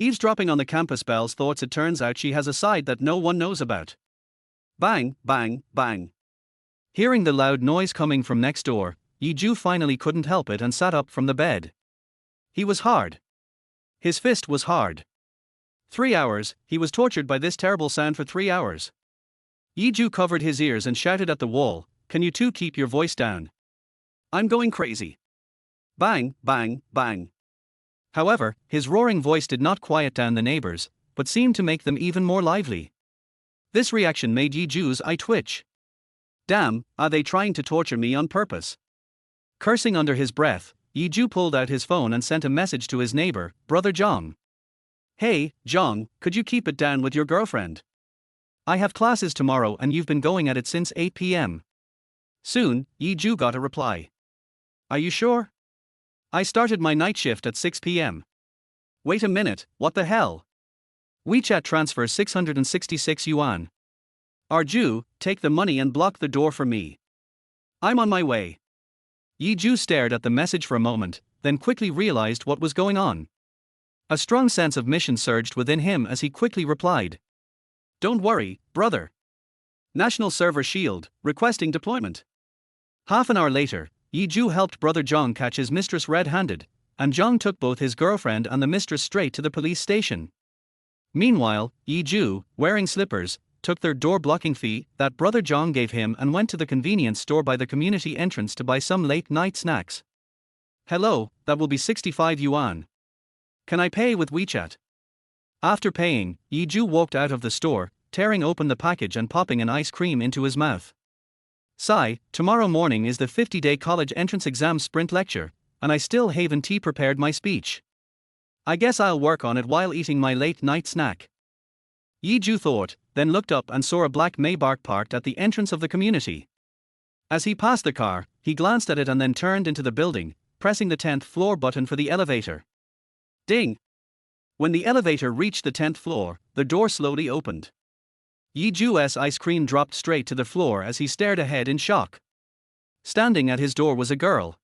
Eavesdropping on the campus. Belle's thoughts. It turns out she has a side that no one knows about. Bang, bang, bang. Hearing the loud noise coming from next door, Zhou finally couldn't help it and sat up from the bed. He was hard. His fist was hard. 3 hours, he was tortured by this terrible sound for 3 hours. Zhou covered his ears and shouted at the wall, "Can you two keep your voice down? I'm going crazy." Bang, bang, bang. However, his roaring voice did not quiet down the neighbors, but seemed to make them even more lively. This reaction made Zhou's eye twitch. Damn, are they trying to torture me on purpose? Cursing under his breath, Zhou pulled out his phone and sent a message to his neighbor, Brother Zhang. "Hey, Zhang, could you keep it down with your girlfriend? I have classes tomorrow and you've been going at it since 8 p.m. Soon, Zhou got a reply. "Are you sure? I started my night shift at 6 p.m. Wait a minute, what the hell? WeChat transfer 666 yuan. Zhou, take the money and block the door for me. I'm on my way." Zhou stared at the message for a moment, then quickly realized what was going on. A strong sense of mission surged within him as he quickly replied. "Don't worry, brother. National server shield, requesting deployment." Half an hour later, Zhou helped Brother Zhang catch his mistress red-handed, and Zhang took both his girlfriend and the mistress straight to the police station. Meanwhile, Zhou, wearing slippers, took their door-blocking fee that Brother Zhang gave him and went to the convenience store by the community entrance to buy some late-night snacks. "Hello, that will be 65 yuan. Can I pay with WeChat?" After paying, Zhou walked out of the store, tearing open the package and popping an ice cream into his mouth. "Sigh, tomorrow morning is the 50-day college entrance exam sprint lecture, and I still haven't prepared my speech. I guess I'll work on it while eating my late-night snack." Zhou thought, then looked up and saw a black Maybach parked at the entrance of the community. As he passed the car, he glanced at it and then turned into the building, pressing the 10th floor button for the elevator. Ding! When the elevator reached the 10th floor, the door slowly opened. Zhou's ice cream dropped straight to the floor as he stared ahead in shock. Standing at his door was a girl.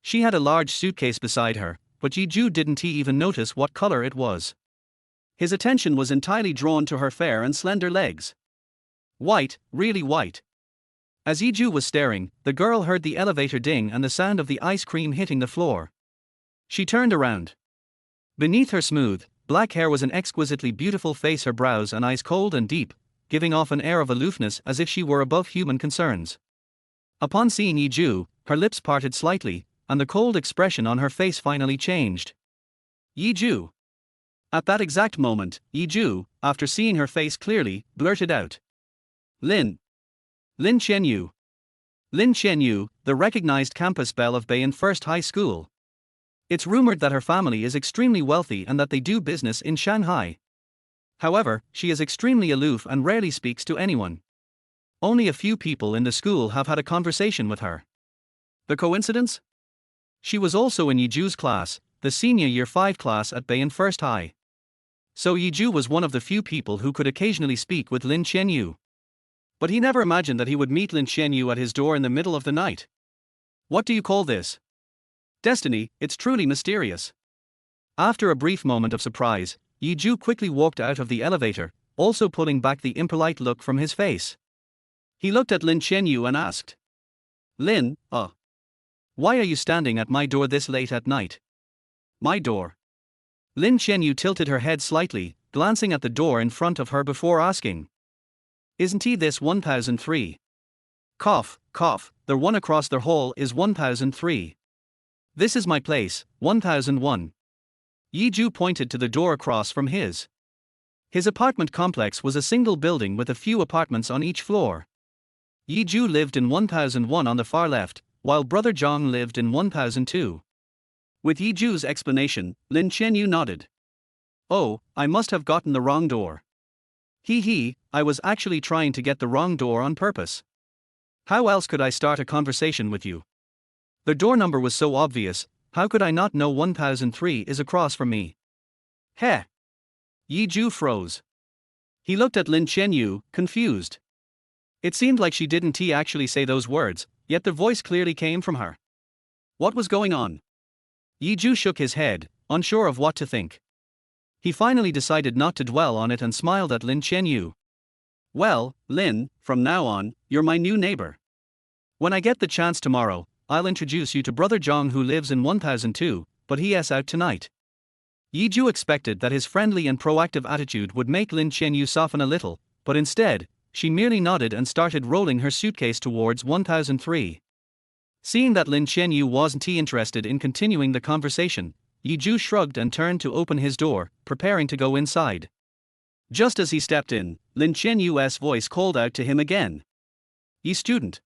She had a large suitcase beside her, but Zhou didn't even notice what color it was. His attention was entirely drawn to her fair and slender legs. White, really white. As Zhou was staring, the girl heard the elevator ding and the sound of the ice cream hitting the floor. She turned around. Beneath her smooth, black hair was an exquisitely beautiful face, her brows and eyes cold and deep, giving off an air of aloofness as if she were above human concerns. Upon seeing Zhou, her lips parted slightly, and the cold expression on her face finally changed. "Zhou." At that exact moment, Zhou, after seeing her face clearly, blurted out. Lin Qianyu. Lin Qianyu, the recognized campus belle of Bayan First High School. It's rumored that her family is extremely wealthy and that they do business in Shanghai. However, she is extremely aloof and rarely speaks to anyone. Only a few people in the school have had a conversation with her. The coincidence? She was also in Zhou's class, the senior year 5 class at Bayan First High. So Zhou was one of the few people who could occasionally speak with Lin Qianyu. But he never imagined that he would meet Lin Qianyu at his door in the middle of the night. What do you call this? Destiny, it's truly mysterious. After a brief moment of surprise, Zhou quickly walked out of the elevator, also pulling back the impolite look from his face. He looked at Lin Qianyu and asked. "Lin, why are you standing at my door this late at night?" "My door?" Lin Qianyu tilted her head slightly, glancing at the door in front of her before asking. "Isn't he this 1003? Cough, cough, the one across the hall is 1003. This is my place, 1001. Zhou pointed to the door across from his. His apartment complex was a single building with a few apartments on each floor. Zhou lived in 1001 on the far left, while Brother Zhang lived in 1002. With Zhou's explanation, Lin Qianyu nodded. "Oh, I must have gotten the wrong door. I was actually trying to get the wrong door on purpose. How else could I start a conversation with you? The door number was so obvious, how could I not know 1003 is across from me?" "Heh." Zhou froze. He looked at Lin Qianyu, confused. It seemed like she didn't actually say those words, yet the voice clearly came from her. What was going on? Zhou shook his head, unsure of what to think. He finally decided not to dwell on it and smiled at Lin Chenyu. Well, Lin, from now on, you're my new neighbor. When I get the chance tomorrow, I'll introduce you to Brother Zhong who lives in 1002, but he's out tonight. Yi Zhu expected that his friendly and proactive attitude would make Lin Chenyu soften a little, but instead, she merely nodded and started rolling her suitcase towards 1003. Seeing that Lin Chenyu wasn't interested in continuing the conversation, Yi Zhu shrugged and turned to open his door, preparing to go inside. Just as he stepped in, Lin Chenyu's voice called out to him again. Yi student.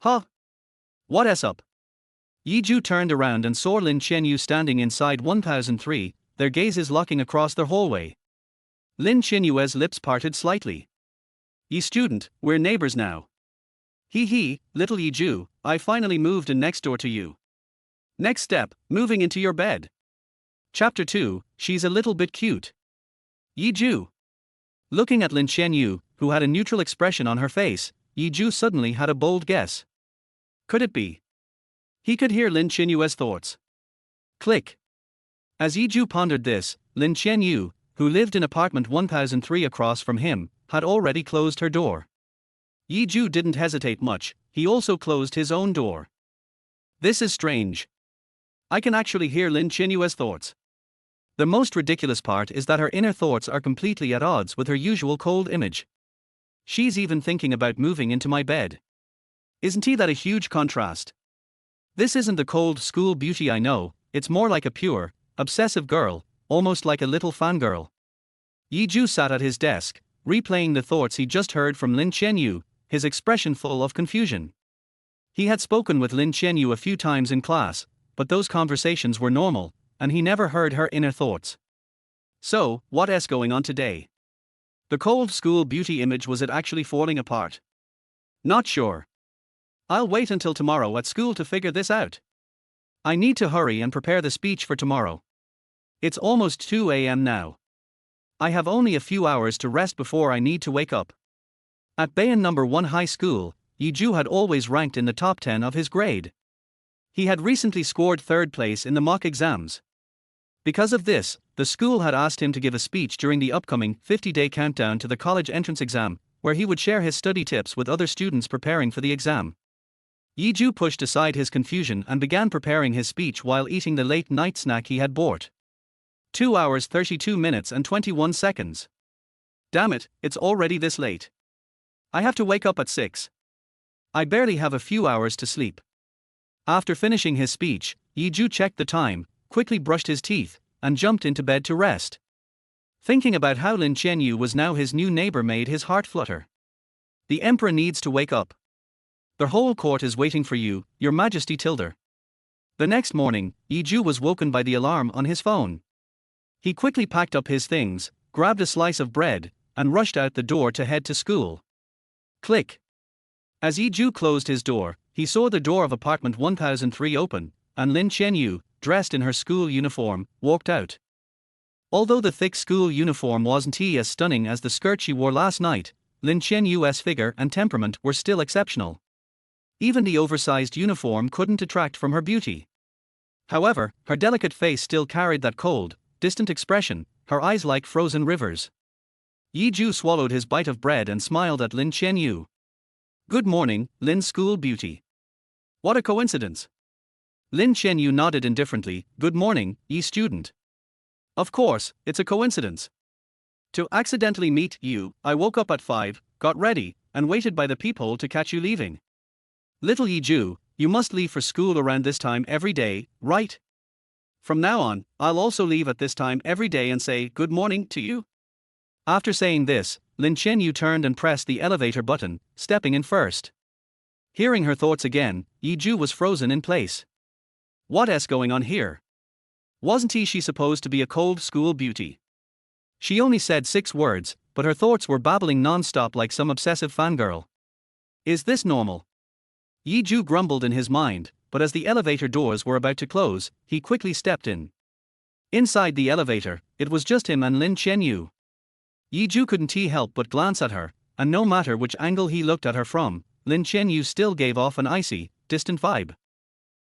Huh? What's up? Yi Zhu turned around and saw Lin Chenyu standing inside 1003, their gazes locking across the hallway. Lin Chenyu's lips parted slightly. Yi student, we're neighbors now. Hee, little Yi Zhu, I finally moved in next door to you. Next step, moving into your bed. Chapter 2, she's a little bit cute. Yi Zhu. Looking at Lin Chenyu, who had a neutral expression on her face, Yi Zhu suddenly had a bold guess. Could it be? He could hear Lin Chenyu's thoughts. Click. As Yi Zhu pondered this, Lin Chenyu, who lived in apartment 1003 across from him, had already closed her door. Yi Zhu didn't hesitate much, he also closed his own door. This is strange. I can actually hear Lin Chenyu's thoughts. The most ridiculous part is that her inner thoughts are completely at odds with her usual cold image. She's even thinking about moving into my bed. Isn't that a huge contrast? This isn't the cold school beauty I know, it's more like a pure, obsessive girl, almost like a little fangirl. Yi Zhu sat at his desk, replaying the thoughts he just heard from Lin Chenyu, his expression full of confusion. He had spoken with Lin Chenyu a few times in class, but those conversations were normal, and he never heard her inner thoughts. So, what's going on today? The cold school beauty image, was it actually falling apart? Not sure. I'll wait until tomorrow at school to figure this out. I need to hurry and prepare the speech for tomorrow. It's almost 2 a.m. now. I have only a few hours to rest before I need to wake up. At Bayan No. 1 High School, Yi Zhu had always ranked in the top 10 of his grade. He had recently scored third place in the mock exams. Because of this, the school had asked him to give a speech during the upcoming 50-day countdown to the college entrance exam, where he would share his study tips with other students preparing for the exam. Yi Zhu pushed aside his confusion and began preparing his speech while eating the late-night snack he had bought. 2 hours 32 minutes and 21 seconds. Damn it, it's already this late. I have to wake up at 6. I barely have a few hours to sleep. After finishing his speech, Yi Zhu checked the time, quickly brushed his teeth, and jumped into bed to rest. Thinking about how Lin Chenyu was now his new neighbor made his heart flutter. The emperor needs to wake up. The whole court is waiting for you, your majesty tilde. The next morning, Yi Zhu was woken by the alarm on his phone. He quickly packed up his things, grabbed a slice of bread, and rushed out the door to head to school. Click. As Yi Zhu closed his door, he saw the door of apartment 1003 open, and Lin Chenyu, dressed in her school uniform, walked out. Although the thick school uniform wasn't as stunning as the skirt she wore last night, Lin Chenyu's figure and temperament were still exceptional. Even the oversized uniform couldn't detract from her beauty. However, her delicate face still carried that cold, distant expression, her eyes like frozen rivers. Yi Zhu swallowed his bite of bread and smiled at Lin Chenyu. Good morning, Lin School Beauty. What a coincidence. Lin Chenyu nodded indifferently. Good morning, Yi student. Of course, it's a coincidence. To accidentally meet you, I woke up at 5, got ready, and waited by the peephole to catch you leaving. Little Yi Zhu, you must leave for school around this time every day, right? From now on, I'll also leave at this time every day and say good morning to you. After saying this, Lin Chenyu turned and pressed the elevator button, stepping in first. Hearing her thoughts again, Yi Zhu was frozen in place. What's going on here? Wasn't she supposed to be a cold school beauty? She only said 6 words, but her thoughts were babbling non-stop like some obsessive fangirl. Is this normal? Yi Zhu grumbled in his mind, but as the elevator doors were about to close, he quickly stepped in. Inside the elevator, it was just him and Lin Chenyu. Yi Zhu couldn't help but glance at her, and no matter which angle he looked at her from, Lin Chenyu still gave off an icy, distant vibe.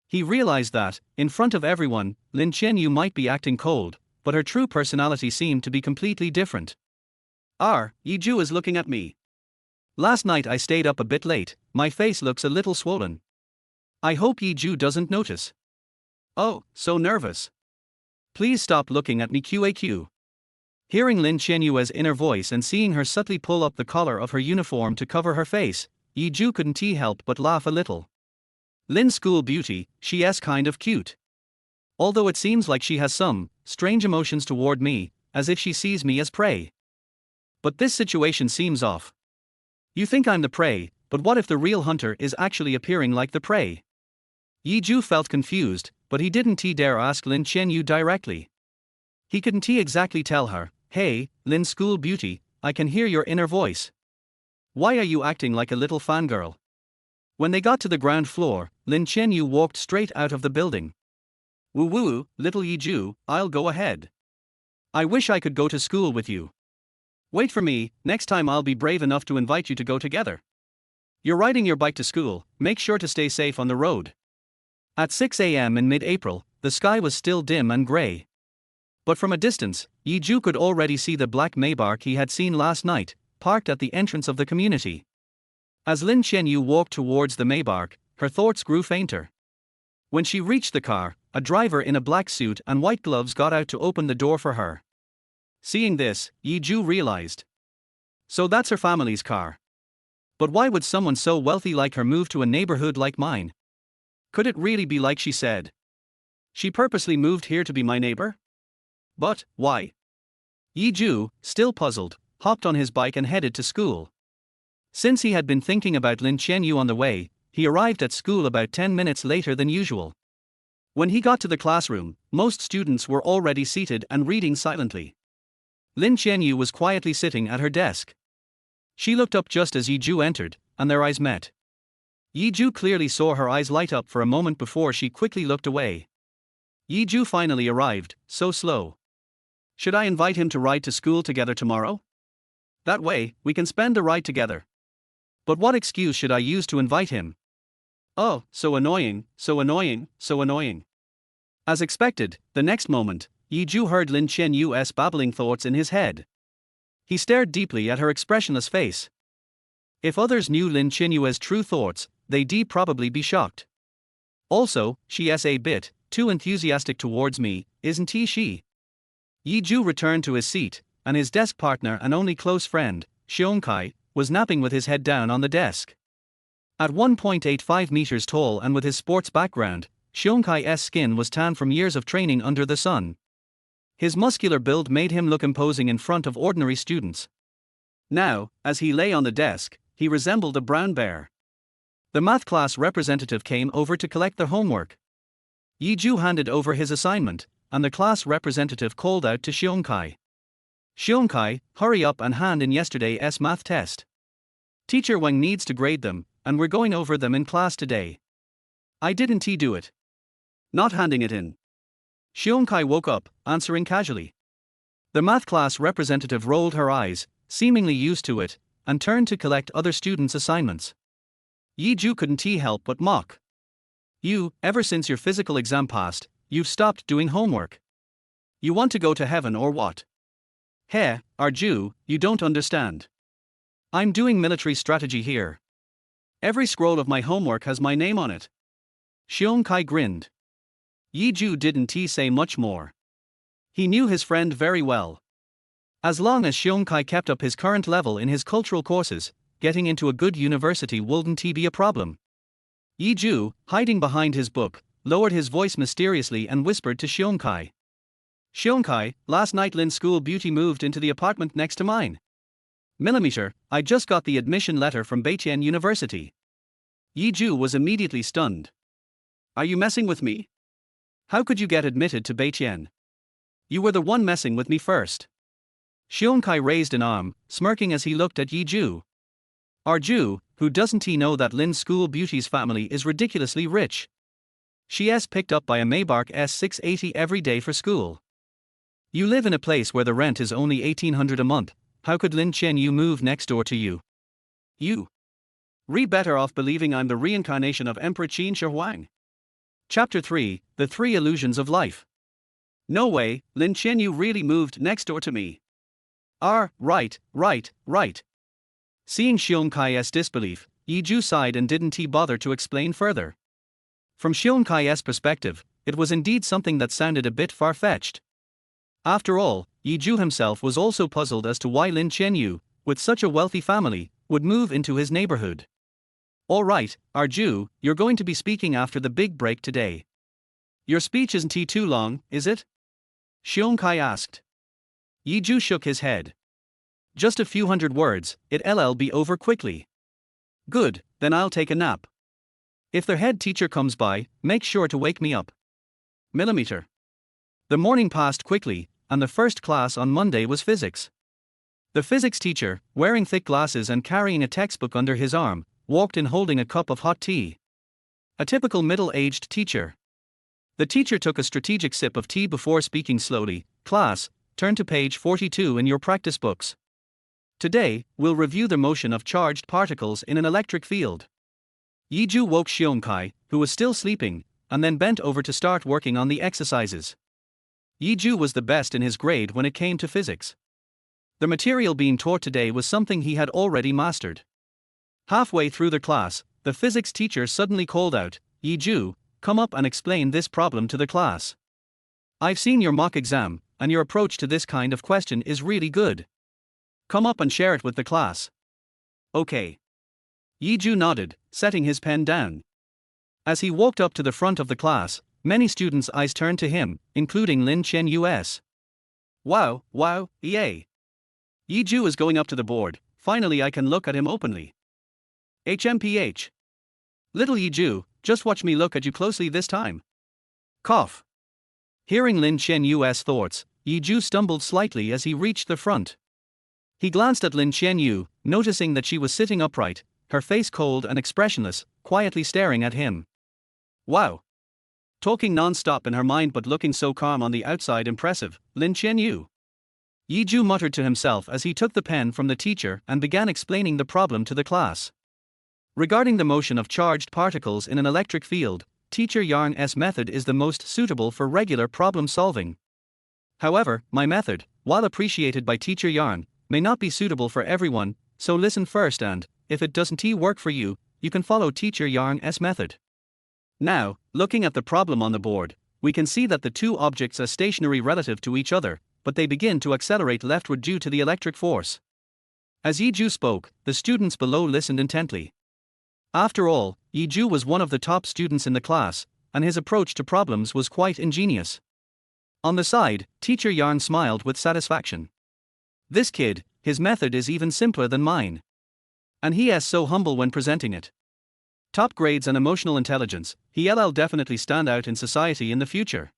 He realized that, in front of everyone, Lin Chenyu might be acting cold, but her true personality seemed to be completely different. Zhou is looking at me. Last night I stayed up a bit late, my face looks a little swollen. I hope Zhou doesn't notice. Oh, so nervous. Please stop looking at me QAQ. Hearing Lin Qianyue's inner voice and seeing her subtly pull up the collar of her uniform to cover her face, Zhou couldn't help but laugh a little. Lin's school beauty, she's kind of cute. Although it seems like she has some strange emotions toward me, as if she sees me as prey. But this situation seems off. You think I'm the prey, but what if the real hunter is actually appearing like the prey? Zhou felt confused, but he didn't dare ask Lin Qianyu directly. He couldn't exactly tell her, "Hey, Lin school beauty, I can hear your inner voice. Why are you acting like a little fangirl?" When they got to the ground floor, Lin Qianyu walked straight out of the building. "Woo, little Zhou, I'll go ahead. I wish I could go to school with you. Wait for me, next time I'll be brave enough to invite you to go together. You're riding your bike to school, make sure to stay safe on the road." At 6 a.m. in mid-April, the sky was still dim and grey. But from a distance, Zhou could already see the black Maybach he had seen last night, parked at the entrance of the community. As Lin Qianyu walked towards the Maybach, her thoughts grew fainter. When she reached the car, a driver in a black suit and white gloves got out to open the door for her. Seeing this, Zhou realized. So that's her family's car. But why would someone so wealthy like her move to a neighborhood like mine? Could it really be like she said? She purposely moved here to be my neighbor? But, why? Zhou, still puzzled, hopped on his bike and headed to school. Since he had been thinking about Lin Qianyu on the way, he arrived at school about 10 minutes later than usual. When he got to the classroom, most students were already seated and reading silently. Lin Qianyu was quietly sitting at her desk. She looked up just as Zhou entered, and their eyes met. Zhou clearly saw her eyes light up for a moment before she quickly looked away. Zhou finally arrived, so slow. Should I invite him to ride to school together tomorrow? That way, we can spend the ride together. But what excuse should I use to invite him? Oh, so annoying, so annoying, so annoying. As expected, the next moment, Zhou heard Lin Qianyu's babbling thoughts in his head. He stared deeply at her expressionless face. If others knew Lin Qianyu's true thoughts, they'd probably be shocked. Also, she's a bit too enthusiastic towards me, isn't she? Zhou returned to his seat, and his desk partner and only close friend, Xiongkai, was napping with his head down on the desk. At 1.85 meters tall and with his sports background, Xiongkai's skin was tan from years of training under the sun. His muscular build made him look imposing in front of ordinary students. Now, as he lay on the desk, he resembled a brown bear. The math class representative came over to collect their homework. Zhou handed over his assignment, and the class representative called out to Xiongkai. "Xiongkai, hurry up and hand in yesterday's math test. Teacher Wang needs to grade them, and we're going over them in class today." "I didn't do it. Not handing it in." Xiongkai woke up, answering casually. The math class representative rolled her eyes, seemingly used to it, and turned to collect other students' assignments. Zhou couldn't help but mock. Ever since your physical exam passed, you've stopped doing homework. You want to go to heaven or what? Hey, Zhou, you don't understand. I'm doing military strategy here. Every scroll of my homework has my name on it." Xiongkai grinned. Zhou didn't say much more. He knew his friend very well. As long as Xiongkai kept up his current level in his cultural courses, getting into a good university wouldn't be a problem. Zhou, hiding behind his book, lowered his voice mysteriously and whispered to Xiongkai. "Xiongkai, last night Lin's school beauty moved into the apartment next to mine. I just got the admission letter from Beitian University." Zhou was immediately stunned. "Are you messing with me? How could you get admitted to Beitian? You were the one messing with me first." Xiongkai raised an arm, smirking as he looked at Zhou. Zhou, who doesn't he know that Lin's school beauty's family is ridiculously rich? She's picked up by a Maybach S680 every day for school. You live in a place where the rent is only 1,800 a month. How could Lin Qianyu move next door to you? You better off believing I'm the reincarnation of Emperor Qin Shi Huang. Chapter 3, The Three Illusions of Life. No way, Lin Qianyu really moved next door to me. Right. Seeing Xiong Kai's disbelief, Yi Zhu sighed and didn't he bother to explain further. From Xiong Kai's perspective, it was indeed something that sounded a bit far-fetched. After all, Yi Zhu himself was also puzzled as to why Lin Qianyu, with such a wealthy family, would move into his neighborhood. Alright, Zhou, you're going to be speaking after the big break today. Your speech isn't too long, is it? Xiong Kai asked. Yi Zhu shook his head. Just a few hundred words, it'll be over quickly. Good, then I'll take a nap. If the head teacher comes by, make sure to wake me up. Millimeter. The morning passed quickly, and the first class on Monday was physics. The physics teacher, wearing thick glasses and carrying a textbook under his arm, walked in holding a cup of hot tea. A typical middle-aged teacher. The teacher took a strategic sip of tea before speaking slowly. Class, turn to page 42 in your practice books. Today, we'll review the motion of charged particles in an electric field. Yi Zhu woke Xiong Kai, who was still sleeping, and then bent over to start working on the exercises. Yi Zhu was the best in his grade when it came to physics. The material being taught today was something he had already mastered. Halfway through the class, the physics teacher suddenly called out, Yi Zhu, come up and explain this problem to the class. I've seen your mock exam, and your approach to this kind of question is really good. Come up and share it with the class. Okay. Yi Zhu nodded, setting his pen down. As he walked up to the front of the class, many students' eyes turned to him, including Lin Qianyu's. Wow, yay. Yi Zhu is going up to the board, finally I can look at him openly. HMPH. Little Yi Zhu, just watch me look at you closely this time. Cough. Hearing Lin Qianyu's thoughts, Yi Zhu stumbled slightly as he reached the front. He glanced at Lin Qianyu, noticing that she was sitting upright, her face cold and expressionless, quietly staring at him. Wow. Talking non-stop in her mind but looking so calm on the outside. Impressive, Lin Qianyu. Yi Zhu muttered to himself as he took the pen from the teacher and began explaining the problem to the class. Regarding the motion of charged particles in an electric field, Teacher Yarn's method is the most suitable for regular problem solving. However, my method, while appreciated by Teacher Yarn, may not be suitable for everyone, so listen first and, if it doesn't work for you, you can follow Teacher Yarn's method. Now, looking at the problem on the board, we can see that the two objects are stationary relative to each other, but they begin to accelerate leftward due to the electric force. As Yi Zhu spoke, the students below listened intently. After all, Yi Zhu was one of the top students in the class, and his approach to problems was quite ingenious. On the side, Teacher Yarn smiled with satisfaction. This kid, his method is even simpler than mine. And he is so humble when presenting it. Top grades and emotional intelligence, he'll definitely stand out in society in the future.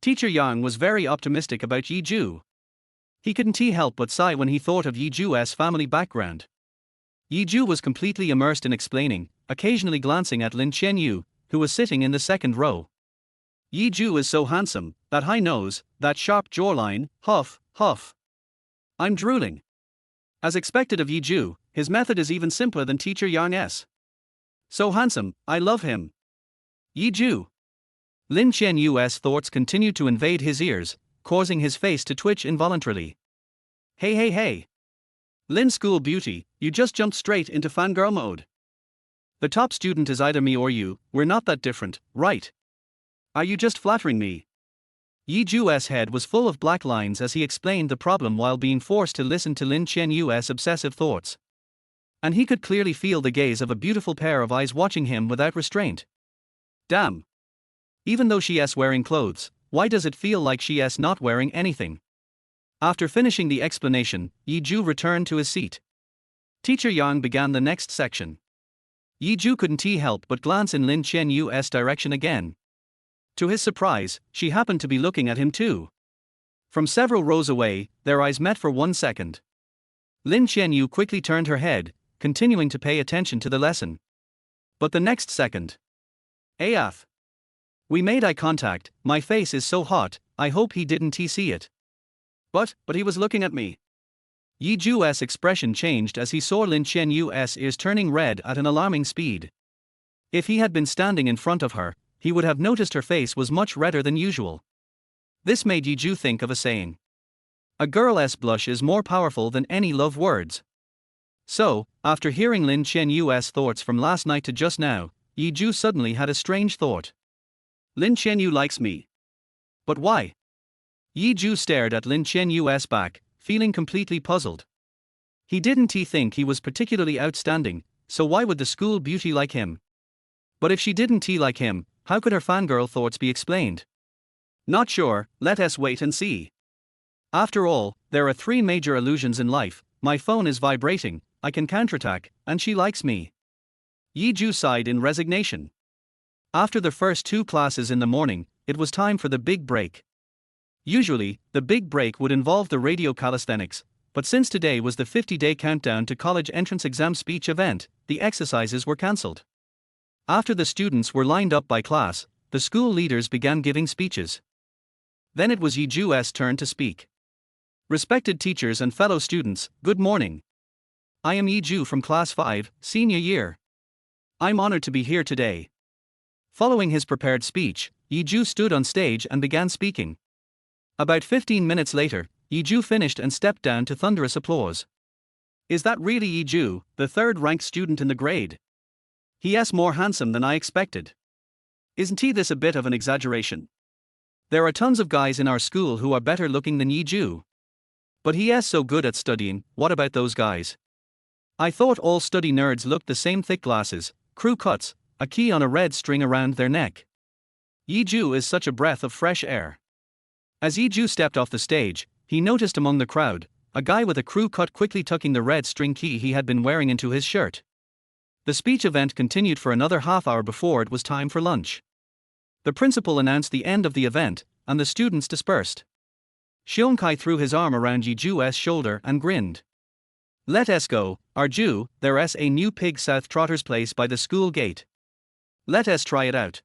Teacher Yang was very optimistic about Yi Zhu. He couldn't help but sigh when he thought of Yi Zhu's family background. Yi Zhu was completely immersed in explaining, occasionally glancing at Lin Qianyu, who was sitting in the second row. Yi Zhu is so handsome, that high nose, that sharp jawline, huff. I'm drooling. As expected of Yi Zhu, his method is even simpler than Teacher Yang. So handsome, I love him. Yi Zhu. Lin Qianyu's thoughts continued to invade his ears, causing his face to twitch involuntarily. Hey. Lin School Beauty, you just jumped straight into fangirl mode. The top student is either me or you, we're not that different, right? Are you just flattering me? Yi Zhu's head was full of black lines as he explained the problem while being forced to listen to Lin Qianyu's obsessive thoughts. And he could clearly feel the gaze of a beautiful pair of eyes watching him without restraint. Damn. Even though she's wearing clothes, why does it feel like she's not wearing anything? After finishing the explanation, Yi Zhu returned to his seat. Teacher Yang began the next section. Yi Zhu couldn't help but glance in Lin Qianyu's direction again. To his surprise, she happened to be looking at him too. From several rows away, their eyes met for 1 second. Lin Qianyu quickly turned her head, continuing to pay attention to the lesson. But the next second. AF. We made eye contact, my face is so hot, I hope he didn't see it. But he was looking at me. Yi Zhu's expression changed as he saw Lin Qianyu's ears turning red at an alarming speed. If he had been standing in front of her, he would have noticed her face was much redder than usual. This made Yiju think of a saying. A girl's blush is more powerful than any love words. So, after hearing Lin Qianyu's thoughts from last night to just now, Yiju suddenly had a strange thought. Lin Qianyu likes me. But why? Yiju stared at Lin Qianyu's back, feeling completely puzzled. He didn't think he was particularly outstanding, so why would the school beauty like him? But if she didn't like him, how could her fangirl thoughts be explained? Not sure, let us wait and see. After all, there are 3 major illusions in life: my phone is vibrating, I can counterattack, and she likes me. Yiju sighed in resignation. After the first 2 classes in the morning, it was time for the big break. Usually, the big break would involve the radio calisthenics, but since today was the 50-day countdown to college entrance exam speech event, the exercises were cancelled. After the students were lined up by class, the school leaders began giving speeches. Then it was Yiju's turn to speak. Respected teachers and fellow students, good morning. I am Yiju from Class 5, Senior Year. I'm honored to be here today. Following his prepared speech, Yiju stood on stage and began speaking. About 15 minutes later, Yiju finished and stepped down to thunderous applause. Is that really Yiju, the 3rd-ranked student in the grade? He's more handsome than I expected. Isn't this a bit of an exaggeration? There are tons of guys in our school who are better looking than Yiju. But he's so good at studying, what about those guys? I thought all study nerds looked the same: thick glasses, crew cuts, a key on a red string around their neck. Yiju is such a breath of fresh air. As Yiju stepped off the stage, he noticed among the crowd a guy with a crew cut quickly tucking the red string key he had been wearing into his shirt. The speech event continued for another half hour before it was time for lunch. The principal announced the end of the event, and the students dispersed. Xiongkai threw his arm around Yiju's shoulder and grinned. Let us go, Arju, there's a new pig South Trotter's place by the school gate. Let us try it out.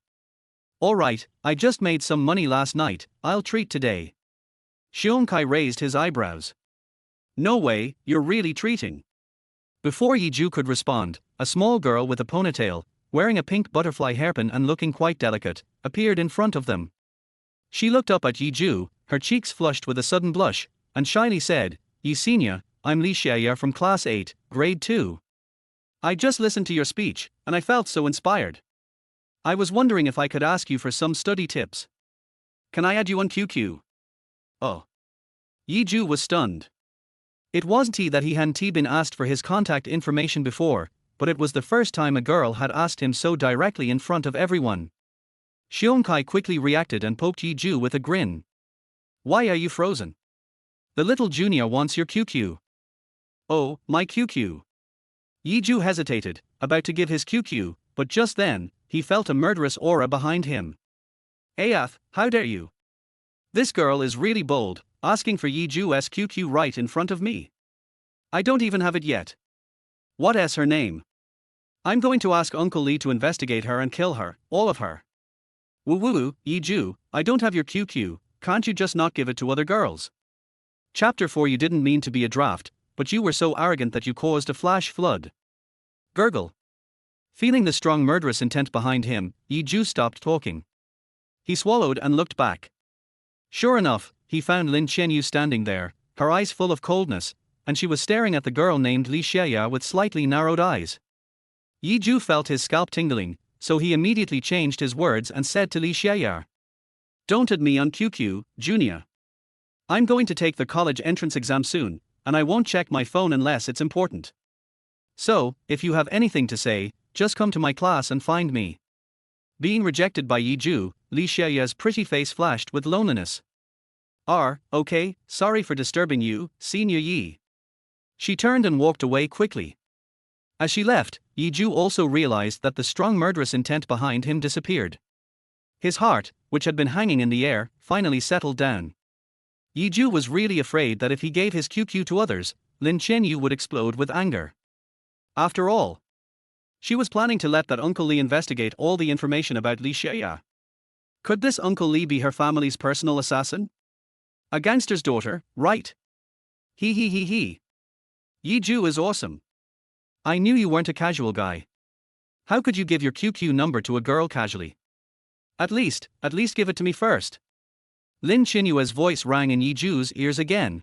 Alright, I just made some money last night, I'll treat today. Xiongkai raised his eyebrows. No way, you're really treating. Before Yiju could respond, a small girl with a ponytail, wearing a pink butterfly hairpin and looking quite delicate, appeared in front of them. She looked up at Yiju, her cheeks flushed with a sudden blush, and shyly said, Yi Senior, I'm Li Xiaya from Class 8, Grade 2. I just listened to your speech, and I felt so inspired. I was wondering if I could ask you for some study tips. Can I add you on QQ? Oh. Yiju was stunned. It wasn't that he hadn't been asked for his contact information before, but it was the first time a girl had asked him so directly in front of everyone. Xiongkai quickly reacted and poked Yiju with a grin. Why are you frozen? The little junior wants your QQ. Oh, my QQ. Yiju hesitated, about to give his QQ, but just then, he felt a murderous aura behind him. Ayath, how dare you? This girl is really bold, asking for Yiju's QQ right in front of me. I don't even have it yet. What is her name? I'm going to ask Uncle Lee to investigate her and kill her, all of her. Woo, Yiju, I don't have your QQ, can't you just not give it to other girls? Chapter 4. You didn't mean to be a draft, but you were so arrogant that you caused a flash flood. Gurgle. Feeling the strong murderous intent behind him, Yiju stopped talking. He swallowed and looked back. Sure enough, he found Lin Qianyu standing there, her eyes full of coldness, and she was staring at the girl named Li Xiaya with slightly narrowed eyes. Yiju felt his scalp tingling, so he immediately changed his words and said to Li Xiaya. Don't add me on QQ, Junior. I'm going to take the college entrance exam soon, and I won't check my phone unless it's important. So, if you have anything to say, just come to my class and find me. Being rejected by Yiju, Li Xiaya's pretty face flashed with loneliness. Okay, sorry for disturbing you, Senior Yi. She turned and walked away quickly. As she left, Yiju also realized that the strong murderous intent behind him disappeared. His heart, which had been hanging in the air, finally settled down. Yiju was really afraid that if he gave his QQ to others, Lin Qianyu would explode with anger. After all, she was planning to let that Uncle Lee investigate all the information about Li Xiaya. Could this Uncle Lee be her family's personal assassin? A gangster's daughter, right? He. Yiju is awesome. I knew you weren't a casual guy. How could you give your QQ number to a girl casually? At least give it to me first. Lin Qinyue's voice rang in Yi Zhu's ears again.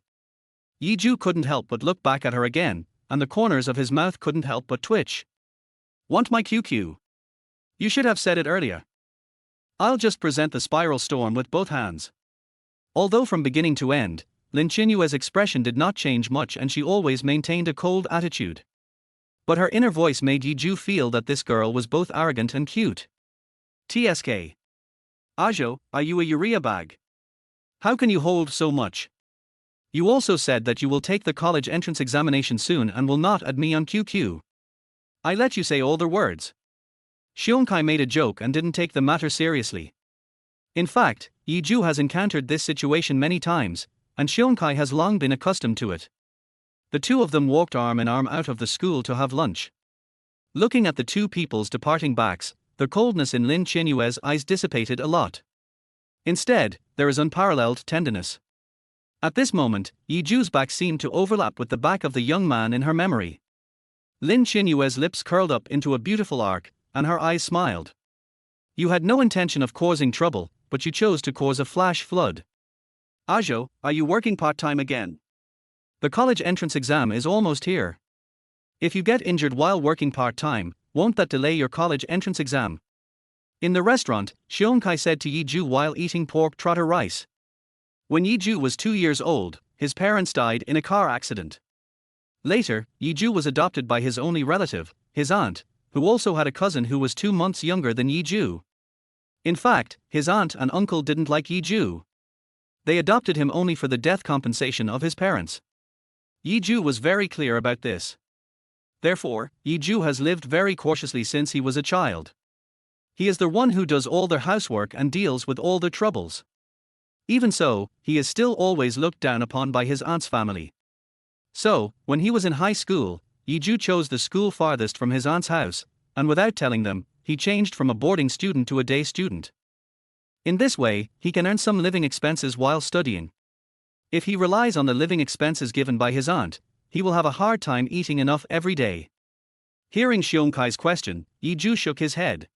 Yi Zhu couldn't help but look back at her again, and the corners of his mouth couldn't help but twitch. Want my QQ? You should have said it earlier. I'll just present the spiral storm with both hands. Although from beginning to end, Lin Qinyue's expression did not change much and she always maintained a cold attitude. But her inner voice made Yi Zhu feel that this girl was both arrogant and cute. TSK. Zhou, are you a urea bag? How can you hold so much? You also said that you will take the college entrance examination soon and will not add me on QQ. I let you say all the words. Xiongkai made a joke and didn't take the matter seriously. In fact, Yi Zhu has encountered this situation many times, and Xiongkai has long been accustomed to it. The two of them walked arm in arm out of the school to have lunch. Looking at the two people's departing backs, the coldness in Lin Qinyue's eyes dissipated a lot. Instead, there is unparalleled tenderness. At this moment, Yi Zhu's back seemed to overlap with the back of the young man in her memory. Lin Qinyue's lips curled up into a beautiful arc, and her eyes smiled. You had no intention of causing trouble, but you chose to cause a flash flood. Zhou, are you working part-time again? The college entrance exam is almost here. If you get injured while working part-time, won't that delay your college entrance exam? In the restaurant, Xiongkai said to Yi Zhu while eating pork trotter rice. When Yi Zhu was 2 years old, his parents died in a car accident. Later, Yi Zhu was adopted by his only relative, his aunt, who also had a cousin who was 2 months younger than Yi Zhu. In fact, his aunt and uncle didn't like Yi Zhu. They adopted him only for the death compensation of his parents. Yi Zhu was very clear about this. Therefore, Yi Zhu has lived very cautiously since he was a child. He is the one who does all their housework and deals with all their troubles. Even so, he is still always looked down upon by his aunt's family. So, when he was in high school, Yi Zhu chose the school farthest from his aunt's house, and without telling them, he changed from a boarding student to a day student. In this way, he can earn some living expenses while studying. If he relies on the living expenses given by his aunt, he will have a hard time eating enough every day. Hearing Xiongkai's question, Yi Zhu shook his head.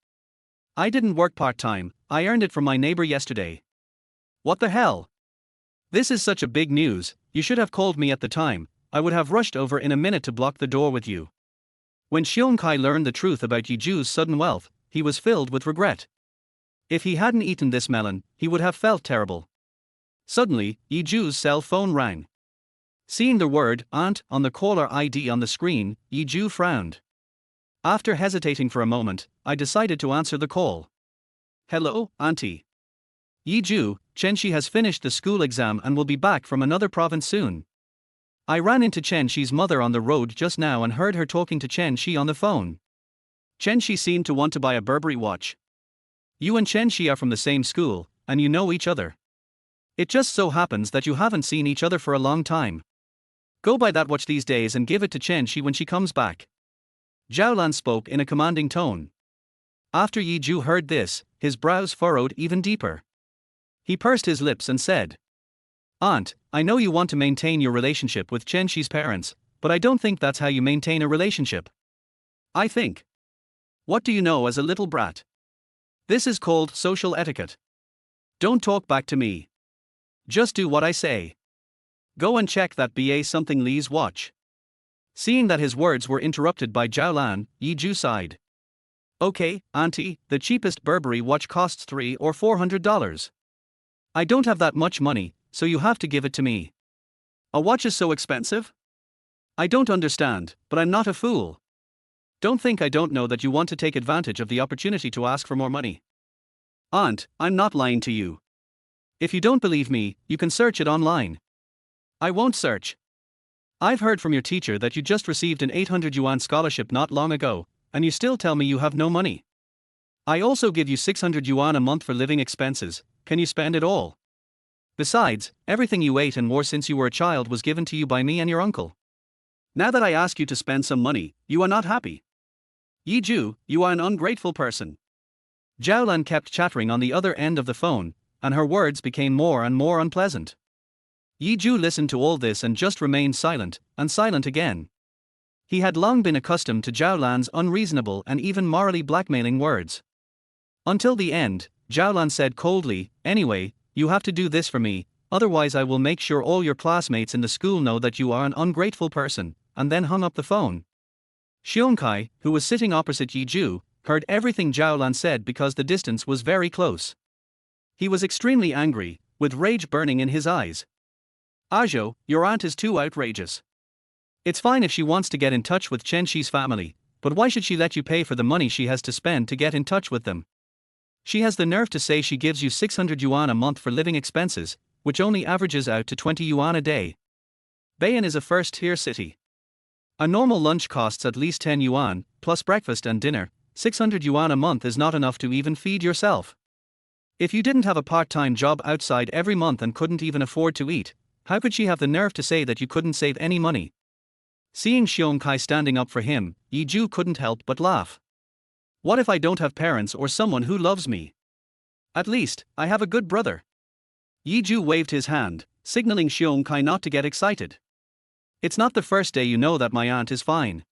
I didn't work part-time, I earned it from my neighbor yesterday. What the hell? This is such a big news, you should have called me at the time, I would have rushed over in a minute to block the door with you. When Xiongkai learned the truth about Yi Zhu's sudden wealth, he was filled with regret. If he hadn't eaten this melon, he would have felt terrible. Suddenly, Yi Zhu's cell phone rang. Seeing the word aunt on the caller ID on the screen, Yi Zhu frowned. After hesitating for a moment, I decided to answer the call. Hello, auntie. Yi Zhu, Chen-Shi has finished the school exam and will be back from another province soon. I ran into Chen-Shi's mother on the road just now and heard her talking to Chen-Shi on the phone. Chen-Shi seemed to want to buy a Burberry watch. You and Chen-Shi are from the same school, and you know each other. It just so happens that you haven't seen each other for a long time. Go buy that watch these days and give it to Chen-Shi when she comes back. Zhou Lan spoke in a commanding tone. After Yi Zhu heard this, his brows furrowed even deeper. He pursed his lips and said, Aunt, I know you want to maintain your relationship with Chen-Shi's parents, but I don't think that's how you maintain a relationship. I think. What do you know as a little brat? This is called social etiquette. Don't talk back to me. Just do what I say. Go and check that BA something Li's watch. Seeing that his words were interrupted by Zhou Lan, Yi Zhu sighed. Okay, auntie, the cheapest Burberry watch costs $300 or $400. I don't have that much money, so you have to give it to me. A watch is so expensive? I don't understand, but I'm not a fool. Don't think I don't know that you want to take advantage of the opportunity to ask for more money. Aunt, I'm not lying to you. If you don't believe me, you can search it online. I won't search. I've heard from your teacher that you just received an 800 yuan scholarship not long ago, and you still tell me you have no money. I also give you 600 yuan a month for living expenses, can you spend it all? Besides, everything you ate and wore since you were a child was given to you by me and your uncle. Now that I ask you to spend some money, you are not happy. Yi Zhu, you are an ungrateful person. Zhou Lan kept chattering on the other end of the phone, and her words became more and more unpleasant. Yi Zhu listened to all this and just remained silent, and silent again. He had long been accustomed to Zhou Lan's unreasonable and even morally blackmailing words. Until the end, Zhou Lan said coldly, anyway, you have to do this for me, otherwise I will make sure all your classmates in the school know that you are an ungrateful person," and then hung up the phone. Xiongkai, who was sitting opposite Yi Zhu, heard everything Zhou Lan said because the distance was very close. He was extremely angry, with rage burning in his eyes. "Zhou, your aunt is too outrageous. It's fine if she wants to get in touch with Chen Shi's family, but why should she let you pay for the money she has to spend to get in touch with them? She has the nerve to say she gives you 600 yuan a month for living expenses, which only averages out to 20 yuan a day. Bayan is a first-tier city. A normal lunch costs at least 10 yuan, plus breakfast and dinner. 600 yuan a month is not enough to even feed yourself. If you didn't have a part-time job outside every month and couldn't even afford to eat, how could she have the nerve to say that you couldn't save any money?" Seeing Xiongkai standing up for him, Yi Zhu couldn't help but laugh. "What if I don't have parents or someone who loves me? At least, I have a good brother." Yi Zhu waved his hand, signaling Xiongkai not to get excited. "It's not the first day you know that my aunt is fine.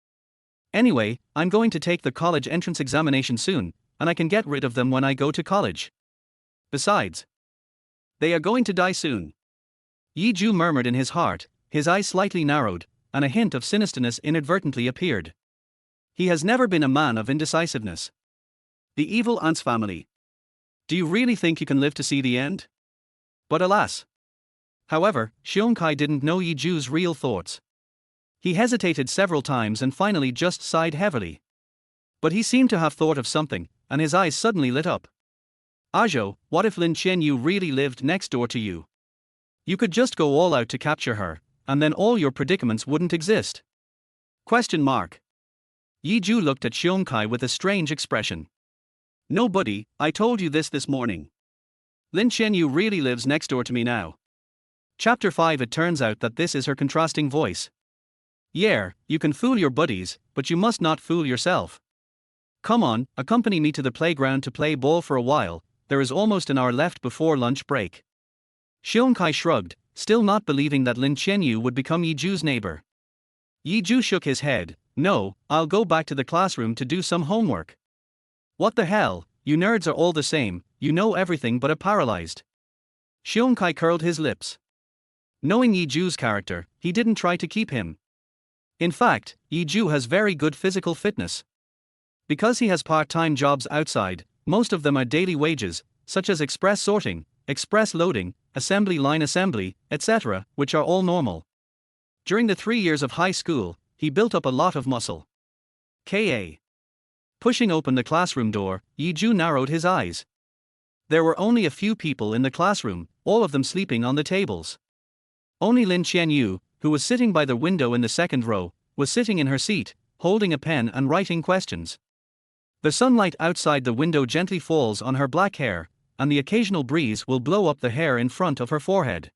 Anyway, I'm going to take the college entrance examination soon, and I can get rid of them when I go to college. Besides, they are going to die soon." Yi Zhu murmured in his heart, his eyes slightly narrowed, and a hint of sinisterness inadvertently appeared. He has never been a man of indecisiveness. The evil aunt's family. Do you really think you can live to see the end? But alas. However, Xiongkai didn't know Yi Zhu's real thoughts. He hesitated several times and finally just sighed heavily. But he seemed to have thought of something, and his eyes suddenly lit up. "Zhou, what if Lin Qianyu really lived next door to you? You could just go all out to capture her, and then all your predicaments wouldn't exist." Question mark. Yi Zhu looked at Xiongkai with a strange expression. "No buddy, I told you this morning. Lin Qianyu really lives next door to me now." Chapter 5. It turns out that this is her contrasting voice. "Yeah, you can fool your buddies, but you must not fool yourself. Come on, accompany me to the playground to play ball for a while, there is almost an hour left before lunch break." Xiongkai shrugged, still not believing that Lin Qianyu would become Yi Zhu's neighbor. Yi Zhu shook his head. "No, I'll go back to the classroom to do some homework." "What the hell, you nerds are all the same, you know everything but are paralyzed." Xiongkai curled his lips. Knowing Yi Zhu's character, he didn't try to keep him. In fact, Yi Zhu has very good physical fitness. Because he has part-time jobs outside, most of them are daily wages, such as express sorting, express loading, assembly line assembly, etc., which are all normal. During the 3 years of high school, he built up a lot of muscle. Ka. Pushing open the classroom door, Yi Zhu narrowed his eyes. There were only a few people in the classroom, all of them sleeping on the tables. Only Lin Qianyu, who was sitting by the window in the second row, was sitting in her seat, holding a pen and writing questions. The sunlight outside the window gently falls on her black hair, and the occasional breeze will blow up the hair in front of her forehead.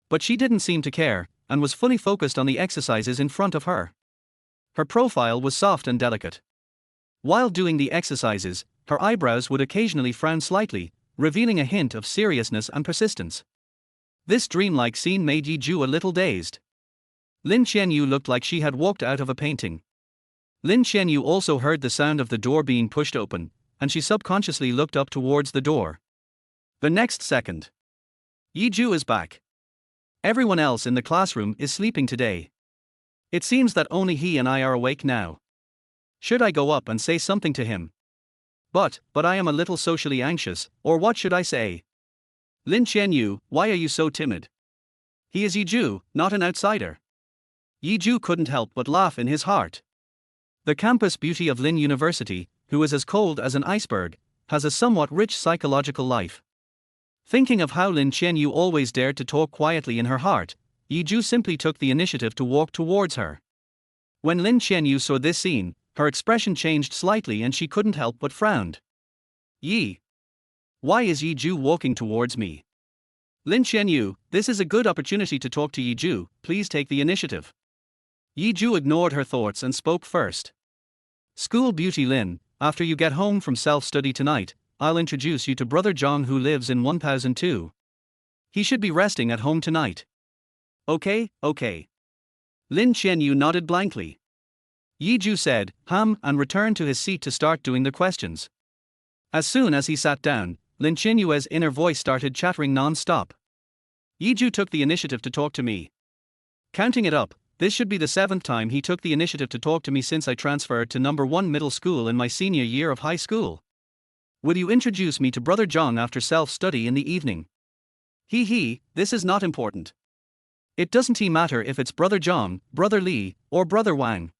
But she didn't seem to care, and was fully focused on the exercises in front of her. Her profile was soft and delicate. While doing the exercises, her eyebrows would occasionally frown slightly, revealing a hint of seriousness and persistence. This dreamlike scene made Yi Zhu a little dazed. Lin Qianyu looked like she had walked out of a painting. Lin Qianyu also heard the sound of the door being pushed open, and she subconsciously looked up towards the door. The next second, Yi Zhu is back. Everyone else in the classroom is sleeping today. It seems that only he and I are awake now. Should I go up and say something to him? But I am a little socially anxious, or what should I say? Lin Qianyu, why are you so timid? He is Yi Zhu, not an outsider. Yi Zhu couldn't help but laugh in his heart. The campus beauty of Lin University, who is as cold as an iceberg, has a somewhat rich psychological life. Thinking of how Lin Qianyu always dared to talk quietly in her heart, Yi Zhu simply took the initiative to walk towards her. When Lin Qianyu saw this scene, her expression changed slightly and she couldn't help but frowned. Yi. Why is Yi Zhu walking towards me? Lin Qianyu, this is a good opportunity to talk to Yi Zhu, please take the initiative. Yi Zhu ignored her thoughts and spoke first. School beauty Lin, after you get home from self-study tonight, I'll introduce you to Brother Zhang who lives in 1002. He should be resting at home tonight. Okay. Lin Qianyu nodded blankly. Yi Zhu said, and returned to his seat to start doing the questions. As soon as he sat down, Lin Qinyue's inner voice started chattering non-stop. Yiju took the initiative to talk to me. Counting it up, this should be the 7th time he took the initiative to talk to me since I transferred to number 1 middle school in my senior year of high school. Will you introduce me to Brother Zhang after self-study in the evening? This is not important. It doesn't matter if it's Brother Zhang, Brother Li, or Brother Wang.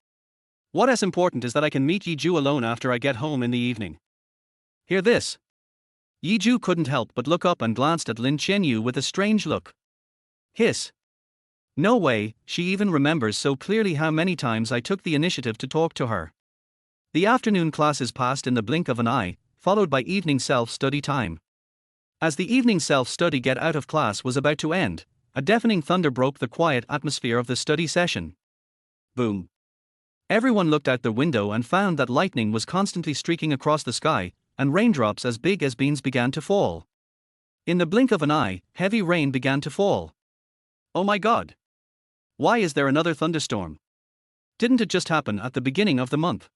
What is important is that I can meet Yiju alone after I get home in the evening. Hear this. Yiju couldn't help but look up and glanced at Lin Qianyu with a strange look. Hiss. No way, she even remembers so clearly how many times I took the initiative to talk to her. The afternoon classes passed in the blink of an eye, followed by evening self-study time. As the evening self-study get out of class was about to end, a deafening thunder broke the quiet atmosphere of the study session. Boom. Everyone looked out the window and found that lightning was constantly streaking across the sky, and raindrops as big as beans began to fall. In the blink of an eye, heavy rain began to fall. Oh my God! Why is there another thunderstorm? Didn't it just happen at the beginning of the month?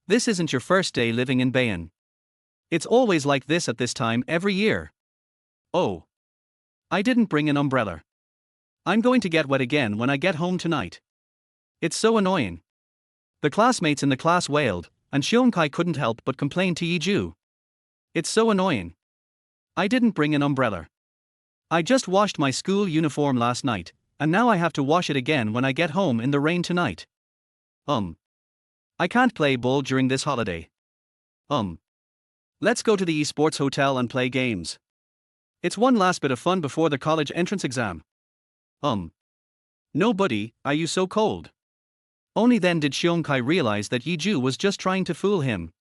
This isn't your first day living in Bayan. It's always like this at this time every year. Oh. I didn't bring an umbrella. I'm going to get wet again when I get home tonight. It's so annoying. The classmates in the class wailed, and Xiongkai couldn't help but complain to Yiju. It's so annoying. I didn't bring an umbrella. I just washed my school uniform last night, and now I have to wash it again when I get home in the rain tonight. I can't play ball during this holiday. Let's go to the esports hotel and play games. It's one last bit of fun before the college entrance exam. No buddy, are you so cold? Only then did Xiongkai realize that Yiju was just trying to fool him.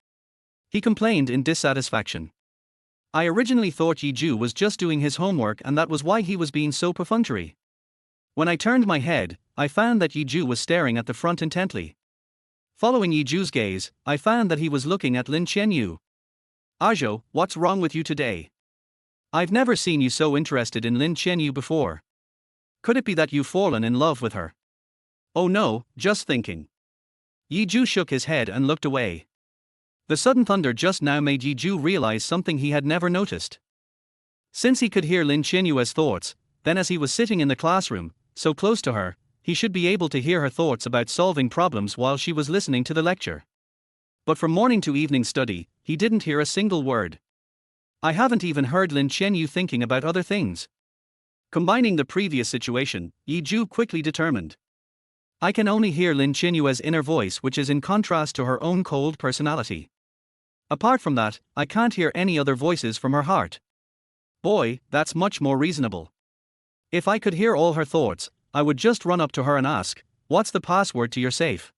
He complained in dissatisfaction. I originally thought Yiju was just doing his homework and that was why he was being so perfunctory. When I turned my head, I found that Yiju was staring at the front intently. Following Yiju's gaze, I found that he was looking at Lin Qianyu. Zhou, what's wrong with you today? I've never seen you so interested in Lin Qianyu before. Could it be that you've fallen in love with her? Oh no, just thinking. Yiju shook his head and looked away. The sudden thunder just now made Yiju realize something he had never noticed. Since he could hear Lin Qianyu's thoughts, then as he was sitting in the classroom, so close to her, he should be able to hear her thoughts about solving problems while she was listening to the lecture. But from morning to evening study, he didn't hear a single word. I haven't even heard Lin Qianyu thinking about other things. Combining the previous situation, Yiju quickly determined. I can only hear Lin Qianyu's inner voice, which is in contrast to her own cold personality. Apart from that, I can't hear any other voices from her heart. Boy, that's much more reasonable. If I could hear all her thoughts, I would just run up to her and ask, "What's the password to your safe?"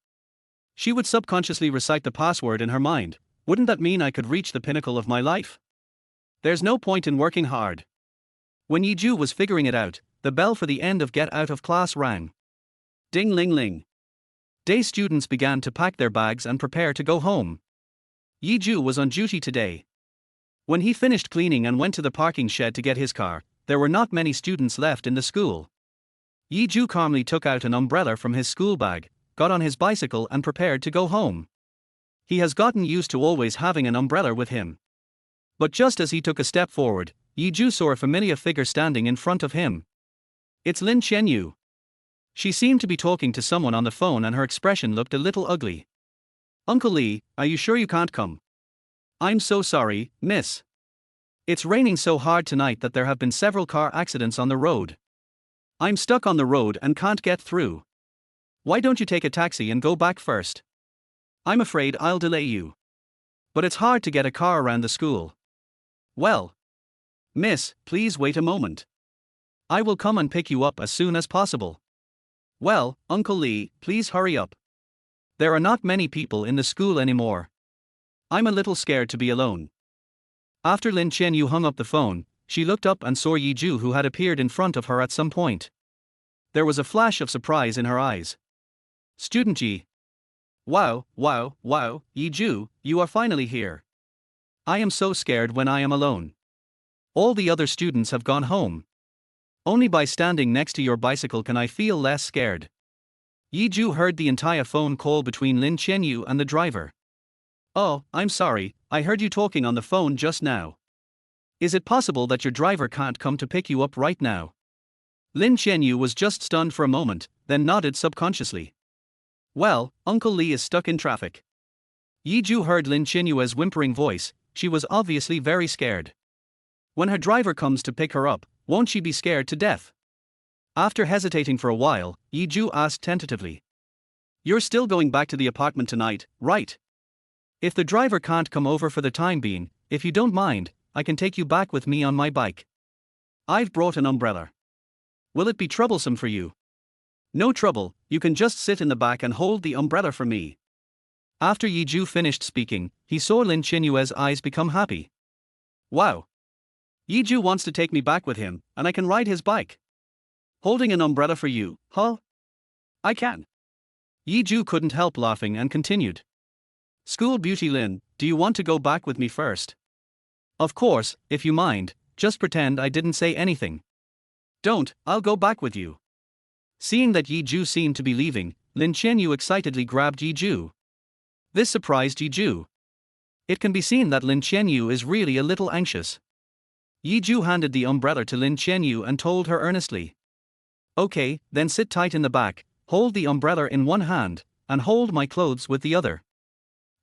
She would subconsciously recite the password in her mind. Wouldn't that mean I could reach the pinnacle of my life? There's no point in working hard. When Yiju was figuring it out, the bell for the end of get out of class rang. Ding ling ling. Day students began to pack their bags and prepare to go home. Yiju was on duty today. When he finished cleaning and went to the parking shed to get his car, there were not many students left in the school. Yiju calmly took out an umbrella from his school bag, got on his bicycle and prepared to go home. He has gotten used to always having an umbrella with him. But just as he took a step forward, Yiju saw a familiar figure standing in front of him. It's Lin Qianyu. She seemed to be talking to someone on the phone and her expression looked a little ugly. Uncle Lee, are you sure you can't come? I'm so sorry, miss. It's raining so hard tonight that there have been several car accidents on the road. I'm stuck on the road and can't get through. Why don't you take a taxi and go back first? I'm afraid I'll delay you. But it's hard to get a car around the school. Well, miss, please wait a moment. I will come and pick you up as soon as possible. Well, Uncle Lee, please hurry up. There are not many people in the school anymore. I'm a little scared to be alone. After Lin Qianyu hung up the phone, she looked up and saw Yiju, who had appeared in front of her at some point. There was a flash of surprise in her eyes. Student Yi. Wow, Yiju, you are finally here. I am so scared when I am alone. All the other students have gone home. Only by standing next to your bicycle can I feel less scared. Yiju heard the entire phone call between Lin Qianyu and the driver. Oh, I'm sorry, I heard you talking on the phone just now. Is it possible that your driver can't come to pick you up right now? Lin Qianyu was just stunned for a moment, then nodded subconsciously. Well, Uncle Li is stuck in traffic. Yi Zhu heard Lin Qianyu's whimpering voice. She was obviously very scared. When her driver comes to pick her up, won't she be scared to death? After hesitating for a while, Yi Zhu asked tentatively. You're still going back to the apartment tonight, right? If the driver can't come over for the time being, if you don't mind, I can take you back with me on my bike. I've brought an umbrella. Will it be troublesome for you? No trouble, you can just sit in the back and hold the umbrella for me. After Yi Zhu finished speaking, he saw Lin Qianyu's eyes become happy. Wow! Yi Zhu wants to take me back with him, and I can ride his bike. Holding an umbrella for you, huh? I can. Yi Zhu couldn't help laughing and continued. School beauty Lin, do you want to go back with me first? Of course, if you mind, just pretend I didn't say anything. Don't, I'll go back with you. Seeing that Yi Zhu seemed to be leaving, Lin Qianyu excitedly grabbed Yi Zhu. This surprised Yi Zhu. It can be seen that Lin Qianyu is really a little anxious. Yi Zhu handed the umbrella to Lin Qianyu and told her earnestly. Okay, then sit tight in the back, hold the umbrella in one hand, and hold my clothes with the other.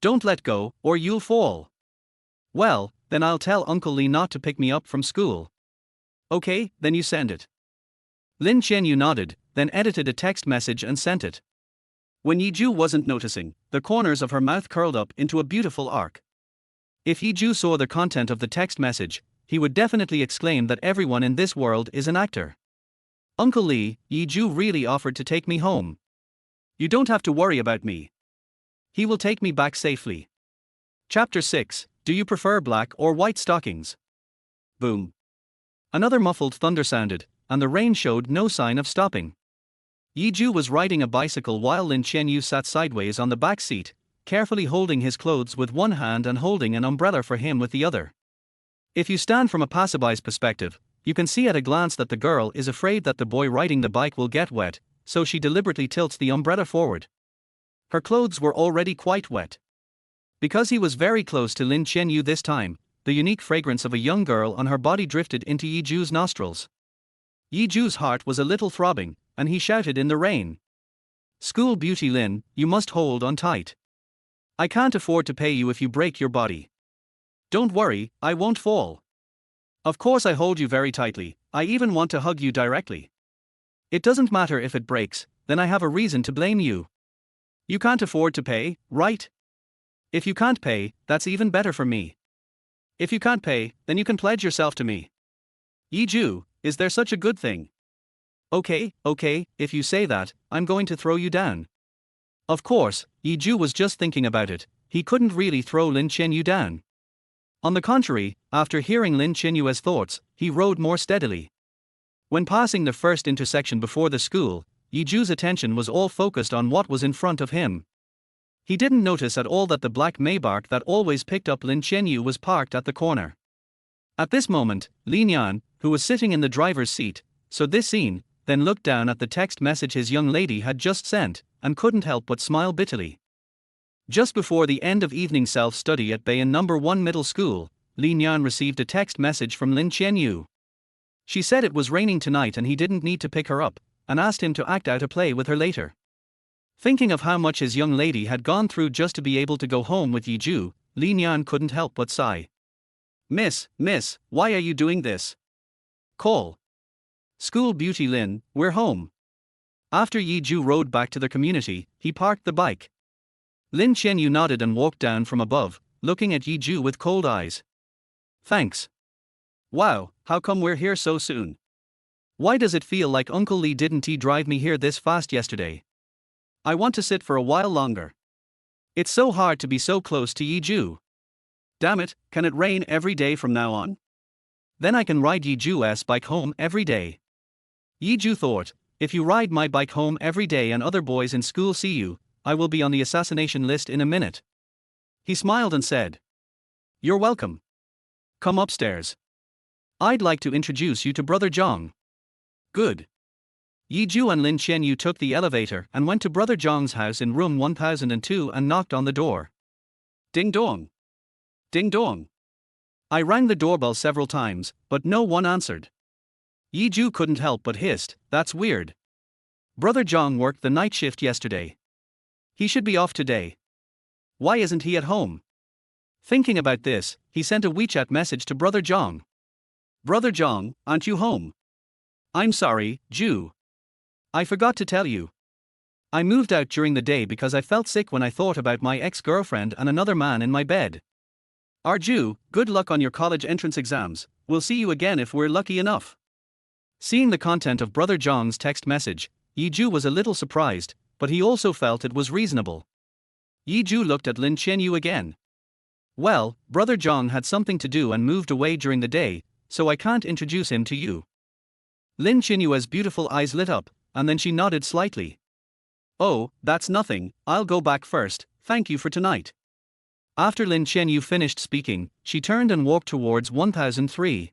Don't let go, or you'll fall. Well, then I'll tell Uncle Li not to pick me up from school. Okay, then you send it. Lin Qianyu nodded, then edited a text message and sent it. When Yi Zhu wasn't noticing, the corners of her mouth curled up into a beautiful arc. If Yi Zhu saw the content of the text message, he would definitely exclaim that everyone in this world is an actor. Uncle Li, Yi Zhu really offered to take me home. You don't have to worry about me. He will take me back safely. Chapter 6, Do you prefer black or white stockings? Boom. Another muffled thunder sounded, and the rain showed no sign of stopping. Yi Zhu was riding a bicycle while Lin Qianyu sat sideways on the back seat, carefully holding his clothes with one hand and holding an umbrella for him with the other. If you stand from a passerby's perspective, you can see at a glance that the girl is afraid that the boy riding the bike will get wet, so she deliberately tilts the umbrella forward. Her clothes were already quite wet. Because he was very close to Lin Qianyu this time, the unique fragrance of a young girl on her body drifted into Yi Zhu's nostrils. Yi Zhu's heart was a little throbbing, and he shouted in the rain. School beauty Lin, you must hold on tight. I can't afford to pay you if you break your body. Don't worry, I won't fall. Of course I hold you very tightly, I even want to hug you directly. It doesn't matter if it breaks, then I have a reason to blame you. You can't afford to pay, right? If you can't pay, that's even better for me. If you can't pay, then you can pledge yourself to me. Yi Zhu, is there such a good thing? Okay, if you say that, I'm going to throw you down. Of course, Yi Zhu was just thinking about it, he couldn't really throw Lin Qianyu down. On the contrary, after hearing Lin Qianyu's thoughts, he rode more steadily. When passing the first intersection before the school, Yi Zhu's attention was all focused on what was in front of him. He didn't notice at all that the black Maybach that always picked up Lin Qianyu was parked at the corner. At this moment, Lin Yan, who was sitting in the driver's seat, saw this scene, then looked down at the text message his young lady had just sent, and couldn't help but smile bitterly. Just before the end of evening self-study at Bayan No. 1 Middle School, Lin Yan received a text message from Lin Qianyu. She said it was raining tonight and he didn't need to pick her up, and asked him to act out a play with her later. Thinking of how much his young lady had gone through just to be able to go home with Yi Zhu, Lin Yan couldn't help but sigh. Miss, why are you doing this? Call. School beauty Lin, we're home. After Yi Zhu rode back to the community, he parked the bike. Lin Qianyu nodded and walked down from above, looking at Yi Zhu with cold eyes. Thanks. Wow, how come we're here so soon? Why does it feel like Uncle Li didn't he drive me here this fast yesterday? I want to sit for a while longer. It's so hard to be so close to Yi Zhu. Damn it, can it rain every day from now on? Then I can ride Yi Zhu's bike home every day. Yi Zhu thought, if you ride my bike home every day and other boys in school see you, I will be on the assassination list in a minute. He smiled and said, You're welcome. Come upstairs. I'd like to introduce you to Brother Zhang. Good. Yi Zhu and Lin Qianyu took the elevator and went to Brother Zhang's house in room 1002 and knocked on the door. Ding dong. Ding dong. I rang the doorbell several times, but no one answered. Yiju couldn't help but hissed, "That's weird. Brother Zhang worked the night shift yesterday. He should be off today. Why isn't he at home?" Thinking about this, he sent a WeChat message to Brother Zhang. "Brother Zhang, aren't you home? I'm sorry, Zhou. I forgot to tell you. I moved out during the day because I felt sick when I thought about my ex-girlfriend and another man in my bed. Zhou, good luck on your college entrance exams, we'll see you again if we're lucky enough." Seeing the content of Brother Zhang's text message, Yiju was a little surprised, but he also felt it was reasonable. Yiju looked at Lin Qianyu again. "Well, Brother Zhang had something to do and moved away during the day, so I can't introduce him to you." Lin Qianyu's beautiful eyes lit up, and then she nodded slightly. "Oh, that's nothing, I'll go back first, thank you for tonight." After Lin Qianyu finished speaking, she turned and walked towards 1003.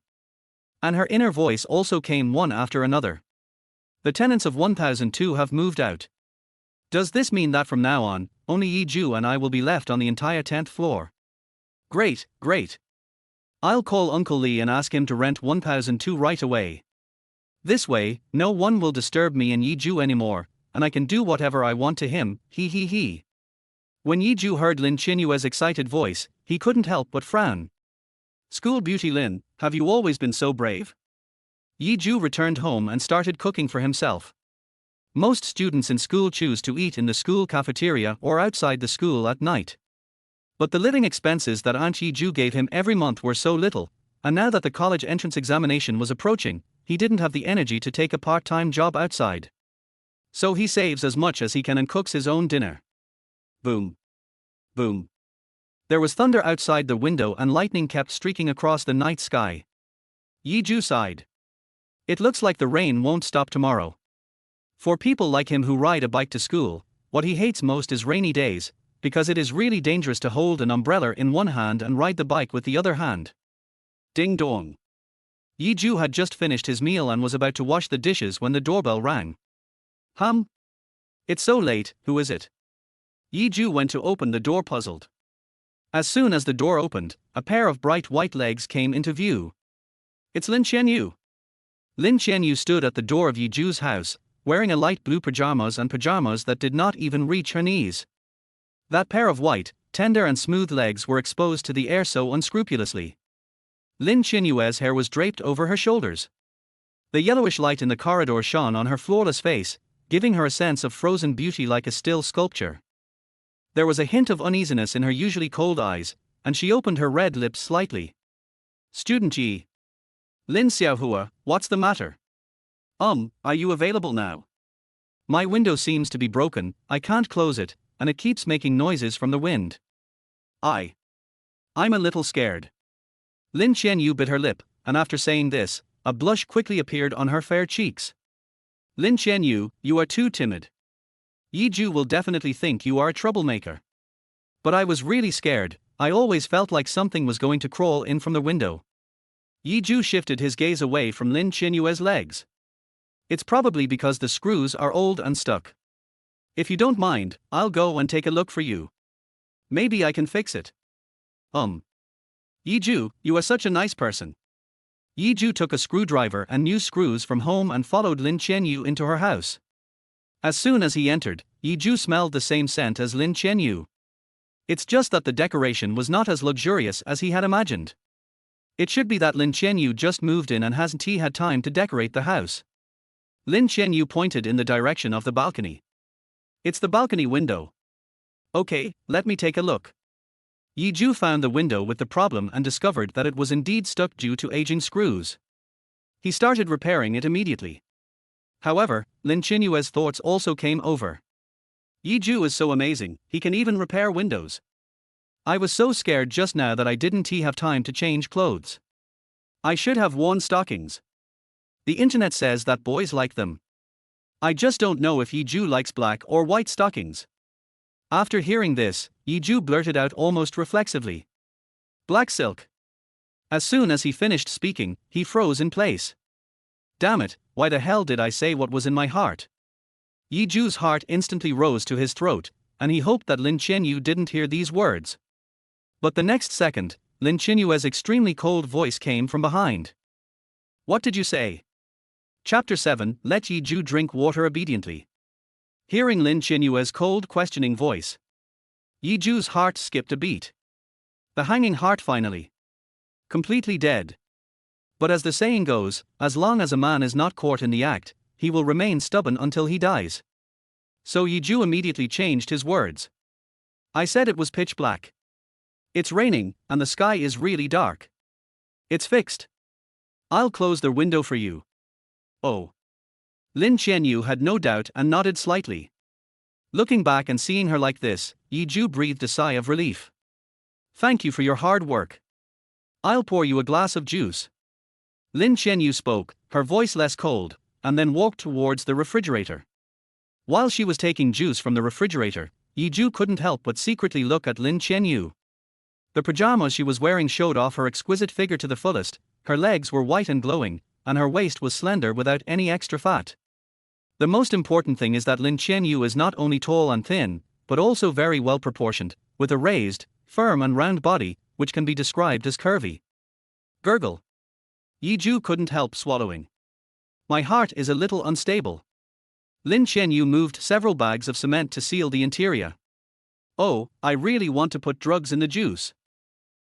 And her inner voice also came one after another. "The tenants of 1002 have moved out. Does this mean that from now on, only Yiju and I will be left on the entire 10th floor? Great, great. I'll call Uncle Li and ask him to rent 1002 right away. This way, no one will disturb me and Yiju anymore, and I can do whatever I want to him, he. When Yiju heard Lin Qianyu's excited voice, he couldn't help but frown. "School beauty Lin, have you always been so brave?" Yiju returned home and started cooking for himself. Most students in school choose to eat in the school cafeteria or outside the school at night. But the living expenses that Aunt Yiju gave him every month were so little, and now that the college entrance examination was approaching, he didn't have the energy to take a part-time job outside. So he saves as much as he can and cooks his own dinner. Boom. Boom. There was thunder outside the window and lightning kept streaking across the night sky. Yiju sighed. It looks like the rain won't stop tomorrow. For people like him who ride a bike to school, what he hates most is rainy days, because it is really dangerous to hold an umbrella in one hand and ride the bike with the other hand. Ding dong. Yiju had just finished his meal and was about to wash the dishes when the doorbell rang. It's so late, who is it? Yiju went to open the door puzzled. As soon as the door opened, a pair of bright white legs came into view. It's Lin Qianyu. Lin Qianyu stood at the door of Yiju's house, wearing a light blue pajamas and pajamas that did not even reach her knees. That pair of white, tender and smooth legs were exposed to the air so unscrupulously. Lin Qianyu's hair was draped over her shoulders. The yellowish light in the corridor shone on her flawless face, giving her a sense of frozen beauty like a still sculpture. There was a hint of uneasiness in her usually cold eyes, and she opened her red lips slightly. "Student Yi. Lin Xiaohua, what's the matter? Are you available now? My window seems to be broken, I can't close it, and it keeps making noises from the wind. I'm a little scared." Lin Qianyu bit her lip, and after saying this, a blush quickly appeared on her fair cheeks. "Lin Qianyu, you are too timid. Yiju will definitely think you are a troublemaker. But I was really scared, I always felt like something was going to crawl in from the window." Yiju shifted his gaze away from Lin Qianyu's legs. "It's probably because the screws are old and stuck. If you don't mind, I'll go and take a look for you. Maybe I can fix it." Yiju, you are such a nice person." Yiju took a screwdriver and new screws from home and followed Lin Qianyu into her house. As soon as he entered, Yiju smelled the same scent as Lin Qianyu. It's just that the decoration was not as luxurious as he had imagined. It should be that Lin Qianyu just moved in and hasn't he had time to decorate the house. Lin Qianyu pointed in the direction of the balcony. "It's the balcony window." "Okay, let me take a look." Yiju found the window with the problem and discovered that it was indeed stuck due to aging screws. He started repairing it immediately. However, Lin Qianyu's thoughts also came over. Yiju is so amazing, he can even repair windows. I was so scared just now that I didn't have time to change clothes. I should have worn stockings. The internet says that boys like them. I just don't know if Yiju likes black or white stockings. After hearing this, Yiju blurted out almost reflexively. "Black silk." As soon as he finished speaking, he froze in place. Damn it, why the hell did I say what was in my heart? Yiju's heart instantly rose to his throat, and he hoped that Lin Qianyu didn't hear these words. But the next second, Lin Qinyue's extremely cold voice came from behind. What did you say? Chapter 7, Let Yi Zhu drink water obediently. Hearing Lin Qinyue's cold, questioning voice, Yi Zhu's heart skipped a beat. The hanging heart finally. Completely dead. But as the saying goes, as long as a man is not caught in the act, he will remain stubborn until he dies. So Yi Zhu immediately changed his words. I said it was pitch black. It's raining, and the sky is really dark. It's fixed. I'll close the window for you. Oh. Lin Qianyu had no doubt and nodded slightly. Looking back and seeing her like this, Yi Zhu breathed a sigh of relief. Thank you for your hard work. I'll pour you a glass of juice. Lin Qianyu spoke, her voice less cold, and then walked towards the refrigerator. While she was taking juice from the refrigerator, Yi Zhu couldn't help but secretly look at Lin Qianyu. The pajamas she was wearing showed off her exquisite figure to the fullest, her legs were white and glowing, and her waist was slender without any extra fat. The most important thing is that Lin Qianyu is not only tall and thin, but also very well proportioned, with a raised, firm and round body, which can be described as curvy. Gurgle. Yi Zhu couldn't help swallowing. My heart is a little unstable. Lin Qianyu moved several bags of cement to seal the interior. Oh, I really want to put drugs in the juice.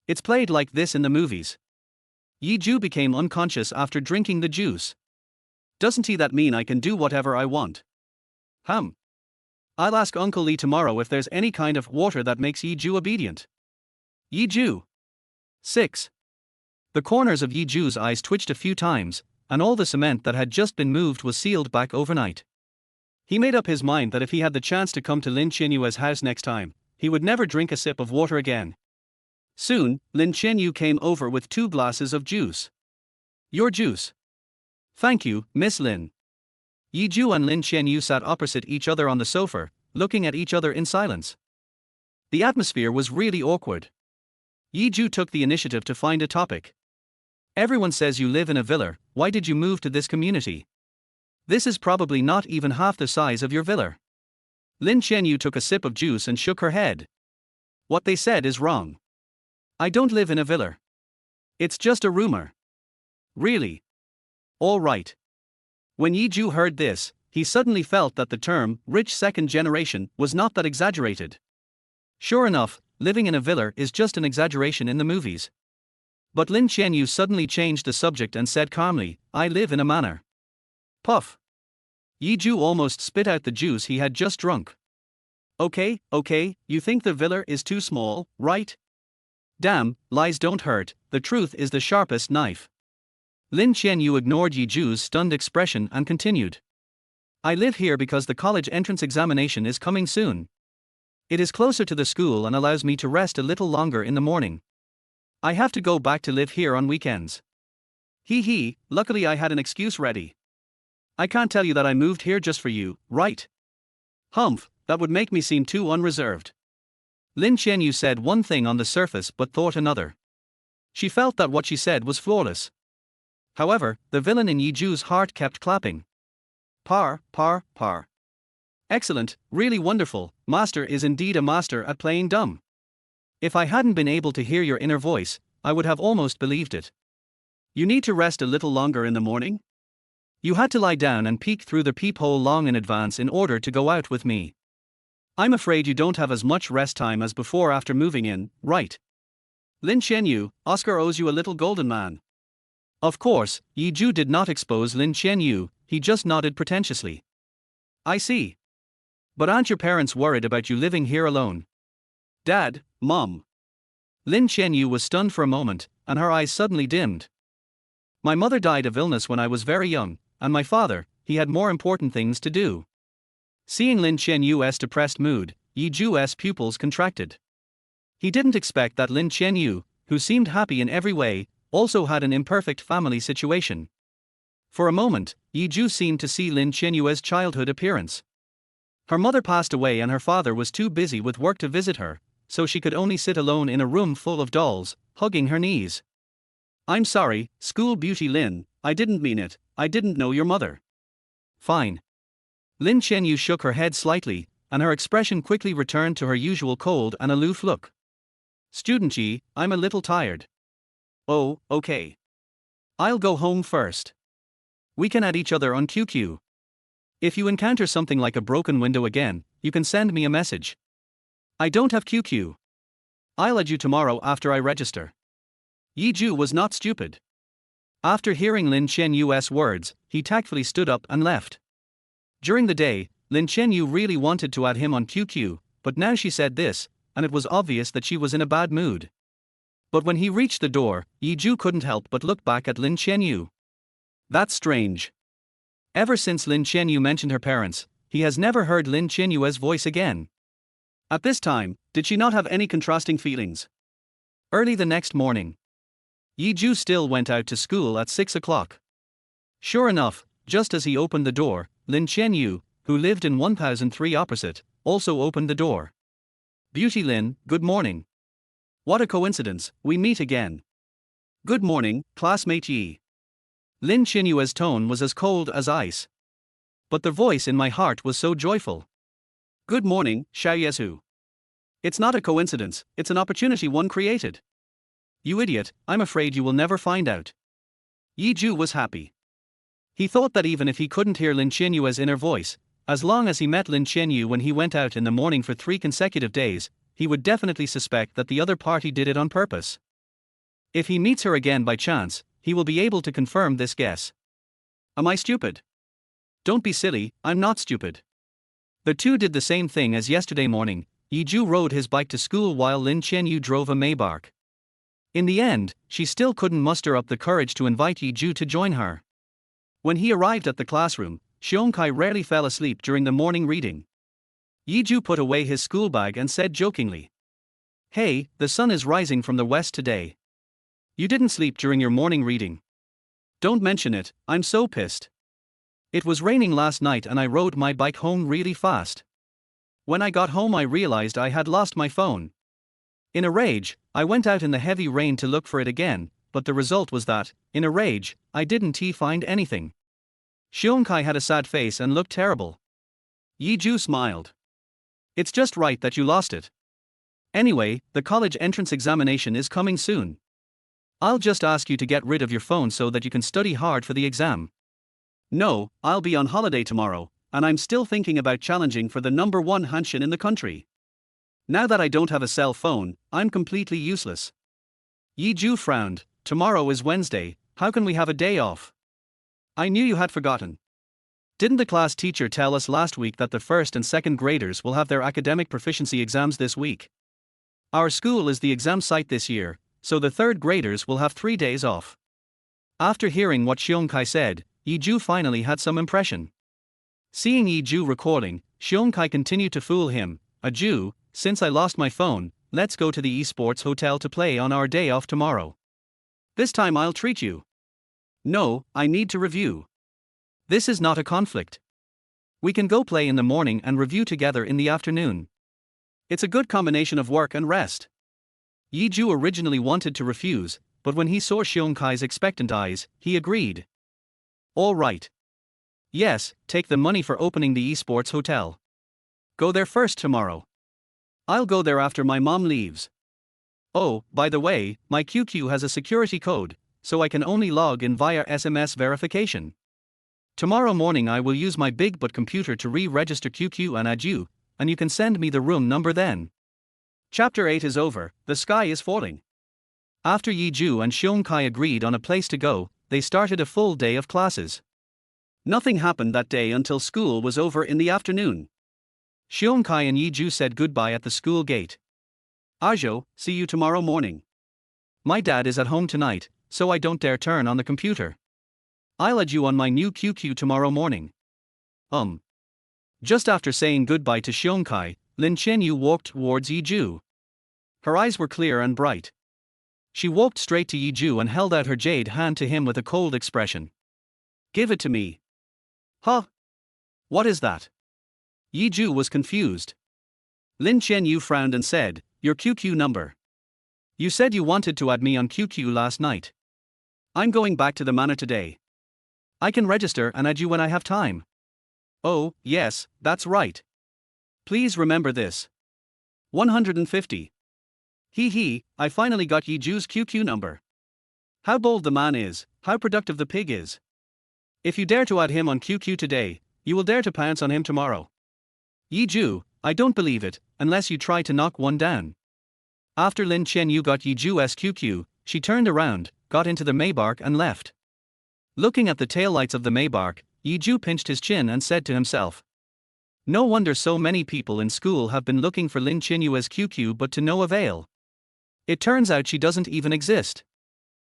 It's played like this in the movies. Yi Zhu became unconscious after drinking the juice. Doesn't that mean I can do whatever I want? I'll ask Uncle Li tomorrow if there's any kind of water that makes Yi Zhu obedient. Yi Zhu. 6. The corners of Yi Zhu's eyes twitched a few times, and all the cement that had just been moved was sealed back overnight. He made up his mind that if he had the chance to come to Lin Qianyu's house next time, he would never drink a sip of water again. Soon, Lin Qianyu came over with 2 glasses of juice. Your juice. Thank you, Miss Lin. Yi Zhu and Lin Qianyu sat opposite each other on the sofa, looking at each other in silence. The atmosphere was really awkward. Yi Zhu took the initiative to find a topic. Everyone says you live in a villa, why did you move to this community? This is probably not even half the size of your villa. Lin Qianyu took a sip of juice and shook her head. What they said is wrong. I don't live in a villa. It's just a rumor. Really? All right. When Yi Zhu heard this, he suddenly felt that the term, rich second generation, was not that exaggerated. Sure enough, living in a villa is just an exaggeration in the movies. But Lin Qianyu suddenly changed the subject and said calmly, I live in a manor. Puff. Yi Zhu almost spit out the juice he had just drunk. Okay, you think the villa is too small, right? Damn, lies don't hurt, the truth is the sharpest knife. Lin Qianyu ignored Yi Zhu's stunned expression and continued. I live here because the college entrance examination is coming soon. It is closer to the school and allows me to rest a little longer in the morning. I have to go back to live here on weekends. Luckily I had an excuse ready. I can't tell you that I moved here just for you, right? That would make me seem too unreserved. Lin Qianyu said one thing on the surface but thought another. She felt that what she said was flawless. However, the villain in Yi Zhu's heart kept clapping. Par. Excellent, really wonderful, master is indeed a master at playing dumb. If I hadn't been able to hear your inner voice, I would have almost believed it. You need to rest a little longer in the morning? You had to lie down and peek through the peephole long in advance in order to go out with me. I'm afraid you don't have as much rest time as before after moving in, right? Lin Qianyu, Oscar owes you a little golden man. Of course, Yi Zhu did not expose Lin Qianyu, he just nodded pretentiously. I see. But aren't your parents worried about you living here alone? Dad, Mom. Lin Qianyu was stunned for a moment, and her eyes suddenly dimmed. My mother died of illness when I was very young, and my father, he had more important things to do. Seeing Lin Qianyu's depressed mood, Yi Zhu's pupils contracted. He didn't expect that Lin Qianyu, who seemed happy in every way, also had an imperfect family situation. For a moment, Yi Zhu seemed to see Lin Qianyu's childhood appearance. Her mother passed away and her father was too busy with work to visit her, so she could only sit alone in a room full of dolls, hugging her knees. I'm sorry, school beauty Lin, I didn't mean it, I didn't know your mother. Fine. Lin Qianyu shook her head slightly, and her expression quickly returned to her usual cold and aloof look. Student Yi, I'm a little tired. Oh, okay. I'll go home first. We can add each other on QQ. If you encounter something like a broken window again, you can send me a message. I don't have QQ. I'll add you tomorrow after I register. Yi Zhou was not stupid. After hearing Lin Qianyu's words, he tactfully stood up and left. During the day, Lin Qianyu really wanted to add him on QQ, but now she said this, and it was obvious that she was in a bad mood. But when he reached the door, Yi Zhou couldn't help but look back at Lin Qianyu. That's strange. Ever since Lin Qianyu mentioned her parents, he has never heard Lin Qianyu's voice again. At this time, did she not have any contrasting feelings? Early the next morning, Yi Zhou still went out to school at 6 o'clock. Sure enough, just as he opened the door, Lin Qianyu, who lived in 1003 opposite, also opened the door. Beauty Lin, good morning. What a coincidence, we meet again. Good morning, classmate Yi. Lin Qianyu's tone was as cold as ice. But the voice in my heart was so joyful. Good morning, Xiaoyesu. It's not a coincidence, it's an opportunity one created. You idiot, I'm afraid you will never find out. Yi Zhou was happy. He thought that even if he couldn't hear Lin Qianyu's inner voice, as long as he met Lin Qianyu when he went out in the morning for 3 consecutive days, he would definitely suspect that the other party did it on purpose. If he meets her again by chance, he will be able to confirm this guess. Am I stupid? Don't be silly, I'm not stupid. The two did the same thing as yesterday morning. Yi Zhou rode his bike to school while Lin Qianyu drove a Maybach. In the end, she still couldn't muster up the courage to invite Yi Zhou to join her. When he arrived at the classroom, Xiongkai rarely fell asleep during the morning reading. Yi Zhou put away his school bag and said jokingly, "Hey, the sun is rising from the west today. You didn't sleep during your morning reading. Don't mention it, I'm so pissed. It was raining last night and I rode my bike home really fast. When I got home I realized I had lost my phone. In a rage, I went out in the heavy rain to look for it again, but the result was that, in a rage, I didn't find anything." Xiongkai had a sad face and looked terrible. Yi Zhou smiled. It's just right that you lost it. Anyway, the college entrance examination is coming soon. I'll just ask you to get rid of your phone so that you can study hard for the exam. No, I'll be on holiday tomorrow, and I'm still thinking about challenging for the #1 Hanshin in the country. Now that I don't have a cell phone, I'm completely useless. Yi Zhou frowned. Tomorrow is Wednesday, how can we have a day off? I knew you had forgotten. Didn't the class teacher tell us last week that the first and second graders will have their academic proficiency exams this week? Our school is the exam site this year, so the third graders will have 3 days off. After hearing what Xiongkai said, Yi Zhou finally had some impression. Seeing Yi Zhou recording, Xiongkai continued to fool him. Zhou, since I lost my phone, let's go to the esports hotel to play on our day off tomorrow. This time I'll treat you. No, I need to review. This is not a conflict. We can go play in the morning and review together in the afternoon. It's a good combination of work and rest. Yi Zhou originally wanted to refuse, but when he saw Xiongkai's expectant eyes, he agreed. All right. Yes, take the money for opening the esports hotel. Go there first tomorrow. I'll go there after my mom leaves. Oh, by the way, my QQ has a security code, so I can only log in via SMS verification. Tomorrow morning I will use my big butt computer to re-register QQ and add you, and you can send me the room number then. Chapter 8 is over, the sky is falling. After Yi Zhou and Xiongkai agreed on a place to go, they started a full day of classes. Nothing happened that day until school was over in the afternoon. Xiongkai and Yi Zhou said goodbye at the school gate. Zhou, see you tomorrow morning. My dad is at home tonight, so I don't dare turn on the computer. I'll add you on my new QQ tomorrow morning. Just after saying goodbye to Xiongkai, Lin Qianyu walked towards Yi Zhou. Her eyes were clear and bright. She walked straight to Yi Zhou and held out her jade hand to him with a cold expression. Give it to me. Huh? What is that? Yi Zhou was confused. Lin Qianyu frowned and said, your QQ number. You said you wanted to add me on QQ last night. I'm going back to the manor today. I can register and add you when I have time. Oh, yes, that's right. Please remember this. 150. Hee hee, I finally got Yi Zhu's QQ number. How bold the man is, how productive the pig is. If you dare to add him on QQ today, you will dare to pounce on him tomorrow. Yi Zhu, I don't believe it, unless you try to knock one down. After Lin Qianyu got Yi Zhu's QQ, she turned around, got into the Maybach and left. Looking at the taillights of the Maybach, Yi Zhu pinched his chin and said to himself, no wonder so many people in school have been looking for Lin Qianyu's QQ but to no avail. It turns out she doesn't even exist.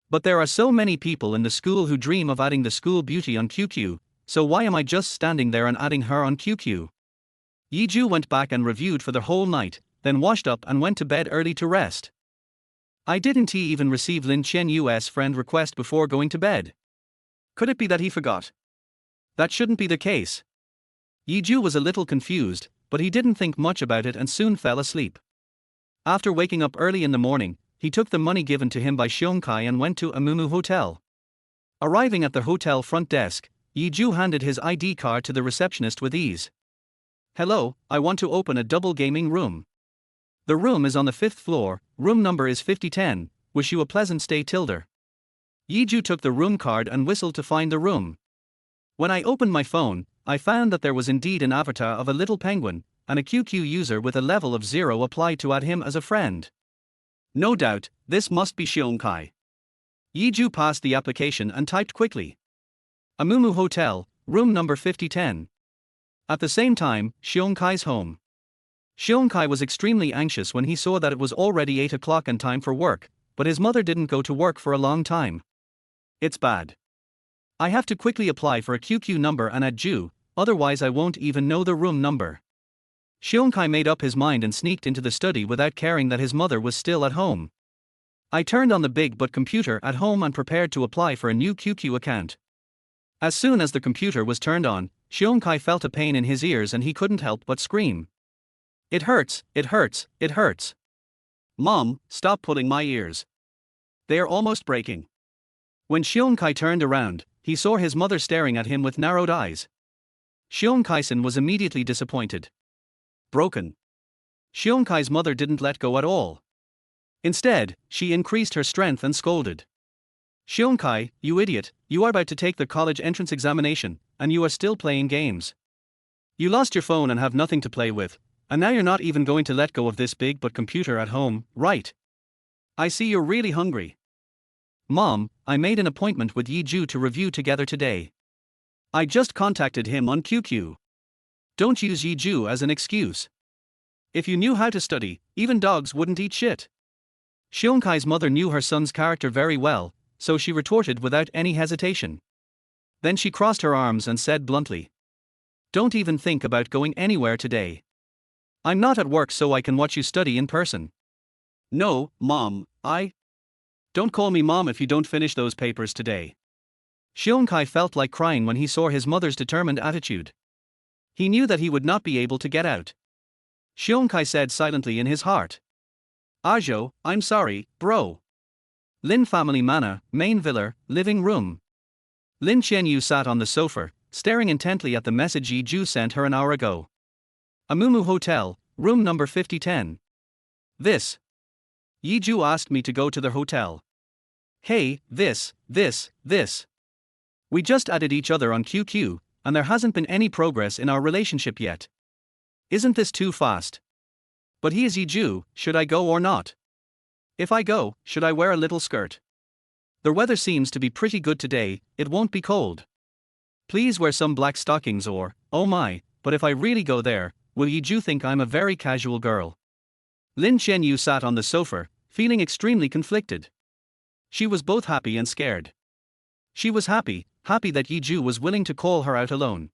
But there are so many people in the school who dream of adding the school beauty on QQ, so why am I just standing there and adding her on QQ? Yi Zhu went back and reviewed for the whole night, then washed up and went to bed early to rest. Didn't he even receive Lin Qianyu's friend request before going to bed? Could it be that he forgot? That shouldn't be the case. Yi Zhu was a little confused, but he didn't think much about it and soon fell asleep. After waking up early in the morning, he took the money given to him by Xiongkai and went to a Mumu hotel. Arriving at the hotel front desk, Yi Zhu handed his ID card to the receptionist with ease. Hello, I want to open a double gaming room. The room is on the 5th floor, room number is 5010, wish you a pleasant stay tilde. Yi Zhu took the room card and whistled to find the room. When I opened my phone, I found that there was indeed an avatar of a little penguin, and a QQ user with a level of 0 applied to add him as a friend. No doubt, this must be Xiongkai. Yi Zhu passed the application and typed quickly. Amumu Hotel, room number 5010. At the same time, Xiongkai's home. Xiongkai was extremely anxious when he saw that it was already 8 o'clock and time for work, but his mother didn't go to work for a long time. It's bad. I have to quickly apply for a QQ number and add Zhu, otherwise I won't even know the room number. Xiongkai made up his mind and sneaked into the study without caring that his mother was still at home. I turned on the big but computer at home and prepared to apply for a new QQ account. As soon as the computer was turned on, Xiongkai felt a pain in his ears and he couldn't help but scream. It hurts, it hurts, it hurts. Mom, stop pulling my ears. They are almost breaking. When Xiongkai turned around, he saw his mother staring at him with narrowed eyes. Xiongkai-san was immediately disappointed. Broken. Xiongkai's mother didn't let go at all. Instead, she increased her strength and scolded. Xiongkai, you idiot, you are about to take the college entrance examination, and you are still playing games. You lost your phone and have nothing to play with, and now you're not even going to let go of this big but computer at home, right? I see you're really hungry. Mom, I made an appointment with Yi Zhu to review together today. I just contacted him on QQ. Don't use Yi Zhu as an excuse. If you knew how to study, even dogs wouldn't eat shit. Xiongkai's mother knew her son's character very well, so she retorted without any hesitation. Then she crossed her arms and said bluntly, don't even think about going anywhere today. I'm not at work so I can watch you study in person. No, Mom, Don't call me Mom if you don't finish those papers today. Xiongkai felt like crying when he saw his mother's determined attitude. He knew that he would not be able to get out. Xiongkai said silently in his heart. Zhou, I'm sorry, bro. Lin family manor, main villa, living room. Lin Qianyu sat on the sofa, staring intently at the message Yi Zhu sent her an hour ago. Amumu Hotel, room number 5010. This. Yi Zhu asked me to go to the hotel. Hey, this. We just added each other on QQ, and there hasn't been any progress in our relationship yet. Isn't this too fast? But he is Yi Zhu, should I go or not? If I go, should I wear a little skirt? The weather seems to be pretty good today, it won't be cold. Please wear some black stockings or, oh my, but if I really go there, will Yi Zhu think I'm a very casual girl? Lin Qianyu sat on the sofa, feeling extremely conflicted. She was both happy and scared. She was happy that Yi Zhu was willing to call her out alone.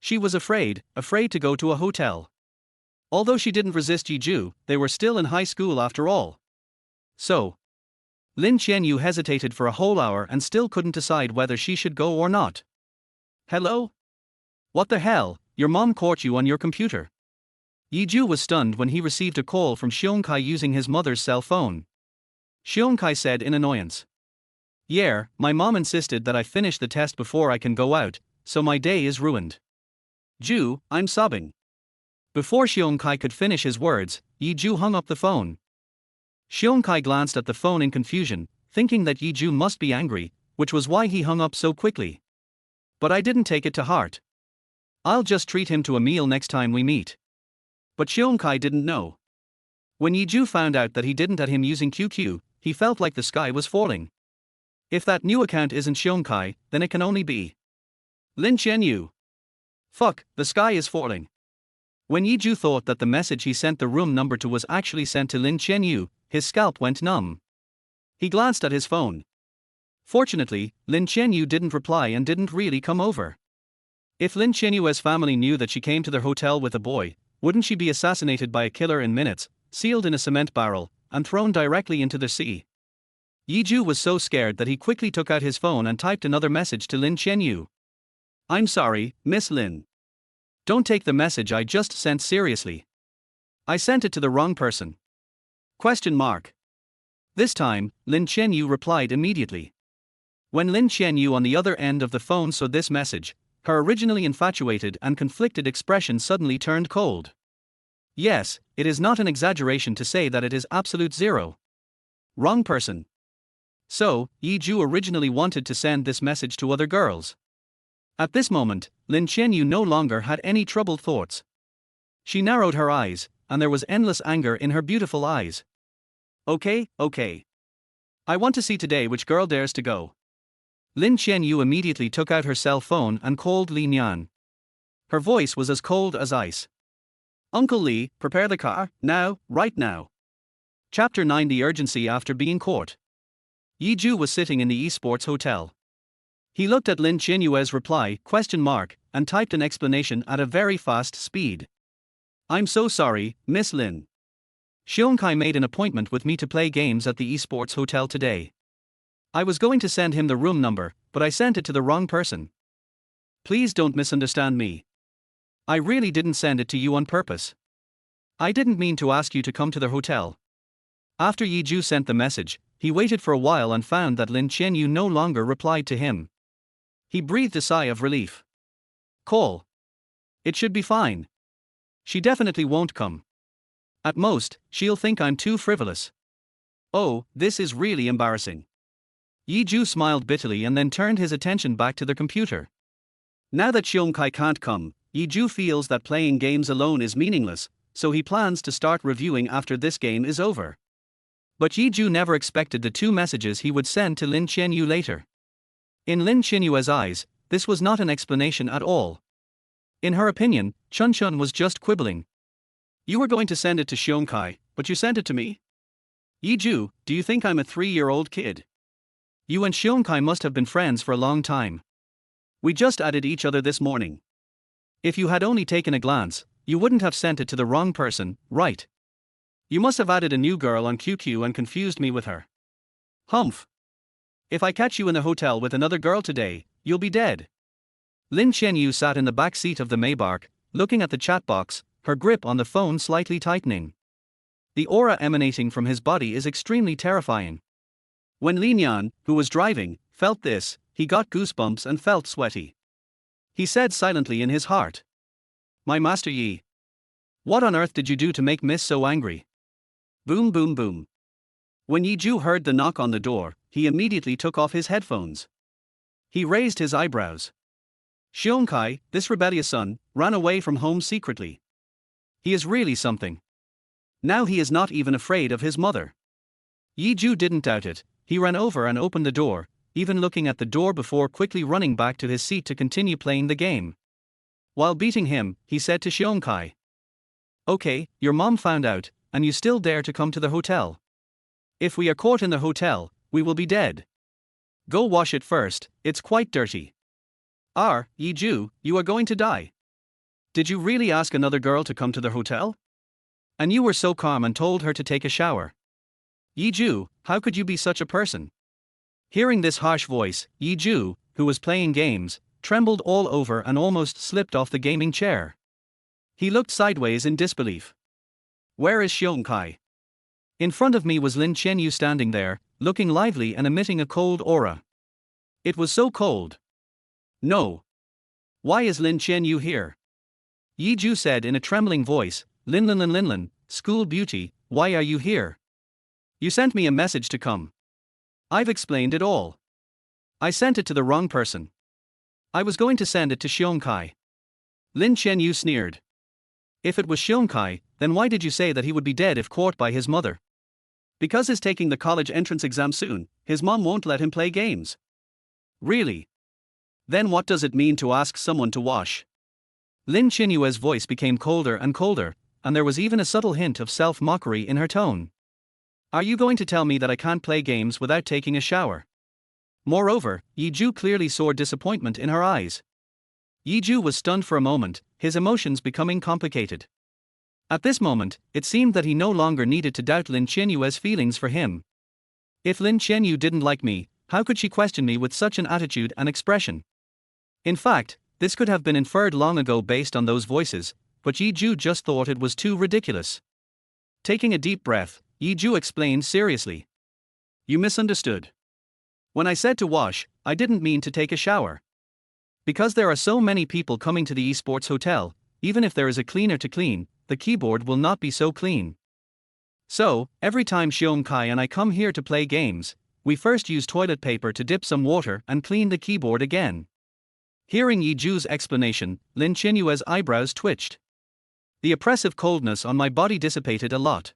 She was afraid to go to a hotel. Although she didn't resist Yi Zhu, they were still in high school after all. So, Lin Qianyu hesitated for a whole hour and still couldn't decide whether she should go or not. Hello? What the hell, your mom caught you on your computer. Yi Zhu was stunned when he received a call from Xiongkai using his mother's cell phone. Xiongkai said in annoyance. Yeah, my mom insisted that I finish the test before I can go out, so my day is ruined. Zhu, I'm sobbing. Before Xiongkai could finish his words, Yi Zhu hung up the phone. Xiong Kai glanced at the phone in confusion, thinking that Yi Zhu must be angry, which was why he hung up so quickly. But I didn't take it to heart. I'll just treat him to a meal next time we meet. But Xiong Kai didn't know. When Yi Zhu found out that he didn't at him using QQ, he felt like the sky was falling. If that new account isn't Xiong Kai, then it can only be Lin Qianyu. Fuck, the sky is falling. When Yi Zhu thought that the message he sent the room number to was actually sent to Lin Qianyu, his scalp went numb. He glanced at his phone. Fortunately, Lin Qianyu didn't reply and didn't really come over. If Lin Qianyu's family knew that she came to their hotel with a boy, wouldn't she be assassinated by a killer in minutes, sealed in a cement barrel, and thrown directly into the sea? Yi Zhu was so scared that he quickly took out his phone and typed another message to Lin Qianyu. I'm sorry, Miss Lin. Don't take the message I just sent seriously. I sent it to the wrong person. ? This time, Lin Qianyu replied immediately. When Lin Qianyu on the other end of the phone saw this message, her originally infatuated and conflicted expression suddenly turned cold. Yes, it is not an exaggeration to say that it is absolute zero. Wrong person. So, Yi Zhu originally wanted to send this message to other girls. At this moment, Lin Qianyu no longer had any troubled thoughts. She narrowed her eyes, and there was endless anger in her beautiful eyes. Okay. I want to see today which girl dares to go. Lin Qianyu immediately took out her cell phone and called Li Nian. Her voice was as cold as ice. Uncle Li, prepare the car, now, right now. Chapter 9: The Urgency After Being Caught. Yi Zhu was sitting in the esports hotel. He looked at Lin Qianyu's reply, ? And typed an explanation at a very fast speed. I'm so sorry, Miss Lin. Xiong Kai made an appointment with me to play games at the esports hotel today. I was going to send him the room number, but I sent it to the wrong person. Please don't misunderstand me. I really didn't send it to you on purpose. I didn't mean to ask you to come to the hotel. After Yi Zhu sent the message, he waited for a while and found that Lin Qianyu no longer replied to him. He breathed a sigh of relief. Call. It should be fine. She definitely won't come. At most, she'll think I'm too frivolous. Oh, this is really embarrassing. Yi Zhu smiled bitterly and then turned his attention back to the computer. Now that Xiong Kai can't come, Yi Zhu feels that playing games alone is meaningless, so he plans to start reviewing after this game is over. But Yi Zhu never expected the two messages he would send to Lin Qianyu later. In Lin Qianyu's eyes, this was not an explanation at all. In her opinion, Chun Chun was just quibbling. You were going to send it to Xiong Kai, but you sent it to me? Yi Zhu, do you think I'm a 3-year-old kid? You and Xiong Kai must have been friends for a long time. We just added each other this morning. If you had only taken a glance, you wouldn't have sent it to the wrong person, right? You must have added a new girl on QQ and confused me with her. Humph. If I catch you in the hotel with another girl today, you'll be dead. Lin Qianyu sat in the back seat of the Maybach, looking at the chat box, her grip on the phone slightly tightening. The aura emanating from his body is extremely terrifying. When Li Nian, who was driving, felt this, he got goosebumps and felt sweaty. He said silently in his heart. My master Yi. What on earth did you do to make Miss so angry? Boom boom boom. When Yi Zhu heard the knock on the door, he immediately took off his headphones. He raised his eyebrows. Xiong Kai, this rebellious son, ran away from home secretly. He is really something. Now he is not even afraid of his mother. Yi Zhu didn't doubt it, he ran over and opened the door, even looking at the door before quickly running back to his seat to continue playing the game. While beating him, he said to Xiong Kai. Okay, your mom found out, and you still dare to come to the hotel. If we are caught in the hotel, we will be dead. Go wash it first, it's quite dirty. Yi Zhu, you are going to die. Did you really ask another girl to come to the hotel? And you were so calm and told her to take a shower. Yi Zhu, how could you be such a person? Hearing this harsh voice, Yi Zhu, who was playing games, trembled all over and almost slipped off the gaming chair. He looked sideways in disbelief. Where is Xiong Kai? In front of me was Lin Qianyu standing there, looking lively and emitting a cold aura. It was so cold. No. Why is Lin Qianyu here? Yi Zhu said in a trembling voice, Lin, school beauty, why are you here? You sent me a message to come. I've explained it all. I sent it to the wrong person. I was going to send it to Xiongkai. Lin Chenyu sneered. If it was Xiongkai, then why did you say that he would be dead if caught by his mother? Because he's taking the college entrance exam soon, his mom won't let him play games. Really? Then what does it mean to ask someone to wash? Lin Qinyue's voice became colder and colder, and there was even a subtle hint of self-mockery in her tone. Are you going to tell me that I can't play games without taking a shower? Moreover, Yi Zhu clearly saw disappointment in her eyes. Yi Zhu was stunned for a moment, his emotions becoming complicated. At this moment, it seemed that he no longer needed to doubt Lin Qinyue's feelings for him. If Lin Qianyu didn't like me, how could she question me with such an attitude and expression? In fact, this could have been inferred long ago based on those voices, but Yi Zhu just thought it was too ridiculous. Taking a deep breath, Yi Zhu explained seriously. You misunderstood. When I said to wash, I didn't mean to take a shower. Because there are so many people coming to the esports hotel, even if there is a cleaner to clean, the keyboard will not be so clean. So, every time Xiongkai and I come here to play games, we first use toilet paper to dip some water and clean the keyboard again. Hearing Yi Zhu's explanation, Lin Qinyue's eyebrows twitched. The oppressive coldness on my body dissipated a lot.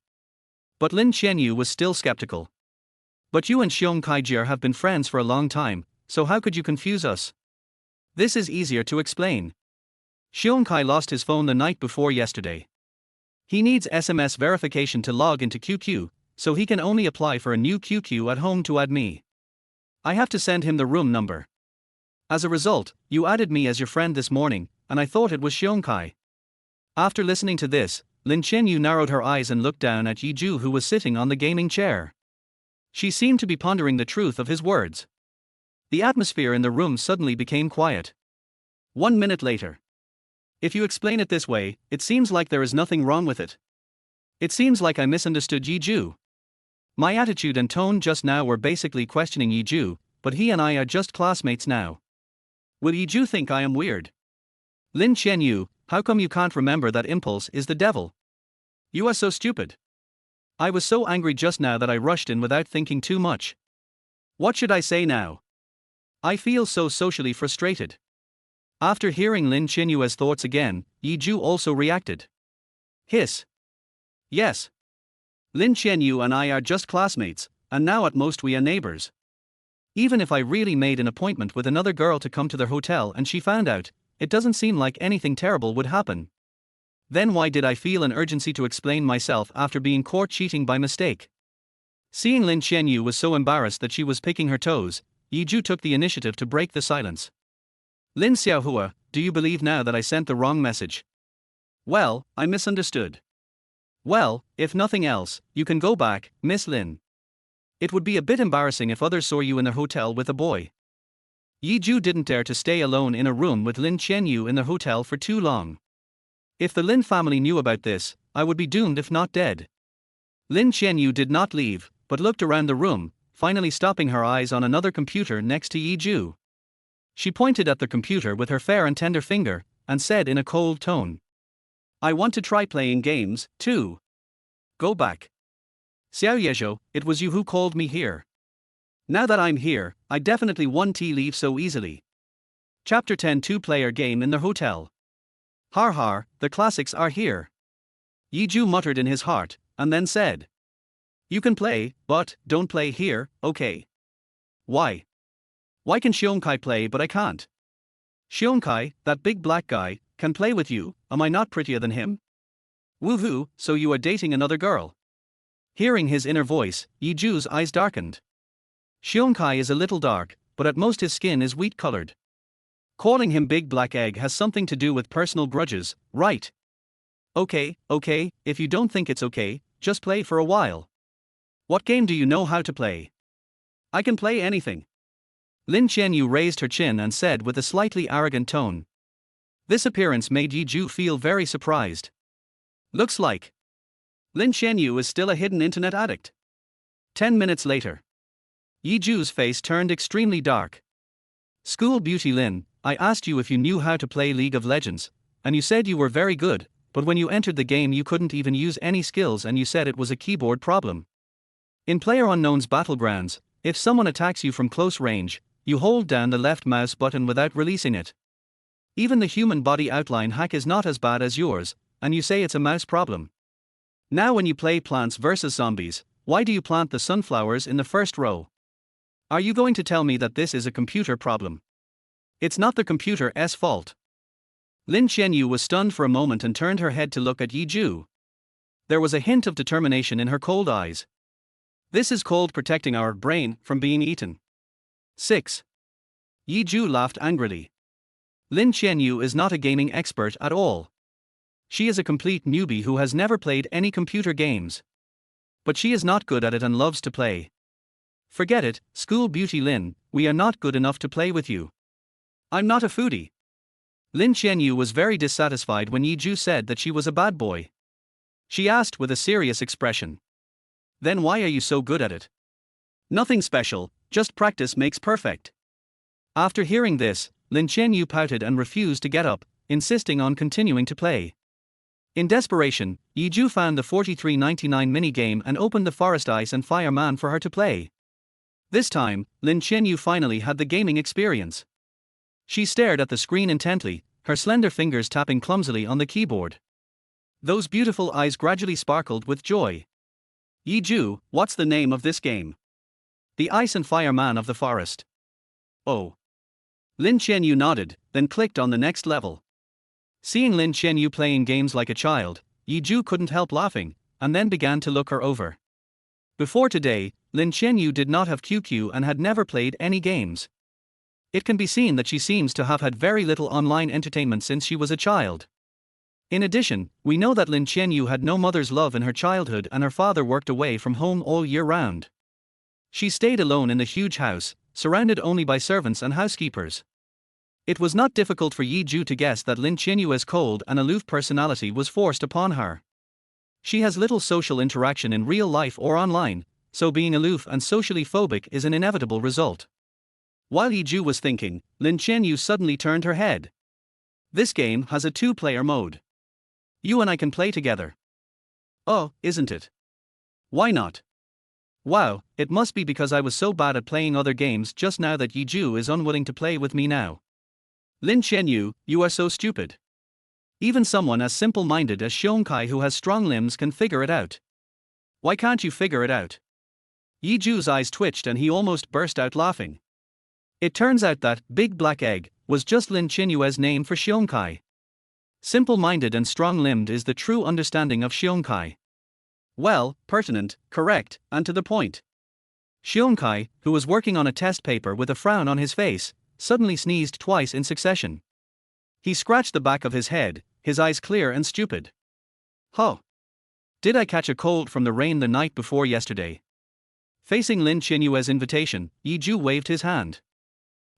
But Lin Qianyu was still skeptical. But you and Xiongkai Jie have been friends for a long time, so how could you confuse us? This is easier to explain. Xiongkai lost his phone the night before yesterday. He needs SMS verification to log into QQ, so he can only apply for a new QQ at home to add me. I have to send him the room number. As a result, you added me as your friend this morning, and I thought it was Xiongkai. After listening to this, Lin Qianyu narrowed her eyes and looked down at Yi Zhu, who was sitting on the gaming chair. She seemed to be pondering the truth of his words. The atmosphere in the room suddenly became quiet. 1 minute later. If you explain it this way, it seems like there is nothing wrong with it. It seems like I misunderstood Yi Zhu. My attitude and tone just now were basically questioning Yi Zhu, but he and I are just classmates now. Will Yi Zhu think I am weird? Lin Qianyu, how come you can't remember that impulse is the devil? You are so stupid. I was so angry just now that I rushed in without thinking too much. What should I say now? I feel so socially frustrated. After hearing Lin Qinyue's thoughts again, Yi Zhu also reacted. Hiss. Yes. Lin Qianyu and I are just classmates, and now at most we are neighbors. Even if I really made an appointment with another girl to come to their hotel and she found out, it doesn't seem like anything terrible would happen. Then why did I feel an urgency to explain myself after being caught cheating by mistake? Seeing Lin Qianyu was so embarrassed that she was picking her toes, Yi Zhu took the initiative to break the silence. Lin Xiaohua, do you believe now that I sent the wrong message? Well, I misunderstood. Well, if nothing else, you can go back, Miss Lin. It would be a bit embarrassing if others saw you in the hotel with a boy. Yi Zhu didn't dare to stay alone in a room with Lin Qianyu in the hotel for too long. If the Lin family knew about this, I would be doomed if not dead. Lin Qianyu did not leave, but looked around the room, finally stopping her eyes on another computer next to Yi Zhu. She pointed at the computer with her fair and tender finger, and said in a cold tone. I want to try playing games, too. Go back. Xiao Yezhou, it was you who called me here. Now that I'm here, I definitely won't leave so easily. Chapter 10 Two-player game in the hotel. Har har, the classics are here. Yi Zhu muttered in his heart, and then said. You can play, but don't play here, okay? Why? Why can Xiongkai play but I can't? Xiongkai, that big black guy, can play with you, am I not prettier than him? Woohoo, so you are dating another girl. Hearing his inner voice, Yi Zhu's eyes darkened. Xiongkai is a little dark, but at most his skin is wheat-colored. Calling him Big Black Egg has something to do with personal grudges, right? Okay, if you don't think it's okay, just play for a while. What game do you know how to play? I can play anything. Lin Qianyu raised her chin and said with a slightly arrogant tone. This appearance made Yi Zhu feel very surprised. Looks like Lin Qianyu is still a hidden internet addict. 10 minutes later. Yi Zhu's face turned extremely dark. School beauty Lin, I asked you if you knew how to play League of Legends, and you said you were very good, but when you entered the game you couldn't even use any skills and you said it was a keyboard problem. In PlayerUnknown's Battlegrounds, if someone attacks you from close range, you hold down the left mouse button without releasing it. Even the human body outline hack is not as bad as yours, and you say it's a mouse problem. Now when you play Plants vs Zombies, why do you plant the sunflowers in the first row? Are you going to tell me that this is a computer problem? It's not the computer's fault. Lin Qianyu was stunned for a moment and turned her head to look at Zhou. There was a hint of determination in her cold eyes. This is called protecting our brain from being eaten. 6. Zhou laughed angrily. Lin Qianyu is not a gaming expert at all. She is a complete newbie who has never played any computer games. But she is not good at it and loves to play. Forget it, School Beauty Lin, we are not good enough to play with you. I'm not a foodie. Lin Qianyu was very dissatisfied when Zhou said that she was a bad boy. She asked with a serious expression. Then why are you so good at it? Nothing special, just practice makes perfect. After hearing this, Lin Qianyu pouted and refused to get up, insisting on continuing to play. In desperation, Zhou found the 43.99 minigame and opened the Forest Ice and Fire Man for her to play. This time, Lin Qianyu finally had the gaming experience. She stared at the screen intently, her slender fingers tapping clumsily on the keyboard. Those beautiful eyes gradually sparkled with joy. Zhou, what's the name of this game? The Ice and Fire Man of the Forest. Oh. Lin Qianyu nodded, then clicked on the next level. Seeing Lin Qianyu playing games like a child, Zhou couldn't help laughing, and then began to look her over. Before today, Lin Qianyu did not have QQ and had never played any games. It can be seen that she seems to have had very little online entertainment since she was a child. In addition, we know that Lin Qianyu had no mother's love in her childhood and her father worked away from home all year round. She stayed alone in the huge house, surrounded only by servants and housekeepers. It was not difficult for Zhou to guess that Lin Qianyu's cold and aloof personality was forced upon her. She has little social interaction in real life or online, so being aloof and socially phobic is an inevitable result. While Zhou was thinking, Lin Qianyu suddenly turned her head. This game has a two-player mode. You and I can play together. Oh, isn't it? Why not? Wow, it must be because I was so bad at playing other games just now that Zhou is unwilling to play with me now. Lin Qianyu, you are so stupid. Even someone as simple-minded as Xiongkai who has strong limbs can figure it out. Why can't you figure it out? Zhou's eyes twitched and he almost burst out laughing. It turns out that Big Black Egg was just Lin Qianyu's name for Xiongkai. Simple-minded and strong-limbed is the true understanding of Xiongkai. Well, pertinent, correct, and to the point. Xiongkai, who was working on a test paper with a frown on his face, suddenly sneezed twice in succession. He scratched the back of his head, his eyes clear and stupid. Huh. Did I catch a cold from the rain the night before yesterday? Facing Lin Qianyu's invitation, Zhou waved his hand.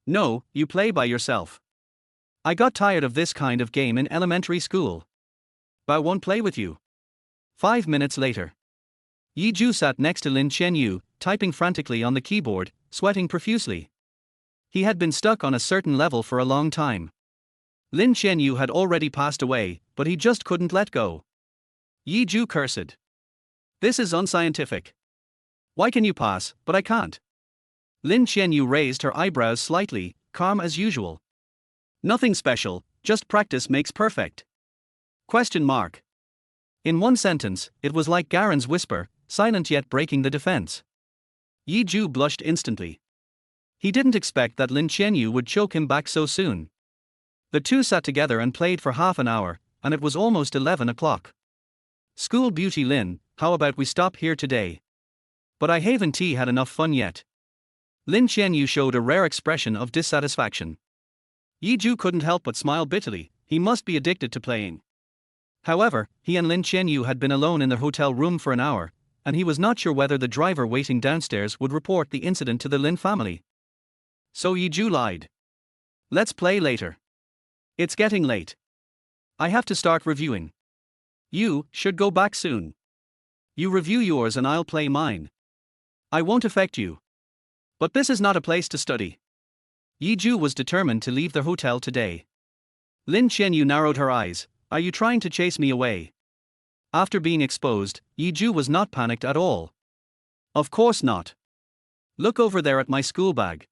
No, you play by yourself. I got tired of this kind of game in elementary school. I won't play with you. 5 minutes later. Zhou sat next to Lin Qianyu, typing frantically on the keyboard, sweating profusely. He had been stuck on a certain level for a long time. Lin Qianyu had already passed away, but he just couldn't let go. Zhou cursed. This is unscientific. Why can you pass, but I can't? Lin Qianyu raised her eyebrows slightly, calm as usual. Nothing special, just practice makes perfect. Question mark. In one sentence, it was like Garen's whisper, silent yet breaking the defense. Zhou blushed instantly. He didn't expect that Lin Qianyu would choke him back so soon. The two sat together and played for half an hour, and it was almost 11 o'clock. School Beauty Lin, how about we stop here today? But I haven't had enough fun yet. Lin Qianyu showed a rare expression of dissatisfaction. Zhou couldn't help but smile bitterly, he must be addicted to playing. However, he and Lin Qianyu had been alone in their hotel room for an hour, and he was not sure whether the driver waiting downstairs would report the incident to the Lin family. So Zhou lied. Let's play later. It's getting late. I have to start reviewing. You should go back soon. You review yours and I'll play mine. I won't affect you. But this is not a place to study. Zhou was determined to leave the hotel today. Lin Qianyu narrowed her eyes. Are you trying to chase me away? After being exposed, Zhou was not panicked at all. Of course not. Look over there at my school bag.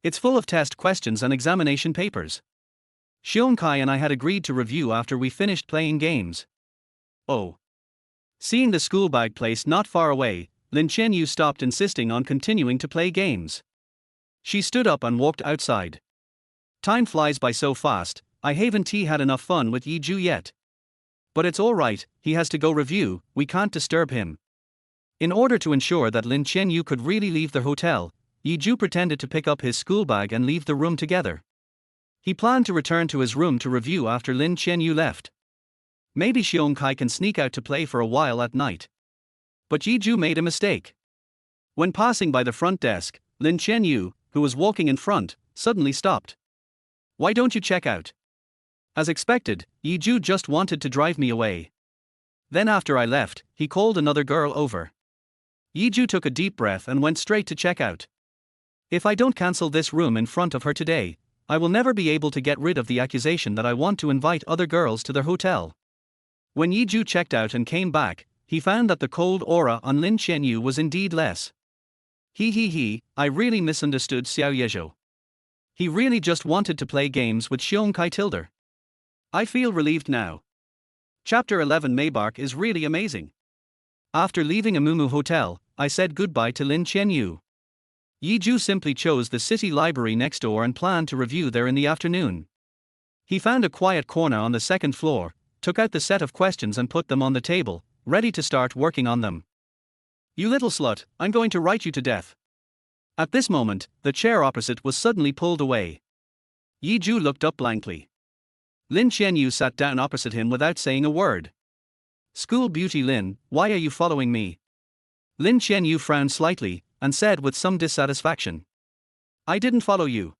It's full of test questions and examination papers. Kai and I had agreed to review after we finished playing games. Oh. Seeing the school bag placed not far away, Lin Qianyu stopped insisting on continuing to play games. She stood up and walked outside. Time flies by so fast, I haven't had enough fun with Zhou yet. But it's alright, he has to go review, we can't disturb him. In order to ensure that Lin Qianyu could really leave the hotel, Zhou pretended to pick up his school bag and leave the room together. He planned to return to his room to review after Lin Qianyu left. Maybe Kai can sneak out to play for a while at night. But Zhou made a mistake. When passing by the front desk, Lin Qianyu, who was walking in front, suddenly stopped. Why don't you check out? As expected, Zhou just wanted to drive me away. Then after I left, he called another girl over. Zhou took a deep breath and went straight to check out. If I don't cancel this room in front of her today, I will never be able to get rid of the accusation that I want to invite other girls to their hotel. When Zhou checked out and came back, he found that the cold aura on Lin Qianyu was indeed less. I really misunderstood Xiao Yezhou. He really just wanted to play games with Kai Tilder. I feel relieved now. Chapter 11 Maybark is really amazing. After leaving Amumu Hotel, I said goodbye to Lin Qianyu. Zhou simply chose the city library next door and planned to review there in the afternoon. He found a quiet corner on the second floor, took out the set of questions and put them on the table, ready to start working on them. You little slut, I'm going to write you to death. At this moment, the chair opposite was suddenly pulled away. Zhou looked up blankly. Lin Qianyu sat down opposite him without saying a word. School beauty Lin, why are you following me? Lin Qianyu frowned slightly, and said with some dissatisfaction. I didn't follow you.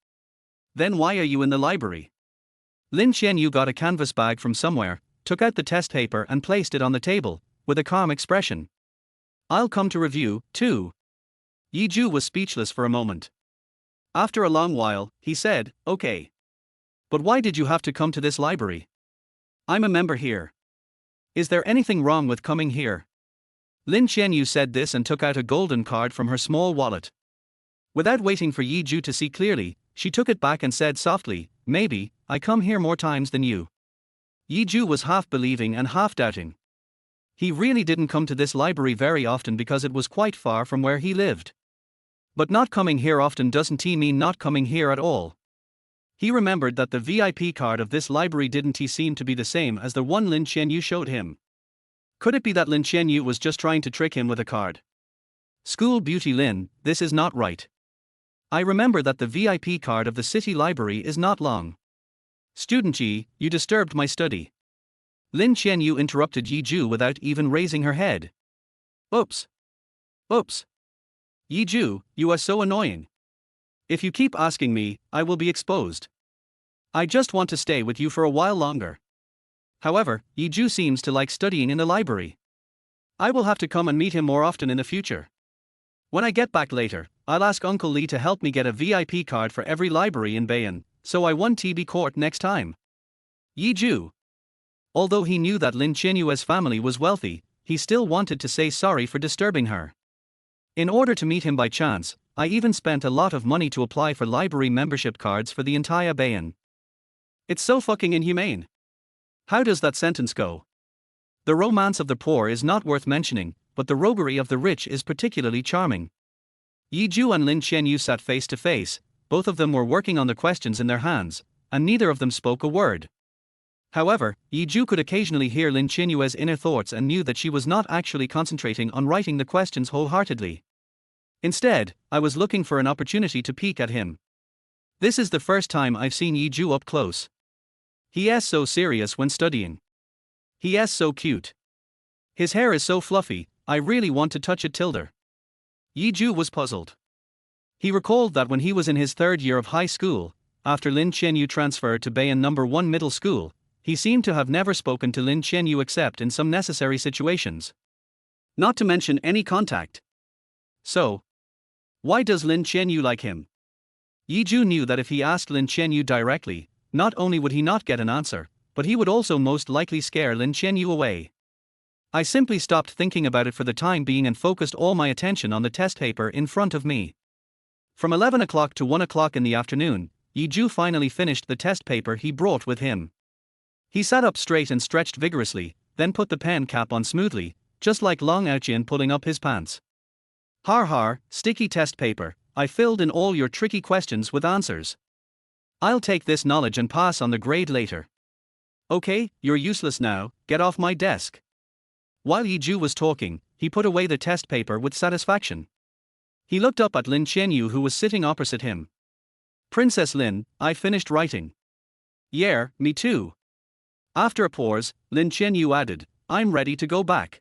Then why are you in the library? Lin Qianyu got a canvas bag from somewhere, took out the test paper and placed it on the table, with a calm expression. I'll come to review, too. Zhou was speechless for a moment. After a long while, he said, okay. But why did you have to come to this library? I'm a member here. Is there anything wrong with coming here? Lin Qianyu said this and took out a golden card from her small wallet. Without waiting for Zhou to see clearly, she took it back and said softly, maybe, I come here more times than you. Zhou was half believing and half doubting. He really didn't come to this library very often because it was quite far from where he lived. But not coming here often doesn't mean not coming here at all. He remembered that the VIP card of this library didn't seem to be the same as the one Lin Qianyu showed him. Could it be that Lin Qianyu was just trying to trick him with a card? School beauty Lin, this is not right. I remember that the VIP card of the city library is not long. Student Ji, you disturbed my study. Lin Qianyu interrupted Zhou without even raising her head. Oops. Oops. Zhou, you are so annoying. If you keep asking me, I will be exposed. I just want to stay with you for a while longer. However, Zhou seems to like studying in the library. I will have to come and meet him more often in the future. When I get back later, I'll ask Uncle Li to help me get a VIP card for every library in Bayan, so I won TB court next time. Zhou. Although he knew that Lin Qianyu's family was wealthy, he still wanted to say sorry for disturbing her. In order to meet him by chance, I even spent a lot of money to apply for library membership cards for the entire Bayan. It's so fucking inhumane. How does that sentence go? The romance of the poor is not worth mentioning, but the roguery of the rich is particularly charming. Zhou and Lin Qianyu sat face to face, both of them were working on the questions in their hands, and neither of them spoke a word. However, Zhou could occasionally hear Lin Qianyu's inner thoughts and knew that she was not actually concentrating on writing the questions wholeheartedly. Instead, I was looking for an opportunity to peek at him. This is the first time I've seen Zhou up close. He is so serious when studying. He is so cute. His hair is so fluffy, I really want to touch it. Zhou was puzzled. He recalled that when he was in his third year of high school, after Lin Qianyu transferred to Bayan No. 1 middle school, he seemed to have never spoken to Lin Qianyu except in some necessary situations. Not to mention any contact. So, why does Lin Qianyu like him? Zhou knew that if he asked Lin Qianyu directly, not only would he not get an answer, but he would also most likely scare Lin Qianyu away. I simply stopped thinking about it for the time being and focused all my attention on the test paper in front of me. From 11 o'clock to 1 o'clock in the afternoon, Zhou finally finished the test paper he brought with him. He sat up straight and stretched vigorously, then put the pen cap on smoothly, just like Long Ouchin pulling up his pants. Har har, sticky test paper, I filled in all your tricky questions with answers. I'll take this knowledge and pass on the grade later. Okay, you're useless now, get off my desk. While Zhou was talking, he put away the test paper with satisfaction. He looked up at Lin Qianyu, who was sitting opposite him. Princess Lin, I finished writing. Yeah, me too. After a pause, Lin Qianyu added, I'm ready to go back.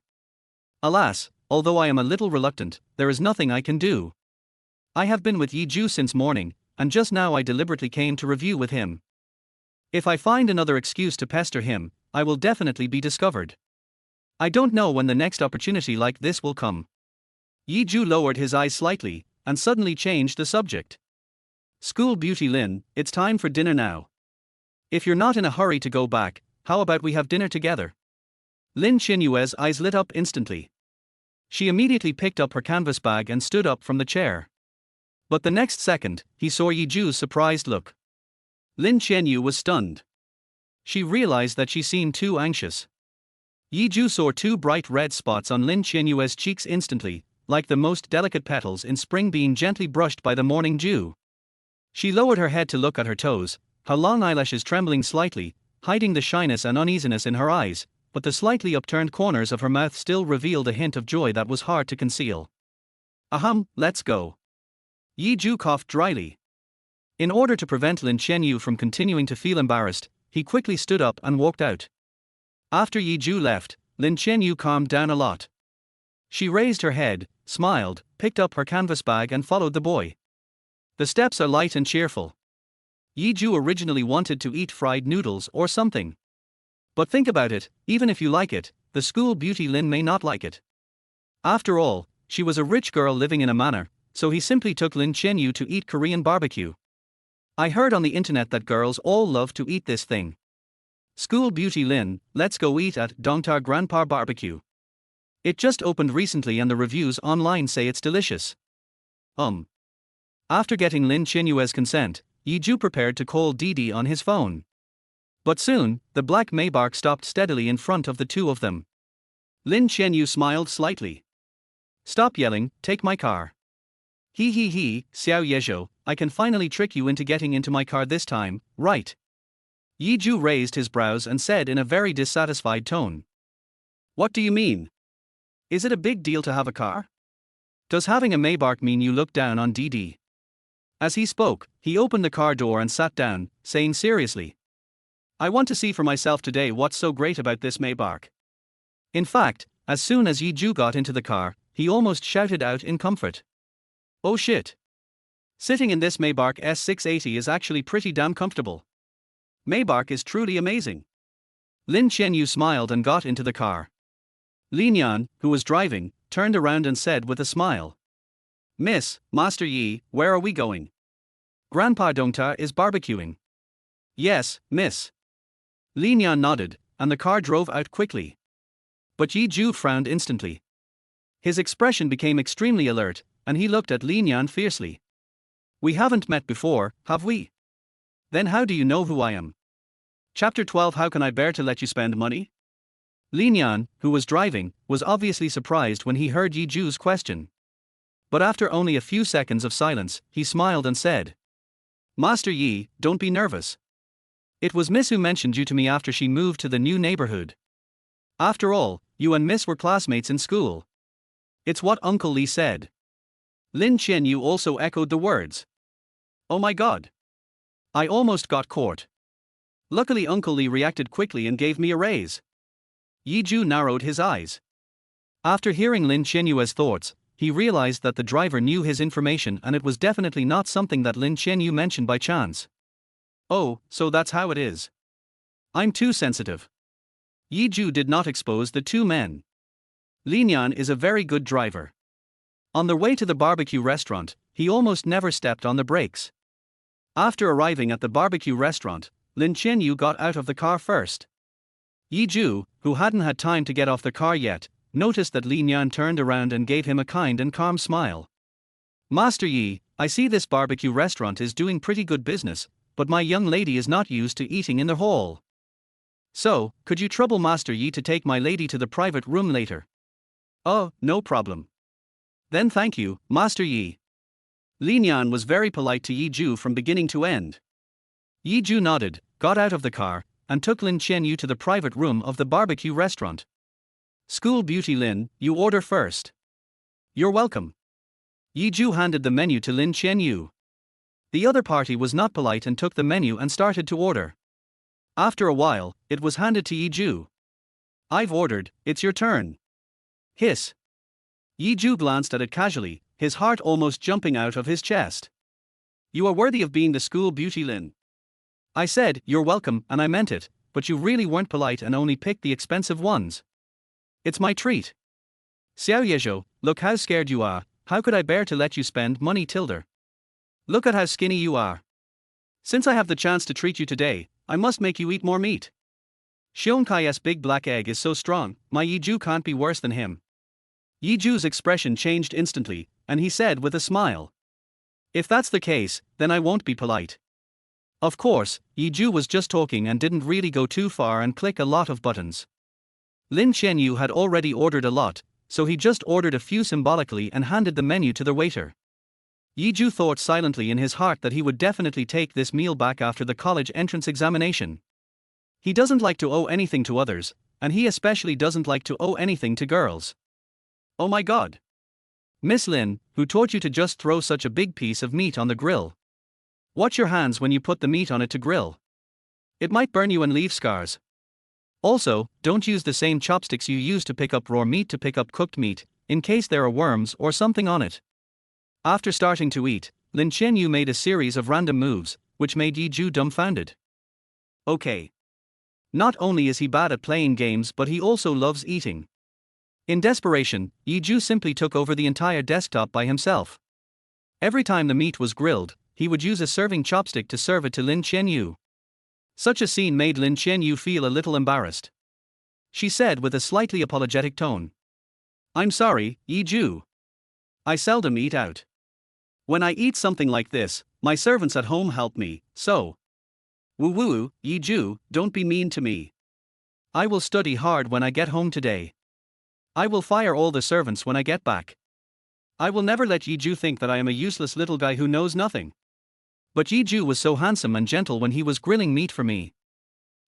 Alas, although I am a little reluctant, there is nothing I can do. I have been with Zhou since morning, and just now I deliberately came to review with him. If I find another excuse to pester him, I will definitely be discovered. I don't know when the next opportunity like this will come. Zhou lowered his eyes slightly, and suddenly changed the subject. School beauty Lin, it's time for dinner now. If you're not in a hurry to go back, how about we have dinner together? Lin Qianyu's eyes lit up instantly. She immediately picked up her canvas bag and stood up from the chair. But the next second, he saw Zhou's surprised look. Lin Qianyu was stunned. She realized that she seemed too anxious. Zhou saw two bright red spots on Lin Qianyu's cheeks instantly, like the most delicate petals in spring being gently brushed by the morning dew. She lowered her head to look at her toes, her long eyelashes trembling slightly, hiding the shyness and uneasiness in her eyes, but the slightly upturned corners of her mouth still revealed a hint of joy that was hard to conceal. Ahem, let's go. Zhou coughed dryly. In order to prevent Lin Qianyu from continuing to feel embarrassed, he quickly stood up and walked out. After Zhou left, Lin Qianyu calmed down a lot. She raised her head, smiled, picked up her canvas bag and followed the boy. The steps are light and cheerful. Zhou originally wanted to eat fried noodles or something. But think about it, even if you like it, the school beauty Lin may not like it. After all, she was a rich girl living in a manor, so he simply took Lin Qianyu to eat Korean barbecue. I heard on the internet that girls all love to eat this thing. School beauty Lin, let's go eat at Dongtar Grandpa Barbecue. It just opened recently and the reviews online say it's delicious. After getting Lin Qianyu's consent, Zhou prepared to call Didi on his phone. But soon, the black Maybach stopped steadily in front of the two of them. Lin Qianyu smiled slightly. Stop yelling, take my car. He, Xiao Yezhou, I can finally trick you into getting into my car this time, right? Zhou raised his brows and said in a very dissatisfied tone. What do you mean? Is it a big deal to have a car? Does having a Maybach mean you look down on Didi? As he spoke, he opened the car door and sat down, saying seriously, I want to see for myself today what's so great about this Maybach. In fact, as soon as Zhou got into the car, he almost shouted out in comfort. Oh shit. Sitting in this Maybach S680 is actually pretty damn comfortable. Maybach is truly amazing. Lin Qianyu smiled and got into the car. Lin Yan, who was driving, turned around and said with a smile. Miss, Master Yi, where are we going? Grandpa Dongta is barbecuing. Yes, miss. Lin Yan nodded, and the car drove out quickly. But Zhou frowned instantly. His expression became extremely alert, and he looked at Lin Yan fiercely. We haven't met before, have we? Then how do you know who I am? Chapter 12 How can I bear to let you spend money? Lin Yan, who was driving, was obviously surprised when he heard Zhou's question. But after only a few seconds of silence, he smiled and said, Master Yi, don't be nervous. It was Miss who mentioned you to me after she moved to the new neighborhood. After all, you and Miss were classmates in school. It's what Uncle Li said. Lin Qianyu also echoed the words. Oh my god. I almost got caught. Luckily Uncle Li reacted quickly and gave me a raise. Zhou narrowed his eyes. After hearing Lin Qianyu's thoughts, he realized that the driver knew his information and it was definitely not something that Lin Qianyu mentioned by chance. Oh, so that's how it is. I'm too sensitive. Zhou did not expose the two men. Lin Yan is a very good driver. On their way to the barbecue restaurant, he almost never stepped on the brakes. After arriving at the barbecue restaurant, Lin Qianyu got out of the car first. Zhou, who hadn't had time to get off the car yet, noticed that Li Nian turned around and gave him a kind and calm smile. Master Yi, I see this barbecue restaurant is doing pretty good business, but my young lady is not used to eating in the hall. So, could you trouble Master Yi to take my lady to the private room later? Oh, no problem. Then thank you, Master Yi. Li Nian was very polite to Yi Zhu from beginning to end. Yi Zhu nodded, got out of the car, and took Lin Qianyu to the private room of the barbecue restaurant. School beauty Lin, you order first. You're welcome. Yi Zhu handed the menu to Lin Qianyu. The other party was not polite and took the menu and started to order. After a while, it was handed to Yi Zhu. I've ordered, it's your turn. Hiss. Yi Zhu glanced at it casually, his heart almost jumping out of his chest. You are worthy of being the school beauty Lin. I said, you're welcome, and I meant it, but you really weren't polite and only picked the expensive ones. It's my treat. Xiao Yezhou, look how scared you are, how could I bear to let you spend money tilde? Look at how skinny you are. Since I have the chance to treat you today, I must make you eat more meat. Xiong Kai's big black egg is so strong, my Yi Zhu can't be worse than him. Yi Zhu's expression changed instantly, and he said with a smile. If that's the case, then I won't be polite. Of course, Yi Zhu was just talking and didn't really go too far and click a lot of buttons. Lin Qianyu had already ordered a lot, so he just ordered a few symbolically and handed the menu to the waiter. Yi Zhu thought silently in his heart that he would definitely take this meal back after the college entrance examination. He doesn't like to owe anything to others, and he especially doesn't like to owe anything to girls. Oh my god. Miss Lin, who taught you to just throw such a big piece of meat on the grill? Watch your hands when you put the meat on it to grill. It might burn you and leave scars. Also, don't use the same chopsticks you use to pick up raw meat to pick up cooked meat, in case there are worms or something on it. After starting to eat, Lin Qianyu made a series of random moves, which made Yi Zhu dumbfounded. Okay. Not only is he bad at playing games but he also loves eating. In desperation, Yi Zhu simply took over the entire desktop by himself. Every time the meat was grilled, he would use a serving chopstick to serve it to Lin Qianyu. Such a scene made Lin Qianyu feel a little embarrassed. She said with a slightly apologetic tone. I'm sorry, Yi Zhu. I seldom eat out. When I eat something like this, my servants at home help me, so. Woo, Yi Zhu, don't be mean to me. I will study hard when I get home today. I will fire all the servants when I get back. I will never let Yi Zhu think that I am a useless little guy who knows nothing. But Yi Zhu was so handsome and gentle when he was grilling meat for me.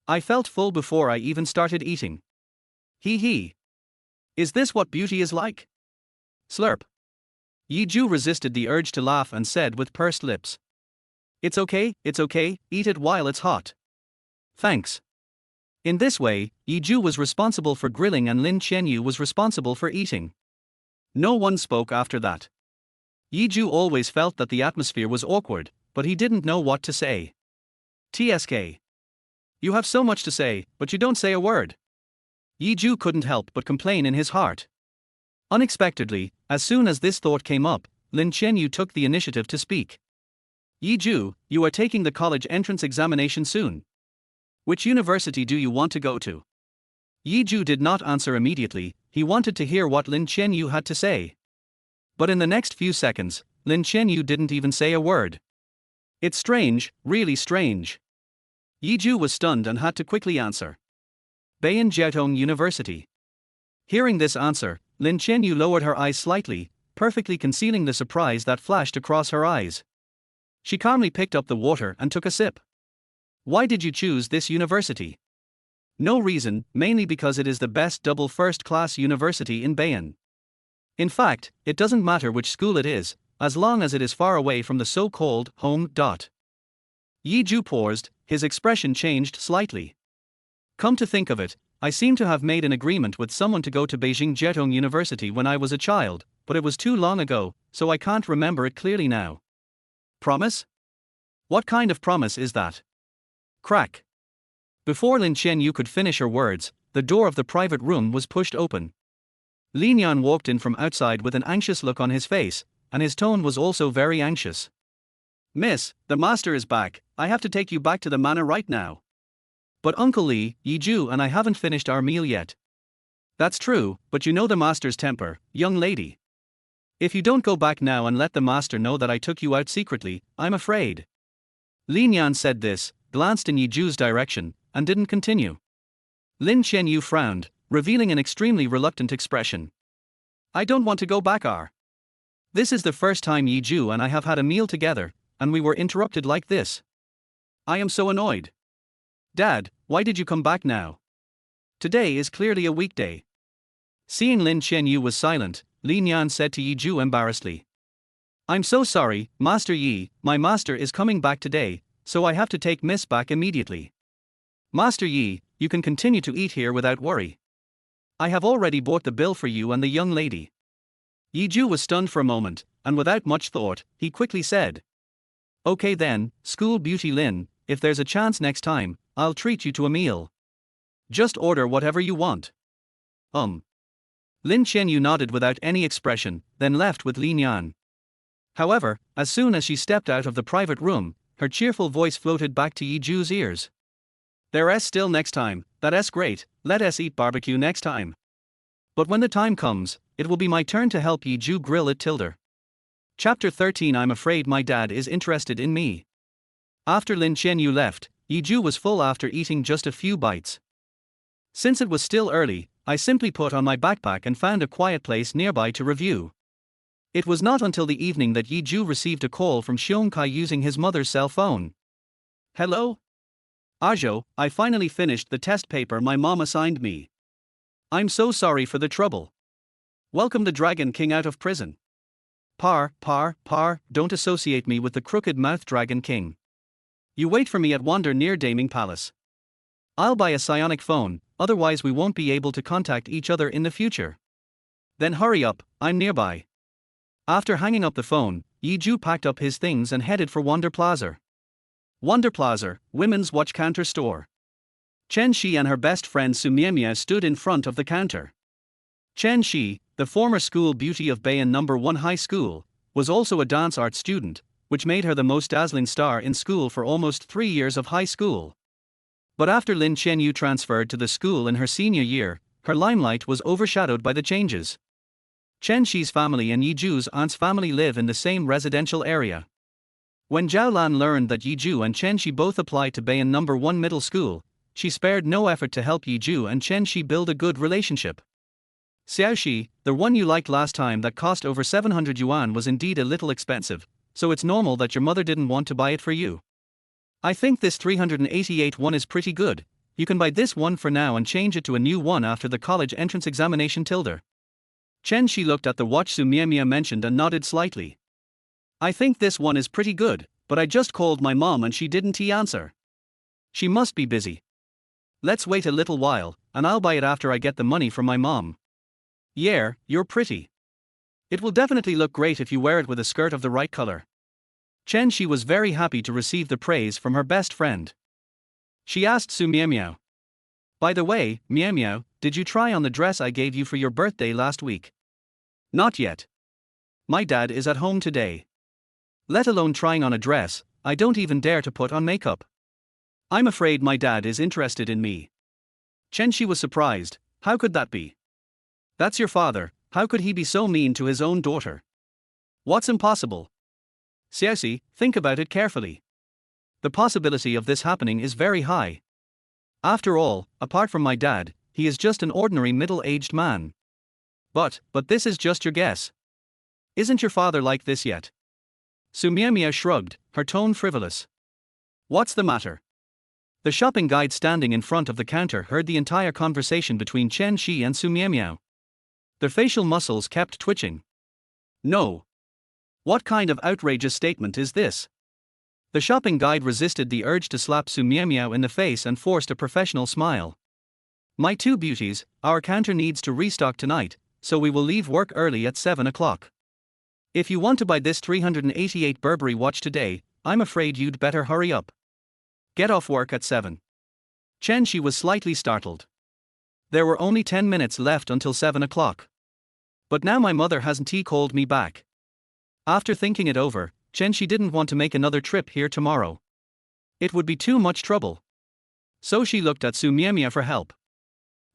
I felt full before I even started eating. Hee. Is this what beauty is like? Slurp. Yi Zhu resisted the urge to laugh and said with pursed lips. It's okay, eat it while it's hot. Thanks. In this way, Yi Zhu was responsible for grilling and Lin Qianyu was responsible for eating. No one spoke after that. Yi Zhu always felt that the atmosphere was awkward, but he didn't know what to say. TSK. You have so much to say, but you don't say a word. Yi Zhu couldn't help but complain in his heart. Unexpectedly, as soon as this thought came up, Lin Qianyu took the initiative to speak. Yi Zhu, you are taking the college entrance examination soon. Which university do you want to go to? Yi Zhu did not answer immediately, he wanted to hear what Lin Qianyu had to say. But in the next few seconds, Lin Qianyu didn't even say a word. It's strange, really strange. Yi Zhu was stunned and had to quickly answer. Bayan Jiaotong University. Hearing this answer, Lin Qianyu lowered her eyes slightly, perfectly concealing the surprise that flashed across her eyes. She calmly picked up the water and took a sip. Why did you choose this university? No reason, mainly because it is the best double first-class university in Bayan. In fact, it doesn't matter which school it is, as long as it is far away from the so-called home. Yi Zhu paused, his expression changed slightly. Come to think of it, I seem to have made an agreement with someone to go to Beijing Jiaotong University when I was a child, but it was too long ago, so I can't remember it clearly now. Promise? What kind of promise is that? Crack. Before Lin Qianyu could finish her words, the door of the private room was pushed open. Li Nian walked in from outside with an anxious look on his face, and his tone was also very anxious. Miss, the master is back, I have to take you back to the manor right now. But Uncle Lee, Zhou and I haven't finished our meal yet. That's true, but you know the master's temper, young lady. If you don't go back now and let the master know that I took you out secretly, I'm afraid. Lin Yan said this, glanced in Zhou's direction, and didn't continue. Lin Qianyu frowned, revealing an extremely reluctant expression. I don't want to go back. This is the first time Zhou and I have had a meal together, and we were interrupted like this. I am so annoyed. Dad, why did you come back now? Today is clearly a weekday. Seeing Lin Qianyu was silent, Lin Yan said to Zhou embarrassedly. I'm so sorry, Master Yi, my master is coming back today, so I have to take Miss back immediately. Master Yi, you can continue to eat here without worry. I have already bought the bill for you and the young lady. Zhou was stunned for a moment, and without much thought, he quickly said. Okay then, School Beauty Lin, if there's a chance next time, I'll treat you to a meal. Just order whatever you want. Lin Qianyu nodded without any expression, then left with Lin Yan. However, as soon as she stepped out of the private room, her cheerful voice floated back to Zhou's ears. There's still next time, that's great, let us eat barbecue next time. But when the time comes, it will be my turn to help Zhou grill it tilde. Chapter 13 I'm afraid my dad is interested in me. After Lin Qianyu left, Zhou was full after eating just a few bites. Since it was still early, I simply put on my backpack and found a quiet place nearby to review. It was not until the evening that Zhou received a call from Xiong Kai using his mother's cell phone. Hello? Zhou, I finally finished the test paper my mom assigned me. I'm so sorry for the trouble. Welcome the Dragon King out of prison. Par, don't associate me with the crooked-mouthed Dragon King. You wait for me at Wander near Daming Palace. I'll buy a psionic phone, otherwise we won't be able to contact each other in the future. Then hurry up, I'm nearby. After hanging up the phone, Zhou packed up his things and headed for Wonder Plaza. Wonder Plaza, women's watch counter store. Chen Shi and her best friend Su Miemiao stood in front of the counter. Chen Shi, the former school beauty of Bayan No. 1 High School, was also a dance art student, which made her the most dazzling star in school for almost 3 years of high school. But after Lin Qianyu transferred to the school in her senior year, her limelight was overshadowed by the changes. Chen Shi's family and Zhou's aunt's family live in the same residential area. When Zhao Lan learned that Zhou and Chen Shi both applied to Bayan No. 1 Middle School, she spared no effort to help Zhou and Chen Shi build a good relationship. Xiaoxi, the one you liked last time that cost over 700 yuan was indeed a little expensive, so it's normal that your mother didn't want to buy it for you. I think this 388 one is pretty good, you can buy this one for now and change it to a new one after the college entrance examination tilde. Chen Shi looked at the watch Su Miemiao mentioned and nodded slightly. I think this one is pretty good, but I just called my mom and she didn't answer. She must be busy. Let's wait a little while, and I'll buy it after I get the money from my mom. Yeah, you're pretty. It will definitely look great if you wear it with a skirt of the right color. Chen Shi was very happy to receive the praise from her best friend. She asked Su Miemiao. By the way, Miemiao, did you try on the dress I gave you for your birthday last week? Not yet. My dad is at home today. Let alone trying on a dress, I don't even dare to put on makeup. I'm afraid my dad is interested in me. Chen Shi was surprised. How could that be? That's your father, how could he be so mean to his own daughter? What's impossible? Xiaoxi, think about it carefully. The possibility of this happening is very high. After all, apart from my dad, he is just an ordinary middle-aged man. But this is just your guess. Isn't your father like this yet? Su Miemiao shrugged, her tone frivolous. What's the matter? The shopping guide standing in front of the counter heard the entire conversation between Chen Shi and Su Miemiao. Their facial muscles kept twitching. No. What kind of outrageous statement is this? The shopping guide resisted the urge to slap Su Miemiao in the face and forced a professional smile. My two beauties, our counter needs to restock tonight, so we will leave work early at 7 o'clock. If you want to buy this 388 Burberry watch today, I'm afraid you'd better hurry up. Get off work at 7. Chen Shi was slightly startled. There were only 10 minutes left until 7 o'clock. But now my mother hasn't called me back. After thinking it over, Chen Shi didn't want to make another trip here tomorrow. It would be too much trouble. So she looked at Su Miao Miao for help.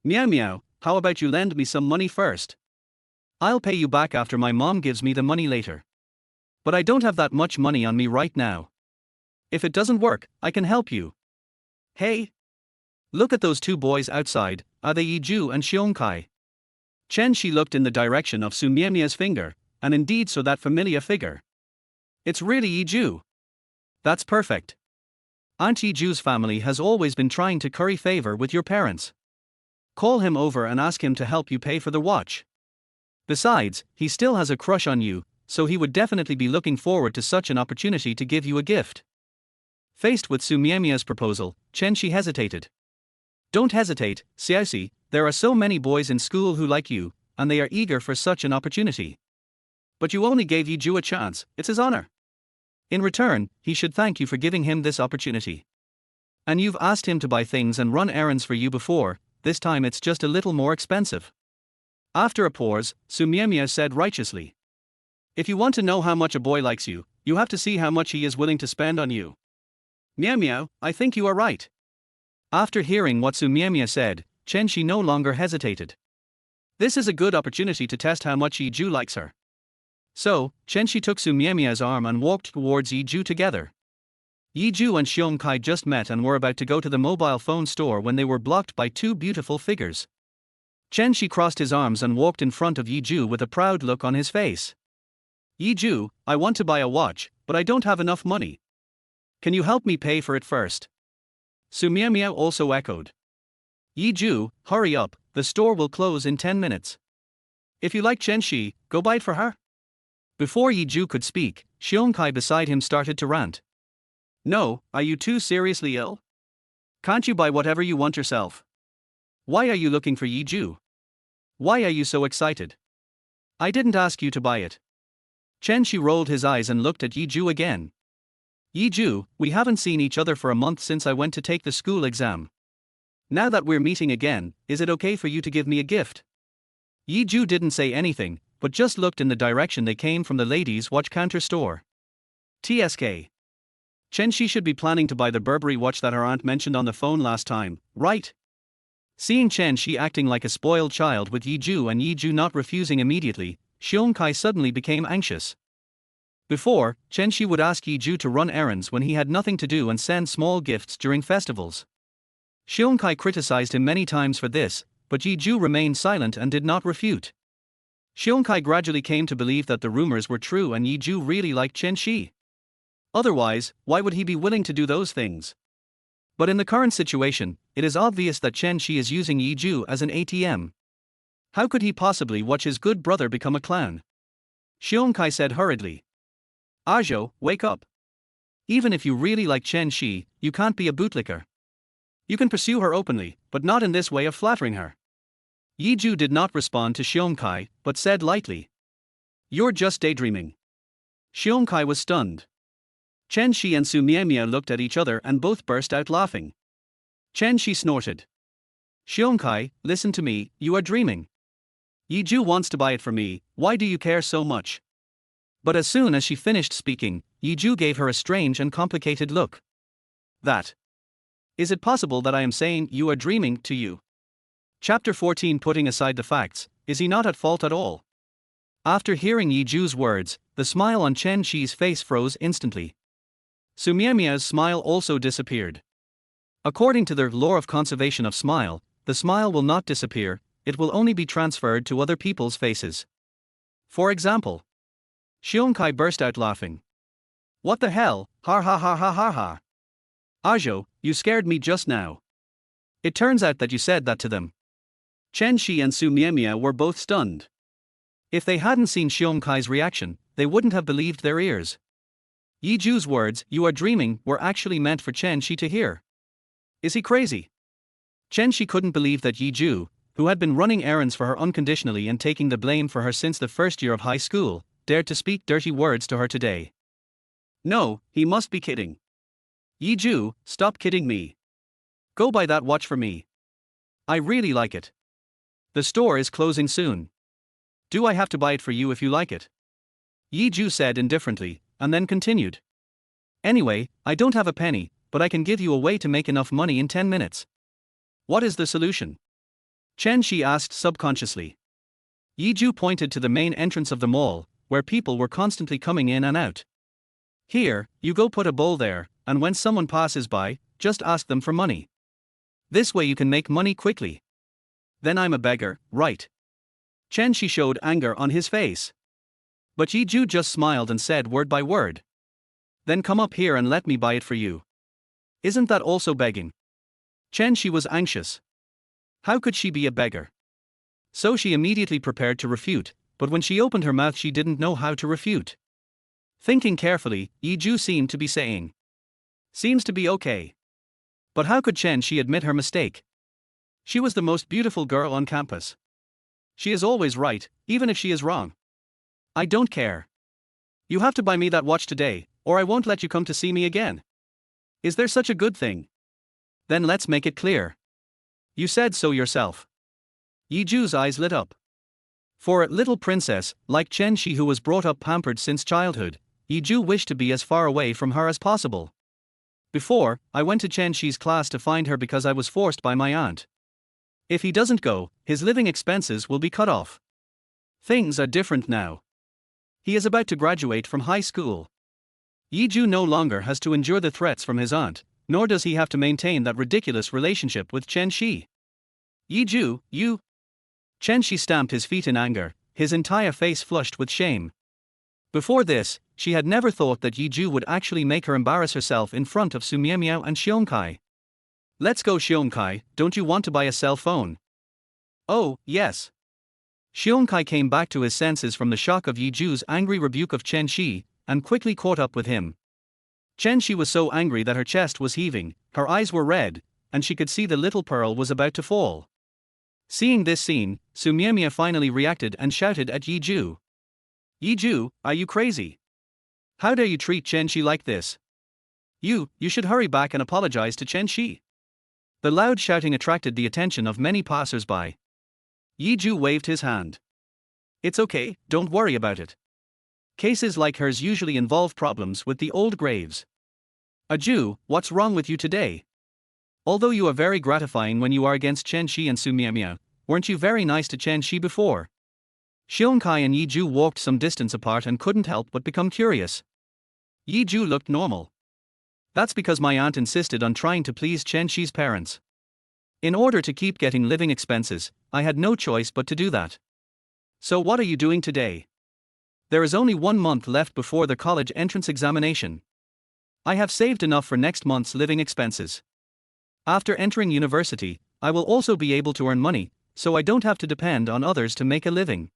Meow Meow, how about you lend me some money first? I'll pay you back after my mom gives me the money later. But I don't have that much money on me right now. If it doesn't work, I can help you. Hey! Look at those two boys outside, are they Yi Zhu and Xiong Kai? Chen Shi looked in the direction of Su Miao Miao's finger, and indeed saw that familiar figure. It's really Yi Zhu. That's perfect. Aunt Yi Zhu's family has always been trying to curry favor with your parents. Call him over and ask him to help you pay for the watch. Besides, he still has a crush on you, so he would definitely be looking forward to such an opportunity to give you a gift. Faced with Su Miao Miao's proposal, Chen Shi hesitated. Don't hesitate, Xiaoxi, there are so many boys in school who like you, and they are eager for such an opportunity. But you only gave Yi Zhu a chance, it's his honor. In return, he should thank you for giving him this opportunity. And you've asked him to buy things and run errands for you before, this time it's just a little more expensive. After a pause, Su Miao Miao said righteously. If you want to know how much a boy likes you, you have to see how much he is willing to spend on you. Miao Miao, I think you are right. After hearing what Su Miao Miao said, Chen Shi no longer hesitated. This is a good opportunity to test how much Yi Zhu likes her. So, Chen Shi took Su Miao Miao's arm and walked towards Yi Zhu together. Yi Zhu and Xiong Kai just met and were about to go to the mobile phone store when they were blocked by two beautiful figures. Chen Shi crossed his arms and walked in front of Yi Zhu with a proud look on his face. Yi Zhu, I want to buy a watch, but I don't have enough money. Can you help me pay for it first? Su Miao Miao also echoed. Yi Zhu, hurry up, the store will close in 10 minutes. If you like Chen Shi, go buy it for her. Before Yi Zhu could speak, Xiong Kai beside him started to rant. No, are you too seriously ill? Can't you buy whatever you want yourself? Why are you looking for Yi Zhu? Why are you so excited? I didn't ask you to buy it. Chen Shi rolled his eyes and looked at Yi Zhu again. Yi Zhu, we haven't seen each other for a month since I went to take the school exam. Now that we're meeting again, is it okay for you to give me a gift? Yi Zhu didn't say anything, but just looked in the direction they came from the ladies' watch counter store. TSK. Chen Shi should be planning to buy the Burberry watch that her aunt mentioned on the phone last time, right? Seeing Chen Shi acting like a spoiled child with Yi Zhu and Yi Zhu not refusing immediately, Xiong Kai suddenly became anxious. Before, Chen Shi would ask Yi Zhu to run errands when he had nothing to do and send small gifts during festivals. Xiong Kai criticized him many times for this, but Yi Zhu remained silent and did not refute. Xiong Kai gradually came to believe that the rumors were true and Yi Zhu really liked Chen Shi. Otherwise, why would he be willing to do those things? But in the current situation, it is obvious that Chen Shi is using Yi Zhu as an ATM. How could he possibly watch his good brother become a clown? Xiong Kai said hurriedly. Zhou, wake up. Even if you really like Chen Shi, you can't be a bootlicker. You can pursue her openly, but not in this way of flattering her. Yi Zhu did not respond to Xiong Kai, but said lightly. You're just daydreaming. Xiong Kai was stunned. Chen Shi and Su Miao Miao looked at each other and both burst out laughing. Chen Shi snorted. Xiong Kai, listen to me, you are dreaming. Yi Zhu wants to buy it for me, why do you care so much? But as soon as she finished speaking, Yi Zhu gave her a strange and complicated look. That. Is it possible that I am saying you are dreaming to you? Chapter 14. Putting aside the facts, is he not at fault at all? After hearing Yi Zhu's words, the smile on Chen Shi's face froze instantly. Su Miao Miao's smile also disappeared. According to the law of conservation of smile, the smile will not disappear, it will only be transferred to other people's faces. For example, Xiong Kai burst out laughing. What the hell, ha ha ha ha ha ha. Zhou, you scared me just now. It turns out that you said that to them. Chen Shi and Su Miao Miao were both stunned. If they hadn't seen Xiong Kai's reaction, they wouldn't have believed their ears. Yi Zhu's words, you are dreaming, were actually meant for Chen Shi to hear. Is he crazy? Chen Shi couldn't believe that Yi Zhu, who had been running errands for her unconditionally and taking the blame for her since the first year of high school, dared to speak dirty words to her today. No, he must be kidding. Yi Zhu, stop kidding me. Go buy that watch for me. I really like it. The store is closing soon. Do I have to buy it for you if you like it? Yi Zhu said indifferently, and then continued. Anyway, I don't have a penny, but I can give you a way to make enough money in 10 minutes. What is the solution? Chen Shi asked subconsciously. Yi Zhu pointed to the main entrance of the mall, where people were constantly coming in and out. Here, you go put a bowl there, and when someone passes by, just ask them for money. This way you can make money quickly. Then I'm a beggar, right? Chen Shi showed anger on his face. But Yi Zhu just smiled and said word by word. Then come up here and let me buy it for you. Isn't that also begging? Chen Shi was anxious. How could she be a beggar? So she immediately prepared to refute, but when she opened her mouth she didn't know how to refute. Thinking carefully, Yi Zhu seemed to be saying. Seems to be okay. But how could Chen Shi admit her mistake? She was the most beautiful girl on campus. She is always right, even if she is wrong. I don't care. You have to buy me that watch today, or I won't let you come to see me again. Is there such a good thing? Then let's make it clear. You said so yourself. Yi Zhu's eyes lit up. For a little princess, like Chen Shi who was brought up pampered since childhood, Yi Zhu wished to be as far away from her as possible. Before, I went to Chen Shi's class to find her because I was forced by my aunt. If he doesn't go, his living expenses will be cut off. Things are different now. He is about to graduate from high school. Yi Zhu no longer has to endure the threats from his aunt, nor does he have to maintain that ridiculous relationship with Chen Shi. Yi Zhu, you... Chen Shi stamped his feet in anger, his entire face flushed with shame. Before this, she had never thought that Yi Zhu would actually make her embarrass herself in front of Su Miao and Xiongkai. Let's go Xiongkai, don't you want to buy a cell phone? Oh, yes. Xiongkai came back to his senses from the shock of Yi Zhu's angry rebuke of Chen Shi, and quickly caught up with him. Chen Shi was so angry that her chest was heaving, her eyes were red, and she could see the little pearl was about to fall. Seeing this scene, Su Miao finally reacted and shouted at Yi Zhu. Yi Zhu, are you crazy? How dare you treat Chen Shi like this? You should hurry back and apologize to Chen Shi. The loud shouting attracted the attention of many passers-by. Yi Zhu waved his hand. It's okay, don't worry about it. Cases like hers usually involve problems with the old graves. Zhu, what's wrong with you today? Although you are very gratifying when you are against Chen Shi and Su Miao, weren't you very nice to Chen Shi before? Xiongkai and Yi Zhu walked some distance apart and couldn't help but become curious. Yi Zhu looked normal. That's because my aunt insisted on trying to please Chen Shi's parents. In order to keep getting living expenses, I had no choice but to do that. So what are you doing today? There is only 1 month left before the college entrance examination. I have saved enough for next month's living expenses. After entering university, I will also be able to earn money, so I don't have to depend on others to make a living.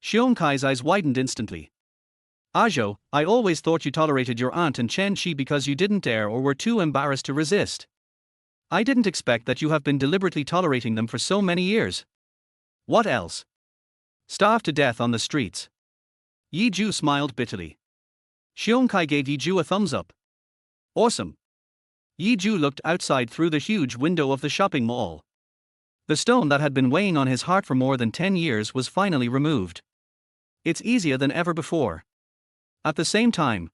Xiongkai's eyes widened instantly. Zhou, I always thought you tolerated your aunt and Chen Shi because you didn't dare or were too embarrassed to resist. I didn't expect that you have been deliberately tolerating them for so many years. What else? Starved to death on the streets. Yi Zhu smiled bitterly. Xiongkai gave Yi Zhu a thumbs up. Awesome. Yi Zhu looked outside through the huge window of the shopping mall. The stone that had been weighing on his heart for more than 10 years was finally removed. It's easier than ever before. At the same time,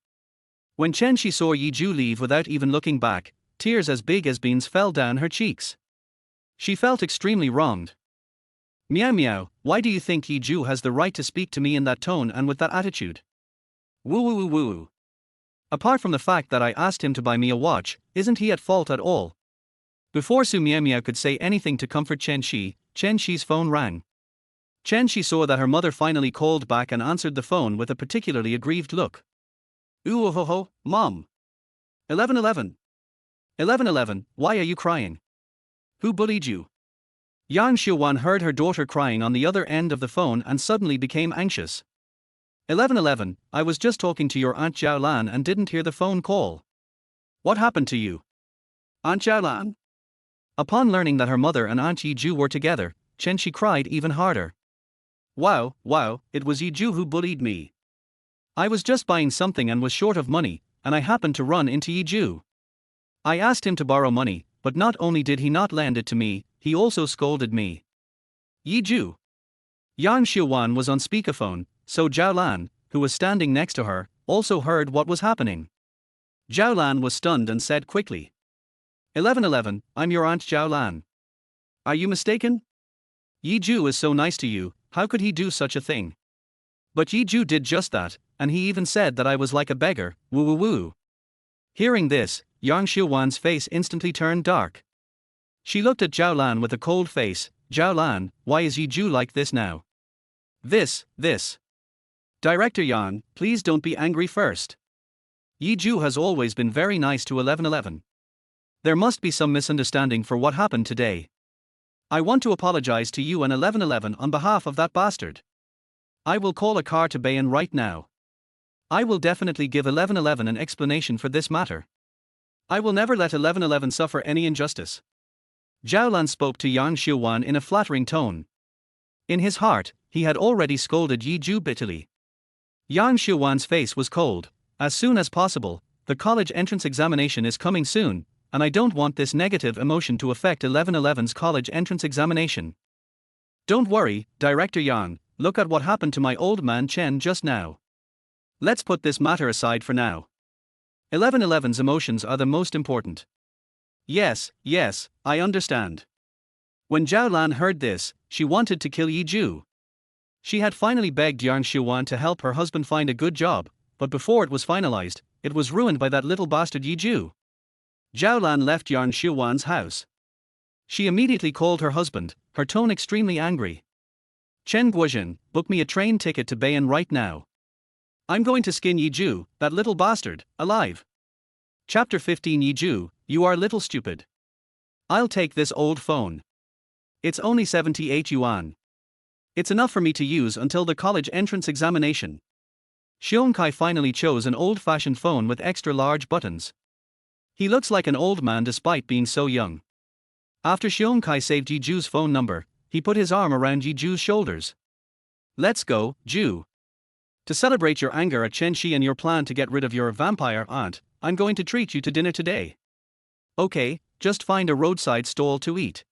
when Chen Shi saw Yi Zhu leave without even looking back, tears as big as beans fell down her cheeks. She felt extremely wronged. Miao Miao, why do you think Yi Zhu has the right to speak to me in that tone and with that attitude? Woo woo woo woo. Apart from the fact that I asked him to buy me a watch, isn't he at fault at all? Before Su Miao could say anything to comfort Chen Shi's phone rang. Chen Shi saw that her mother finally called back and answered the phone with a particularly aggrieved look. Ooh ho ho, Mom. 1111. 1111, why are you crying? Who bullied you? Yang Xiuwan heard her daughter crying on the other end of the phone and suddenly became anxious. 1111, I was just talking to your Aunt Zhao Lan and didn't hear the phone call. What happened to you? Aunt Zhao Lan? Upon learning that her mother and Aunt Yi Zhu were together, Chen Shi cried even harder. Wow, it was Yi Zhu who bullied me. I was just buying something and was short of money, and I happened to run into Yi Zhu. I asked him to borrow money, but not only did he not lend it to me, he also scolded me. Yi Zhu. Yang Xiuwan was on speakerphone, so Zhao Lan, who was standing next to her, also heard what was happening. Zhou Lan was stunned and said quickly. 1111, I'm your Aunt Zhou Lan. Are you mistaken? Yi Zhu is so nice to you, how could he do such a thing? But Yi Zhu did just that, and he even said that I was like a beggar, woo woo woo. Hearing this, Yang Xiuwan's face instantly turned dark. She looked at Zhou Lan with a cold face. Zhou Lan, why is Yi Zhu like this now? This. Director Yang, please don't be angry first. Yi Zhu has always been very nice to 1111. There must be some misunderstanding for what happened today. I want to apologize to you and 1111 on behalf of that bastard. I will call a car to Bayan right now. I will definitely give 1111 an explanation for this matter. I will never let 1111 suffer any injustice. Zhou Lan spoke to Yang Xiuwan in a flattering tone. In his heart, he had already scolded Yi Zhu bitterly. Yang Xiuwan's face was cold. As soon as possible, the college entrance examination is coming soon, and I don't want this negative emotion to affect 1111's college entrance examination. Don't worry, Director Yang, look at what happened to my old man Chen just now. Let's put this matter aside for now. 1111's emotions are the most important. Yes, I understand. When Zhou Lan heard this, she wanted to kill Yi Zhu. She had finally begged Yang Xiuwan to help her husband find a good job, but before it was finalized, it was ruined by that little bastard Yi Zhu. Zhou Lan left Yang Xiuwan's house. She immediately called her husband, her tone extremely angry. Chen Guozhen, book me a train ticket to Bayan right now. I'm going to skin Yi Zhu, that little bastard, alive. Chapter 15 Yi Zhu, you are little stupid. I'll take this old phone. It's only 78 yuan. It's enough for me to use until the college entrance examination. Xiong Kai finally chose an old-fashioned phone with extra large buttons. He looks like an old man despite being so young. After Xiong Kai saved Yi Zhu's phone number, he put his arm around Yi Zhu's shoulders. Let's go, Zhu. To celebrate your anger at Chen Shi and your plan to get rid of your vampire aunt, I'm going to treat you to dinner today. Okay, just find a roadside stall to eat.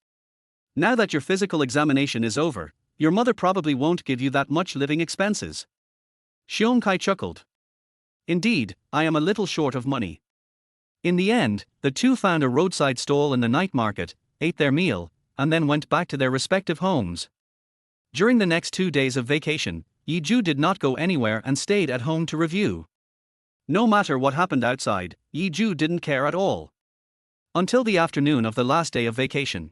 Now that your physical examination is over, your mother probably won't give you that much living expenses. Xiong Kai chuckled. Indeed, I am a little short of money. In the end, the two found a roadside stall in the night market, ate their meal, and then went back to their respective homes. During the next 2 days of vacation, Yi Zhu did not go anywhere and stayed at home to review. No matter what happened outside, Yi Zhu didn't care at all. Until the afternoon of the last day of vacation.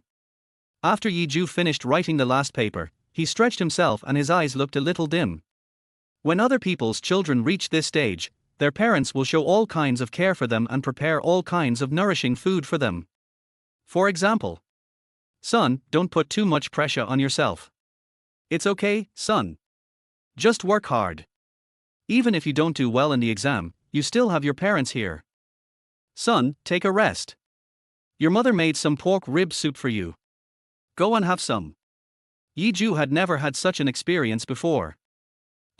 After Yi Zhu finished writing the last paper, he stretched himself and his eyes looked a little dim. When other people's children reach this stage, their parents will show all kinds of care for them and prepare all kinds of nourishing food for them. For example, son, don't put too much pressure on yourself. It's okay, son. Just work hard. Even if you don't do well in the exam, you still have your parents here. Son, take a rest. Your mother made some pork rib soup for you. Go and have some. Yi Zhu had never had such an experience before.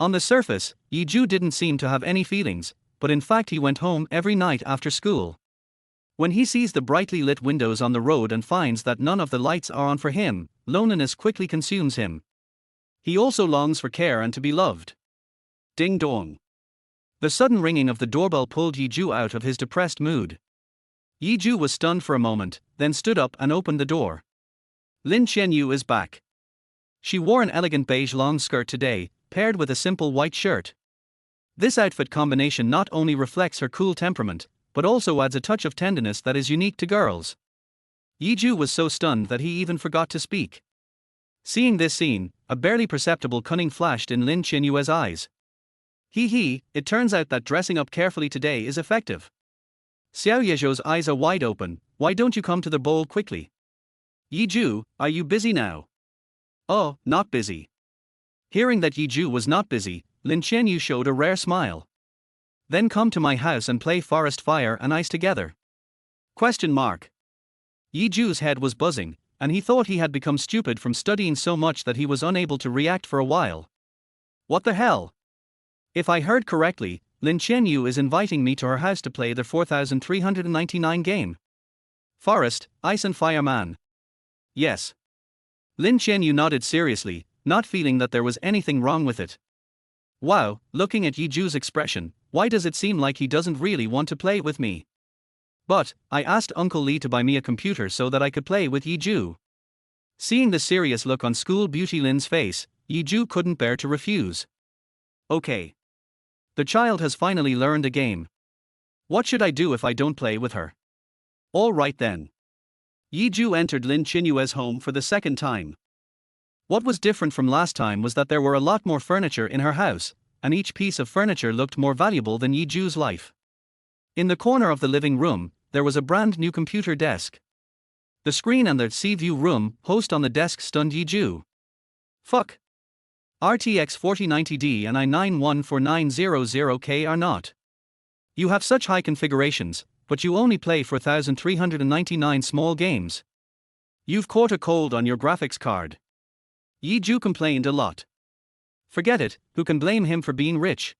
On the surface, Yi Zhu didn't seem to have any feelings, but in fact he went home every night after school. When he sees the brightly lit windows on the road and finds that none of the lights are on for him, loneliness quickly consumes him. He also longs for care and to be loved. Ding dong. The sudden ringing of the doorbell pulled Yi Zhu out of his depressed mood. Yi Zhu was stunned for a moment, then stood up and opened the door. Lin Qianyu is back. She wore an elegant beige long skirt today, paired with a simple white shirt. This outfit combination not only reflects her cool temperament, but also adds a touch of tenderness that is unique to girls. Yi Zhu was so stunned that he even forgot to speak. Seeing this scene, a barely perceptible cunning flashed in Lin Qianyue's eyes. It turns out that dressing up carefully today is effective. Xiao Yezhou's eyes are wide open. Why don't you come to the bowl quickly? Yi Zhu, are you busy now? Oh, not busy. Hearing that Yi Zhu was not busy, Lin Qianyu showed a rare smile. Then come to my house and play Forest Fire and Ice together. Yi Zhu's head was buzzing, and he thought he had become stupid from studying so much that he was unable to react for a while. What the hell? If I heard correctly, Lin Qianyu is inviting me to her house to play the 4399 game. Forest, Ice and Fire Man. Yes. Lin Qianyu nodded seriously, not feeling that there was anything wrong with it. Wow, looking at Yi Zhu's expression, Why does it seem like he doesn't really want to play with me? But, I asked Uncle Lee to buy me a computer so that I could play with Zhou. Seeing the serious look on school beauty Lin's face, Zhou couldn't bear to refuse. Okay. The child has finally learned a game. What should I do if I don't play with her? All right then. Zhou entered Lin Qinyue's home for the second time. What was different from last time was that there were a lot more furniture in her house, and each piece of furniture looked more valuable than Zhou's life. In the corner of the living room, there was a brand new computer desk. The screen and the Sea View room host on the desk stunned Zhou. Fuck. RTX 4090D and i9-14900K are not. You have such high configurations, but you only play 4,399 small games. You've caught a cold on your graphics card. Zhou complained a lot. Forget it, who can blame him for being rich?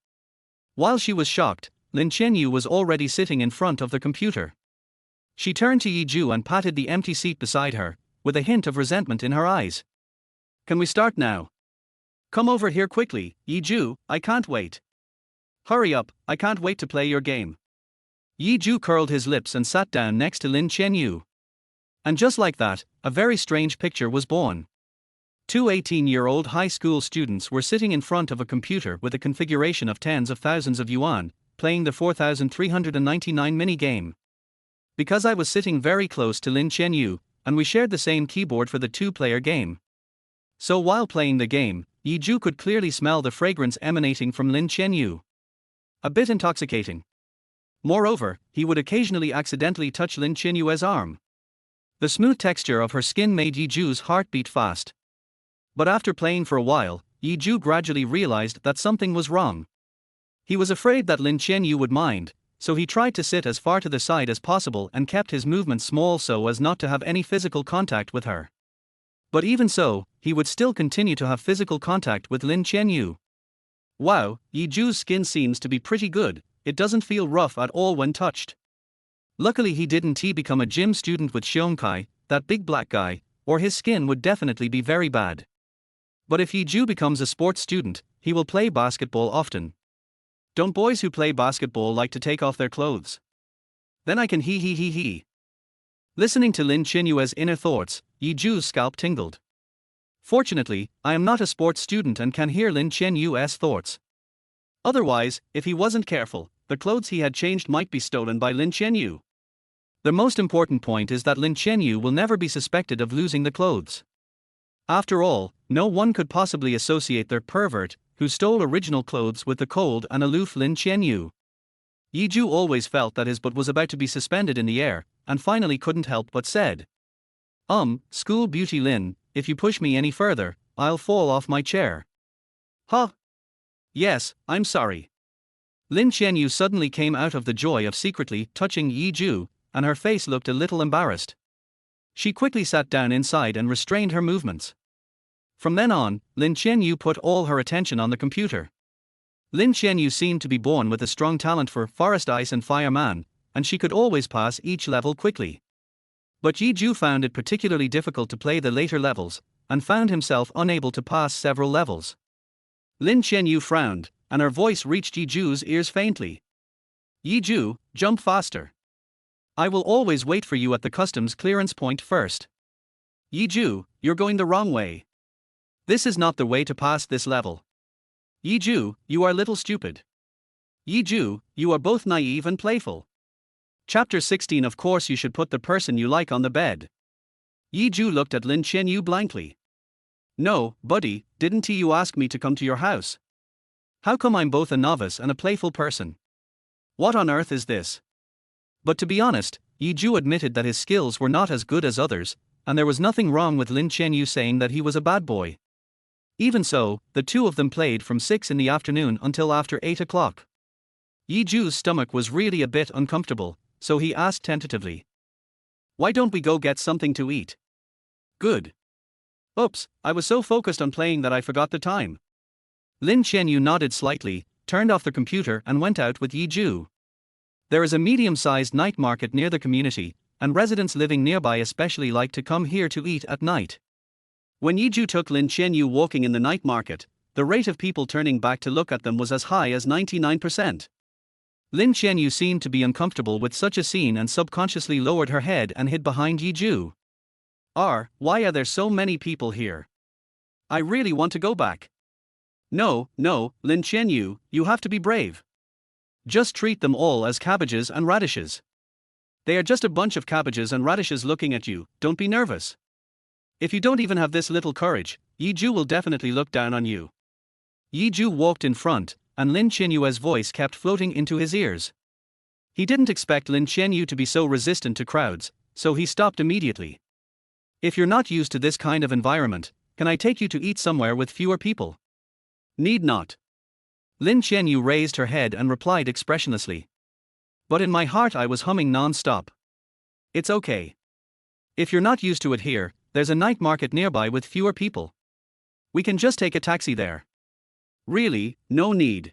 While she was shocked, Lin Qianyu was already sitting in front of the computer. She turned to Zhou and patted the empty seat beside her, with a hint of resentment in her eyes. Can we start now? Come over here quickly, Zhou, I can't wait. Hurry up, I can't wait to play your game. Zhou curled his lips and sat down next to Lin Qianyu. And just like that, a very strange picture was born. Two 18-year-old high school students were sitting in front of a computer with a configuration of tens of thousands of yuan, playing the 4,399 mini-game. Because I was sitting very close to Lin Qianyu, and we shared the same keyboard for the two-player game. So while playing the game, Zhou could clearly smell the fragrance emanating from Lin Qianyu. A bit intoxicating. Moreover, he would occasionally accidentally touch Lin Qianyue's arm. The smooth texture of her skin made Zhou's heart beat fast. But after playing for a while, Zhou gradually realized that something was wrong. He was afraid that Lin Qianyu would mind, so he tried to sit as far to the side as possible and kept his movements small so as not to have any physical contact with her. But even so, he would still continue to have physical contact with Lin Qianyu. Wow, Zhou's skin seems to be pretty good, it doesn't feel rough at all when touched. Luckily he didn't become a gym student with Xiongkai, that big black guy, or his skin would definitely be very bad. But if Zhou becomes a sports student, he will play basketball often. Don't boys who play basketball like to take off their clothes? Then I can he. Listening to Lin Qianyue's inner thoughts, Zhou's scalp tingled. Fortunately, I am not a sports student and can hear Lin Qianyue's thoughts. Otherwise, if he wasn't careful, the clothes he had changed might be stolen by Lin Qianyu. The most important point is that Lin Qianyu will never be suspected of losing the clothes. After all, no one could possibly associate their pervert, who stole original clothes, with the cold and aloof Lin Qianyu. Zhou always felt that his butt was about to be suspended in the air, and finally couldn't help but said. School beauty Lin, if you push me any further, I'll fall off my chair. Huh? Yes, I'm sorry. Lin Qianyu suddenly came out of the joy of secretly touching Zhou, and her face looked a little embarrassed. She quickly sat down inside and restrained her movements. From then on, Lin Qianyu put all her attention on the computer. Lin Qianyu seemed to be born with a strong talent for Forest Ice and Fireman, and she could always pass each level quickly. But Zhou found it particularly difficult to play the later levels, and found himself unable to pass several levels. Lin Qianyu frowned, and her voice reached Zhou's ears faintly. Zhou, jump faster. I will always wait for you at the customs clearance point first. Zhou, you're going the wrong way. This is not the way to pass this level. Zhou, you are little stupid. Zhou, you are both naive and playful. Chapter 16. Of course you should put the person you like on the bed. Zhou looked at Lin Qianyu blankly. No, buddy, didn't you ask me to come to your house? How come I'm both a novice and a playful person? What on earth is this? But to be honest, Zhou admitted that his skills were not as good as others, and there was nothing wrong with Lin Qianyu saying that he was a bad boy. Even so, the two of them played from 6 in the afternoon until after 8 o'clock. Zhou's stomach was really a bit uncomfortable, so he asked tentatively. Why don't we go get something to eat? Good. Oops, I was so focused on playing that I forgot the time. Lin Qianyu nodded slightly, turned off the computer and went out with Zhou. There is a medium-sized night market near the community, and residents living nearby especially like to come here to eat at night. When Zhou took Lin Qianyu walking in the night market, the rate of people turning back to look at them was as high as 99%. Lin Qianyu seemed to be uncomfortable with such a scene and subconsciously lowered her head and hid behind Zhou. Why are there so many people here? I really want to go back. No, Lin Qianyu, you have to be brave. Just treat them all as cabbages and radishes. They are just a bunch of cabbages and radishes looking at you, don't be nervous. If you don't even have this little courage, Zhou will definitely look down on you. Zhou walked in front, and Lin Qianyu's voice kept floating into his ears. He didn't expect Lin Qianyu to be so resistant to crowds, so he stopped immediately. If you're not used to this kind of environment, can I take you to eat somewhere with fewer people? Need not. Lin Qianyu raised her head and replied expressionlessly. But in my heart I was humming non-stop. It's okay. If you're not used to it here, there's a night market nearby with fewer people. We can just take a taxi there. Really, no need.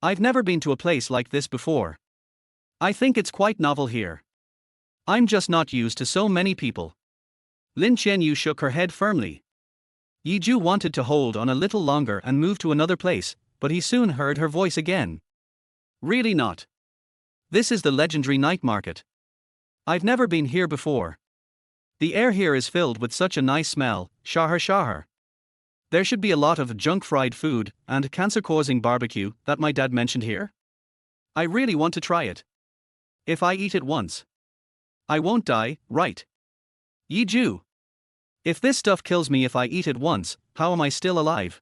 I've never been to a place like this before. I think it's quite novel here. I'm just not used to so many people. Lin Qianyu shook her head firmly. Zhou wanted to hold on a little longer and move to another place, but he soon heard her voice again. Really not. This is the legendary night market. I've never been here before. The air here is filled with such a nice smell, shahar. There should be a lot of junk fried food and cancer-causing barbecue that my dad mentioned here. I really want to try it. If I eat it once, I won't die, right? Zhou. If this stuff kills me if I eat it once, how am I still alive?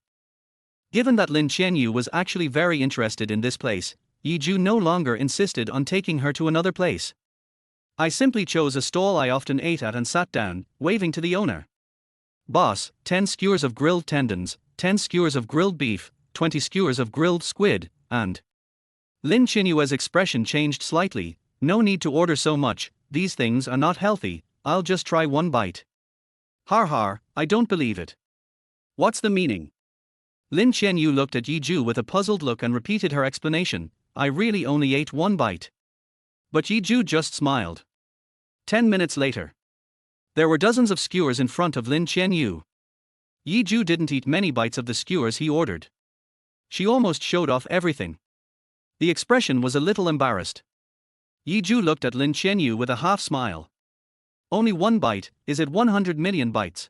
Given that Lin Qianyu was actually very interested in this place, Zhou no longer insisted on taking her to another place. I simply chose a stall I often ate at and sat down, waving to the owner. Boss, 10 skewers of grilled tendons, 10 skewers of grilled beef, 20 skewers of grilled squid, and... Lin Qianyu's expression changed slightly. No need to order so much, these things are not healthy, I'll just try one bite. Har, I don't believe it. What's the meaning? Lin Qianyu looked at Zhou with a puzzled look and repeated her explanation. I really only ate one bite. But Zhou just smiled. 10 minutes later. There were dozens of skewers in front of Lin Qianyu. Zhou didn't eat many bites of the skewers he ordered. She almost showed off everything. The expression was a little embarrassed. Zhou looked at Lin Qianyu with a half smile. Only one bite, is it 100 million bites?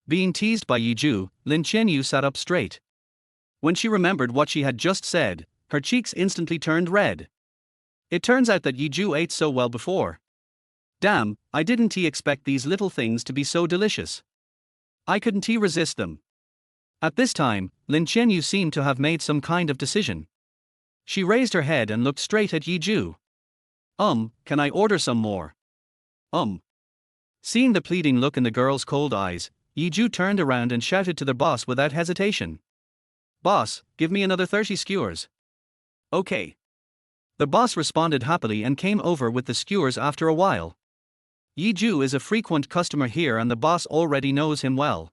Being teased by Zhou, Lin Qianyu sat up straight. When she remembered what she had just said, her cheeks instantly turned red. It turns out that Zhou ate so well before. Damn, I didn't expect these little things to be so delicious. I couldn't resist them. At this time, Lin Qianyu seemed to have made some kind of decision. She raised her head and looked straight at Zhou. Can I order some more? Seeing the pleading look in the girl's cold eyes, Zhou turned around and shouted to the boss without hesitation. Boss, give me another 30 skewers. Okay. The boss responded happily and came over with the skewers after a while. Zhou is a frequent customer here and the boss already knows him well.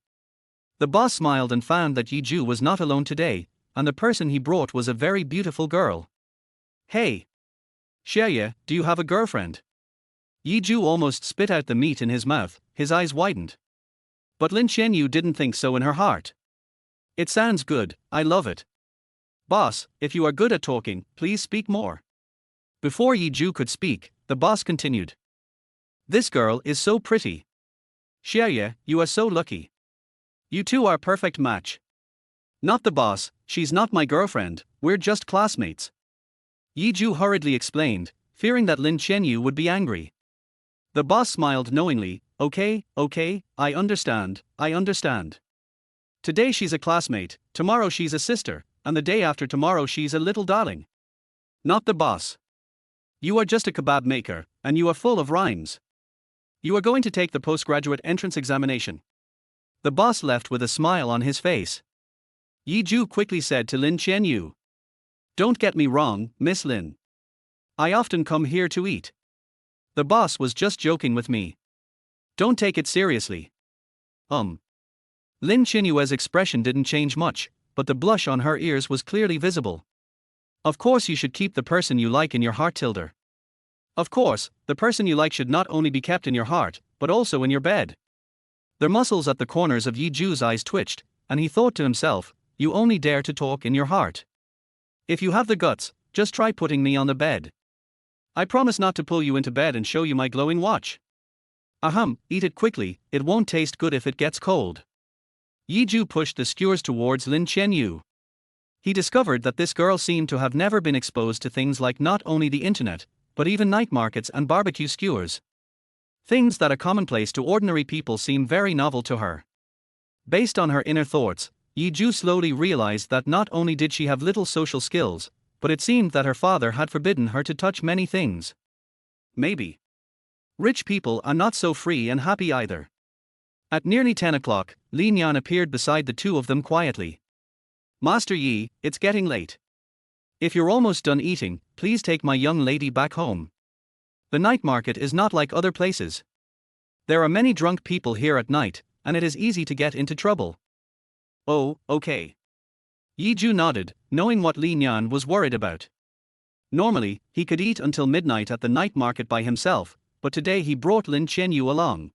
The boss smiled and found that Zhou was not alone today, and the person he brought was a very beautiful girl. Hey! Xie, do you have a girlfriend? Zhou almost spit out the meat in his mouth, his eyes widened. But Lin Qianyu didn't think so in her heart. It sounds good, I love it. Boss, if you are good at talking, please speak more. Before Zhou could speak, the boss continued. This girl is so pretty. Xie, you are so lucky. You two are a perfect match. Not the boss, she's not my girlfriend, we're just classmates. Zhou hurriedly explained, fearing that Lin Qianyu would be angry. The boss smiled knowingly. Okay, I understand. Today she's a classmate, tomorrow she's a sister, and the day after tomorrow she's a little darling. Not the boss. You are just a kebab maker, and you are full of rhymes. You are going to take the postgraduate entrance examination. The boss left with a smile on his face. Zhou quickly said to Lin Qianyu. Don't get me wrong, Miss Lin. I often come here to eat. The boss was just joking with me. Don't take it seriously. Lin Qianyu's expression didn't change much, but the blush on her ears was clearly visible. Of course you should keep the person you like in your heart, Tilder. Of course, the person you like should not only be kept in your heart, but also in your bed. The muscles at the corners of Zhou's eyes twitched, and he thought to himself, you only dare to talk in your heart. If you have the guts, just try putting me on the bed. I promise not to pull you into bed and show you my glowing watch. Ahem, eat it quickly, it won't taste good if it gets cold. Yi Zhou pushed the skewers towards Lin Qianyu. He discovered that this girl seemed to have never been exposed to things like not only the internet, but even night markets and barbecue skewers. Things that are commonplace to ordinary people seem very novel to her. Based on her inner thoughts, Yi Zhou slowly realized that not only did she have little social skills, but it seemed that her father had forbidden her to touch many things. Maybe rich people are not so free and happy either. At nearly 10 o'clock, Lin Yan appeared beside the two of them quietly. Master Yi, it's getting late. If you're almost done eating, please take my young lady back home. The night market is not like other places. There are many drunk people here at night, and it is easy to get into trouble. Oh, okay. Yi Zhou nodded, knowing what Lin Yan was worried about. Normally, he could eat until midnight at the night market by himself, but today he brought Lin Qianyu along.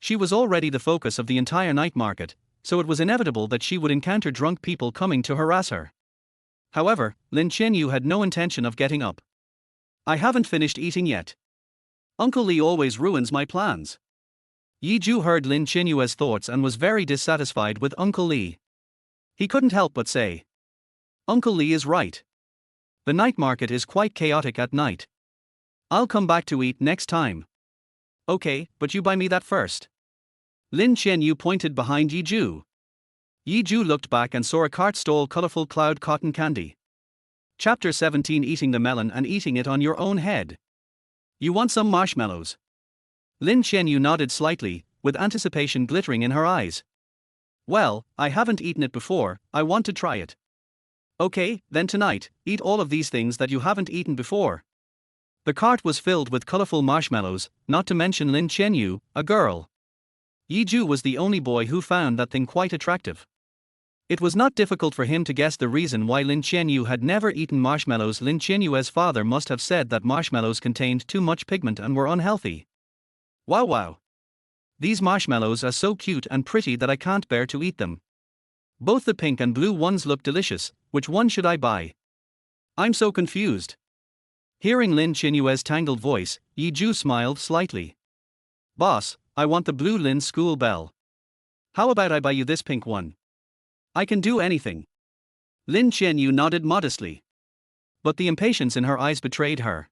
She was already the focus of the entire night market, so it was inevitable that she would encounter drunk people coming to harass her. However, Lin Qianyu had no intention of getting up. I haven't finished eating yet. Uncle Li always ruins my plans. Yi Zhou heard Lin Qianyu's thoughts and was very dissatisfied with Uncle Li. He couldn't help but say, Uncle Li is right. The night market is quite chaotic at night. I'll come back to eat next time. Okay, but you buy me that first. Lin Qianyu pointed behind Yi Zhou. Yi Zhou looked back and saw a cart stall colorful cloud cotton candy. Chapter 17, Eating the melon and eating it on your own head. You want some marshmallows? Lin Qianyu nodded slightly, with anticipation glittering in her eyes. Well, I haven't eaten it before, I want to try it. Okay, then tonight, eat all of these things that you haven't eaten before. The cart was filled with colorful marshmallows, not to mention Lin Qianyu, a girl. Yi Zhou was the only boy who found that thing quite attractive. It was not difficult for him to guess the reason why Lin Qianyu had never eaten marshmallows. Lin Qianyu's father must have said that marshmallows contained too much pigment and were unhealthy. Wow. These marshmallows are so cute and pretty that I can't bear to eat them. Both the pink and blue ones look delicious, which one should I buy? I'm so confused. Hearing Lin Qianyu's tangled voice, Yi Zhou smiled slightly. Boss, I want the blue Lin school bell. How about I buy you this pink one? I can do anything. Lin Qianyu nodded modestly. But the impatience in her eyes betrayed her.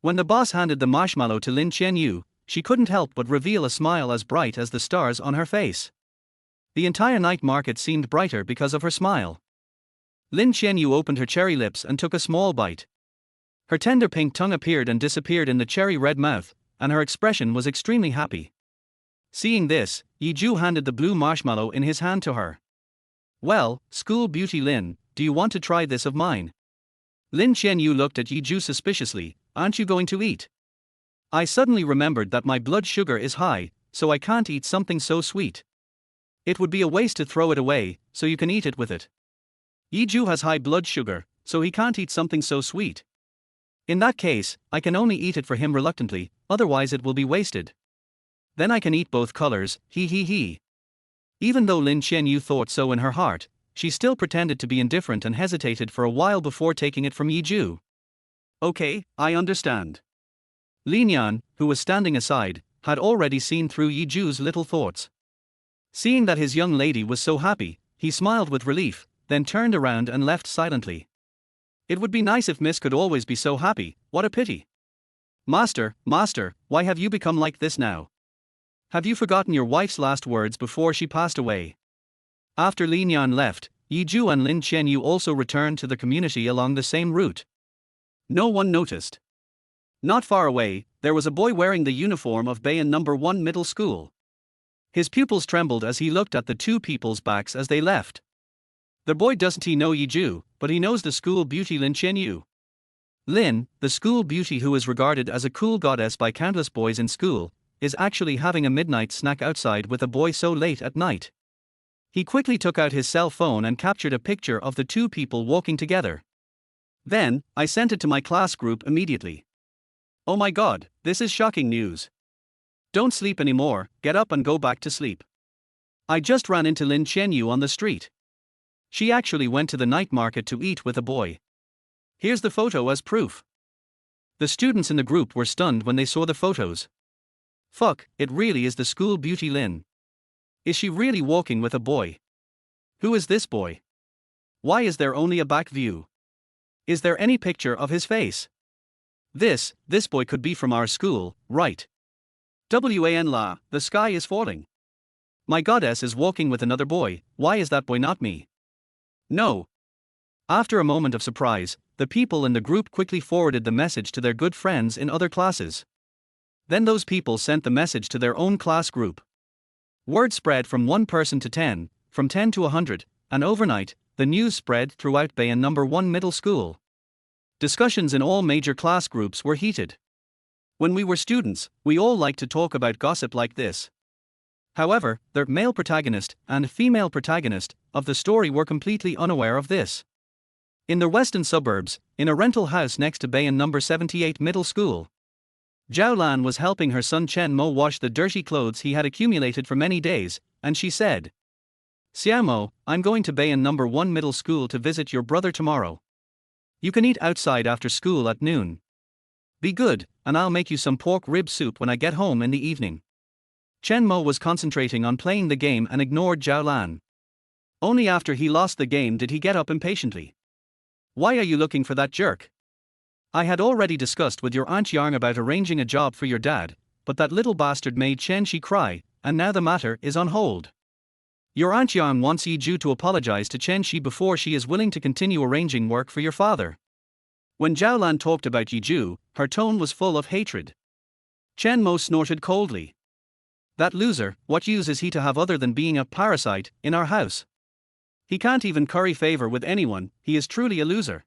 When the boss handed the marshmallow to Lin Qianyu, she couldn't help but reveal a smile as bright as the stars on her face. The entire night market seemed brighter because of her smile. Lin Qianyu opened her cherry lips and took a small bite. Her tender pink tongue appeared and disappeared in the cherry red mouth, and her expression was extremely happy. Seeing this, Yi Zhou handed the blue marshmallow in his hand to her. Well, school beauty Lin, do you want to try this of mine? Lin Qianyu looked at Yi Zhou suspiciously. Aren't you going to eat? I suddenly remembered that my blood sugar is high, so I can't eat something so sweet. It would be a waste to throw it away, so you can eat it with it. Yi Zhou has high blood sugar, so he can't eat something so sweet. In that case, I can only eat it for him reluctantly, otherwise it will be wasted. Then I can eat both colors, he. Even though Lin Qianyu thought so in her heart, she still pretended to be indifferent and hesitated for a while before taking it from Yi Zhou. Okay, I understand. Lin Yan, who was standing aside, had already seen through Yi Zhou's little thoughts. Seeing that his young lady was so happy, he smiled with relief, then turned around and left silently. It would be nice if Miss could always be so happy, what a pity. Master, why have you become like this now? Have you forgotten your wife's last words before she passed away? After Lin Yan left, Yi Zhou and Lin Qianyu also returned to the community along the same route. No one noticed. Not far away, there was a boy wearing the uniform of Belle No. 1 middle school. His pupils trembled as he looked at the two people's backs as they left. The boy doesn't know Yi Zhou, but he knows the school beauty Lin Qianyu. Lin, the school beauty who is regarded as a cool goddess by countless boys in school, is actually having a midnight snack outside with a boy so late at night. He quickly took out his cell phone and captured a picture of the two people walking together. Then, I sent it to my class group immediately. Oh my god, this is shocking news. Don't sleep anymore, get up and go back to sleep. I just ran into Lin Qianyu on the street. She actually went to the night market to eat with a boy. Here's the photo as proof. The students in the group were stunned when they saw the photos. Fuck, it really is the school beauty Lin. Is she really walking with a boy? Who is this boy? Why is there only a back view? Is there any picture of his face? This boy could be from our school, right? Wan la, the sky is falling. My goddess is walking with another boy, why is that boy not me? No. After a moment of surprise, the people in the group quickly forwarded the message to their good friends in other classes. Then those people sent the message to their own class group. Word spread from 1 person to 10, from 10 to 100, and overnight, the news spread throughout Bayan No. 1 middle school. Discussions in all major class groups were heated. When we were students, we all liked to talk about gossip like this. However, the male protagonist and female protagonist of the story were completely unaware of this. In the western suburbs, in a rental house next to Bayan No. 78 middle school, Zhou Lan was helping her son Chen Mo wash the dirty clothes he had accumulated for many days, and she said, Xiao Mo, I'm going to Bayan No. 1 middle school to visit your brother tomorrow. You can eat outside after school at noon. Be good, and I'll make you some pork rib soup when I get home in the evening. Chen Mo was concentrating on playing the game and ignored Zhou Lan. Only after he lost the game did he get up impatiently. Why are you looking for that jerk? I had already discussed with your Aunt Yang about arranging a job for your dad, but that little bastard made Chen Shi cry, and now the matter is on hold. Your Aunt Yang wants Yi Zhu to apologize to Chen Shi before she is willing to continue arranging work for your father. When Zhou Lan talked about Yi Zhu, her tone was full of hatred. Chen Mo snorted coldly. That loser, what use is he to have other than being a parasite in our house? He can't even curry favor with anyone, he is truly a loser.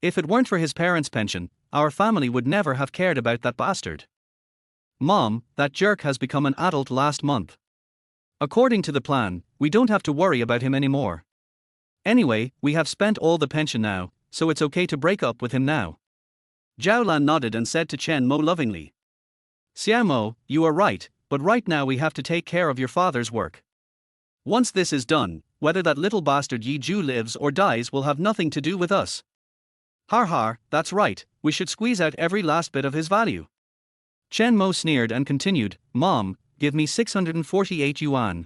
If it weren't for his parents' pension, our family would never have cared about that bastard. Mom, that jerk has become an adult last month. According to the plan, we don't have to worry about him anymore. Anyway, we have spent all the pension now, so it's okay to break up with him now. Zhou Lan nodded and said to Chen Mo lovingly, Xiao Mo, you are right, but right now we have to take care of your father's work. Once this is done, whether that little bastard Yi Zhu lives or dies will have nothing to do with us. Har har, that's right, we should squeeze out every last bit of his value. Chen Mo sneered and continued, Mom, give me 648 yuan.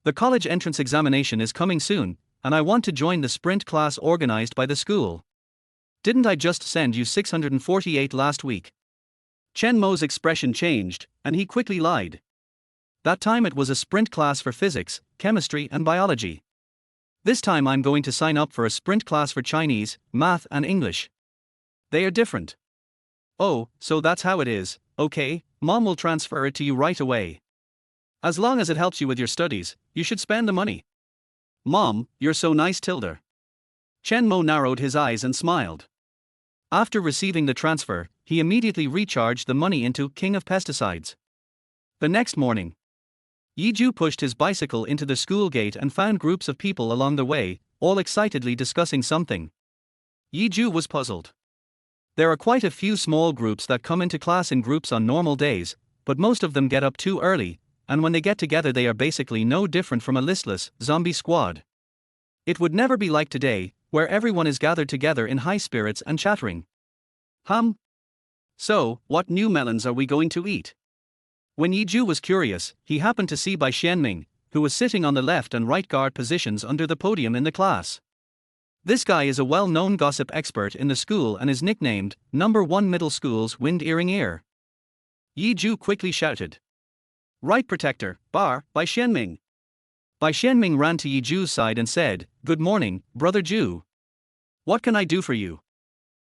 The college entrance examination is coming soon, and I want to join the sprint class organized by the school. Didn't I just send you 648 last week? Chen Mo's expression changed, and he quickly lied. That time it was a sprint class for physics, chemistry and biology. This time I'm going to sign up for a sprint class for Chinese, math and English. They are different. Oh, so that's how it is, okay, Mom will transfer it to you right away. As long as it helps you with your studies, you should spend the money. Mom, you're so nice Tilda. Chen Mo narrowed his eyes and smiled. After receiving the transfer, he immediately recharged the money into King of Pesticides. The next morning, Yi Zhu pushed his bicycle into the school gate and found groups of people along the way, all excitedly discussing something. Yi Zhu was puzzled. There are quite a few small groups that come into class in groups on normal days, but most of them get up too early, and when they get together they are basically no different from a listless, zombie squad. It would never be like today, where everyone is gathered together in high spirits and chattering. So, what new melons are we going to eat? When Yi Zhu was curious, he happened to see Bai Xianming, who was sitting on the left and right guard positions under the podium in the class. This guy is a well-known gossip expert in the school and is nicknamed No. 1 Middle School's Wind Earring Ear. Yi Zhu quickly shouted, Right Protector, Bai Xianming. Bai Xianming ran to Yi Zhu's side and said, Good morning, Brother Zhu. What can I do for you?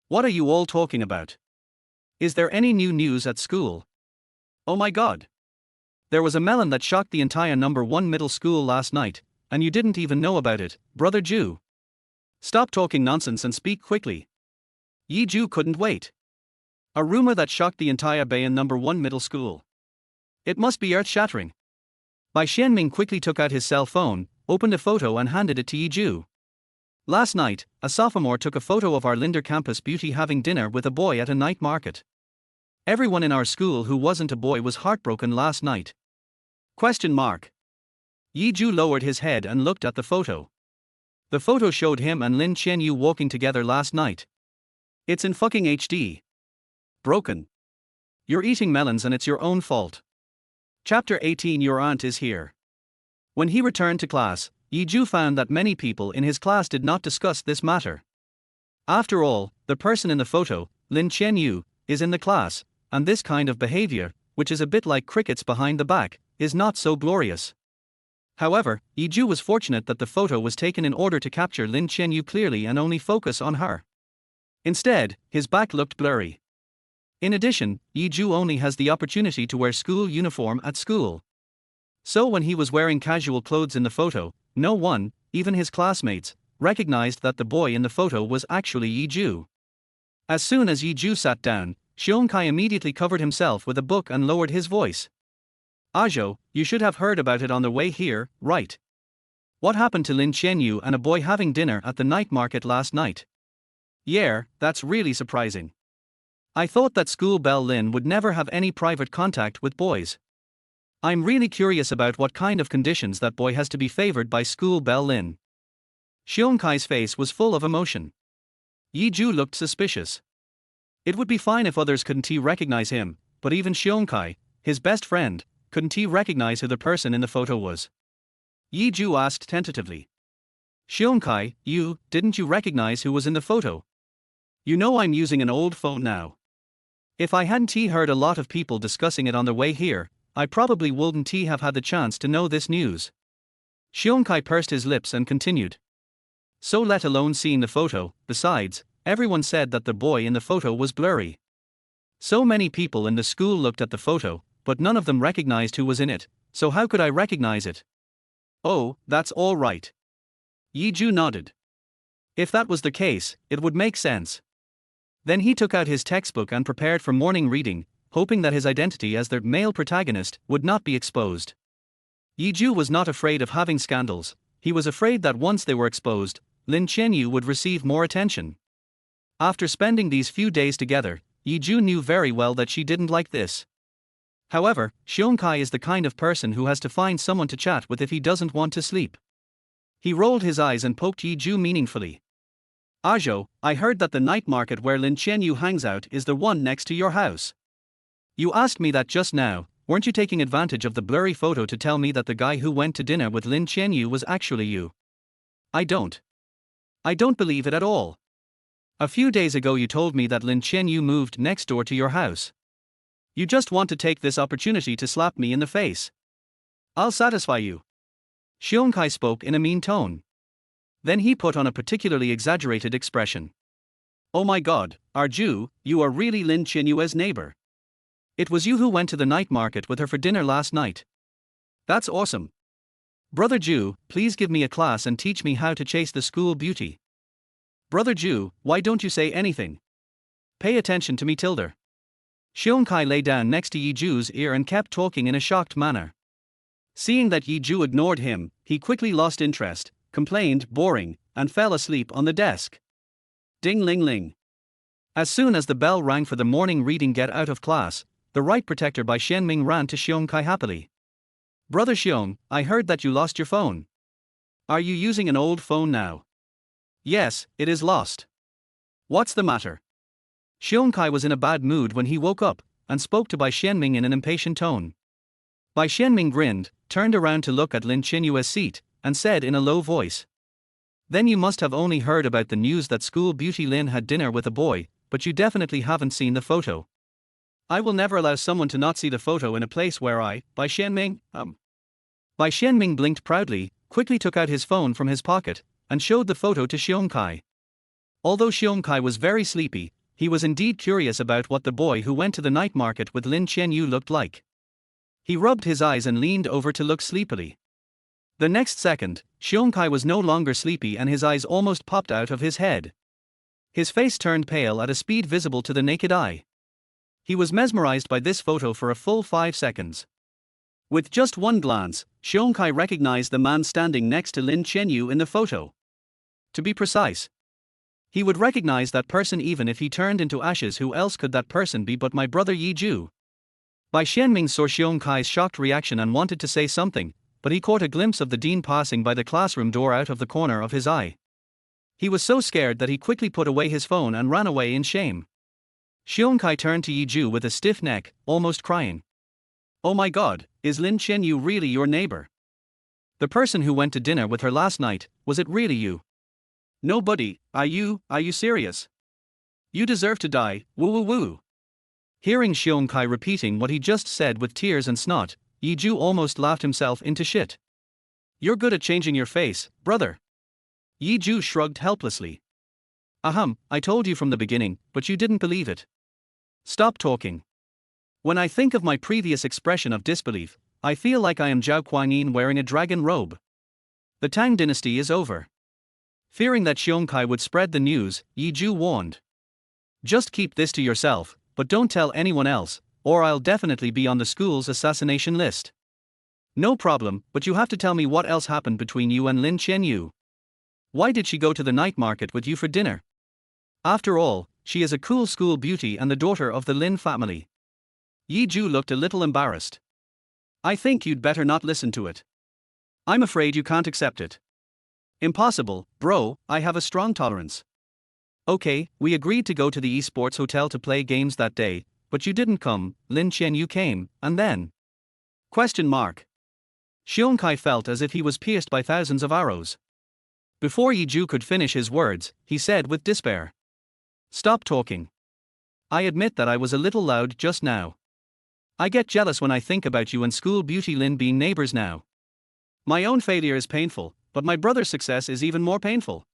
What are you all talking about? Is there any new news at school? Oh my god. There was a melon that shocked the entire No. 1 middle school last night, and you didn't even know about it, Brother Zhu. Stop talking nonsense and speak quickly. Yi Zhu couldn't wait. A rumor that shocked the entire Bayan No. 1 middle school. It must be earth-shattering. Bai Xianming quickly took out his cell phone, opened a photo and handed it to Yi Zhu. Last night, a sophomore took a photo of our Linder campus beauty having dinner with a boy at a night market. Everyone in our school who wasn't a boy was heartbroken last night. Yi Zhu lowered his head and looked at the photo. The photo showed him and Lin Qianyu walking together last night. It's in fucking HD. Broken. You're eating melons and it's your own fault. Chapter 18. Your aunt is here. When he returned to class, Zhou found that many people in his class did not discuss this matter. After all, the person in the photo, Lin Qianyu, is in the class, and this kind of behavior, which is a bit like crickets behind the back, is not so glorious. However, Zhou was fortunate that the photo was taken in order to capture Lin Qianyu clearly and only focus on her. Instead, his back looked blurry. In addition, Zhou only has the opportunity to wear school uniform at school. So when he was wearing casual clothes in the photo, no one, even his classmates, recognized that the boy in the photo was actually Zhou. As soon as Zhou sat down, Xiongkai immediately covered himself with a book and lowered his voice. Zhou, you should have heard about it on the way here, right? What happened to Lin Qianyu and a boy having dinner at the night market last night? Yeah, that's really surprising. I thought that school Belle Lin would never have any private contact with boys. I'm really curious about what kind of conditions that boy has to be favored by school Belle Lin. Xiongkai's face was full of emotion. Zhou looked suspicious. It would be fine if others couldn't recognize him, but even Xiongkai, his best friend, couldn't recognize who the person in the photo was. Zhou asked tentatively. Xiongkai, didn't you recognize who was in the photo? You know I'm using an old phone now. If I hadn't heard a lot of people discussing it on the way here, I probably wouldn't have had the chance to know this news. Xiongkai pursed his lips and continued. So let alone seeing the photo, besides, everyone said that the boy in the photo was blurry. So many people in the school looked at the photo, but none of them recognized who was in it, so how could I recognize it? Oh, that's all right. Zhou nodded. If that was the case, it would make sense. Then he took out his textbook and prepared for morning reading, hoping that his identity as the male protagonist would not be exposed. Zhou was not afraid of having scandals, he was afraid that once they were exposed, Lin Qianyu would receive more attention. After spending these few days together, Zhou knew very well that she didn't like this. However, Xiongkai is the kind of person who has to find someone to chat with if he doesn't want to sleep. He rolled his eyes and poked Zhou meaningfully. Zhou, I heard that the night market where Lin Qianyu hangs out is the one next to your house. You asked me that just now, weren't you taking advantage of the blurry photo to tell me that the guy who went to dinner with Lin Qianyu was actually you? I don't believe it at all. A few days ago you told me that Lin Qianyu moved next door to your house. You just want to take this opportunity to slap me in the face. I'll satisfy you. Xiongkai spoke in a mean tone. Then he put on a particularly exaggerated expression. Oh my god, Zhou, you are really Lin Qianyu's neighbor. It was you who went to the night market with her for dinner last night. That's awesome. Brother Zhou, please give me a class and teach me how to chase the school beauty. Brother Zhou, why don't you say anything? Pay attention to me tilde. Xiongkai lay down next to Zhou's ear and kept talking in a shocked manner. Seeing that Zhou ignored him, he quickly lost interest, complained, boring, and fell asleep on the desk. Ding ling ling. As soon as the bell rang for the morning reading get out of class, the right protector by Shenming ran to Xiongkai happily. Brother Xiong, I heard that you lost your phone. Are you using an old phone now? Yes, it is lost. What's the matter? Xiongkai was in a bad mood when he woke up, and spoke to Bai Shenming in an impatient tone. Bai Shenming grinned, turned around to look at Lin Qianyu's seat, and said in a low voice. Then you must have only heard about the news that school beauty Lin had dinner with a boy, but you definitely haven't seen the photo. I will never allow someone to not see the photo in a place where Bai Shenming, Bai Shenming blinked proudly, quickly took out his phone from his pocket, and showed the photo to Xiongkai. Although Xiongkai was very sleepy, he was indeed curious about what the boy who went to the night market with Lin Qianyu looked like. He rubbed his eyes and leaned over to look sleepily. The next second, Xiongkai was no longer sleepy and his eyes almost popped out of his head. His face turned pale at a speed visible to the naked eye. He was mesmerized by this photo for a full 5 seconds. With just one glance, Xiongkai recognized the man standing next to Lin Qianyu in the photo. To be precise, he would recognize that person even if he turned into ashes. Who else could that person be but my brother Zhou? Bai Shenming saw Xiongkai's shocked reaction and wanted to say something, but he caught a glimpse of the dean passing by the classroom door out of the corner of his eye. He was so scared that he quickly put away his phone and ran away in shame. Xiongkai turned to Yiju with a stiff neck, almost crying. Oh my god, is Lin Qianyu really your neighbor? The person who went to dinner with her last night, was it really you? No buddy, are you serious? You deserve to die, woo woo woo. Hearing Xiongkai repeating what he just said with tears and snot, Yiju almost laughed himself into shit. You're good at changing your face, brother. Yiju shrugged helplessly. I told you from the beginning, but you didn't believe it. Stop talking. When I think of my previous expression of disbelief, I feel like I am Zhou Kuangyin wearing a dragon robe. The Tang dynasty is over. Fearing that Xiongkai would spread the news, Yiju warned. Just keep this to yourself, but don't tell anyone else, or I'll definitely be on the school's assassination list. No problem, but you have to tell me what else happened between you and Lin Qianyu. Why did she go to the night market with you for dinner? After all, she is a cool school beauty and the daughter of the Lin family. Yiju looked a little embarrassed. I think you'd better not listen to it. I'm afraid you can't accept it. Impossible, bro, I have a strong tolerance. Okay, we agreed to go to the esports hotel to play games that day, but you didn't come, Lin Qianyu came, and then? Xiongkai felt as if he was pierced by thousands of arrows. Before Yiju could finish his words, he said with despair. Stop talking. I admit that I was a little loud just now. I get jealous when I think about you and school beauty Lin being neighbors now. My own failure is painful, but my brother's success is even more painful.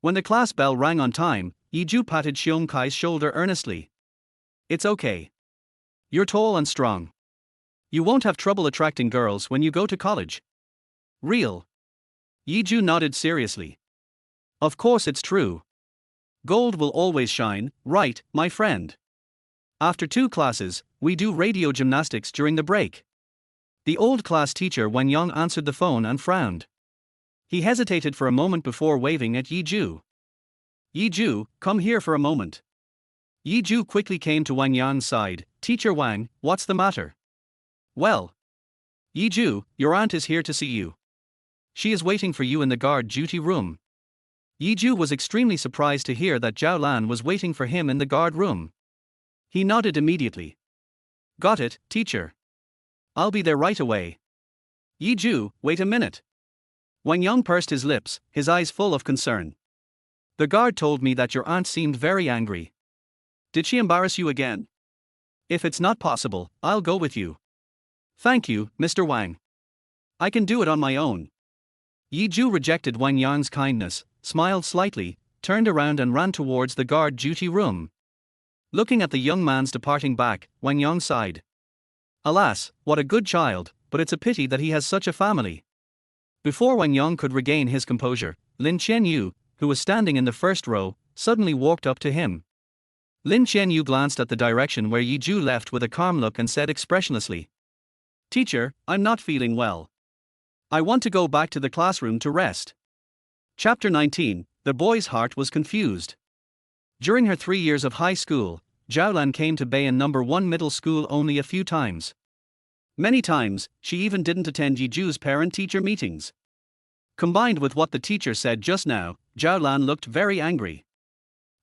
When the class bell rang on time, Yiju patted Xiongkai's shoulder earnestly. It's okay. You're tall and strong. You won't have trouble attracting girls when you go to college. Real. Yiju nodded seriously. Of course it's true. Gold will always shine, right, my friend? After 2 classes, we do radio gymnastics during the break. The old class teacher Wen Yang answered the phone and frowned. He hesitated for a moment before waving at Yiju. Yiju, come here for a moment. Yiju quickly came to Wang Yan's side. Teacher Wang, what's the matter? Well. Yiju, your aunt is here to see you. She is waiting for you in the guard duty room. Yiju was extremely surprised to hear that Zhao Lan was waiting for him in the guard room. He nodded immediately. Got it, teacher. I'll be there right away. Yiju, wait a minute. Wang Yang pursed his lips, his eyes full of concern. The guard told me that your aunt seemed very angry. Did she embarrass you again? If it's not possible, I'll go with you. Thank you, Mr. Wang. I can do it on my own. Yiju rejected Wang Yang's kindness, smiled slightly, turned around and ran towards the guard duty room. Looking at the young man's departing back, Wang Yang sighed. Alas, what a good child, but it's a pity that he has such a family. Before Wang Yang could regain his composure, Lin Qianyu, who was standing in the first row, suddenly walked up to him. Lin Qianyu glanced at the direction where Yiju left with a calm look and said expressionlessly. Teacher, I'm not feeling well. I want to go back to the classroom to rest. Chapter 19, the boy's heart was confused. During her 3 years of high school, Zhao Lan came to Bayan No. 1 middle school only a few times. Many times, she even didn't attend Yiju's parent-teacher meetings. Combined with what the teacher said just now, Zhao Lan looked very angry.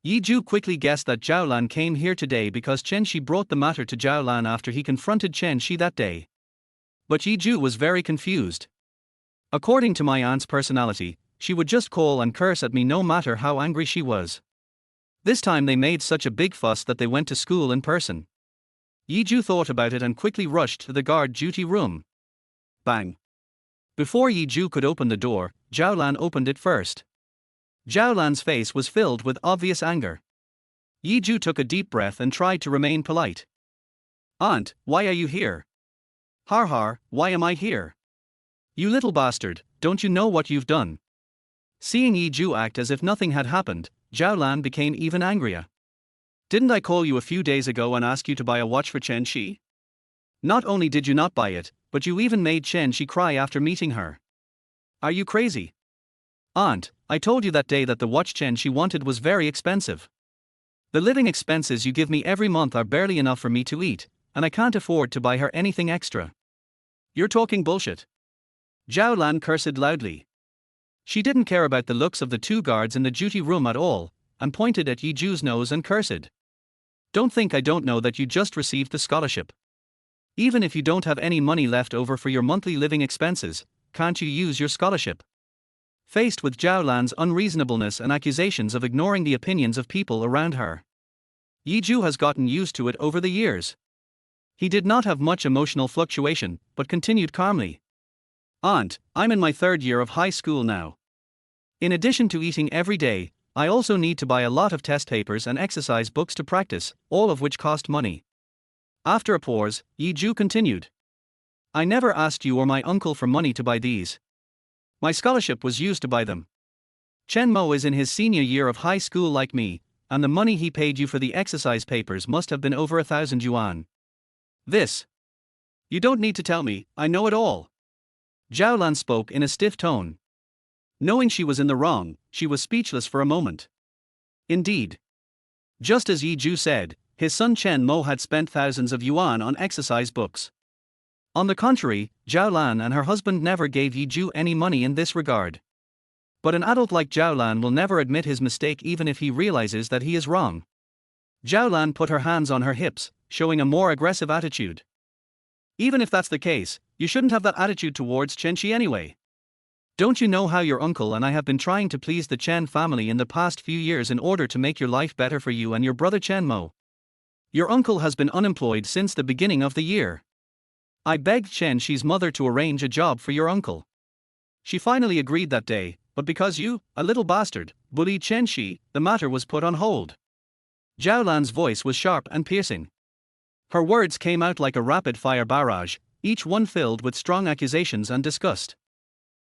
Yiju quickly guessed that Zhao Lan came here today because Chen Shi brought the matter to Zhao Lan after he confronted Chen Shi that day. But Yiju was very confused. According to my aunt's personality, she would just call and curse at me no matter how angry she was. This time they made such a big fuss that they went to school in person. Yiju thought about it and quickly rushed to the guard duty room. Bang! Before Yiju could open the door, Zhao Lan opened it first. Zhao Lan's face was filled with obvious anger. Yiju took a deep breath and tried to remain polite. Aunt, why are you here? Har har, why am I here? You little bastard, don't you know what you've done? Seeing Yiju act as if nothing had happened, Zhao Lan became even angrier. Didn't I call you a few days ago and ask you to buy a watch for Chen Shi? Not only did you not buy it, but you even made Chen Shi cry after meeting her. Are you crazy? Aunt, I told you that day that the watch Chen Shi wanted was very expensive. The living expenses you give me every month are barely enough for me to eat, and I can't afford to buy her anything extra. You're talking bullshit. Zhao Lan cursed loudly. She didn't care about the looks of the two guards in the duty room at all, and pointed at Yi Zhu's nose and cursed. Don't think I don't know that you just received the scholarship. Even if you don't have any money left over for your monthly living expenses, can't you use your scholarship? Faced with Zhou Lan's unreasonableness and accusations of ignoring the opinions of people around her, Yi Zhu has gotten used to it over the years. He did not have much emotional fluctuation, but continued calmly. Aunt, I'm in my third year of high school now. In addition to eating every day, I also need to buy a lot of test papers and exercise books to practice, all of which cost money. After a pause, Yi Zhu continued. I never asked you or my uncle for money to buy these. My scholarship was used to buy them. Chen Mo is in his senior year of high school like me, and the money he paid you for the exercise papers must have been over 1,000 yuan. This. You don't need to tell me, I know it all. Zhou Lan spoke in a stiff tone. Knowing she was in the wrong, she was speechless for a moment. Indeed. Just as Yi Zhu said, his son Chen Mo had spent thousands of yuan on exercise books. On the contrary, Zhou Lan and her husband never gave Yi Zhu any money in this regard. But an adult like Zhou Lan will never admit his mistake even if he realizes that he is wrong. Zhou Lan put her hands on her hips, showing a more aggressive attitude. Even if that's the case, you shouldn't have that attitude towards Chen Shi anyway. Don't you know how your uncle and I have been trying to please the Chen family in the past few years in order to make your life better for you and your brother Chen Mo? Your uncle has been unemployed since the beginning of the year. I begged Chen Shi's mother to arrange a job for your uncle. She finally agreed that day, but because you, a little bastard, bullied Chen Shi, the matter was put on hold. Zhou Lan's voice was sharp and piercing. Her words came out like a rapid-fire barrage, each one filled with strong accusations and disgust.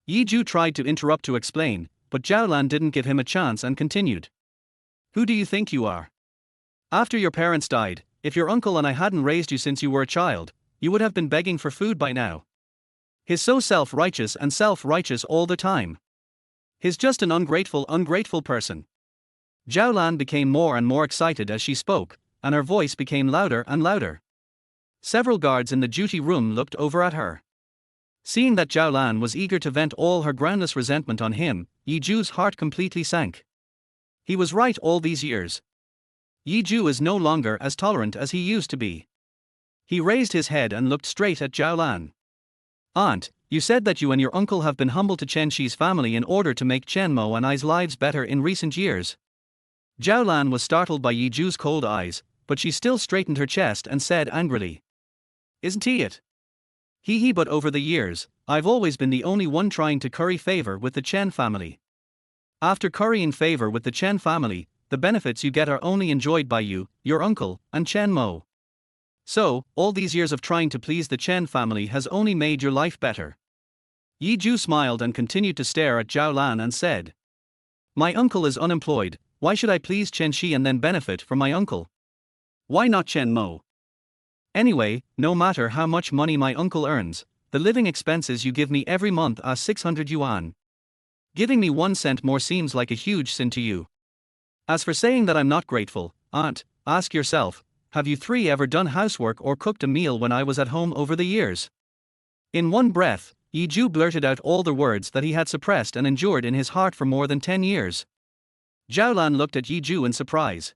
Yi Zhu tried to interrupt to explain, but Zhou Lan didn't give him a chance and continued. Who do you think you are? After your parents died, if your uncle and I hadn't raised you since you were a child, you would have been begging for food by now. He's so self-righteous and self-righteous all the time. He's just an ungrateful person. Zhou Lan became more and more excited as she spoke, and her voice became louder and louder. Several guards in the duty room looked over at her. Seeing that Zhou Lan was eager to vent all her groundless resentment on him, Yi Zhu's heart completely sank. He was right all these years. Yi Zhu is no longer as tolerant as he used to be. He raised his head and looked straight at Zhou Lan. Aunt, you said that you and your uncle have been humble to Chen Shi's family in order to make Chen Mo and I's lives better in recent years. Zhou Lan was startled by Yi Zhu's cold eyes, but she still straightened her chest and said angrily. Isn't he it? He but over the years, I've always been the only one trying to curry favor with the Chen family. After currying favor with the Chen family, the benefits you get are only enjoyed by you, your uncle, and Chen Mo. So, all these years of trying to please the Chen family has only made your life better. Yi Zhu smiled and continued to stare at Zhou Lan and said. My uncle is unemployed, why should I please Chen Shi and then benefit from my uncle? Why not Chen Mo? Anyway, no matter how much money my uncle earns, the living expenses you give me every month are 600 yuan. Giving me 1 cent more seems like a huge sin to you. As for saying that I'm not grateful, Aunt, ask yourself, have you three ever done housework or cooked a meal when I was at home over the years? In one breath, Yi Zhu blurted out all the words that he had suppressed and endured in his heart for more than 10 years. Zhou Lan looked at Yi Zhu in surprise.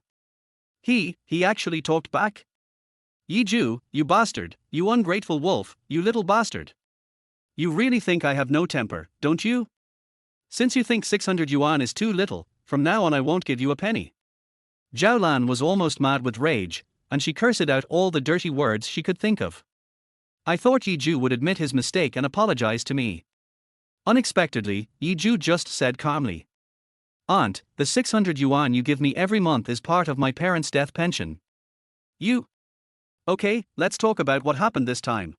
He actually talked back? Yi Zhu, you bastard, you ungrateful wolf, you little bastard. You really think I have no temper, don't you? Since you think 600 yuan is too little, from now on I won't give you a penny. Zhou Lan was almost mad with rage, and she cursed out all the dirty words she could think of. I thought Yi Zhu would admit his mistake and apologize to me. Unexpectedly, Yi Zhu just said calmly. Aunt, the 600 yuan you give me every month is part of my parents' death pension. You? Okay, let's talk about what happened this time.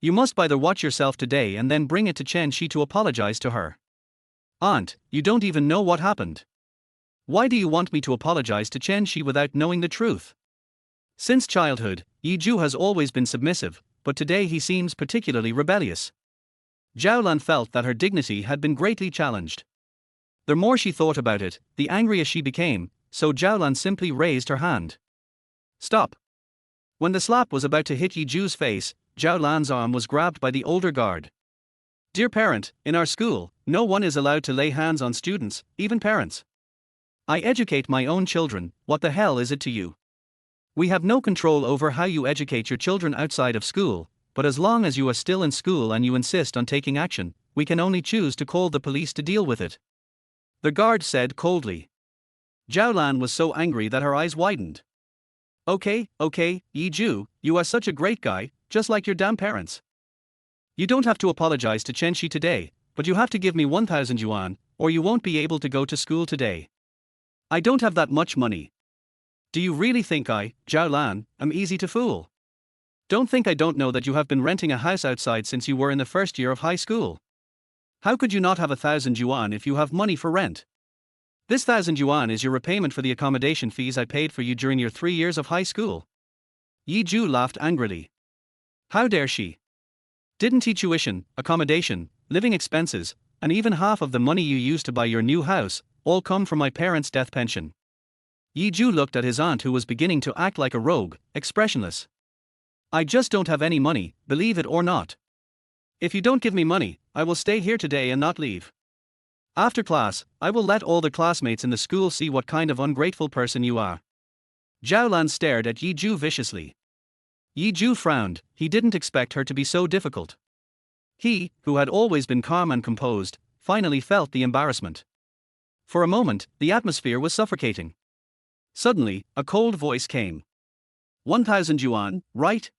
You must either watch yourself today and then bring it to Chen Shi to apologize to her. Aunt, you don't even know what happened. Why do you want me to apologize to Chen Shi without knowing the truth? Since childhood, Yi Zhu has always been submissive, but today he seems particularly rebellious. Zhou Lan felt that her dignity had been greatly challenged. The more she thought about it, the angrier she became, so Zhou Lan simply raised her hand. Stop. When the slap was about to hit Yi Zhu's face, Zhou Lan's arm was grabbed by the older guard. Dear parent, in our school, no one is allowed to lay hands on students, even parents. I educate my own children, what the hell is it to you? We have no control over how you educate your children outside of school, but as long as you are still in school and you insist on taking action, we can only choose to call the police to deal with it. The guard said coldly. Zhou Lan was so angry that her eyes widened. Okay, Yi Zhu, you are such a great guy, just like your damn parents. You don't have to apologize to Chen Shi today, but you have to give me 1,000 yuan, or you won't be able to go to school today. I don't have that much money. Do you really think I, Zhou Lan, am easy to fool? Don't think I don't know that you have been renting a house outside since you were in the first year of high school. How could you not have 1,000 yuan if you have money for rent? This 1,000 yuan is your repayment for the accommodation fees I paid for you during your 3 years of high school. Yi Zhu laughed angrily. How dare she? Didn't he tuition, accommodation, living expenses, and even half of the money you used to buy your new house, all come from my parents' death pension? Yi Zhu looked at his aunt who was beginning to act like a rogue, expressionless. I just don't have any money, believe it or not. If you don't give me money, I will stay here today and not leave. After class, I will let all the classmates in the school see what kind of ungrateful person you are. Zhou Lan stared at Yi Zhu viciously. Yi Zhu frowned, he didn't expect her to be so difficult. He, who had always been calm and composed, finally felt the embarrassment. For a moment, the atmosphere was suffocating. Suddenly, a cold voice came. 1,000 yuan, right?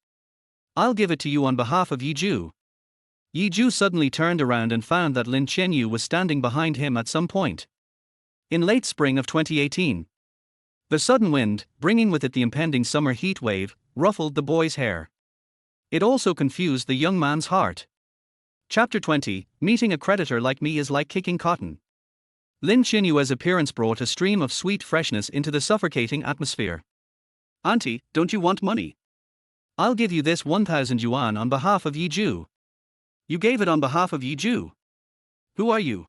I'll give it to you on behalf of Yi Zhu. Yi Zhu suddenly turned around and found that Lin Qianyu was standing behind him at some point. In late spring of 2018. The sudden wind, bringing with it the impending summer heat wave, ruffled the boy's hair. It also confused the young man's heart. Chapter 20, Meeting a creditor like me is like kicking cotton. Lin Qianyu's appearance brought a stream of sweet freshness into the suffocating atmosphere. Auntie, don't you want money? I'll give you this 1,000 yuan on behalf of Yi Zhu. You gave it on behalf of Yi Zhu. Who are you?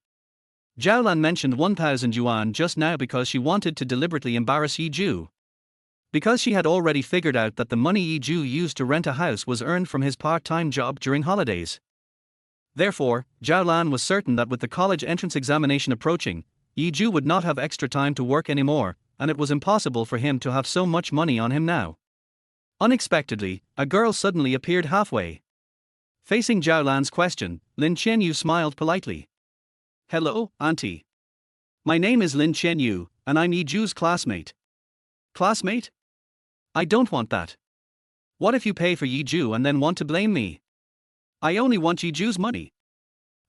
Zhou Lan mentioned 1,000 yuan just now because she wanted to deliberately embarrass Yi Zhu. Because she had already figured out that the money Yi Zhu used to rent a house was earned from his part-time job during holidays. Therefore, Zhou Lan was certain that with the college entrance examination approaching, Yi Zhu would not have extra time to work anymore, and it was impossible for him to have so much money on him now. Unexpectedly, a girl suddenly appeared halfway. Facing Zhou Lan's question, Lin Qianyu smiled politely. Hello, auntie. My name is Lin Qianyu, and I'm Yi Zhu's classmate. Classmate? I don't want that. What if you pay for Yi Zhu and then want to blame me? I only want Yi Zhu's money.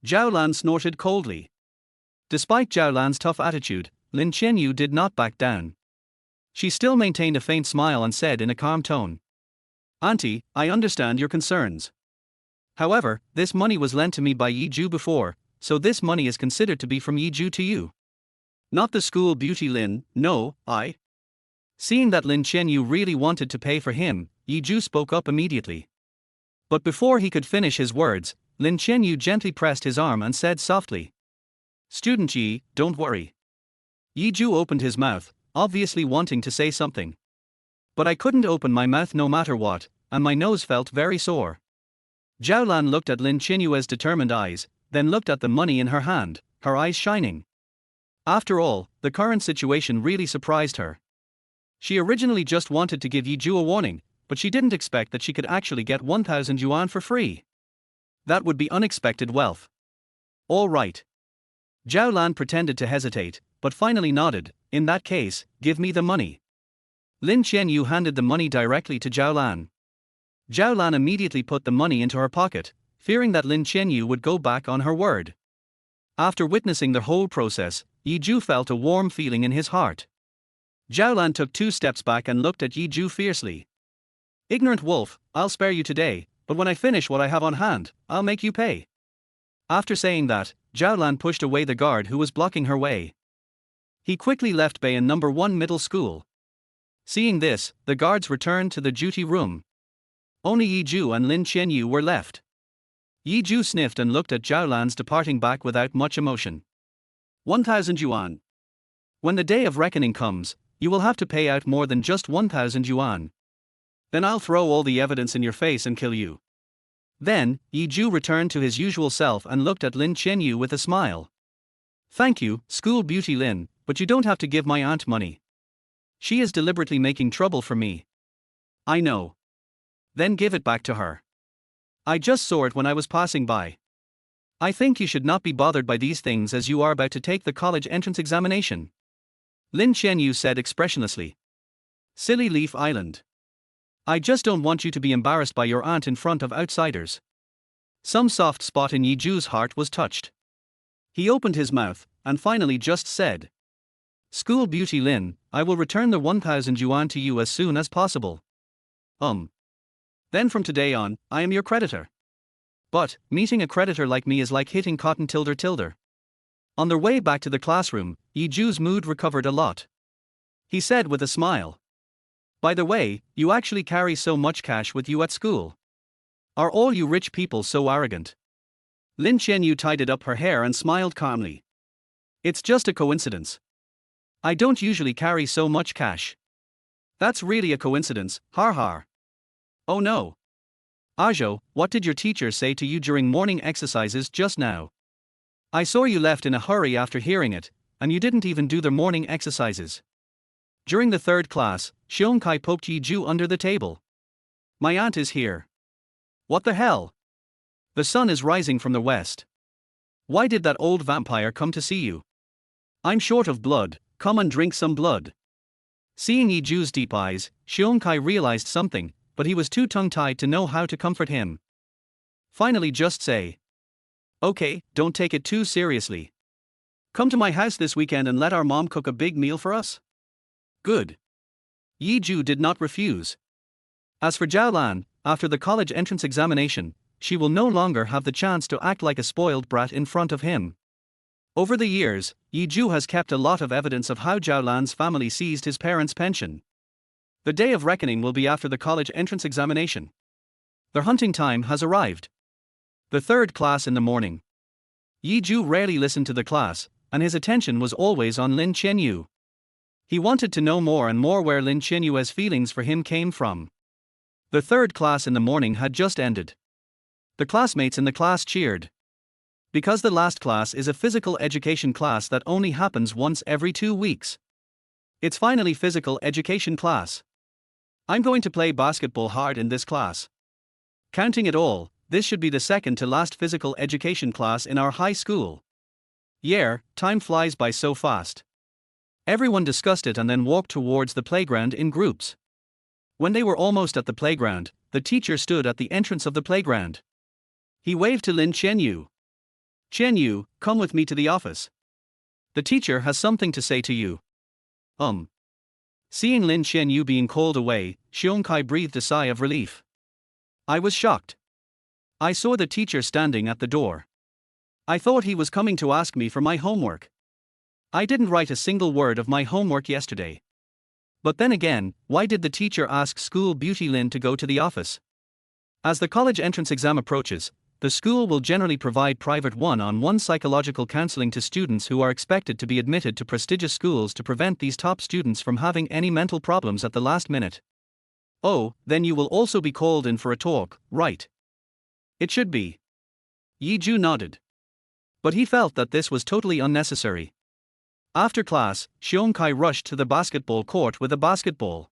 Zhou Lan snorted coldly. Despite Zhou Lan's tough attitude, Lin Qianyu did not back down. She still maintained a faint smile and said in a calm tone. Auntie, I understand your concerns. However, this money was lent to me by Yi Zhu before, so this money is considered to be from Yi Zhu to you. Not the school beauty Lin, no, I. Seeing that Lin Qianyu really wanted to pay for him, Yi Zhu spoke up immediately. But before he could finish his words, Lin Qianyu gently pressed his arm and said softly. Student Yi, don't worry. Yi Zhu opened his mouth, obviously wanting to say something. But I couldn't open my mouth no matter what, and my nose felt very sore. Zhou Lan looked at Lin Qianyu's determined eyes, then looked at the money in her hand, her eyes shining. After all, the current situation really surprised her. She originally just wanted to give Yi Zhu a warning, but she didn't expect that she could actually get 1,000 yuan for free. That would be unexpected wealth. All right. Zhou Lan pretended to hesitate, but finally nodded. In that case, give me the money. Lin Qianyu handed the money directly to Zhou Lan. Zhou Lan immediately put the money into her pocket, fearing that Lin Qianyu would go back on her word. After witnessing the whole process, Yi Zhu felt a warm feeling in his heart. Zhou Lan took 2 steps back and looked at Yi Zhu fiercely. Ignorant wolf, I'll spare you today, but when I finish what I have on hand, I'll make you pay. After saying that, Zhou Lan pushed away the guard who was blocking her way. He quickly left Bayan No. 1 middle school. Seeing this, the guards returned to the duty room. Only Yi Zhu and Lin Qianyu were left. Yi Zhu sniffed and looked at Zhou Lan's departing back without much emotion. 1,000 yuan. When the day of reckoning comes, you will have to pay out more than just 1,000 yuan. Then I'll throw all the evidence in your face and kill you. Then, Yi Zhu returned to his usual self and looked at Lin Qianyu with a smile. Thank you, school beauty Lin, but you don't have to give my aunt money. She is deliberately making trouble for me. I know. Then give it back to her. I just saw it when I was passing by. I think you should not be bothered by these things as you are about to take the college entrance examination. Lin Qianyu said expressionlessly. Silly Leaf Island. I just don't want you to be embarrassed by your aunt in front of outsiders. Some soft spot in Yi Zhu's heart was touched. He opened his mouth, and finally just said. School beauty Lin, I will return the 1,000 yuan to you as soon as possible. Then from today on, I am your creditor. But, meeting a creditor like me is like hitting cotton tilde. On their way back to the classroom, Yi Zhu's mood recovered a lot. He said with a smile. By the way, you actually carry so much cash with you at school. Are all you rich people so arrogant? Lin Qianyu tidied up her hair and smiled calmly. It's just a coincidence. I don't usually carry so much cash. That's really a coincidence, har har. Oh no. Zhou, what did your teacher say to you during morning exercises just now? I saw you left in a hurry after hearing it, and you didn't even do the morning exercises. During the third class, Kai poked Yi Zhu under the table. My aunt is here. What the hell? The sun is rising from the west. Why did that old vampire come to see you? I'm short of blood, come and drink some blood. Seeing Yi Zhu's deep eyes, Kai realized something, but he was too tongue-tied to know how to comfort him. Finally just say. Okay, don't take it too seriously. Come to my house this weekend and let our mom cook a big meal for us? Good. Yi Zhu did not refuse. As for Zhou Lan, after the college entrance examination, she will no longer have the chance to act like a spoiled brat in front of him. Over the years, Yi Zhu has kept a lot of evidence of how Zhou Lan's family seized his parents' pension. The day of reckoning will be after the college entrance examination. Their hunting time has arrived. The third class in the morning. Yi Zhu rarely listened to the class, and his attention was always on Lin Qianyu. He wanted to know more and more where Lin Qianyu's feelings for him came from. The third class in the morning had just ended. The classmates in the class cheered. Because the last class is a physical education class that only happens once every 2 weeks. It's finally physical education class. I'm going to play basketball hard in this class. Counting it all, this should be the second to last physical education class in our high school. Yeah, time flies by so fast. Everyone discussed it and then walked towards the playground in groups. When they were almost at the playground, the teacher stood at the entrance of the playground. He waved to Lin Qianyu. Qianyu, come with me to the office. The teacher has something to say to you. Seeing Lin Qianyu being called away, Kai breathed a sigh of relief. I was shocked. I saw the teacher standing at the door. I thought he was coming to ask me for my homework. I didn't write a single word of my homework yesterday. But then again, why did the teacher ask school beauty Lin to go to the office? As the college entrance exam approaches, the school will generally provide private one-on-one psychological counseling to students who are expected to be admitted to prestigious schools to prevent these top students from having any mental problems at the last minute. Oh, then you will also be called in for a talk, right? It should be. Yi Zhu nodded. But he felt that this was totally unnecessary. After class, Kai rushed to the basketball court with a basketball.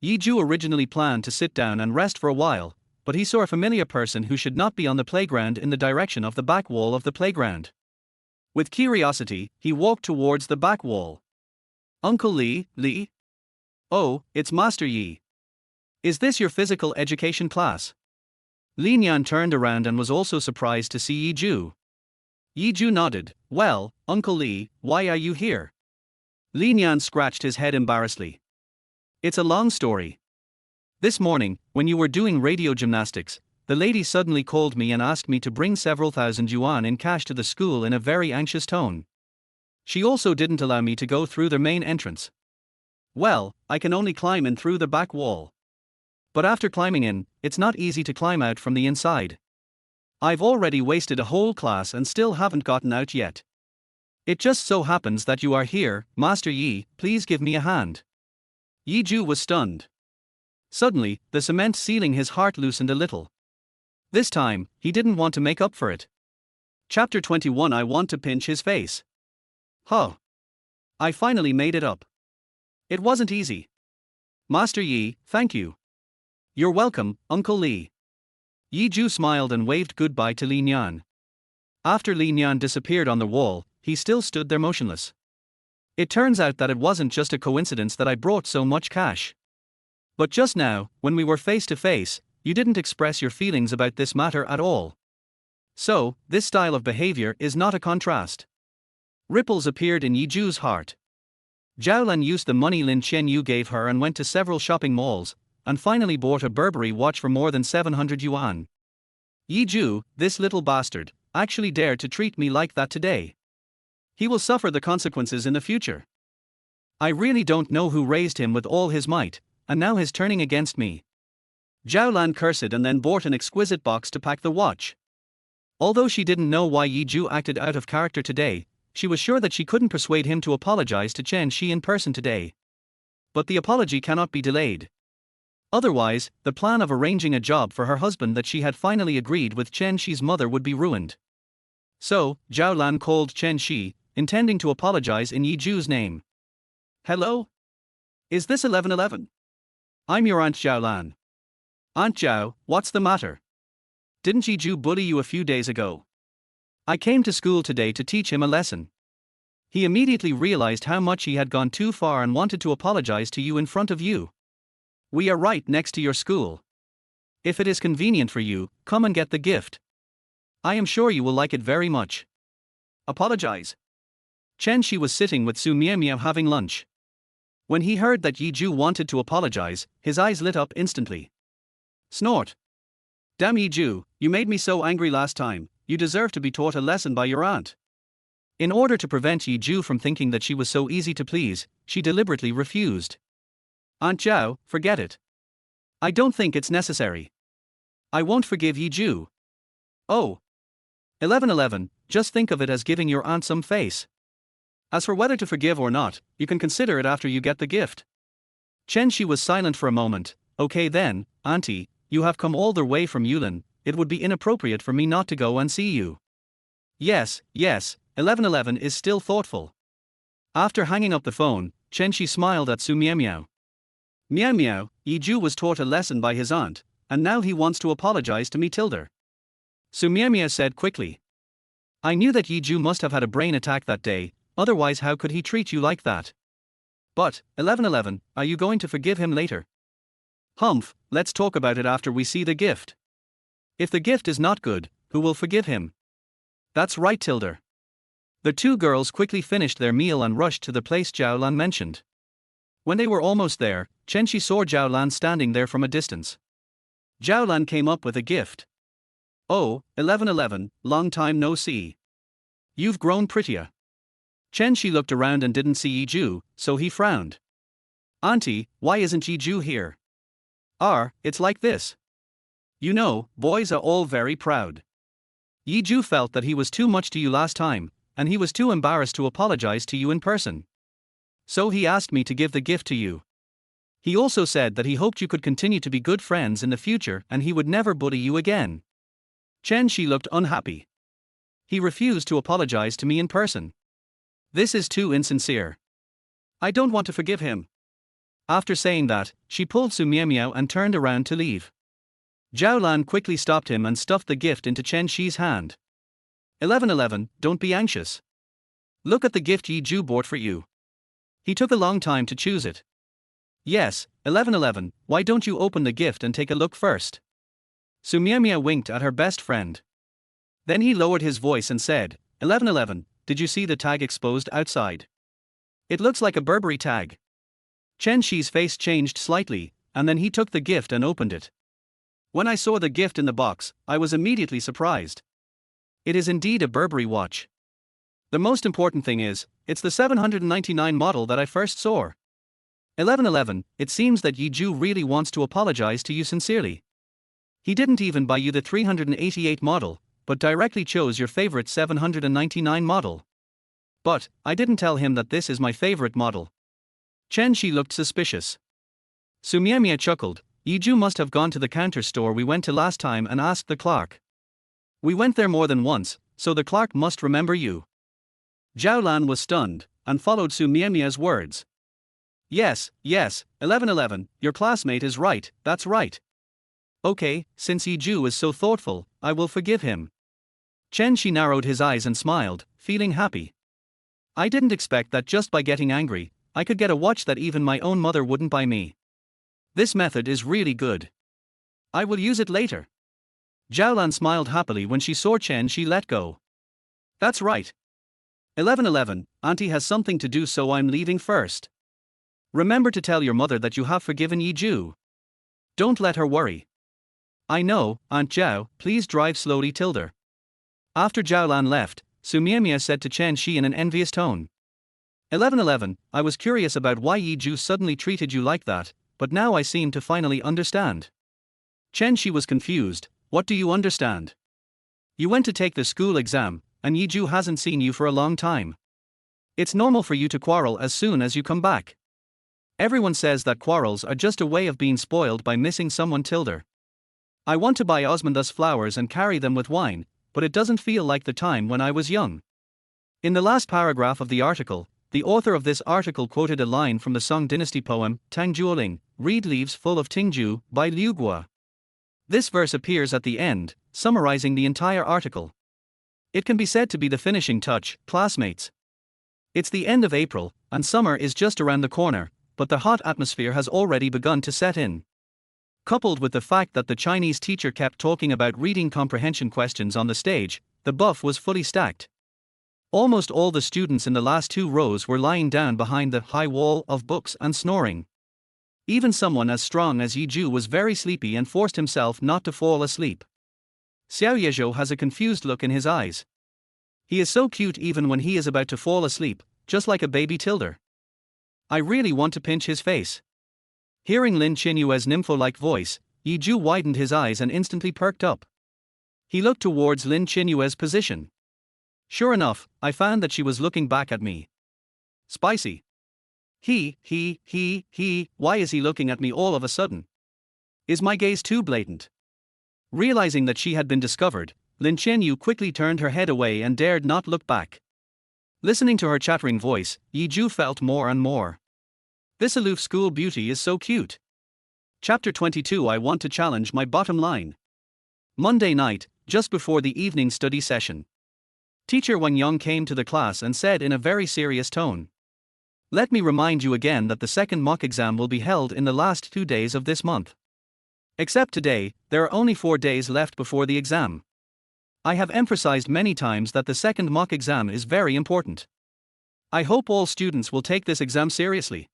Yi Zhu originally planned to sit down and rest for a while, but he saw a familiar person who should not be on the playground in the direction of the back wall of the playground. With curiosity, he walked towards the back wall. Uncle Li? Oh, it's Master Yi. Is this your physical education class? Li Nian turned around and was also surprised to see Yi Zhu. Yi Zhu nodded. Well, Uncle Li, why are you here? Li Nian scratched his head embarrassedly. It's a long story. This morning, when you were doing radio gymnastics, the lady suddenly called me and asked me to bring several thousand yuan in cash to the school in a very anxious tone. She also didn't allow me to go through the main entrance. Well, I can only climb in through the back wall. But after climbing in, it's not easy to climb out from the inside. I've already wasted a whole class and still haven't gotten out yet. It just so happens that you are here, Master Yi, please give me a hand. Yi Zhu was stunned. Suddenly, the cement sealing his heart loosened a little. This time, he didn't want to make up for it. Chapter 21. I want to pinch his face. Huh. I finally made it up. It wasn't easy. Master Yi, thank you. You're welcome, Uncle Li. Yi Zhu smiled and waved goodbye to Li Nian. After Li Nian disappeared on the wall, he still stood there motionless. It turns out that it wasn't just a coincidence that I brought so much cash. But just now, when we were face to face, you didn't express your feelings about this matter at all. So, this style of behavior is not a contrast. Ripples appeared in Yi Zhu's heart. Zhou Lan used the money Lin Qianyu gave her and went to several shopping malls, and finally bought a Burberry watch for more than 700 yuan. Yi Zhu, this little bastard, actually dared to treat me like that today. He will suffer the consequences in the future. I really don't know who raised him with all his might, and now he's turning against me. Zhou Lan cursed and then bought an exquisite box to pack the watch. Although she didn't know why Yi Zhu acted out of character today, she was sure that she couldn't persuade him to apologize to Chen Shi in person today. But the apology cannot be delayed. Otherwise, the plan of arranging a job for her husband that she had finally agreed with Chen Shi's mother would be ruined. So, Zhou Lan called Chen Shi, intending to apologize in Yi Zhu's name. Hello? Is this 1111? I'm your Aunt Zhou Lan. Aunt Zhou, what's the matter? Didn't Yi Zhu bully you a few days ago? I came to school today to teach him a lesson. He immediately realized how much he had gone too far and wanted to apologize to you in front of you. We are right next to your school. If it is convenient for you, come and get the gift. I am sure you will like it very much. Apologize. Chen Shi was sitting with Su Miao having lunch. When he heard that Yi Zhu wanted to apologize, his eyes lit up instantly. Snort. Damn Yi Zhu, you made me so angry last time, you deserve to be taught a lesson by your aunt. In order to prevent Yi Zhu from thinking that she was so easy to please, she deliberately refused. Aunt Zhou, forget it. I don't think it's necessary. I won't forgive Yi Zhu. Oh. 1111, just think of it as giving your aunt some face. As for whether to forgive or not, you can consider it after you get the gift. Chen Shi was silent for a moment. Okay then, auntie, you have come all the way from Yulin, it would be inappropriate for me not to go and see you. Yes, 1111 is still thoughtful. After hanging up the phone, Chen Shi smiled at Su Miao. Miao, Yi Zhu was taught a lesson by his aunt, and now he wants to apologize to me Tilder. Su Miao said quickly. I knew that Yi Zhu must have had a brain attack that day, otherwise how could he treat you like that? But, 1111, are you going to forgive him later? Humph, let's talk about it after we see the gift. If the gift is not good, who will forgive him? That's right Tilder. The two girls quickly finished their meal and rushed to the place Zhou Lan mentioned. When they were almost there, Chen Shi saw Zhou Lan standing there from a distance. Zhou Lan came up with a gift. Oh, 1111, long time no see. You've grown prettier. Chen Shi looked around and didn't see Yi Zhu, so he frowned. Auntie, why isn't Yi Zhu here? It's like this. You know, boys are all very proud. Yi Zhu felt that he was too much to you last time, and he was too embarrassed to apologize to you in person. So he asked me to give the gift to you. He also said that he hoped you could continue to be good friends in the future and he would never bully you again. Chen Shi looked unhappy. He refused to apologize to me in person. This is too insincere. I don't want to forgive him. After saying that, she pulled Su Miao and turned around to leave. Zhou Lan quickly stopped him and stuffed the gift into Chen Shi's hand. 1111, don't be anxious. Look at the gift Yi Zhu bought for you. He took a long time to choose it. Yes, 1111, why don't you open the gift and take a look first? Su Miao winked at her best friend. Then he lowered his voice and said, 1111, did you see the tag exposed outside? It looks like a Burberry tag. Chen Shi's face changed slightly, and then he took the gift and opened it. When I saw the gift in the box, I was immediately surprised. It is indeed a Burberry watch. The most important thing is, it's the 799 model that I first saw. 1111, it seems that Yi Zhu really wants to apologize to you sincerely. He didn't even buy you the 388 model, but directly chose your favorite 799 model. But, I didn't tell him that this is my favorite model. Chen Shi looked suspicious. Su Miao chuckled, Yiju must have gone to the counter store we went to last time and asked the clerk. We went there more than once, so the clerk must remember you. Zhou Lan was stunned, and followed Su Miemia's words. Yes, 1111, your classmate is right, that's right. Okay, since Yiju is so thoughtful, I will forgive him. Chen Shi narrowed his eyes and smiled, feeling happy. I didn't expect that just by getting angry, I could get a watch that even my own mother wouldn't buy me. This method is really good. I will use it later. Zhou Lan smiled happily when she saw Chen Shi let go. That's right. 1111, Auntie has something to do, so I'm leaving first. Remember to tell your mother that you have forgiven Yiju. Don't let her worry. I know, Aunt Zhao, please drive slowly tilde. After Zhou Lan left, Su Miemia said to Chen Shi in an envious tone. 1111, I was curious about why Yiju suddenly treated you like that, but now I seem to finally understand. Chen Shi was confused. What do you understand? You went to take the school exam, and Yiju hasn't seen you for a long time. It's normal for you to quarrel as soon as you come back. Everyone says that quarrels are just a way of being spoiled by missing someone tilde. I want to buy Osmundas flowers and carry them with wine, but it doesn't feel like the time when I was young. In the last paragraph of the article, the author of this article quoted a line from the Song Dynasty poem, Tang Juoling, Reed Leaves Full of Tingju, by Liu Guo. This verse appears at the end, summarizing the entire article. It can be said to be the finishing touch, classmates. It's the end of April, and summer is just around the corner, but the hot atmosphere has already begun to set in. Coupled with the fact that the Chinese teacher kept talking about reading comprehension questions on the stage, the buff was fully stacked. Almost all the students in the last 2 rows were lying down behind the high wall of books and snoring. Even someone as strong as Yiju was very sleepy and forced himself not to fall asleep. Xiao Yezhou has a confused look in his eyes. He is so cute even when he is about to fall asleep, just like a baby tilde. I really want to pinch his face. Hearing Lin Qinyue's nympho-like voice, Yiju widened his eyes and instantly perked up. He looked towards Lin Qinyue's position. Sure enough, I found that she was looking back at me. Spicy. Why is he looking at me all of a sudden? Is my gaze too blatant? Realizing that she had been discovered, Lin Qianyu quickly turned her head away and dared not look back. Listening to her chattering voice, Yiju felt more and more. This aloof school beauty is so cute. Chapter 22. I want to challenge my bottom line. Monday night, just before the evening study session. Teacher Wang Yong came to the class and said in a very serious tone. Let me remind you again that the second mock exam will be held in the last 2 days of this month. Except today, there are only 4 days left before the exam. I have emphasized many times that the second mock exam is very important. I hope all students will take this exam seriously.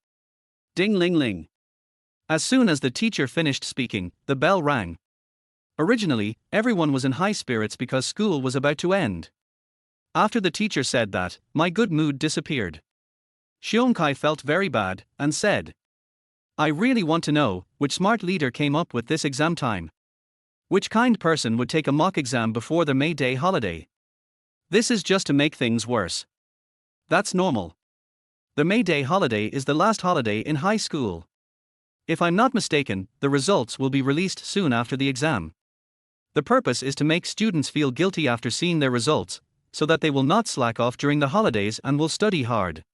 Ding ling ling. As soon as the teacher finished speaking, the bell rang. Originally, everyone was in high spirits because school was about to end. After the teacher said that, my good mood disappeared. Xiongkai felt very bad, and said, I really want to know, which smart leader came up with this exam time? Which kind person would take a mock exam before the May Day holiday? This is just to make things worse. That's normal. The May Day holiday is the last holiday in high school. If I'm not mistaken, the results will be released soon after the exam. The purpose is to make students feel guilty after seeing their results, so that they will not slack off during the holidays and will study hard.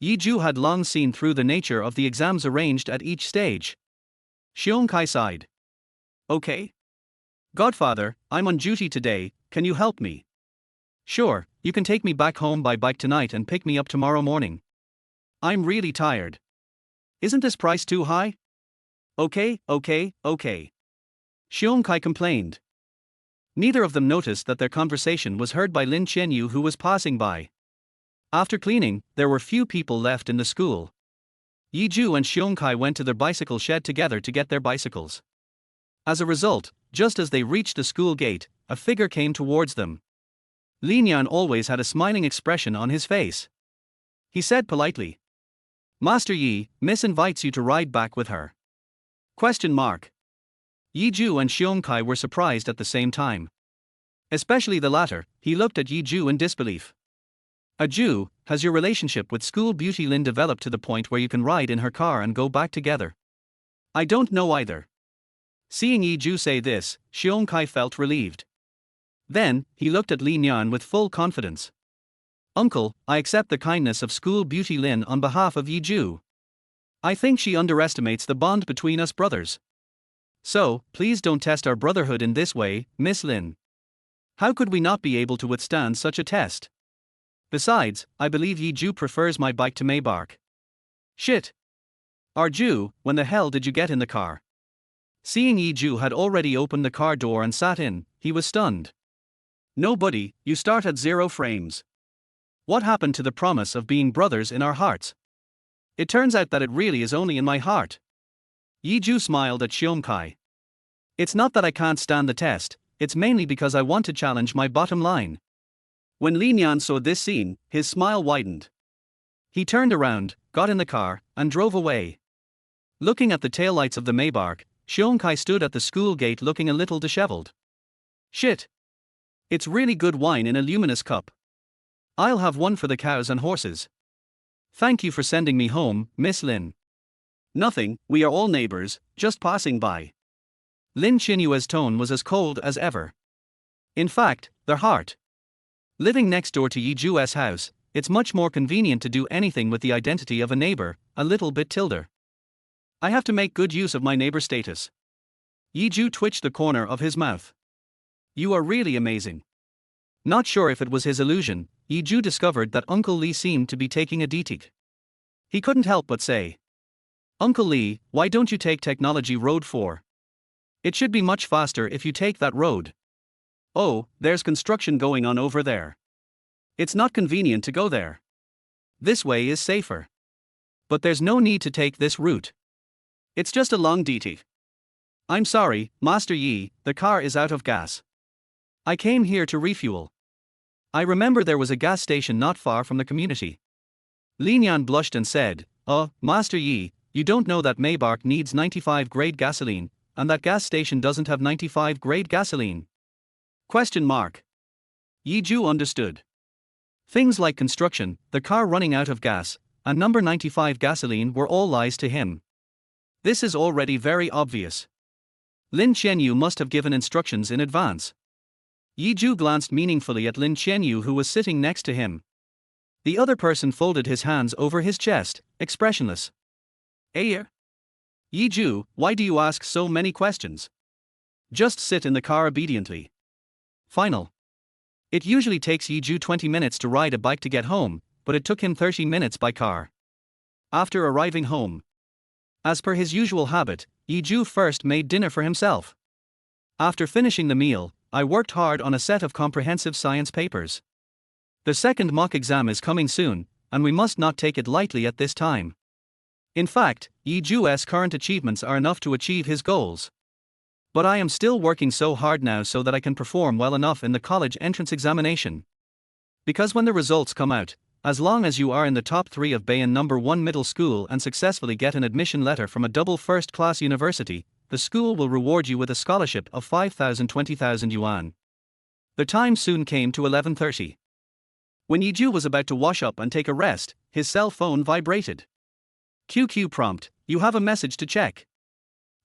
Yiju had long seen through the nature of the exams arranged at each stage. Xiongkai sighed. Okay. Godfather, I'm on duty today, can you help me? Sure, you can take me back home by bike tonight and pick me up tomorrow morning. I'm really tired. Isn't this price too high? Okay. Xiongkai complained. Neither of them noticed that their conversation was heard by Lin Qianyu, who was passing by. After cleaning, there were few people left in the school. Yiju and Xiongkai went to their bicycle shed together to get their bicycles. As a result, just as they reached the school gate, a figure came towards them. Lin Yan always had a smiling expression on his face. He said politely, Master Yi, Miss invites you to ride back with her. ? Yiju and Xiongkai were surprised at the same time. Especially the latter, he looked at Yiju in disbelief. A Zhou, has your relationship with school beauty Lin developed to the point where you can ride in her car and go back together? I don't know either. Seeing Yi Zhu say this, Xiong Kai felt relieved. Then, he looked at Li Nian with full confidence. Uncle, I accept the kindness of school beauty Lin on behalf of Yi Zhu. I think she underestimates the bond between us brothers. So, please don't test our brotherhood in this way, Miss Lin. How could we not be able to withstand such a test? Besides, I believe Yi Zhu prefers my bike to Maybark. Shit. Zhou, when the hell did you get in the car? Seeing Yi Zhu had already opened the car door and sat in, he was stunned. No buddy, you start at 0 frames. What happened to the promise of being brothers in our hearts? It turns out that it really is only in my heart. Yi Zhu smiled at Xiong Kai. It's not that I can't stand the test, it's mainly because I want to challenge my bottom line. When Li Nian saw this scene, his smile widened. He turned around, got in the car, and drove away. Looking at the taillights of the Maybark, Xiong Kai stood at the school gate looking a little disheveled. Shit. It's really good wine in a luminous cup. I'll have one for the cows and horses. Thank you for sending me home, Miss Lin. Nothing, we are all neighbors, just passing by. Lin Qinyue's tone was as cold as ever. In fact, their heart. Living next door to Yi Zhu's house, it's much more convenient to do anything with the identity of a neighbor, a little bit tilder. I have to make good use of my neighbor status. Yi Zhu twitched the corner of his mouth. You are really amazing. Not sure if it was his illusion, Yi Zhu discovered that Uncle Li seemed to be taking a DT. He couldn't help but say, Uncle Li, why don't you take Technology Road 4? It should be much faster if you take that road. Oh, there's construction going on over there. It's not convenient to go there. This way is safer. But there's no need to take this route. It's just a long DT. I'm sorry, Master Yi, the car is out of gas. I came here to refuel. I remember there was a gas station not far from the community. Li Nian blushed and said, Master Yi, you don't know that Maybark needs 95 grade gasoline, and that gas station doesn't have 95 grade gasoline? Question mark. Yi Zhu understood. Things like construction, the car running out of gas, and number 95 gasoline were all lies to him. This is already very obvious. Lin Qianyu must have given instructions in advance. Yi Zhu glanced meaningfully at Lin Qianyu who was sitting next to him. The other person folded his hands over his chest, expressionless. Yi Zhu, why do you ask so many questions? Just sit in the car obediently. Final. It usually takes Yi Zhu 20 minutes to ride a bike to get home, but it took him 30 minutes by car. After arriving home, as per his usual habit, Yi Zhu first made dinner for himself. After finishing the meal, I worked hard on a set of comprehensive science papers. The second mock exam is coming soon, and we must not take it lightly at this time. In fact, Yi Zhu's current achievements are enough to achieve his goals. But I am still working so hard now so that I can perform well enough in the college entrance examination. Because when the results come out, as long as you are in the top 3 of Bayan number 1 middle school and successfully get an admission letter from a double first-class university, the school will reward you with a scholarship of 5,000-20,000 yuan. The time soon came to 11:30. When Yi Zhu was about to wash up and take a rest, his cell phone vibrated. QQ prompt, you have a message to check.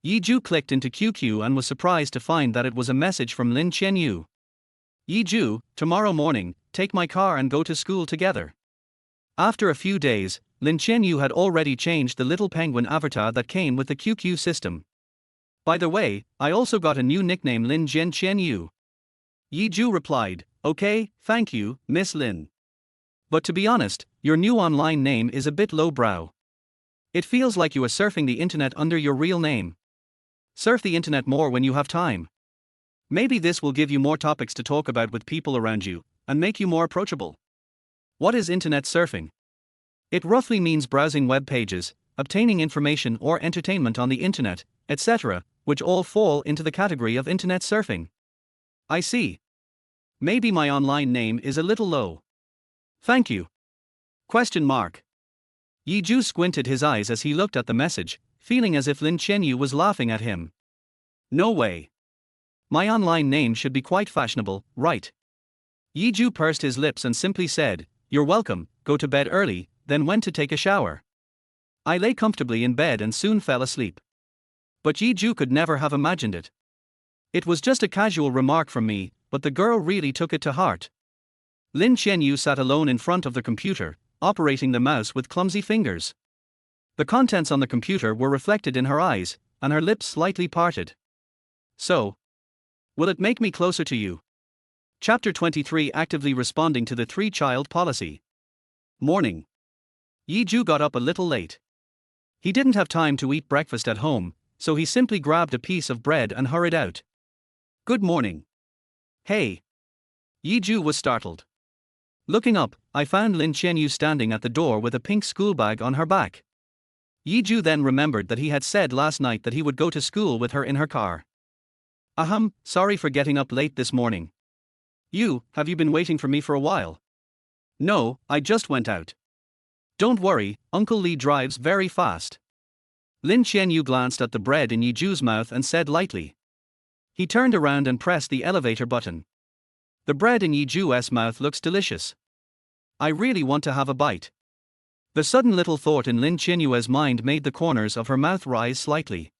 Yi Zhu clicked into QQ and was surprised to find that it was a message from Lin Qianyu. Yi Zhu, tomorrow morning, take my car and go to school together. After a few days, Lin Qianyu had already changed the little penguin avatar that came with the QQ system. By the way, I also got a new nickname Lin Qianyu. Yi Zhu replied, okay, thank you, Miss Lin. But to be honest, your new online name is a bit lowbrow. It feels like you are surfing the internet under your real name. Surf the internet more when you have time. Maybe this will give you more topics to talk about with people around you, and make you more approachable. What is internet surfing? It roughly means browsing web pages, obtaining information or entertainment on the internet, etc., which all fall into the category of internet surfing. I see. Maybe my online name is a little low. Thank you. Question mark. Yi Zhu squinted his eyes as he looked at the message, feeling as if Lin Qianyu was laughing at him. No way. My online name should be quite fashionable, right? Yi Zhu pursed his lips and simply said, you're welcome, go to bed early, then went to take a shower. I lay comfortably in bed and soon fell asleep. But Yi Ju could never have imagined it. It was just a casual remark from me, but the girl really took it to heart. Lin Qianyu sat alone in front of the computer, operating the mouse with clumsy fingers. The contents on the computer were reflected in her eyes, and her lips slightly parted. So, will it make me closer to you? Chapter 23, actively responding to the three-child policy. Morning. Yi Ju got up a little late. He didn't have time to eat breakfast at home, so he simply grabbed a piece of bread and hurried out. Good morning. Hey. Yi Ju was startled. Looking up, I found Lin Qianyu standing at the door with a pink school bag on her back. Yi Ju then remembered that he had said last night that he would go to school with her in her car. Sorry for getting up late this morning. Have you been waiting for me for a while? No, I just went out. Don't worry, Uncle Li drives very fast. Lin Qianyu glanced at the bread in Yi Ju's mouth and said lightly. He turned around and pressed the elevator button. The bread in Yi Ju's mouth looks delicious. I really want to have a bite. The sudden little thought in Lin Qianyu's mind made the corners of her mouth rise slightly.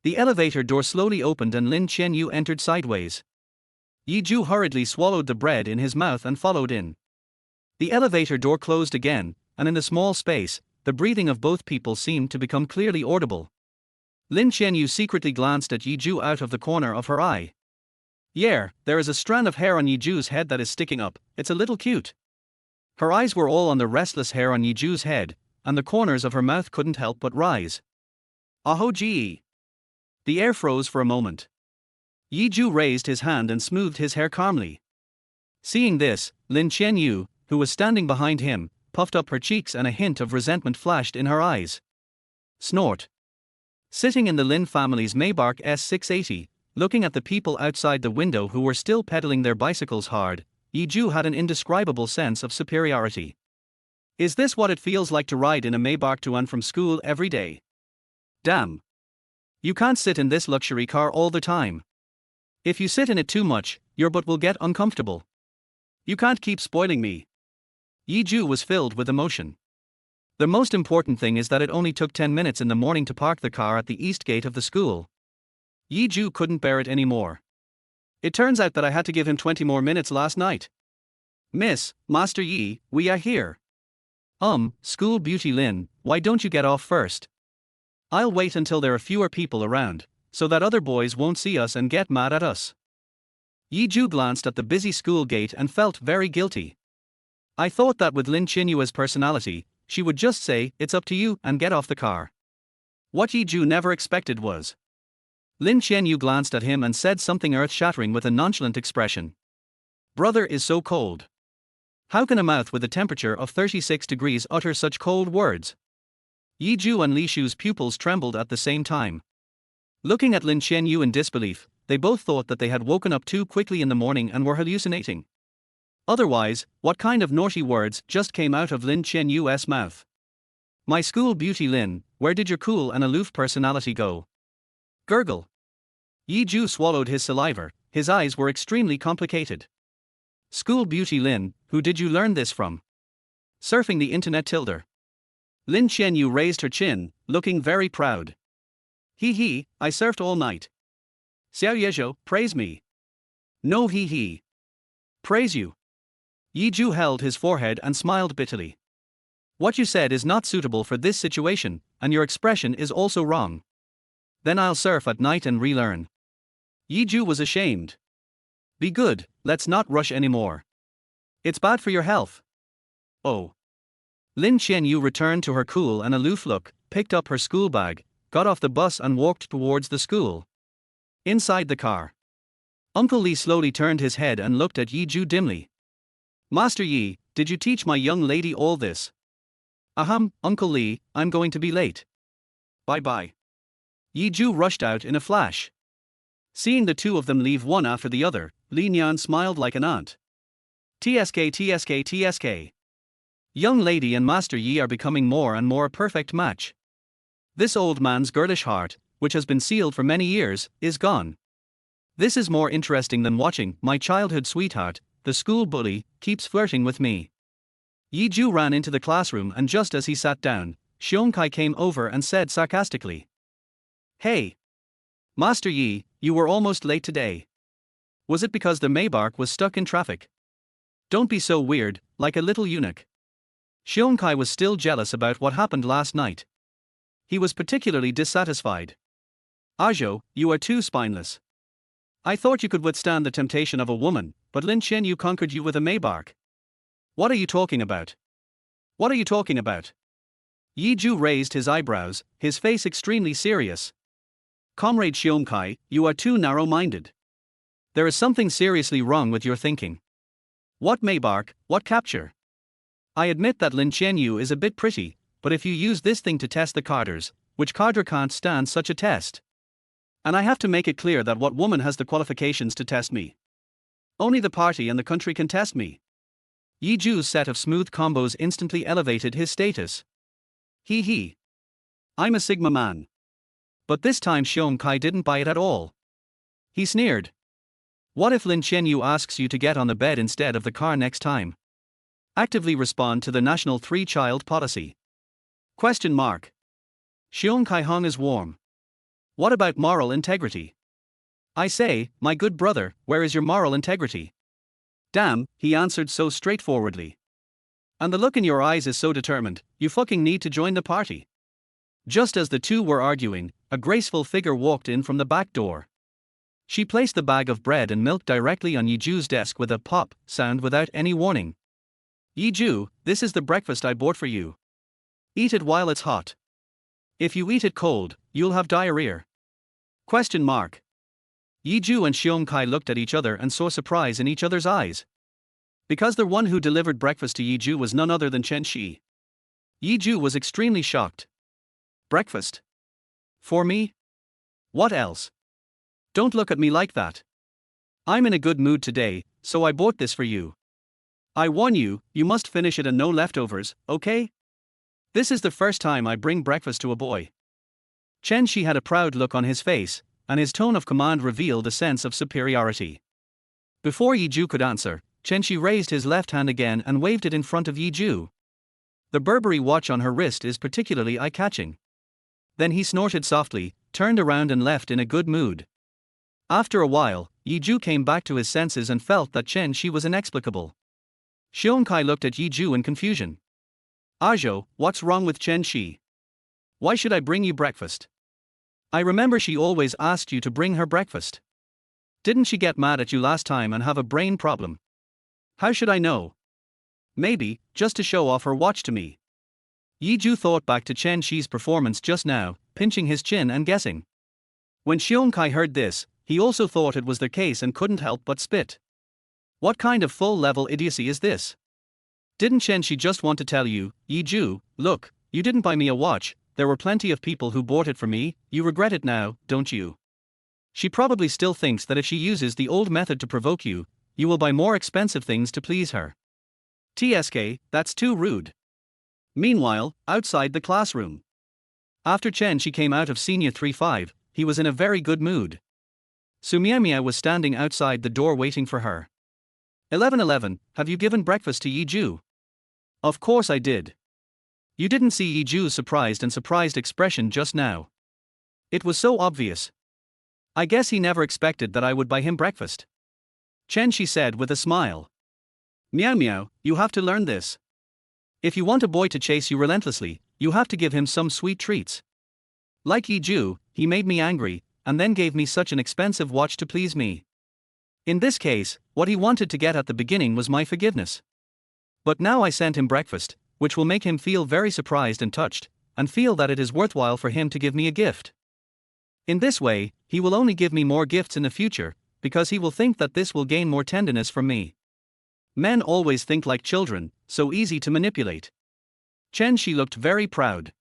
The elevator door slowly opened and Lin Qianyu entered sideways. Yi Ju hurriedly swallowed the bread in his mouth and followed in. The elevator door closed again, and in the small space, the breathing of both people seemed to become clearly audible. Lin Qianyu secretly glanced at Yi Ju out of the corner of her eye. Yeah, there is a strand of hair on Yi Ju's head that is sticking up, it's a little cute. Her eyes were all on the restless hair on Yi Ju's head, and the corners of her mouth couldn't help but rise. Aho gee. The air froze for a moment. Yi Ju raised his hand and smoothed his hair calmly. Seeing this, Lin Qianyu, who was standing behind him, puffed up her cheeks and a hint of resentment flashed in her eyes. Snort. Sitting in the Lin family's Maybach S680, looking at the people outside the window who were still pedaling their bicycles hard, Yi Ju had an indescribable sense of superiority. Is this what it feels like to ride in a Maybach to and from school every day? Damn. You can't sit in this luxury car all the time. If you sit in it too much, your butt will get uncomfortable. You can't keep spoiling me. Yi Ju was filled with emotion. The most important thing is that it only took 10 minutes in the morning to park the car at the east gate of the school. Yi Ju couldn't bear it anymore. It turns out that I had to give him 20 more minutes last night. Master Yi, we are here. School beauty Lin, why don't you get off first? I'll wait until there are fewer people around, so that other boys won't see us and get mad at us. Yi Ju glanced at the busy school gate and felt very guilty. I thought that with Lin Qianyu's personality, she would just say, it's up to you, and get off the car. What Yi Ju never expected was. Lin Qianyu glanced at him and said something earth-shattering with a nonchalant expression. Brother is so cold. How can a mouth with a temperature of 36 degrees utter such cold words? Yi Ju and Li Shu's pupils trembled at the same time. Looking at Lin Qianyu in disbelief, they both thought that they had woken up too quickly in the morning and were hallucinating. Otherwise, what kind of naughty words just came out of Lin Qianyu's mouth? My school beauty Lin, where did your cool and aloof personality go? Gurgle. Yi Ju swallowed his saliva, his eyes were extremely complicated. School beauty Lin, who did you learn this from? Surfing the internet tilde. Lin Qianyu raised her chin, looking very proud. He, I surfed all night. Xiao Yezhou, praise me. No he. Praise you. Yi Ju held his forehead and smiled bitterly. What you said is not suitable for this situation, and your expression is also wrong. Then I'll surf at night and relearn. Yi Ju was ashamed. Be good, let's not rush anymore. It's bad for your health. Oh. Lin Qianyu returned to her cool and aloof look, picked up her school bag, got off the bus and walked towards the school. Inside the car, Uncle Li slowly turned his head and looked at Yi Ju dimly. Master Yi, did you teach my young lady all this? Uncle Li, I'm going to be late. Bye-bye. Yi Ju rushed out in a flash. Seeing the two of them leave one after the other, Li Nian smiled like an aunt. TSK. Young lady and Master Yi are becoming more and more a perfect match. This old man's girlish heart, which has been sealed for many years, is gone. This is more interesting than watching my childhood sweetheart, the school bully, keeps flirting with me. Yi Ju ran into the classroom and just as he sat down, Xiong Kai came over and said sarcastically. Hey. Master Yi, you were almost late today. Was it because the Maybach was stuck in traffic? Don't be so weird, like a little eunuch. Xiongkai was still jealous about what happened last night. He was particularly dissatisfied. Zhou, you are too spineless. I thought you could withstand the temptation of a woman, but Lin Qianyu conquered you with a Maybach. What are you talking about? What are you talking about? Yi Zhu raised his eyebrows, his face extremely serious. Comrade Xiongkai, you are too narrow-minded. There is something seriously wrong with your thinking. What Maybach, what capture? I admit that Lin Qianyu is a bit pretty, but if you use this thing to test the cadres, which cadre can't stand such a test? And I have to make it clear that what woman has the qualifications to test me? Only the party and the country can test me. Yi Zhu's set of smooth combos instantly elevated his status. He. I'm a Sigma man. But this time Xiongkai didn't buy it at all. He sneered. What if Lin Qianyu asks you to get on the bed instead of the car next time? Actively respond to the national three-child policy. Question mark. Xiongkai hung is warm. What about moral integrity? I say, my good brother, where is your moral integrity? Damn, he answered so straightforwardly. And the look in your eyes is so determined, you fucking need to join the party. Just as the two were arguing, a graceful figure walked in from the back door. She placed the bag of bread and milk directly on Yi Zhu's desk with a pop sound without any warning. Yi Zhu, this is the breakfast I bought for you. Eat it while it's hot. If you eat it cold, you'll have diarrhea. Question mark. Yi Zhu and Xiongkai looked at each other and saw surprise in each other's eyes. Because the one who delivered breakfast to Yi Zhu was none other than Chen Shi. Yi Zhu was extremely shocked. Breakfast? For me? What else? Don't look at me like that. I'm in a good mood today, so I bought this for you. I warn you, you must finish it and no leftovers, okay? This is the first time I bring breakfast to a boy. Chen Shi had a proud look on his face, and his tone of command revealed a sense of superiority. Before Yi Zhu could answer, Chen Shi raised his left hand again and waved it in front of Yi Zhu. The Burberry watch on her wrist is particularly eye-catching. Then he snorted softly, turned around and left in a good mood. After a while, Yi Zhu came back to his senses and felt that Chen Shi was inexplicable. Xiongkai looked at Yi Zhu in confusion. Zhou, what's wrong with Chen Shi? Why should I bring you breakfast? I remember she always asked you to bring her breakfast. Didn't she get mad at you last time and have a brain problem? How should I know? Maybe, just to show off her watch to me. Yi Zhu thought back to Chen Shi's performance just now, pinching his chin and guessing. When Xiongkai heard this, he also thought it was the case and couldn't help but spit. What kind of full-level idiocy is this? Didn't Chen Shi just want to tell you, Yi Zhu, look, you didn't buy me a watch, there were plenty of people who bought it for me, you regret it now, don't you? She probably still thinks that if she uses the old method to provoke you, you will buy more expensive things to please her. TSK, that's too rude. Meanwhile, outside the classroom. After Chen Shi came out of Senior 3-5, he was in a very good mood. Su Miao was standing outside the door waiting for her. 11:11, have you given breakfast to Yi Zhu? Of course I did. You didn't see Yi Zhu's surprised expression just now. It was so obvious. I guess he never expected that I would buy him breakfast. Chen Shi said with a smile. Miao, you have to learn this. If you want a boy to chase you relentlessly, you have to give him some sweet treats. Like Yi Zhu, he made me angry, and then gave me such an expensive watch to please me. In this case, what he wanted to get at the beginning was my forgiveness. But now I sent him breakfast, which will make him feel very surprised and touched, and feel that it is worthwhile for him to give me a gift. In this way, he will only give me more gifts in the future, because he will think that this will gain more tenderness from me. Men always think like children, so easy to manipulate. Chen Shi looked very proud.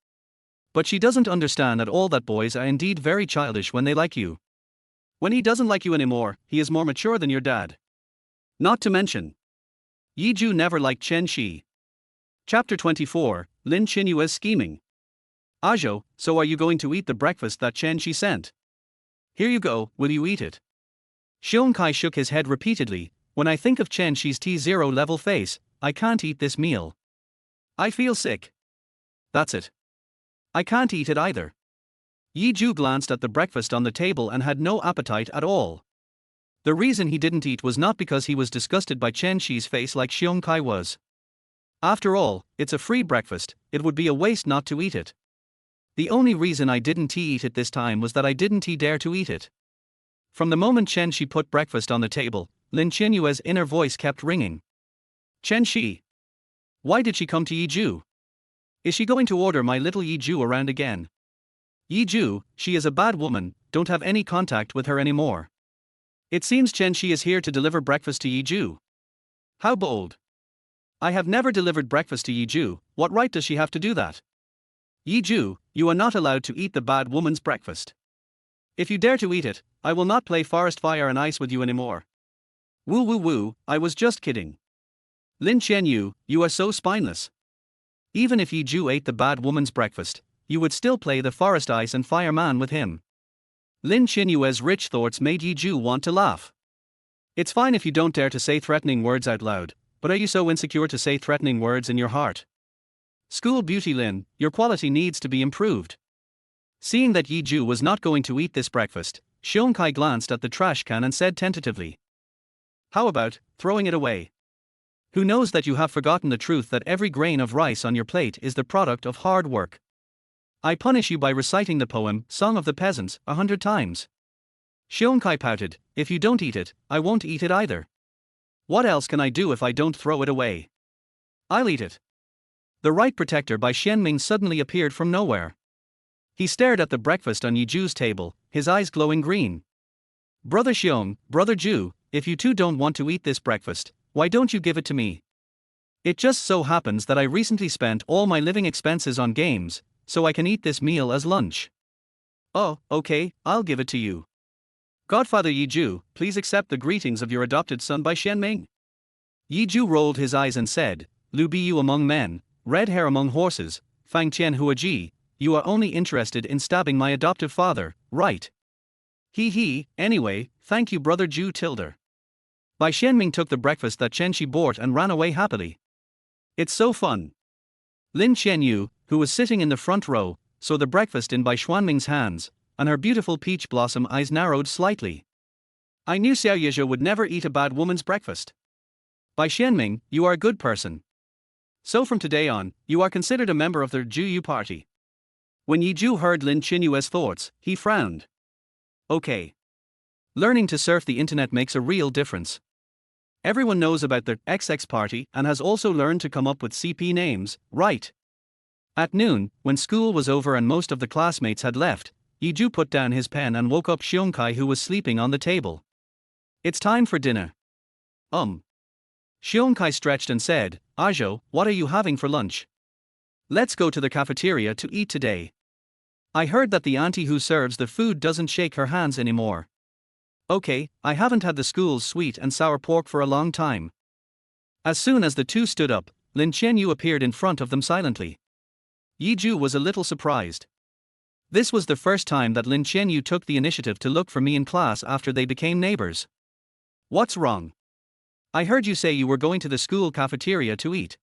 But she doesn't understand at all that boys are indeed very childish when they like you. When he doesn't like you anymore, he is more mature than your dad. Not to mention, Yi Zhu never liked Chen Shi. Chapter 24, Lin Qianyu is scheming. Zhou, so are you going to eat the breakfast that Chen Shi sent? Here you go, will you eat it? Xiongkai shook his head repeatedly. When I think of Chen Shi's T0 level face, I can't eat this meal. I feel sick. That's it. I can't eat it either. Yi Zhu glanced at the breakfast on the table and had no appetite at all. The reason he didn't eat was not because he was disgusted by Chen Shi's face like Xiong Kai was. After all, it's a free breakfast, it would be a waste not to eat it. The only reason I didn't eat it this time was that I didn't dare to eat it. From the moment Chen Shi put breakfast on the table, Lin Qianyue's inner voice kept ringing. Chen Shi. Why did she come to Yi Zhu? Is she going to order my little Yi Zhu around again? Yi Zhu, she is a bad woman, don't have any contact with her anymore. It seems Chen Shi is here to deliver breakfast to Yi Zhu. How bold. I have never delivered breakfast to Yi Zhu, what right does she have to do that? Yi Zhu, you are not allowed to eat the bad woman's breakfast. If you dare to eat it, I will not play Forest Fire and Ice with you anymore. Woo woo woo, I was just kidding. Lin Qianyu, you are so spineless. Even if Yi Zhu ate the bad woman's breakfast, you would still play the Forest Ice and Fire Man with him. Lin Qianyue's rich thoughts made Yi Zhu want to laugh. It's fine if you don't dare to say threatening words out loud, but are you so insecure to say threatening words in your heart? School beauty Lin, your quality needs to be improved. Seeing that Yi Zhu was not going to eat this breakfast, Xiong Kai glanced at the trash can and said tentatively. How about throwing it away? Who knows that you have forgotten the truth that every grain of rice on your plate is the product of hard work? I punish you by reciting the poem, Song of the Peasants, 100 times. Xiong Kai pouted, if you don't eat it, I won't eat it either. What else can I do if I don't throw it away? I'll eat it. The right protector by Xianming suddenly appeared from nowhere. He stared at the breakfast on Yi Zhu's table, his eyes glowing green. Brother Xiong, Brother Zhou, if you two don't want to eat this breakfast, why don't you give it to me? It just so happens that I recently spent all my living expenses on games, so I can eat this meal as lunch. Oh, okay, I'll give it to you. Godfather Yi Zhu, please accept the greetings of your adopted son by Xianming. Yi Zhu rolled his eyes and said, Lu Biyu among men, red hair among horses, Fang Qian Huaji, you are only interested in stabbing my adoptive father, right? He, anyway, thank you Brother Zhu Tilder. Bai Xianming took the breakfast that Chen Shi bought and ran away happily. It's so fun. Lin Qianyu, who was sitting in the front row, saw the breakfast in Bai Xuanming's hands, and her beautiful peach blossom eyes narrowed slightly. I knew Xiao Yizhou would never eat a bad woman's breakfast. Bai Xianming, you are a good person. So from today on, you are considered a member of the Zhu party. When Yi Zhu heard Lin Qianyue's thoughts, he frowned. Okay. Learning to surf the internet makes a real difference. Everyone knows about the XX party and has also learned to come up with CP names, right? At noon, when school was over and most of the classmates had left, Yi Zhu put down his pen and woke up Xiong Kai who was sleeping on the table. It's time for dinner. Xiong Kai stretched and said, Zhou, what are you having for lunch? Let's go to the cafeteria to eat today. I heard that the auntie who serves the food doesn't shake her hands anymore. Okay, I haven't had the school's sweet and sour pork for a long time. As soon as the two stood up, Lin Qianyu appeared in front of them silently. Yi Zhu was a little surprised. This was the first time that Lin Qianyu took the initiative to look for me in class after they became neighbors. What's wrong? I heard you say you were going to the school cafeteria to eat.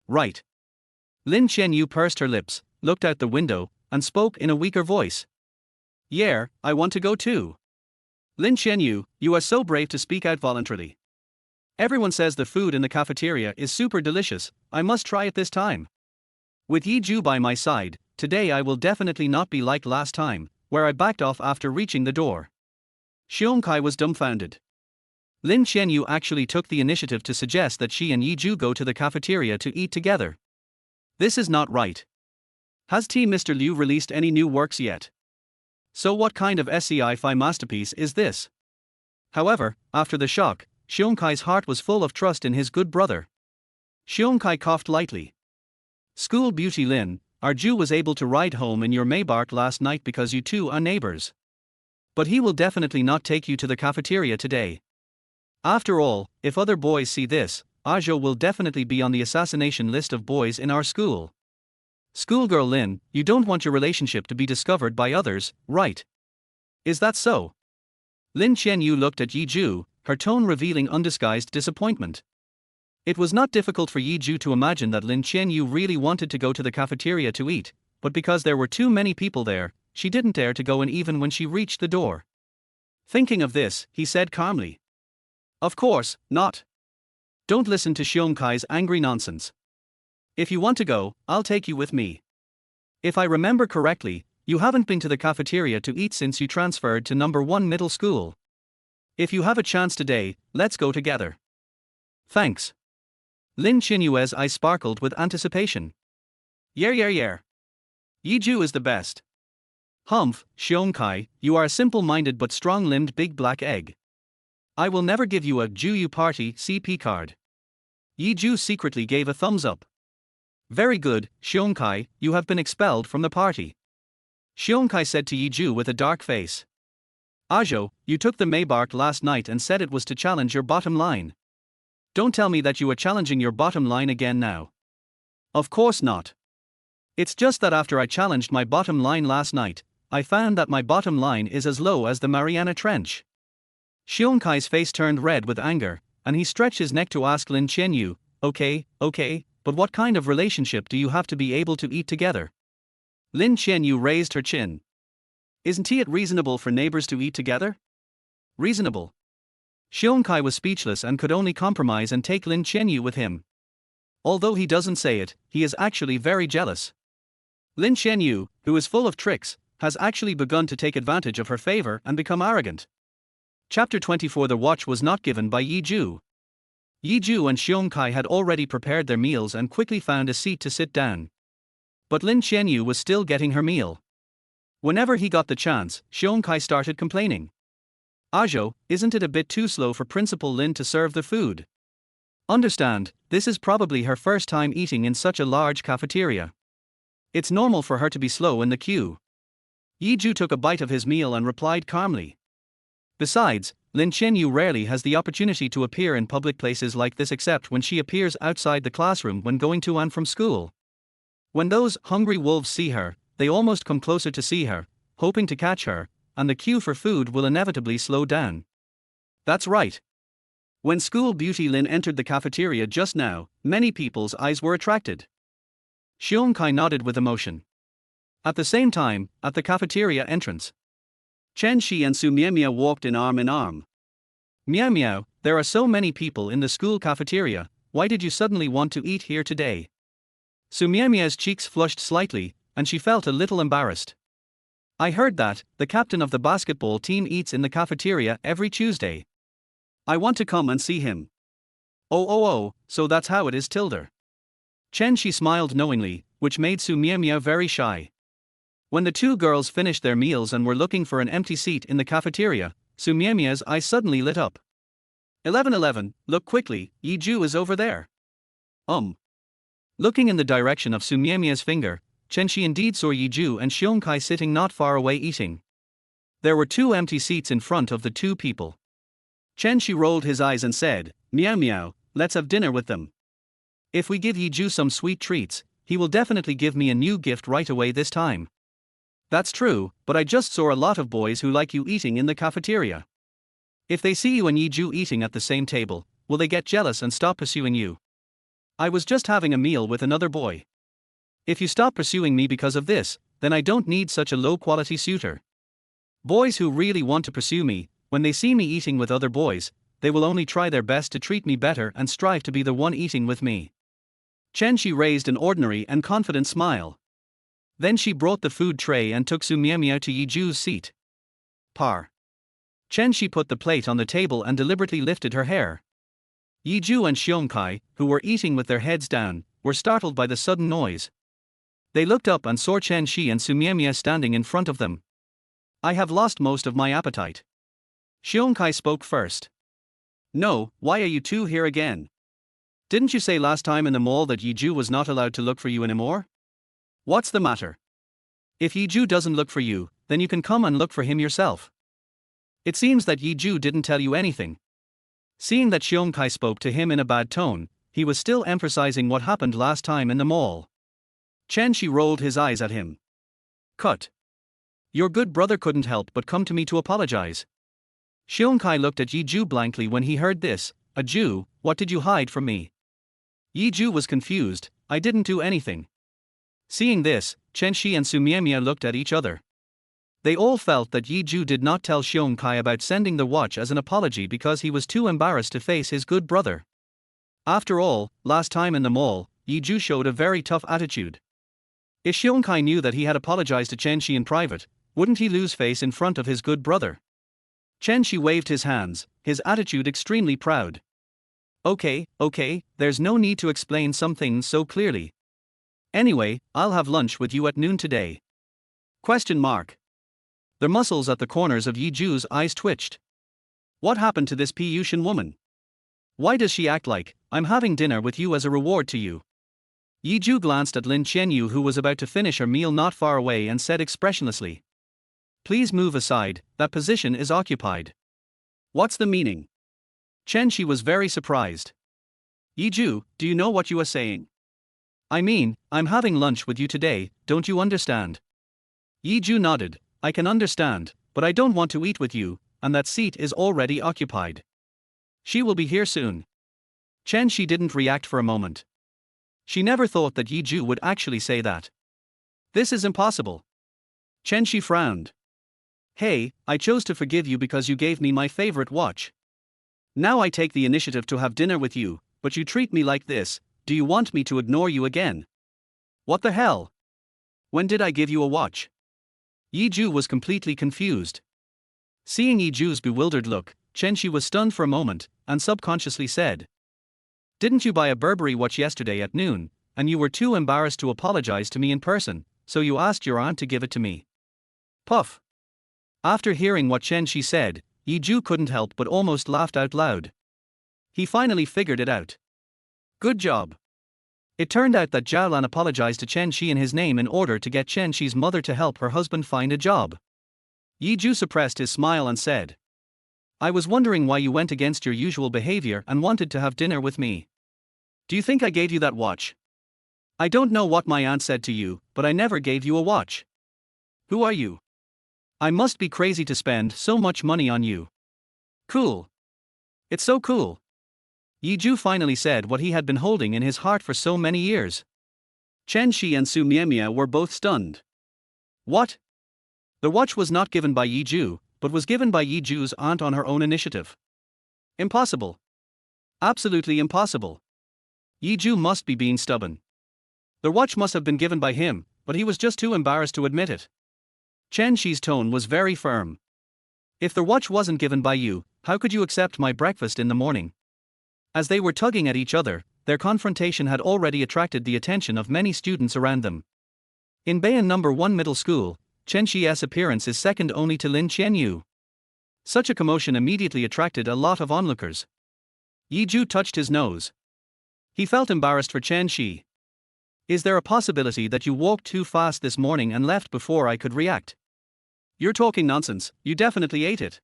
Right. Lin Qianyu pursed her lips, looked out the window, and spoke in a weaker voice. Yeah, I want to go too. Lin Qianyu, you are so brave to speak out voluntarily. Everyone says the food in the cafeteria is super delicious, I must try it this time. With Yi Zhu by my side, today I will definitely not be like last time, where I backed off after reaching the door. Xiong Kai was dumbfounded. Lin Qianyu actually took the initiative to suggest that she and Yi Zhu go to the cafeteria to eat together. This is not right. Has Mr. Liu released any new works yet? So what kind of sci-fi masterpiece is this? However, after the shock, Xiong Kai's heart was full of trust in his good brother. Xiong Kai coughed lightly. School beauty Lin, our Zhu was able to ride home in your Maybach last night because you two are neighbors. But he will definitely not take you to the cafeteria today. After all, if other boys see this, Zhou will definitely be on the assassination list of boys in our school. Schoolgirl Lin, you don't want your relationship to be discovered by others, right? Is that so? Lin Qianyu looked at Yi Zhu, her tone revealing undisguised disappointment. It was not difficult for Yi Zhu to imagine that Lin Qianyu really wanted to go to the cafeteria to eat, but because there were too many people there, she didn't dare to go in even when she reached the door. Thinking of this, he said calmly. Of course, not. Don't listen to Xiongkai's angry nonsense. If you want to go, I'll take you with me. If I remember correctly, you haven't been to the cafeteria to eat since you transferred to number 1 middle school. If you have a chance today, let's go together. Thanks. Lin Qinyue's eyes sparkled with anticipation. Yeah. Yiju is the best. Humph, Xiongkai, you are a simple-minded but strong-limbed big black egg. I will never give you a Zhou party CP card. Yiju secretly gave a thumbs up. Very good, Xiongkai, you have been expelled from the party. Xiongkai said to Yiju with a dark face. Zhou, you took the Maybark last night and said it was to challenge your bottom line. Don't tell me that you are challenging your bottom line again now. Of course not. It's just that after I challenged my bottom line last night, I found that my bottom line is as low as the Mariana Trench. Xiongkai's face turned red with anger, and he stretched his neck to ask Lin Qianyu, okay, but what kind of relationship do you have to be able to eat together? Lin Qianyu raised her chin. Isn't it reasonable for neighbors to eat together? Reasonable. Xiongkai was speechless and could only compromise and take Lin Qianyu with him. Although he doesn't say it, he is actually very jealous. Lin Qianyu, who is full of tricks, has actually begun to take advantage of her favor and become arrogant. Chapter 24. The watch was not given by Yiju. Yiju and Xiongkai had already prepared their meals and quickly found a seat to sit down. But Lin Qianyu was still getting her meal. Whenever he got the chance, Xiongkai started complaining. Zhou, isn't it a bit too slow for Principal Lin to serve the food? Understand, this is probably her first time eating in such a large cafeteria. It's normal for her to be slow in the queue. Yiju took a bite of his meal and replied calmly. Besides, Lin Qianyu rarely has the opportunity to appear in public places like this except when she appears outside the classroom when going to and from school. When those hungry wolves see her, they almost come closer to see her, hoping to catch her, and the queue for food will inevitably slow down. That's right. When school beauty Lin entered the cafeteria just now, many people's eyes were attracted. Xiongkai nodded with emotion. At the same time, at the cafeteria entrance, Chen Shi and Su Miao walked in arm. Miao, there are so many people in the school cafeteria, why did you suddenly want to eat here today? Su Miao's cheeks flushed slightly, and she felt a little embarrassed. I heard that the captain of the basketball team eats in the cafeteria every Tuesday. I want to come and see him. Oh, so that's how it is, Tilda. Chen Shi smiled knowingly, which made Su Miao very shy. When the two girls finished their meals and were looking for an empty seat in the cafeteria, Su Miao's eyes suddenly lit up. 11, look quickly, Yiju is over there. Looking in the direction of Su Miao's finger, Chen Shi indeed saw Yiju and Xiongkai sitting not far away eating. There were 2 empty seats in front of the 2 people. Chen Shi rolled his eyes and said, Miao, let's have dinner with them. If we give Yiju some sweet treats, he will definitely give me a new gift right away this time. That's true, but I just saw a lot of boys who like you eating in the cafeteria. If they see you and Yiju eating at the same table, will they get jealous and stop pursuing you? I was just having a meal with another boy. If you stop pursuing me because of this, then I don't need such a low-quality suitor. Boys who really want to pursue me, when they see me eating with other boys, they will only try their best to treat me better and strive to be the one eating with me. Chen Shi raised an ordinary and confident smile. Then she brought the food tray and took Su Miao to Yiju's seat. Par. Chen Shi put the plate on the table and deliberately lifted her hair. Yiju and Xiongkai, who were eating with their heads down, were startled by the sudden noise. They looked up and saw Chen Shi and Su Miao standing in front of them. I have lost most of my appetite. Xiongkai spoke first. No, why are you two here again? Didn't you say last time in the mall that Yiju was not allowed to look for you anymore? What's the matter? If Yiju doesn't look for you, then you can come and look for him yourself. It seems that Yiju didn't tell you anything. Seeing that Xiongkai spoke to him in a bad tone, he was still emphasizing what happened last time in the mall. Chen Shi rolled his eyes at him. Cut. Your good brother couldn't help but come to me to apologize. Xiongkai looked at Yiju blankly when he heard this. A Jew, what did you hide from me? Yiju was confused. I didn't do anything. Seeing this, Chen Shi and Su Miao looked at each other. They all felt that Yi Zhu did not tell Xiong Kai about sending the watch as an apology because he was too embarrassed to face his good brother. After all, last time in the mall, Yi Zhu showed a very tough attitude. If Xiong Kai knew that he had apologized to Chen Shi in private, wouldn't he lose face in front of his good brother? Chen Shi waved his hands, his attitude extremely proud. Okay, there's no need to explain some things so clearly. Anyway, I'll have lunch with you at noon today. Question mark. The muscles at the corners of Yi Zhu's eyes twitched. What happened to this Piyushan woman? Why does she act like, I'm having dinner with you as a reward to you? Yi Zhu glanced at Lin Qianyu, who was about to finish her meal not far away, and said expressionlessly, please move aside, that position is occupied. What's the meaning? Chen Shi was very surprised. Yi Zhu, do you know what you are saying? I mean, I'm having lunch with you today, don't you understand? Yi Zhu nodded, I can understand, but I don't want to eat with you, and that seat is already occupied. She will be here soon. Chen Shi didn't react for a moment. She never thought that Yi Zhu would actually say that. This is impossible. Chen Shi frowned. Hey, I chose to forgive you because you gave me my favorite watch. Now I take the initiative to have dinner with you, but you treat me like this. Do you want me to ignore you again? What the hell? When did I give you a watch? Yi Zhu was completely confused. Seeing Yi Zhu's bewildered look, Chen Shi was stunned for a moment, and subconsciously said, didn't you buy a Burberry watch yesterday at noon, and you were too embarrassed to apologize to me in person, so you asked your aunt to give it to me? Puff. After hearing what Chen Shi said, Yi Zhu couldn't help but almost laughed out loud. He finally figured it out. Good job. It turned out that Zhou Lan apologized to Chen Shi in his name in order to get Chen Shi's mother to help her husband find a job. Yi Zhu suppressed his smile and said, I was wondering why you went against your usual behavior and wanted to have dinner with me. Do you think I gave you that watch? I don't know what my aunt said to you, but I never gave you a watch. Who are you? I must be crazy to spend so much money on you. Cool. It's so cool. Yi Zhu finally said what he had been holding in his heart for so many years. Chen Shi and Su Miemia were both stunned. What? The watch was not given by Yi Zhu, but was given by Yi Zhu's aunt on her own initiative. Impossible. Absolutely impossible. Yi Zhu must be being stubborn. The watch must have been given by him, but he was just too embarrassed to admit it. Chen Shi's tone was very firm. If the watch wasn't given by you, how could you accept my breakfast in the morning? As they were tugging at each other, their confrontation had already attracted the attention of many students around them. In Bayan No. 1 Middle School, Chen Shi's appearance is second only to Lin Qianyu. Such a commotion immediately attracted a lot of onlookers. Yi Zhu touched his nose. He felt embarrassed for Chen Shi. Is there a possibility that you walked too fast this morning and left before I could react? You're talking nonsense, you definitely ate it.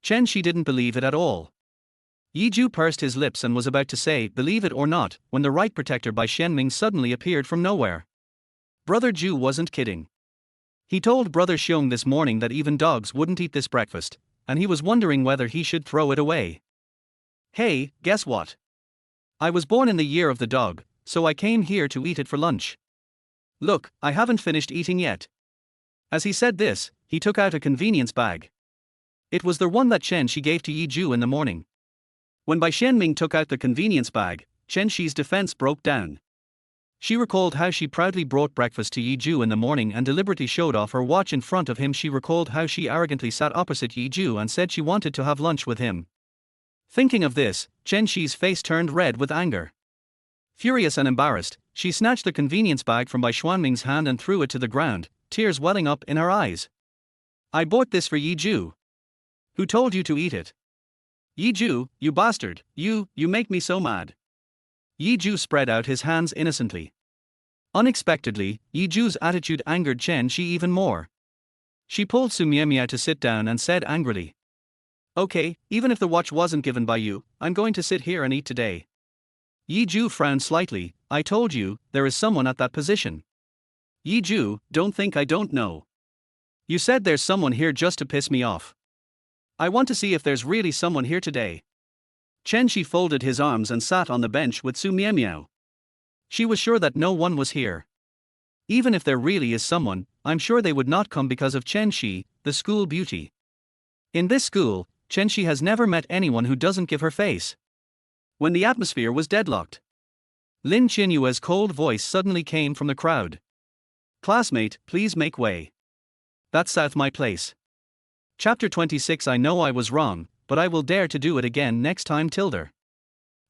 Chen Shi didn't believe it at all. Yi Zhu pursed his lips and was about to say, believe it or not, when the right protector by Shenming suddenly appeared from nowhere. Brother Zhu wasn't kidding. He told Brother Xiong this morning that even dogs wouldn't eat this breakfast, and he was wondering whether he should throw it away. Hey, guess what? I was born in the year of the dog, so I came here to eat it for lunch. Look, I haven't finished eating yet. As he said this, he took out a convenience bag. It was the one that Chen Shi gave to Yi Zhu in the morning. When Bai Shenming took out the convenience bag, Chen Shi's defense broke down. She recalled how she proudly brought breakfast to Yi Zhu in the morning and deliberately showed off her watch in front of him. She recalled how she arrogantly sat opposite Yi Zhu and said she wanted to have lunch with him. Thinking of this, Chen Shi's face turned red with anger. Furious and embarrassed, she snatched the convenience bag from Bai Xuanming's hand and threw it to the ground, tears welling up in her eyes. I bought this for Yi Zhu. Who told you to eat it? Yi Zhu, you bastard, you make me so mad. Yi Zhu spread out his hands innocently. Unexpectedly, Yi Zhu's attitude angered Chen Shi even more. She pulled Su Miemia to sit down and said angrily, okay, even if the watch wasn't given by you, I'm going to sit here and eat today. Yi Zhu frowned slightly. I told you, there is someone at that position. Yi Zhu, don't think I don't know. You said there's someone here just to piss me off. I want to see if there's really someone here today. Chen Shi folded his arms and sat on the bench with Su Miemiao. She was sure that no one was here. Even if there really is someone, I'm sure they would not come because of Chen Shi, the school beauty. In this school, Chen Shi has never met anyone who doesn't give her face. When the atmosphere was deadlocked, Lin Qianyue's cold voice suddenly came from the crowd. Classmate, please make way. That's South my place. Chapter 26. I know I was wrong, but I will dare to do it again next time tilde.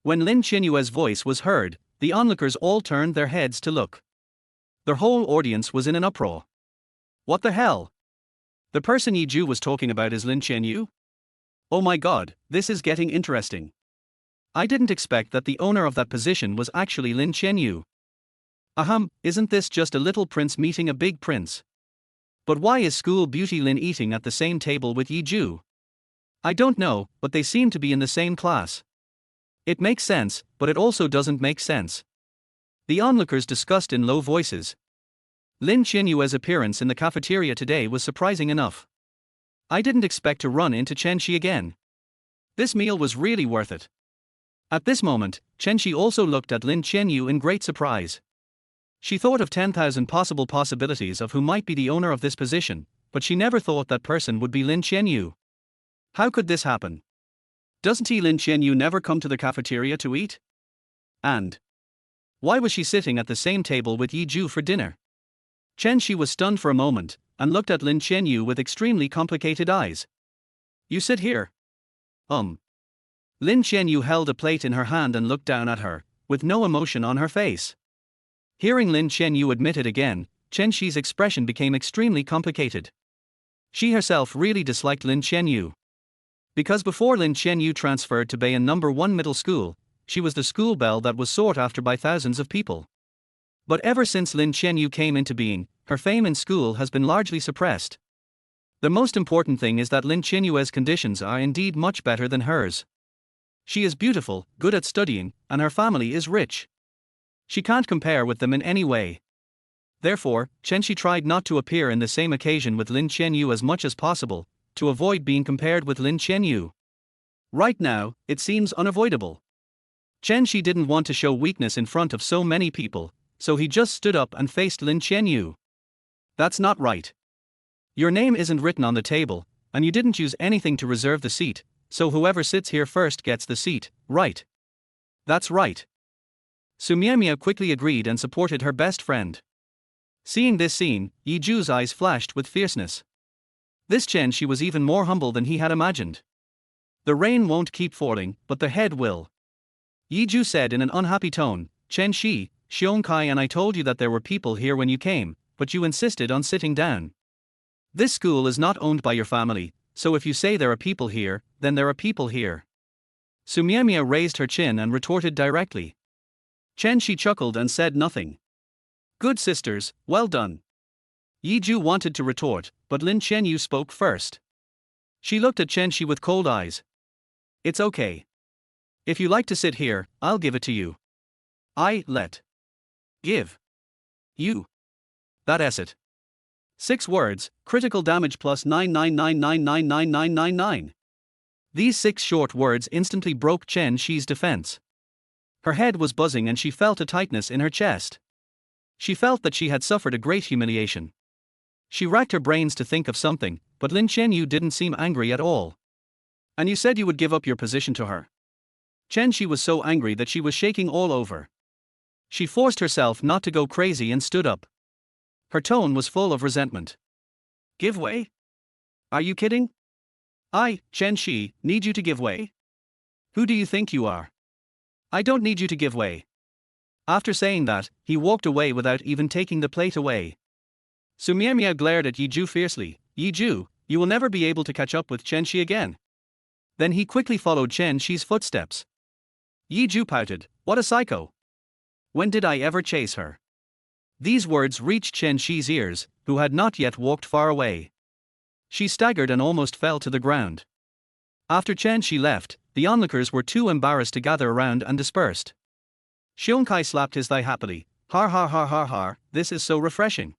When Lin Qianyue's voice was heard, the onlookers all turned their heads to look. Their whole audience was in an uproar. What the hell? The person Yi Zhou was talking about is Lin Qianyu? Oh my god, this is getting interesting. I didn't expect that the owner of that position was actually Lin Qianyu. Isn't this just a little prince meeting a big prince? But why is school beauty Lin eating at the same table with Yi Zhou? I don't know, but they seem to be in the same class. It makes sense, but it also doesn't make sense. The onlookers discussed in low voices. Lin Qianyue's appearance in the cafeteria today was surprising enough. I didn't expect to run into Chen Shi again. This meal was really worth it. At this moment, Chen Shi also looked at Lin Qianyu in great surprise. She thought of 10,000 possible possibilities of who might be the owner of this position, but she never thought that person would be Lin Qianyu. How could this happen? Doesn't Lin Qianyu never come to the cafeteria to eat? And why was she sitting at the same table with Yi Zhou for dinner? Chen Shi was stunned for a moment, and looked at Lin Qianyu with extremely complicated eyes. You sit here. Lin Qianyu held a plate in her hand and looked down at her, with no emotion on her face. Hearing Lin Qianyu admit it again, Chen Shi's expression became extremely complicated. She herself really disliked Lin Qianyu. Because before Lin Qianyu transferred to Bayan No. 1 Middle School, she was the school belle that was sought after by thousands of people. But ever since Lin Qianyu came into being, her fame in school has been largely suppressed. The most important thing is that Lin Qianyue's conditions are indeed much better than hers. She is beautiful, good at studying, and her family is rich. She can't compare with them in any way. Therefore, Chen Shi tried not to appear in the same occasion with Lin Qianyu as much as possible, to avoid being compared with Lin Qianyu. Right now, it seems unavoidable. Chen Shi didn't want to show weakness in front of so many people, so he just stood up and faced Lin Qianyu. That's not right. Your name isn't written on the table, and you didn't use anything to reserve the seat, so whoever sits here first gets the seat, right? That's right. Su Miamiya quickly agreed and supported her best friend. Seeing this scene, Yi Zhou's eyes flashed with fierceness. This Chen Shi was even more humble than he had imagined. The rain won't keep falling, but the head will. Yi Zhou said in an unhappy tone, Chen Shi, Xiong Kai and I told you that there were people here when you came, but you insisted on sitting down. This school is not owned by your family, so if you say there are people here, then there are people here. Su Miamiya raised her chin and retorted directly. Chen Shi chuckled and said nothing. Good sisters, well done. Yi Zhou wanted to retort, but Lin Qianyu spoke first. She looked at Chen Shi with cold eyes. It's okay. If you like to sit here, I'll give it to you. Give. You. That's it. 6 words, critical damage plus 999999999. These 6 short words instantly broke Chen Shi's defense. Her head was buzzing and she felt a tightness in her chest. She felt that she had suffered a great humiliation. She racked her brains to think of something, but Lin Qianyu didn't seem angry at all. And you said you would give up your position to her. Chen Shi was so angry that she was shaking all over. She forced herself not to go crazy and stood up. Her tone was full of resentment. Give way? Are you kidding? I, Chen Shi, need you to give way? Who do you think you are? I don't need you to give way. After saying that, he walked away without even taking the plate away. Su Miamiya glared at Yi Zhou fiercely. Yi Zhou, you will never be able to catch up with Chen Shi again. Then he quickly followed Chen Shi's footsteps. Yi Zhou pouted, what a psycho. When did I ever chase her? These words reached Chen Shi's ears, who had not yet walked far away. She staggered and almost fell to the ground. After Chen Shi left, the onlookers were too embarrassed to gather around and dispersed. Xiong Kai slapped his thigh happily. Har har har har har, this is so refreshing.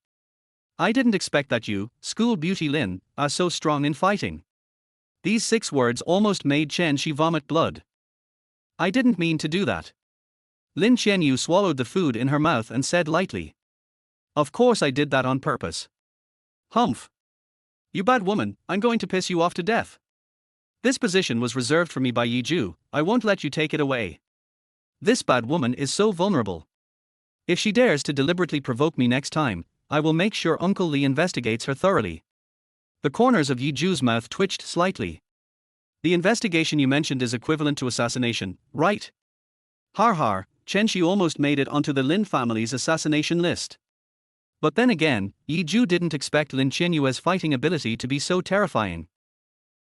I didn't expect that you, school beauty Lin, are so strong in fighting. These 6 words almost made Chen Shi vomit blood. I didn't mean to do that. Lin Qianyu swallowed the food in her mouth and said lightly. Of course I did that on purpose. Humph. You bad woman, I'm going to piss you off to death. This position was reserved for me by Yi Zhou, I won't let you take it away. This bad woman is so vulnerable. If she dares to deliberately provoke me next time, I will make sure Uncle Lee investigates her thoroughly. The corners of Yi Zhou's mouth twitched slightly. The investigation you mentioned is equivalent to assassination, right? Har har, Chen Shi almost made it onto the Lin family's assassination list. But then again, Yi Zhou didn't expect Lin Qianyue's fighting ability to be so terrifying.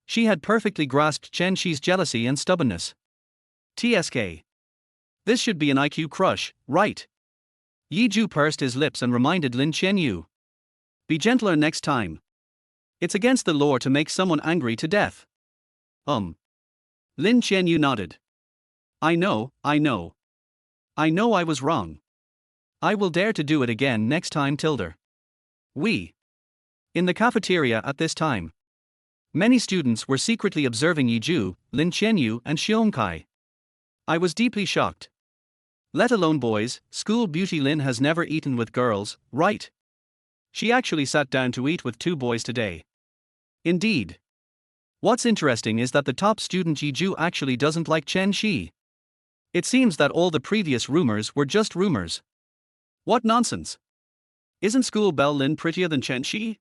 She had perfectly grasped Chen Shi's jealousy and stubbornness. TSK. This should be an IQ crush, right? Yi Zhou pursed his lips and reminded Lin Qianyu. Be gentler next time. It's against the law to make someone angry to death. Lin Qianyu nodded. I know I was wrong. I will dare to do it again next time. In the cafeteria at this time, many students were secretly observing Yi Zhou, Lin Qianyu and Xiongkai. I was deeply shocked. Let alone boys, school beauty Lin has never eaten with girls, right? She actually sat down to eat with 2 boys today. Indeed. What's interesting is that the top student Yi Zhou actually doesn't like Chen Shi. It seems that all the previous rumors were just rumors. What nonsense! Isn't School Belle Lin prettier than Chen Shi?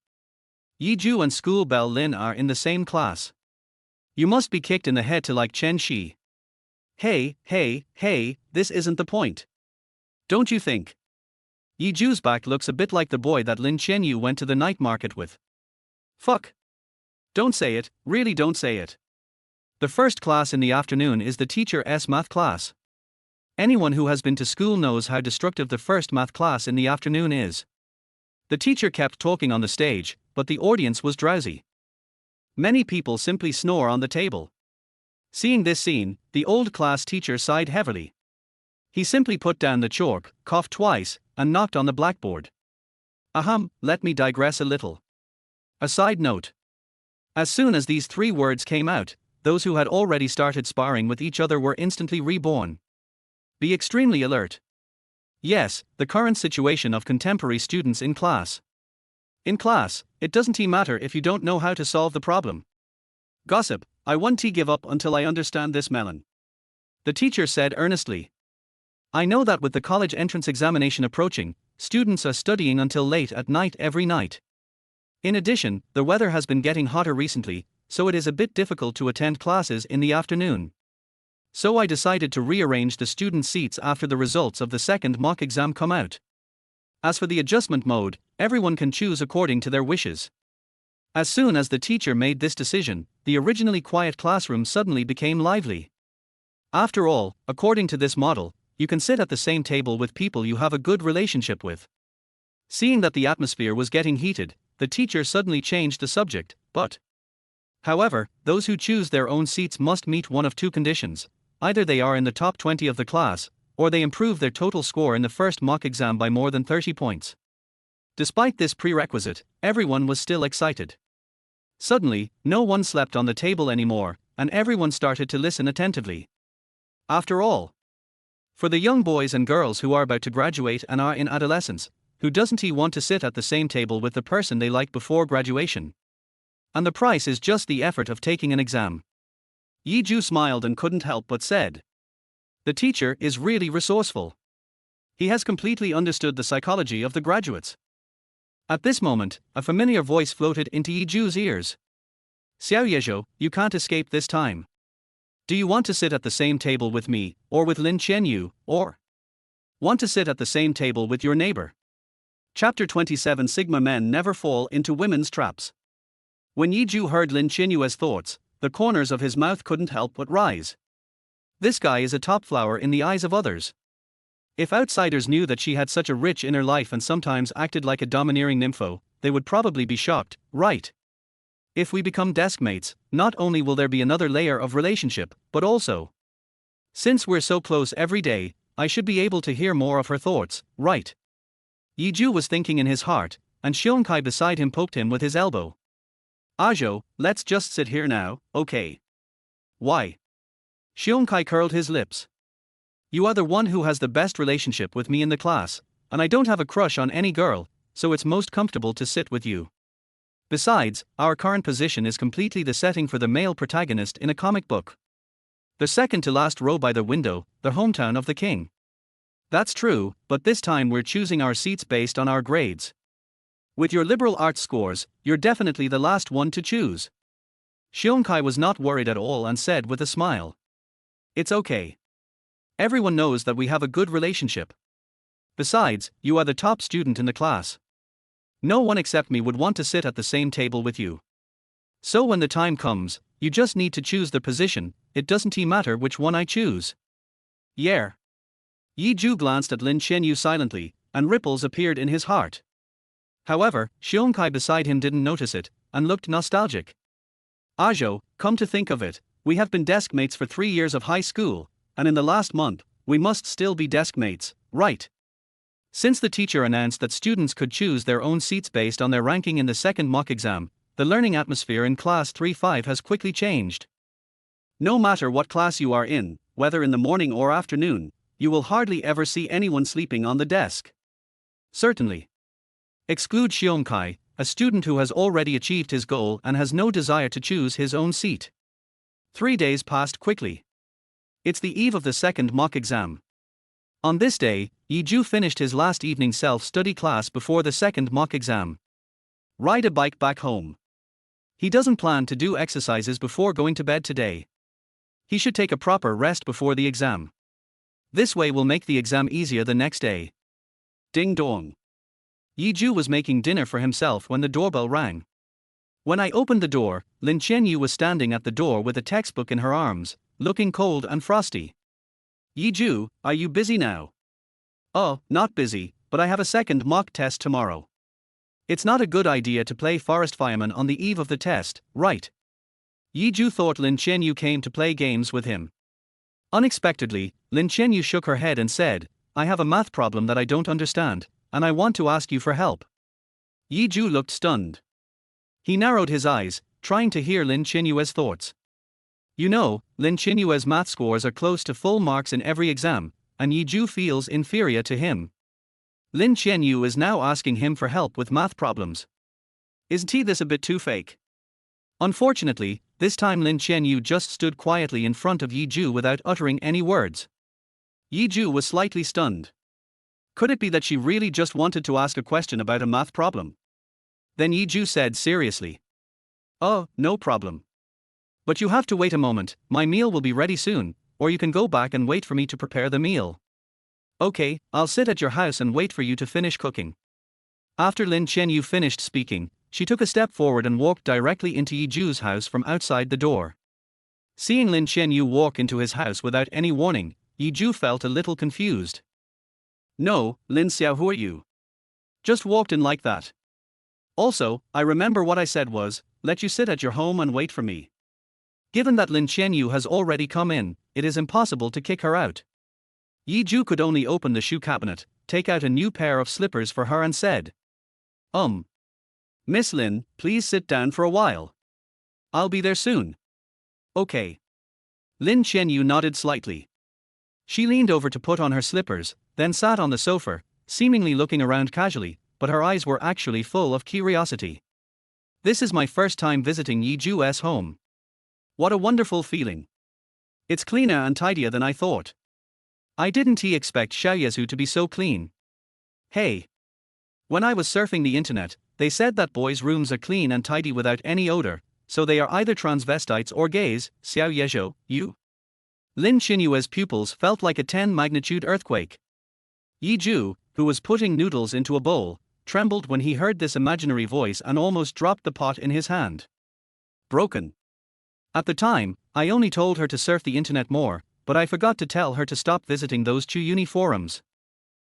Yi Zhou and School Belle Lin are in the same class. You must be kicked in the head to like Chen Shi. Hey, this isn't the point. Don't you think? Yi Zhou's back looks a bit like the boy that Lin Qianyu went to the night market with. Fuck. Don't say it, really don't say it. The first class in the afternoon is the teacher's math class. Anyone who has been to school knows how destructive the first math class in the afternoon is. The teacher kept talking on the stage, but the audience was drowsy. Many people simply snore on the table. Seeing this scene, the old class teacher sighed heavily. He simply put down the chalk, coughed twice, and knocked on the blackboard. Let me digress a little. A side note. As soon as these 3 words came out, those who had already started sparring with each other were instantly reborn. Be extremely alert. Yes, the current situation of contemporary students in class. In class, it doesn't matter if you don't know how to solve the problem. Gossip, I won't give up until I understand this melon. The teacher said earnestly. I know that with the college entrance examination approaching, students are studying until late at night every night. In addition, the weather has been getting hotter recently, so it is a bit difficult to attend classes in the afternoon. So I decided to rearrange the student seats after the results of the second mock exam come out. As for the adjustment mode, everyone can choose according to their wishes. As soon as the teacher made this decision, the originally quiet classroom suddenly became lively. After all, according to this model, you can sit at the same table with people you have a good relationship with. Seeing that the atmosphere was getting heated, the teacher suddenly changed the subject, However, those who choose their own seats must meet one of 2 conditions. Either they are in the top 20 of the class, or they improve their total score in the first mock exam by more than 30 points. Despite this prerequisite, everyone was still excited. Suddenly, no one slept on the table anymore, and everyone started to listen attentively. After all, for the young boys and girls who are about to graduate and are in adolescence, who doesn't want to sit at the same table with the person they like before graduation? And the price is just the effort of taking an exam. Yi Zhou smiled and couldn't help but said. The teacher is really resourceful. He has completely understood the psychology of the graduates. At this moment, a familiar voice floated into Yi Zhou's ears. Xiao Yezhou, you can't escape this time. Do you want to sit at the same table with me, or with Lin Qianyu, or want to sit at the same table with your neighbor? Chapter 27 Sigma Men never fall into women's traps. When Yi Zhou heard Lin Qianyue's thoughts, the corners of his mouth couldn't help but rise. This guy is a top flower in the eyes of others. If outsiders knew that she had such a rich inner life and sometimes acted like a domineering nympho, they would probably be shocked, right? If we become desk mates, not only will there be another layer of relationship, but also, since we're so close every day, I should be able to hear more of her thoughts, right? Yi Zhou was thinking in his heart, and Xiongkai beside him poked him with his elbow. Zhou, let's just sit here now, okay? Why? Xiongkai curled his lips. You are the one who has the best relationship with me in the class, and I don't have a crush on any girl, so it's most comfortable to sit with you. Besides, our current position is completely the setting for the male protagonist in a comic book. The second to last row by the window, the hometown of the king. That's true, but this time we're choosing our seats based on our grades. With your liberal arts scores, you're definitely the last one to choose. Xiongkai was not worried at all and said with a smile. It's okay. Everyone knows that we have a good relationship. Besides, you are the top student in the class. No one except me would want to sit at the same table with you. So when the time comes, you just need to choose the position, it doesn't matter which one I choose. Yeah. Yi Zhu glanced at Lin Qianyu silently, and ripples appeared in his heart. However, Xiongkai beside him didn't notice it, and looked nostalgic. Zhou, come to think of it, we have been desk mates for 3 years of high school, and in the last month, we must still be desk mates, right? Since the teacher announced that students could choose their own seats based on their ranking in the second mock exam, the learning atmosphere in class 3-5 has quickly changed. No matter what class you are in, whether in the morning or afternoon, you will hardly ever see anyone sleeping on the desk. Certainly. Exclude Xiongkai, a student who has already achieved his goal and has no desire to choose his own seat. 3 days passed quickly. It's the eve of the second mock exam. On this day, Yi Zhu finished his last evening self-study class before the second mock exam. Ride a bike back home. He doesn't plan to do exercises before going to bed today. He should take a proper rest before the exam. This way will make the exam easier the next day. Ding dong. Yi Zhu was making dinner for himself when the doorbell rang. When I opened the door, Lin Qianyu was standing at the door with a textbook in her arms, looking cold and frosty. Yi Zhu, are you busy now? Oh, not busy, but I have a second mock test tomorrow. It's not a good idea to play forest fireman on the eve of the test, right? Yi Zhu thought Lin Qianyu came to play games with him. Unexpectedly, Lin Qianyu shook her head and said, I have a math problem that I don't understand, and I want to ask you for help. Yi Zhu looked stunned. He narrowed his eyes, trying to hear Lin Qianyu's thoughts. You know, Lin Qianyu's math scores are close to full marks in every exam, and Yi Zhu feels inferior to him. Lin Qianyu is now asking him for help with math problems. Isn't he this a bit too fake? Unfortunately, this time Lin Qianyu just stood quietly in front of Yi Zhu without uttering any words. Yi Zhu was slightly stunned. Could it be that she really just wanted to ask a question about a math problem? Then Yi Zhu said seriously. Oh, no problem. But you have to wait a moment, my meal will be ready soon, or you can go back and wait for me to prepare the meal. Okay, I'll sit at your house and wait for you to finish cooking. After Lin Qianyu finished speaking, she took a step forward and walked directly into Yi Zhu's house from outside the door. Seeing Lin Qianyu walk into his house without any warning, Yi Zhu felt a little confused. No, Lin Xiao, who are you? Just walked in like that. Also, I remember what I said was, let you sit at your home and wait for me. Given that Lin Qianyu has already come in, it is impossible to kick her out. Yi Zhu could only open the shoe cabinet, take out a new pair of slippers for her and said. Miss Lin, please sit down for a while. I'll be there soon. Okay. Lin Qianyu nodded slightly. She leaned over to put on her slippers, then sat on the sofa, seemingly looking around casually, but her eyes were actually full of curiosity. This is my first time visiting Yi Zhu's home. What a wonderful feeling. It's cleaner and tidier than I thought. I didn't expect Xiaoyezu to be so clean. Hey. When I was surfing the internet, they said that boys' rooms are clean and tidy without any odor, so they are either transvestites or gays, Xiaoyezu, you. Lin Qianyu's pupils felt like a 10-magnitude earthquake. Yi Zhu, who was putting noodles into a bowl, trembled when he heard this imaginary voice and almost dropped the pot in his hand. Broken. At the time, I only told her to surf the internet more, but I forgot to tell her to stop visiting those Uni forums.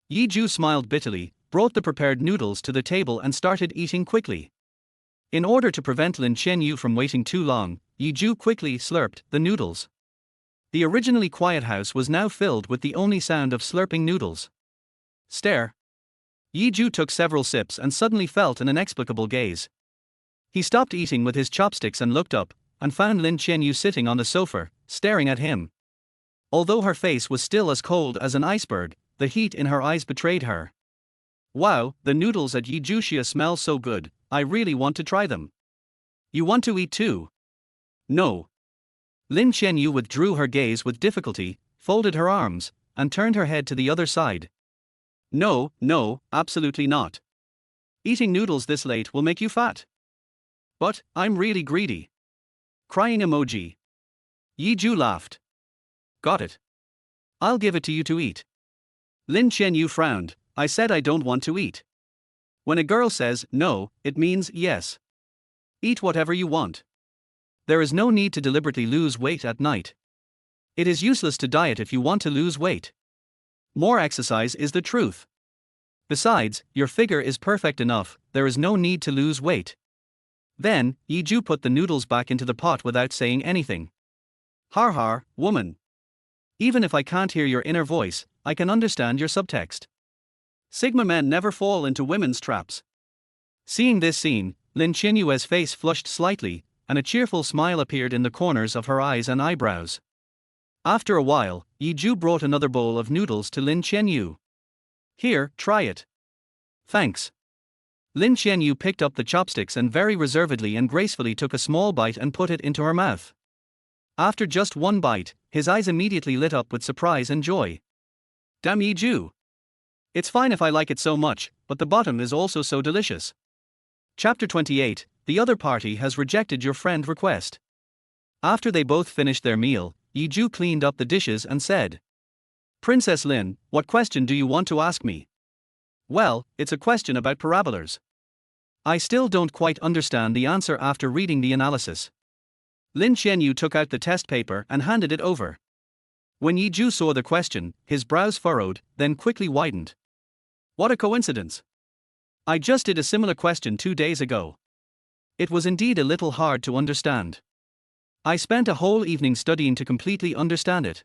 Yi Zhu smiled bitterly, brought the prepared noodles to the table and started eating quickly. In order to prevent Lin Qianyu from waiting too long, Yi Zhu quickly slurped the noodles. The originally quiet house was now filled with the only sound of slurping noodles. Stare. Yi Zhu took several sips and suddenly felt an inexplicable gaze. He stopped eating with his chopsticks and looked up, and found Lin Qianyu sitting on the sofa, staring at him. Although her face was still as cold as an iceberg, the heat in her eyes betrayed her. Wow, the noodles at Yijuxia smell so good, I really want to try them. You want to eat too? No. Lin Qianyu withdrew her gaze with difficulty, folded her arms, and turned her head to the other side. No, no, absolutely not. Eating noodles this late will make you fat. But, I'm really greedy. Crying emoji. Yiju laughed. Got it. I'll give it to you to eat. Lin Qianyu frowned. I said I don't want to eat. When a girl says no, it means yes. Eat whatever you want. There is no need to deliberately lose weight at night. It is useless to diet if you want to lose weight. More exercise is the truth. Besides, your figure is perfect enough, there is no need to lose weight. Then, Yiju put the noodles back into the pot without saying anything. Har har, woman. Even if I can't hear your inner voice, I can understand your subtext. Sigma men never fall into women's traps. Seeing this scene, Lin Qianyu's face flushed slightly, and a cheerful smile appeared in the corners of her eyes and eyebrows. After a while, Yiju brought another bowl of noodles to Lin Qianyu. Here, try it. Thanks. Lin Qianyu picked up the chopsticks and very reservedly and gracefully took a small bite and put it into her mouth. After just one bite, his eyes immediately lit up with surprise and joy. Damn Yiju. It's fine if I like it so much, but the bottom is also so delicious. Chapter 28, The other party has rejected your friend request. After they both finished their meal, Yiju cleaned up the dishes and said, Princess Lin, what question do you want to ask me? Well, it's a question about parabolars. I still don't quite understand the answer after reading the analysis. Lin Qianyu took out the test paper and handed it over. When Yiju saw the question, his brows furrowed, then quickly widened. What a coincidence! I just did a similar question 2 days ago. It was indeed a little hard to understand. I spent a whole evening studying to completely understand it.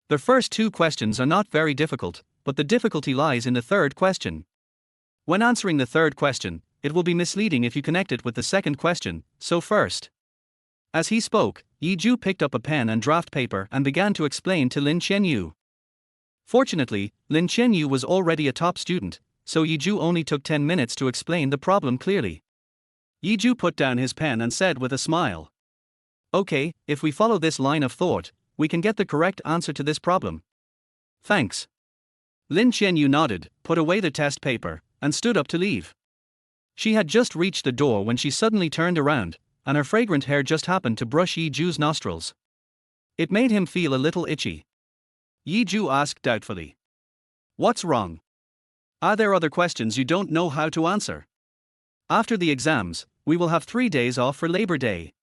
The first 2 questions are not very difficult, but the difficulty lies in the third question. When answering the third question, it will be misleading if you connect it with the second question, so first. As he spoke, Yiju picked up a pen and draft paper and began to explain to Lin Qianyu. Fortunately, Lin Qianyu was already a top student, so Yiju only took 10 minutes to explain the problem clearly. Yiju put down his pen and said with a smile. Okay, if we follow this line of thought, we can get the correct answer to this problem. Thanks. Lin Qianyu nodded, put away the test paper, and stood up to leave. She had just reached the door when she suddenly turned around, and her fragrant hair just happened to brush Yiju's nostrils. It made him feel a little itchy. Yiju asked doubtfully. What's wrong? Are there other questions you don't know how to answer? After the exams, we will have 3 days off for Labor Day.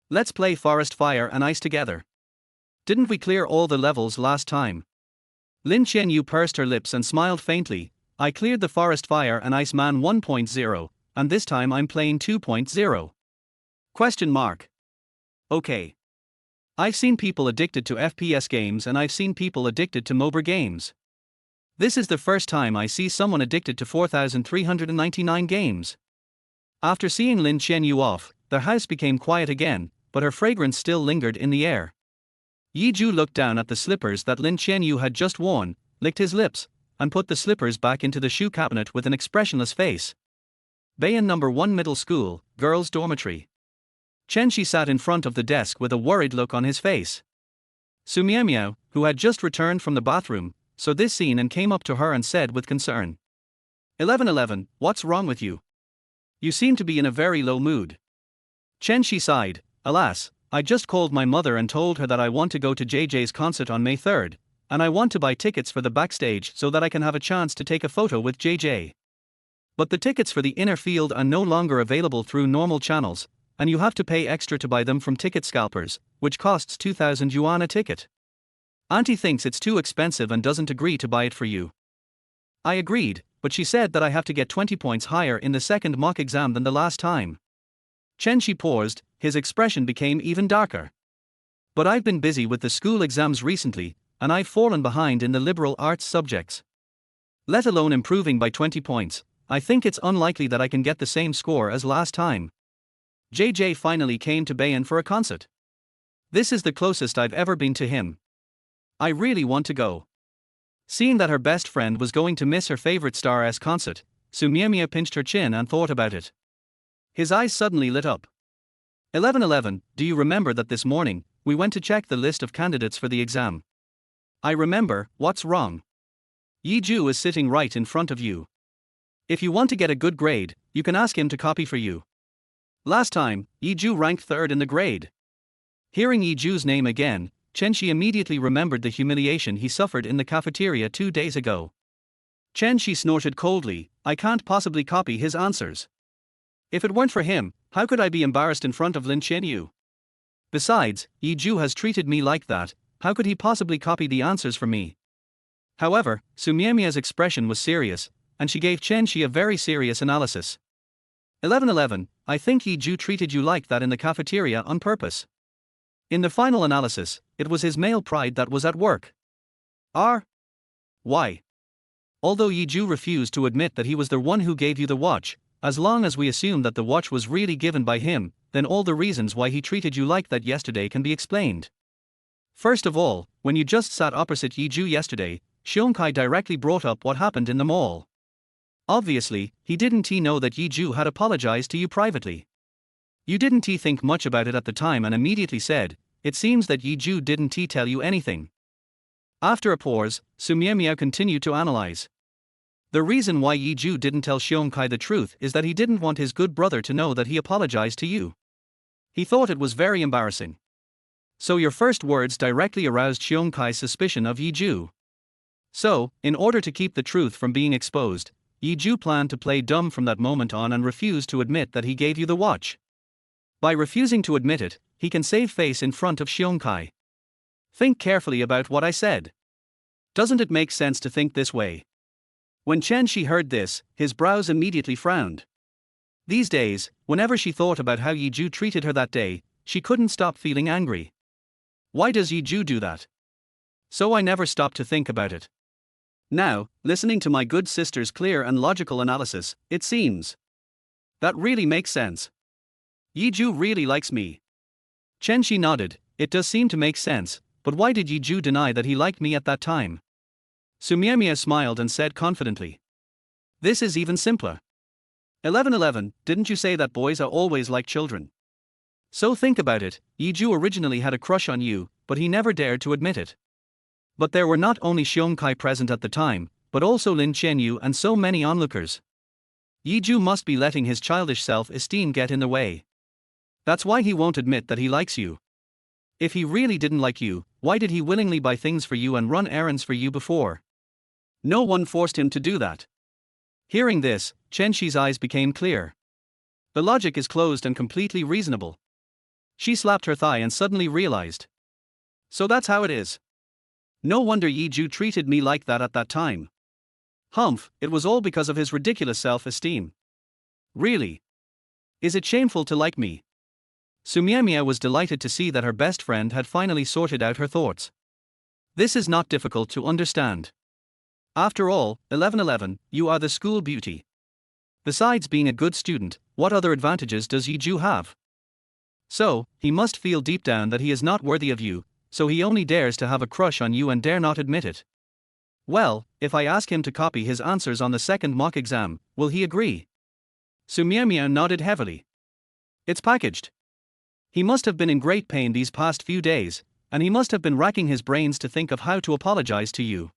Let's play Forest Fire and Ice together. Didn't we clear all the levels last time? Lin Qianyu pursed her lips and smiled faintly. I cleared the Forest Fire and Ice Man 1.0, and this time I'm playing 2.0. Question mark. Okay. I've seen people addicted to FPS games and I've seen people addicted to MOBA games. This is the first time I see someone addicted to 4,399 games. After seeing Lin Qianyu off, the house became quiet again, but her fragrance still lingered in the air. Yiju looked down at the slippers that Lin Qianyu had just worn, licked his lips, and put the slippers back into the shoe cabinet with an expressionless face. Bayan No. 1 Middle School, Girls' Dormitory. Chen Shi sat in front of the desk with a worried look on his face. Su Miao, who had just returned from the bathroom, saw this scene and came up to her and said with concern. 1111, what's wrong with you? You seem to be in a very low mood. Chen Shi sighed, alas, I just called my mother and told her that I want to go to JJ's concert on May 3rd, and I want to buy tickets for the backstage so that I can have a chance to take a photo with JJ. But the tickets for the inner field are no longer available through normal channels, and you have to pay extra to buy them from ticket scalpers, which costs 2,000 yuan a ticket. Auntie thinks it's too expensive and doesn't agree to buy it for you. I agreed, but she said that I have to get 20 points higher in the second mock exam than the last time. Chen Shi paused, his expression became even darker. But I've been busy with the school exams recently, and I've fallen behind in the liberal arts subjects. Let alone improving by 20 points, I think it's unlikely that I can get the same score as last time. JJ finally came to Bayan for a concert. This is the closest I've ever been to him. I really want to go. Seeing that her best friend was going to miss her favorite star's concert, Su Miemie pinched her chin and thought about it. His eyes suddenly lit up. 11:11, do you remember that this morning, we went to check the list of candidates for the exam? I remember, what's wrong? Yi Zhou is sitting right in front of you. If you want to get a good grade, you can ask him to copy for you. Last time, Yi Zhou ranked third in the grade. Hearing Yi Zhou's name again, Chen Shi immediately remembered the humiliation he suffered in the cafeteria 2 days ago. Chen Shi snorted coldly, I can't possibly copy his answers. If it weren't for him, how could I be embarrassed in front of Lin Qianyu? Besides, Yi Zhou has treated me like that, how could he possibly copy the answers for me? However, Su Miemie's expression was serious, and she gave Chen Shi a very serious analysis. 11:11, I think Yi Zhou treated you like that in the cafeteria on purpose. In the final analysis, it was his male pride that was at work. Why? Although Yi Zhou refused to admit that he was the one who gave you the watch, as long as we assume that the watch was really given by him, then all the reasons why he treated you like that yesterday can be explained. First of all, when you just sat opposite Yi Zhou yesterday, Xiongkai directly brought up what happened in the mall. Obviously, he didn't know that Yi Zhou had apologized to you privately. You didn't think much about it at the time and immediately said, it seems that Yi Zhou didn't tell you anything. After a pause, Su Miemie continued to analyze. The reason why Yi Zhou didn't tell Xiongkai the truth is that he didn't want his good brother to know that he apologized to you. He thought it was very embarrassing. So your first words directly aroused Xiongkai's suspicion of Yi Zhou. So, in order to keep the truth from being exposed, Yi Zhou planned to play dumb from that moment on and refused to admit that he gave you the watch. By refusing to admit it, he can save face in front of Xiongkai. Think carefully about what I said. Doesn't it make sense to think this way? When Chen Shi heard this, his brows immediately frowned. These days, whenever she thought about how Yi Zhou treated her that day, she couldn't stop feeling angry. Why does Yi Zhou do that? So I never stopped to think about it. Now, listening to my good sister's clear and logical analysis, it seems that really makes sense. Yi Zhou really likes me. Chen Shi nodded, it does seem to make sense, but why did Yi Zhou deny that he liked me at that time? Su Miemie smiled and said confidently. This is even simpler. 11:11, didn't you say that boys are always like children? So think about it, Yi Zhou originally had a crush on you, but he never dared to admit it. But there were not only Xiongkai present at the time, but also Lin Qianyu and so many onlookers. Yi Zhou must be letting his childish self-esteem get in the way. That's why he won't admit that he likes you. If he really didn't like you, why did he willingly buy things for you and run errands for you before? No one forced him to do that. Hearing this, Chen Shi's eyes became clear. The logic is closed and completely reasonable. She slapped her thigh and suddenly realized. So that's how it is. No wonder Yi Zhou treated me like that at that time. Humph, it was all because of his ridiculous self-esteem. Really? Is it shameful to like me? Su Miemie was delighted to see that her best friend had finally sorted out her thoughts. This is not difficult to understand. After all, 11:11, you are the school beauty. Besides being a good student, what other advantages does Yi Zhou have? So, he must feel deep down that he is not worthy of you, so he only dares to have a crush on you and dare not admit it. Well, if I ask him to copy his answers on the second mock exam, will he agree? Su Miemie nodded heavily. It's packaged. He must have been in great pain these past few days, and he must have been racking his brains to think of how to apologize to you.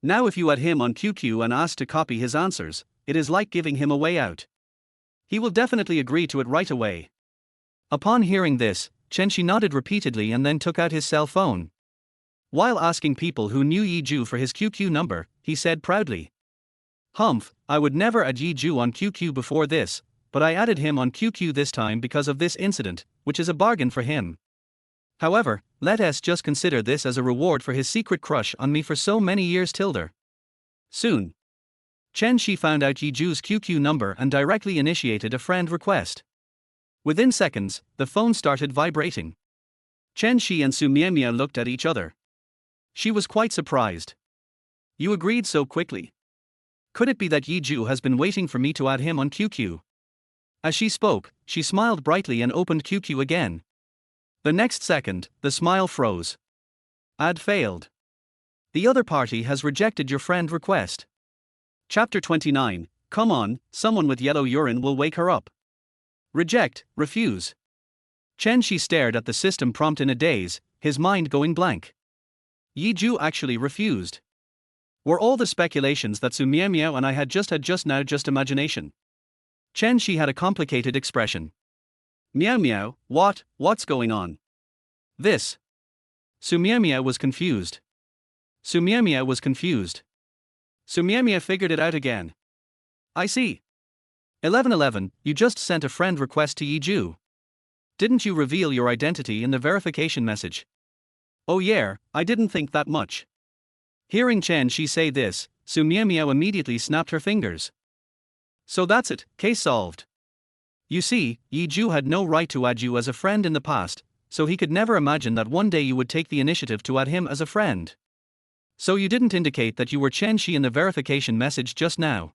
Now if you add him on QQ and ask to copy his answers, it is like giving him a way out. He will definitely agree to it right away. Upon hearing this, Chen Shi nodded repeatedly and then took out his cell phone. While asking people who knew Yi Zhou for his QQ number, he said proudly. Humph, I would never add Yi Zhou on QQ before this, but I added him on QQ this time because of this incident, which is a bargain for him. However, let us just consider this as a reward for his secret crush on me for so many years tilde. Soon, Chen Shi found out Yi Zhou's QQ number and directly initiated a friend request. Within seconds, the phone started vibrating. Chen Shi and Su Miemie looked at each other. She was quite surprised. You agreed so quickly. Could it be that Yi Zhou has been waiting for me to add him on QQ? As she spoke, she smiled brightly and opened QQ again. The next second, the smile froze. Add failed. The other party has rejected your friend request. Chapter 29. Come on, someone with yellow urine will wake her up. Reject, refuse. Chen Shi stared at the system prompt in a daze, his mind going blank. Yi Zhu actually refused. Were all the speculations that Su Miao Miao and I had just now just imagination? Chen Shi had a complicated expression. Miao Miao, what's going on? This. Su Miao Miao was confused. Su Miao Miao was confused. Su Miao Miao figured it out again. I see. 1111, you just sent a friend request to Yi Zhu. Didn't you reveal your identity in the verification message? Oh yeah, I didn't think that much. Hearing Chen Shi say this, Su Miao Miao immediately snapped her fingers. So that's it, case solved. You see, Yi Zhu had no right to add you as a friend in the past, so he could never imagine that one day you would take the initiative to add him as a friend. So you didn't indicate that you were Chen Shi in the verification message just now.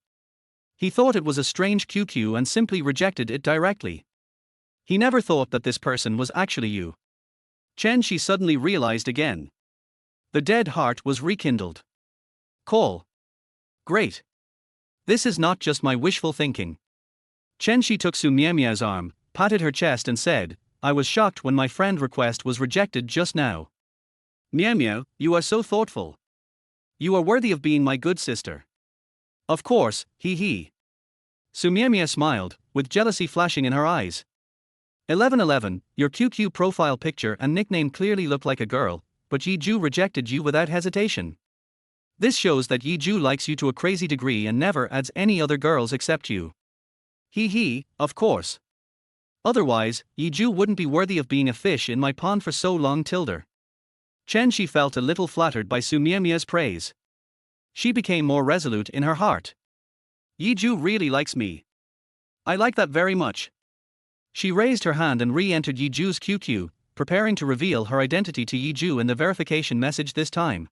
He thought it was a strange QQ and simply rejected it directly. He never thought that this person was actually you. Chen Shi suddenly realized again. The dead heart was rekindled. Call. Great. This is not just my wishful thinking. Chen Shi took Su Miao Miao's arm, patted her chest and said, I was shocked when my friend request was rejected just now. Miao Miao, you are so thoughtful. You are worthy of being my good sister. Of course, he. Su Miao Miao smiled, with jealousy flashing in her eyes. 1111, your QQ profile picture and nickname clearly look like a girl, but Yi Zhu rejected you without hesitation. This shows that Yi Zhu likes you to a crazy degree and never adds any other girls except you. He, of course. Otherwise, Yi Zhu wouldn't be worthy of being a fish in my pond for so long. Chen Shi felt a little flattered by Su Miao Miao's praise. She became more resolute in her heart. Yi Zhu really likes me. I like that very much. She raised her hand and re-entered Yi Zhu's QQ, preparing to reveal her identity to Yi Zhu in the verification message this time.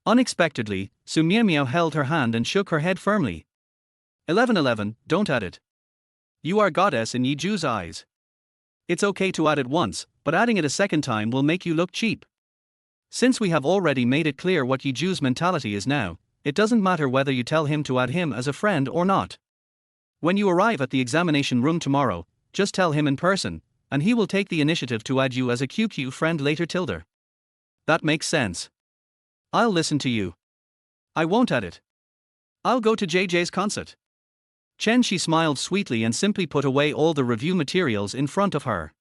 Unexpectedly, Su Miao Miao held her hand and shook her head firmly. 1111, don't add it. You are goddess in Yi Zhu's eyes. It's okay to add it once, but adding it a second time will make you look cheap. Since we have already made it clear what Yi Zhu's mentality is now, it doesn't matter whether you tell him to add him as a friend or not. When you arrive at the examination room tomorrow, just tell him in person, and he will take the initiative to add you as a QQ friend later. That makes sense. I'll listen to you. I won't add it. I'll go to JJ's concert. Chen Shi smiled sweetly and simply put away all the review materials in front of her.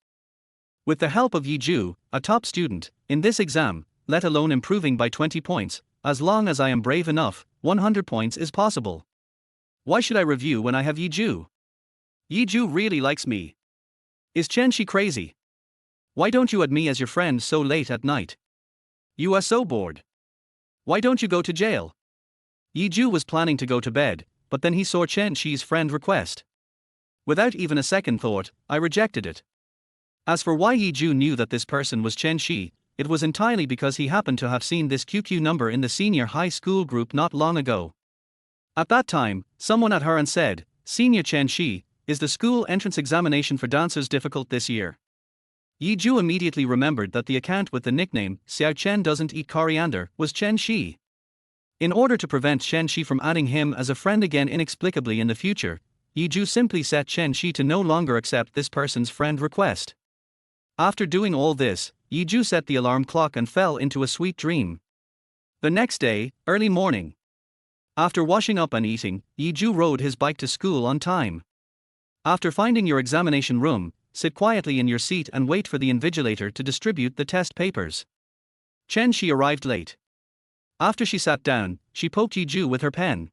With the help of Yi Zhu, a top student, in this exam, let alone improving by 20 points, as long as I am brave enough, 100 points is possible. Why should I review when I have Yi Zhu? Yi Zhu really likes me. Is Chen Shi crazy? Why don't you add me as your friend so late at night? You are so bored. Why don't you go to jail? Yi Zhu was planning to go to bed, but then he saw Chen Shi's friend request. Without even a second thought, I rejected it. As for why Yi Zhu knew that this person was Chen Shi, it was entirely because he happened to have seen this QQ number in the senior high school group not long ago. At that time, someone at her and said, Senior Chen Shi, is the school entrance examination for dancers difficult this year? Yi Zhu immediately remembered that the account with the nickname, Xiao Chen doesn't eat coriander, was Chen Shi. In order to prevent Chen Shi from adding him as a friend again inexplicably in the future, Yi Zhu simply set Chen Shi to no longer accept this person's friend request. After doing all this, Yi Zhu set the alarm clock and fell into a sweet dream. The next day, early morning. After washing up and eating, Yi Zhu rode his bike to school on time. After finding your examination room, sit quietly in your seat and wait for the invigilator to distribute the test papers. Chen Shi arrived late. After she sat down, she poked Yi Zhu with her pen.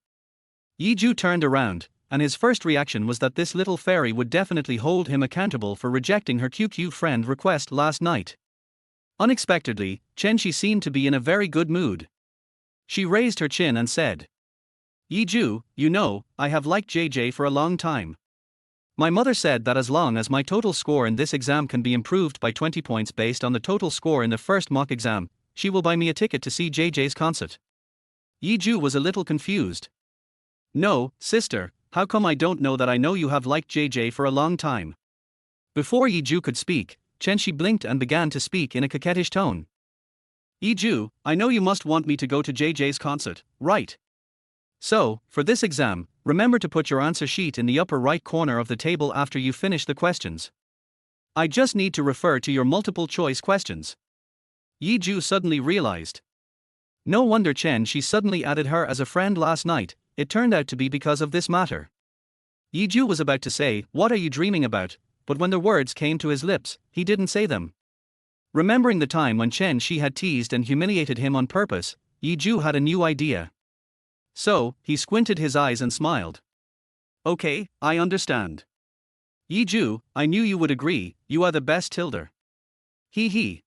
Yi Zhu turned around, and his first reaction was that this little fairy would definitely hold him accountable for rejecting her QQ friend request last night. Unexpectedly, Chen Shi seemed to be in a very good mood. She raised her chin and said, Yi Zhu, you know, I have liked JJ for a long time. My mother said that as long as my total score in this exam can be improved by 20 points based on the total score in the first mock exam, she will buy me a ticket to see JJ's concert. Yi Zhu was a little confused. No, sister, how come I don't know that I know you have liked JJ for a long time? Before Yi Zhu could speak, Chen Shi blinked and began to speak in a coquettish tone. Zhou, I know you must want me to go to JJ's concert, right? So, for this exam, remember to put your answer sheet in the upper right corner of the table after you finish the questions. I just need to refer to your multiple choice questions. Zhou suddenly realized. No wonder she suddenly added her as a friend last night, it turned out to be because of this matter. Zhou was about to say, "What are you dreaming about?" but when the words came to his lips, he didn't say them. Remembering the time when she had teased and humiliated him on purpose, Zhou had a new idea. So, he squinted his eyes and smiled. "Okay, I understand. Zhou, I knew you would agree, you are the best tilder." He.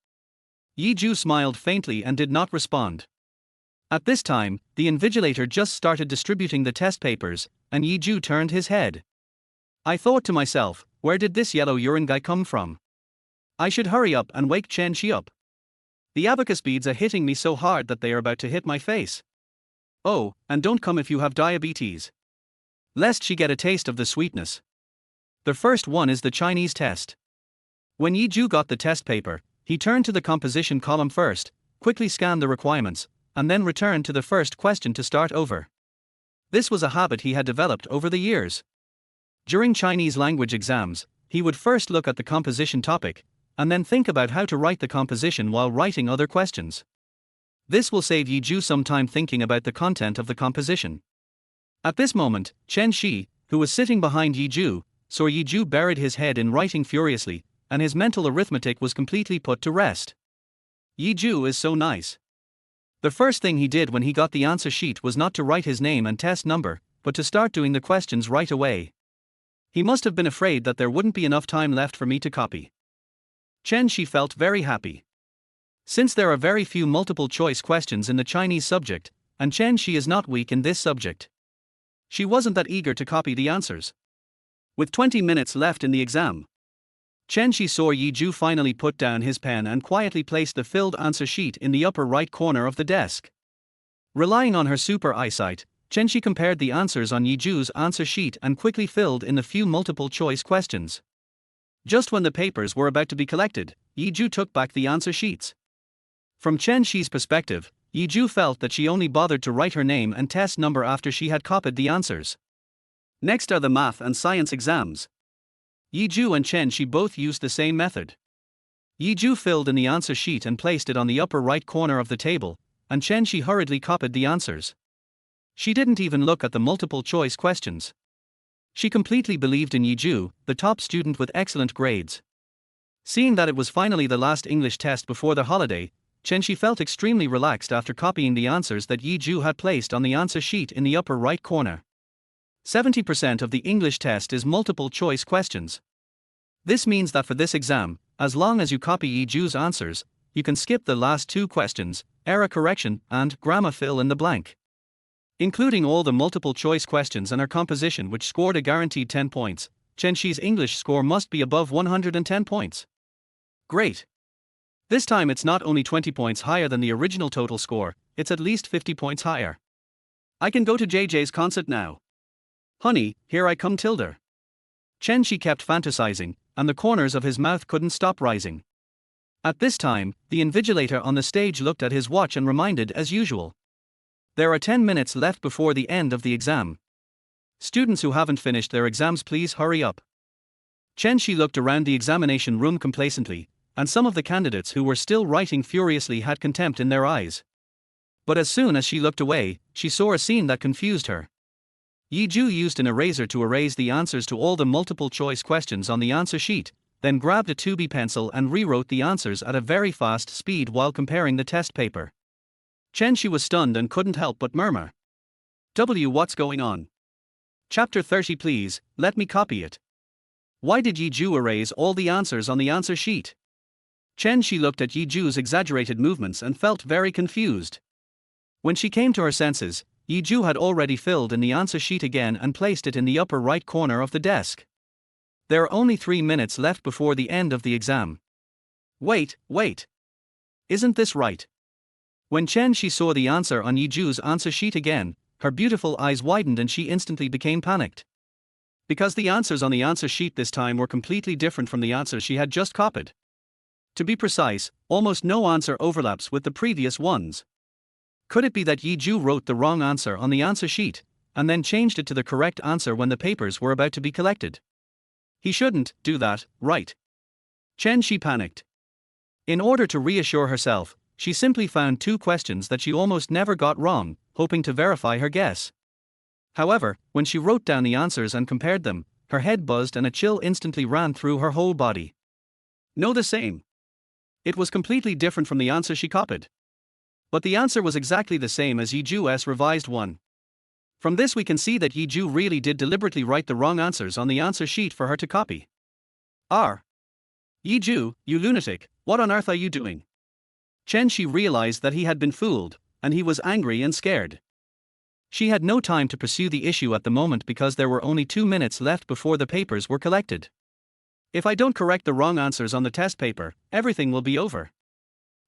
Zhou smiled faintly and did not respond. At this time, the invigilator just started distributing the test papers, and Zhou turned his head. I thought to myself, where did this yellow urine guy come from? I should hurry up and wake Shi up. The abacus beads are hitting me so hard that they are about to hit my face. Oh, and don't come if you have diabetes. Lest she get a taste of the sweetness. The first one is the Chinese test. When Zhou got the test paper, he turned to the composition column first, quickly scanned the requirements, and then returned to the first question to start over. This was a habit he had developed over the years. During Chinese language exams, he would first look at the composition topic, and then think about how to write the composition while writing other questions. This will save Zhou some time thinking about the content of the composition. At this moment, Shi, who was sitting behind Zhou, saw Zhou buried his head in writing furiously, and his mental arithmetic was completely put to rest. Zhou is so nice. The first thing he did when he got the answer sheet was not to write his name and test number, but to start doing the questions right away. He must have been afraid that there wouldn't be enough time left for me to copy. Shi felt very happy. Since there are very few multiple choice questions in the Chinese subject, and Shi is not weak in this subject, she wasn't that eager to copy the answers. With 20 minutes left in the exam, Shi saw Zhou finally put down his pen and quietly placed the filled answer sheet in the upper right corner of the desk. Relying on her super eyesight, Shi compared the answers on Zhou's answer sheet and quickly filled in the few multiple choice questions. Just when the papers were about to be collected, Zhou took back the answer sheets. From Shi's perspective, Zhou felt that she only bothered to write her name and test number after she had copied the answers. Next are the math and science exams. Zhou and Shi both used the same method. Zhou filled in the answer sheet and placed it on the upper right corner of the table, and Shi hurriedly copied the answers. She didn't even look at the multiple choice questions. She completely believed in Zhou, the top student with excellent grades. Seeing that it was finally the last English test before the holiday, Shi felt extremely relaxed after copying the answers that Zhou had placed on the answer sheet in the upper right corner. 70% of the English test is multiple choice questions. This means that for this exam, as long as you copy Zhou's answers, you can skip the last two questions, error correction and grammar fill in the blank. Including all the multiple choice questions and her composition, which scored a guaranteed 10 points, Shi's English score must be above 110 points. Great! This time it's not only 20 points higher than the original total score, it's at least 50 points higher. I can go to JJ's concert now. Honey, here I come tilde. Shi kept fantasizing, and the corners of his mouth couldn't stop rising. At this time, the invigilator on the stage looked at his watch and reminded as usual. There are 10 minutes left before the end of the exam. Students who haven't finished their exams, please hurry up. Shi looked around the examination room complacently, and some of the candidates who were still writing furiously had contempt in their eyes. But as soon as she looked away, she saw a scene that confused her. Zhou used an eraser to erase the answers to all the multiple choice questions on the answer sheet, then grabbed a 2B pencil and rewrote the answers at a very fast speed while comparing the test paper. Shi was stunned and couldn't help but murmur. What's going on? Chapter 30 please, let me copy it. Why did Zhou erase all the answers on the answer sheet? Shi looked at Zhou's exaggerated movements and felt very confused. When she came to her senses, Zhou had already filled in the answer sheet again and placed it in the upper right corner of the desk. There are only 3 minutes left before the end of the exam. Wait. Isn't this right? When Shi saw the answer on Zhou's answer sheet again, her beautiful eyes widened and she instantly became panicked. Because the answers on the answer sheet this time were completely different from the answers she had just copied. To be precise, almost no answer overlaps with the previous ones. Could it be that Zhou wrote the wrong answer on the answer sheet, and then changed it to the correct answer when the papers were about to be collected? He shouldn't do that, right? Chen Shi panicked. In order to reassure herself, she simply found 2 questions that she almost never got wrong, hoping to verify her guess. However, when she wrote down the answers and compared them, her head buzzed and a chill instantly ran through her whole body. No, the same. It was completely different from the answer she copied. But the answer was exactly the same as Zhou's revised one. From this we can see that Zhou really did deliberately write the wrong answers on the answer sheet for her to copy. Zhou, you lunatic, what on earth are you doing? Chen Shi realized that he had been fooled, and he was angry and scared. She had no time to pursue the issue at the moment because there were only 2 minutes left before the papers were collected. If I don't correct the wrong answers on the test paper, everything will be over.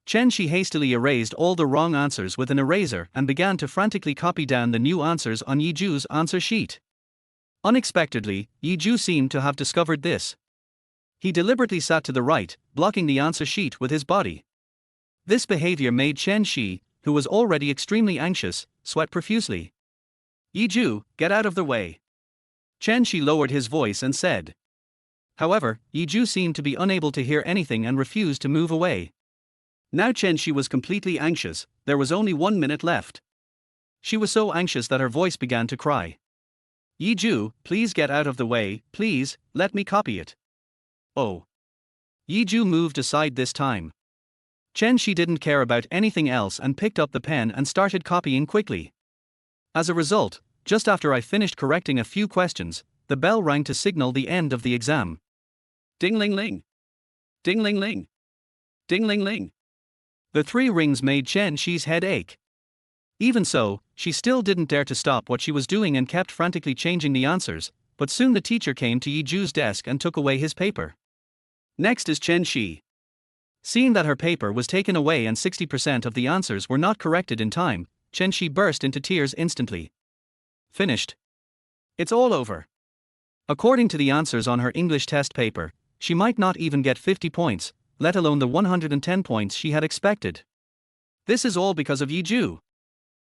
Chen Shi hastily erased all the wrong answers with an eraser and began to frantically copy down the new answers on Zhou's answer sheet. Unexpectedly, Zhou seemed to have discovered this. He deliberately sat to the right, blocking the answer sheet with his body. This behavior made Chen Shi, who was already extremely anxious, sweat profusely. Zhou, get out of the way. Chen Shi lowered his voice and said. However, Zhou seemed to be unable to hear anything and refused to move away. Now Chen Shi was completely anxious, there was only 1 minute left. She was so anxious that her voice began to cry. Zhou, please get out of the way, please, let me copy it. Oh. Zhou moved aside this time. Chen Shi didn't care about anything else and picked up the pen and started copying quickly. As a result, just after I finished correcting a few questions, the bell rang to signal the end of the exam. Ding-ling-ling. Ding-ling-ling. Ding-ling-ling. The 3 rings made Chen Shi's head ache. Even so, she still didn't dare to stop what she was doing and kept frantically changing the answers, but soon the teacher came to Zhou's desk and took away his paper. Next is Chen Shi. Seeing that her paper was taken away and 60% of the answers were not corrected in time, Chen Shi burst into tears instantly. Finished. It's all over. According to the answers on her English test paper, she might not even get 50 points, let alone the 110 points she had expected. This is all because of Zhou.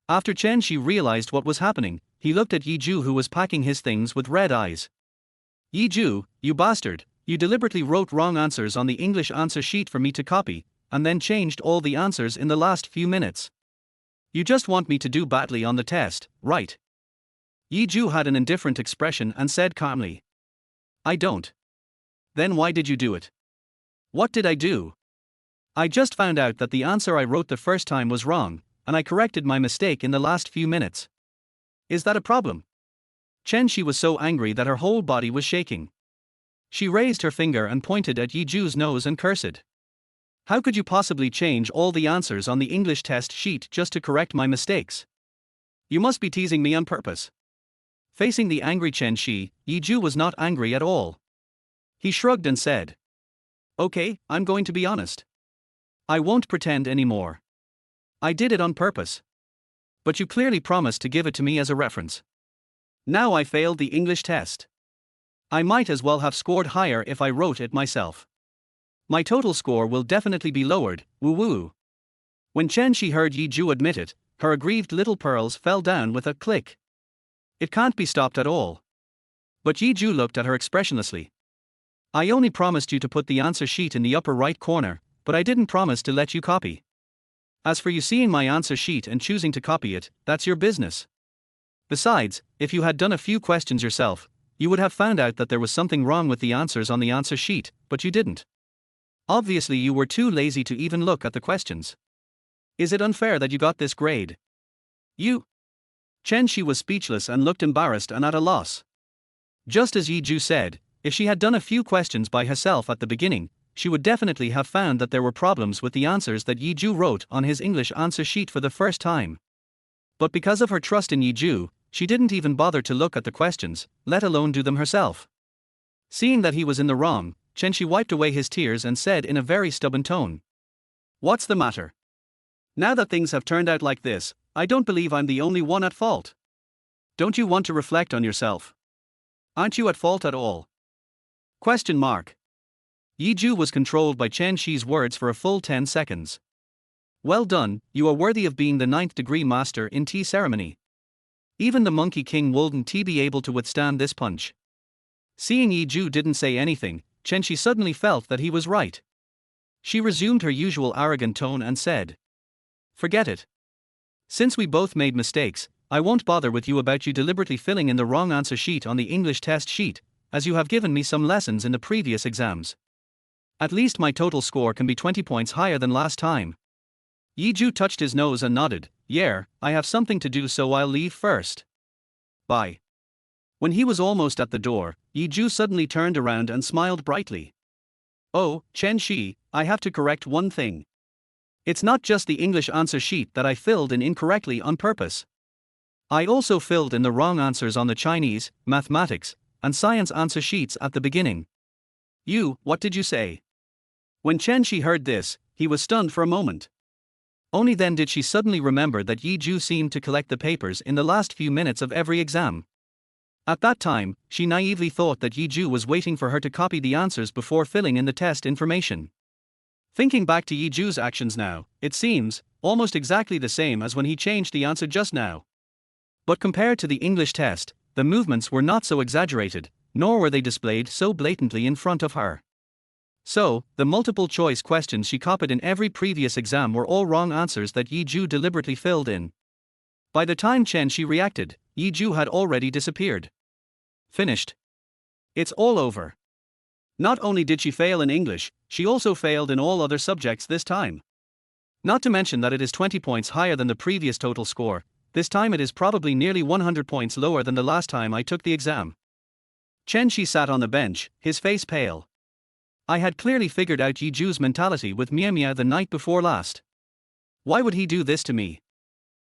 After Chen Shi realized what was happening, he looked at Zhou, who was packing his things with red eyes. Zhou, you bastard, you deliberately wrote wrong answers on the English answer sheet for me to copy, and then changed all the answers in the last few minutes. You just want me to do badly on the test, right? Zhou had an indifferent expression and said calmly. I don't. Then why did you do it? What did I do? I just found out that the answer I wrote the first time was wrong, and I corrected my mistake in the last few minutes. Is that a problem? Chen Shi was so angry that her whole body was shaking. She raised her finger and pointed at Zhou's nose and cursed. How could you possibly change all the answers on the English test sheet just to correct my mistakes? You must be teasing me on purpose. Facing the angry Chen Shi, Zhou was not angry at all. He shrugged and said, Okay, I'm going to be honest. I won't pretend anymore. I did it on purpose. But you clearly promised to give it to me as a reference. Now I failed the English test. I might as well have scored higher if I wrote it myself. My total score will definitely be lowered, woo-woo. When Chen Shi heard Zhou admit it, her aggrieved little pearls fell down with a click. It can't be stopped at all. But Zhou looked at her expressionlessly. I only promised you to put the answer sheet in the upper right corner, but I didn't promise to let you copy. As for you seeing my answer sheet and choosing to copy it, that's your business. Besides, if you had done a few questions yourself, you would have found out that there was something wrong with the answers on the answer sheet, but you didn't. Obviously you were too lazy to even look at the questions. Is it unfair that you got this grade? You? Chen Shi was speechless and looked embarrassed and at a loss. Just as Zhou said, if she had done a few questions by herself at the beginning, she would definitely have found that there were problems with the answers that Zhou wrote on his English answer sheet for the first time. But because of her trust in Zhou, she didn't even bother to look at the questions, let alone do them herself. Seeing that he was in the wrong, Chen Shi wiped away his tears and said in a very stubborn tone. What's the matter? Now that things have turned out like this, I don't believe I'm the only one at fault. Don't you want to reflect on yourself? Aren't you at fault at all? Question mark. Yi Zhou was controlled by Chen Shi's words for a full 10 seconds. Well done, you are worthy of being the 9th degree master in tea ceremony. Even the Monkey King wouldn't be able to withstand this punch. Seeing Yi Zhou didn't say anything, Chen Shi suddenly felt that he was right. She resumed her usual arrogant tone and said, "Forget it. Since we both made mistakes, I won't bother with you about you deliberately filling in the wrong answer sheet on the English test sheet, as you have given me some lessons in the previous exams. At least my total score can be 20 points higher than last time." Yi Zhou touched his nose and nodded. "Yeah, I have something to do, so I'll leave first. Bye." When he was almost at the door, Yi Zhou suddenly turned around and smiled brightly. "Oh, Chen Shi, I have to correct one thing. It's not just the English answer sheet that I filled in incorrectly on purpose. I also filled in the wrong answers on the Chinese, mathematics, and science answer sheets at the beginning." What did you say?" When Chen Shi heard this, he was stunned for a moment. Only then did she suddenly remember that Yi Zhou seemed to collect the papers in the last few minutes of every exam. At that time, she naively thought that Yi Zhou was waiting for her to copy the answers before filling in the test information. Thinking back to Yi Zhou's actions now, it seems almost exactly the same as when he changed the answer just now. But compared to the English test, the movements were not so exaggerated, nor were they displayed so blatantly in front of her. So, the multiple choice questions she copied in every previous exam were all wrong answers that Yi Zhou deliberately filled in. By the time Chen Shi reacted, Yi Zhou had already disappeared. Finished. It's all over. Not only did she fail in English, she also failed in all other subjects this time. Not to mention that it is 20 points higher than the previous total score. This time it is probably nearly 100 points lower than the last time I took the exam. Chen Shi sat on the bench, his face pale. I had clearly figured out Yi Zhou's mentality with Mia Mia the night before last. Why would he do this to me?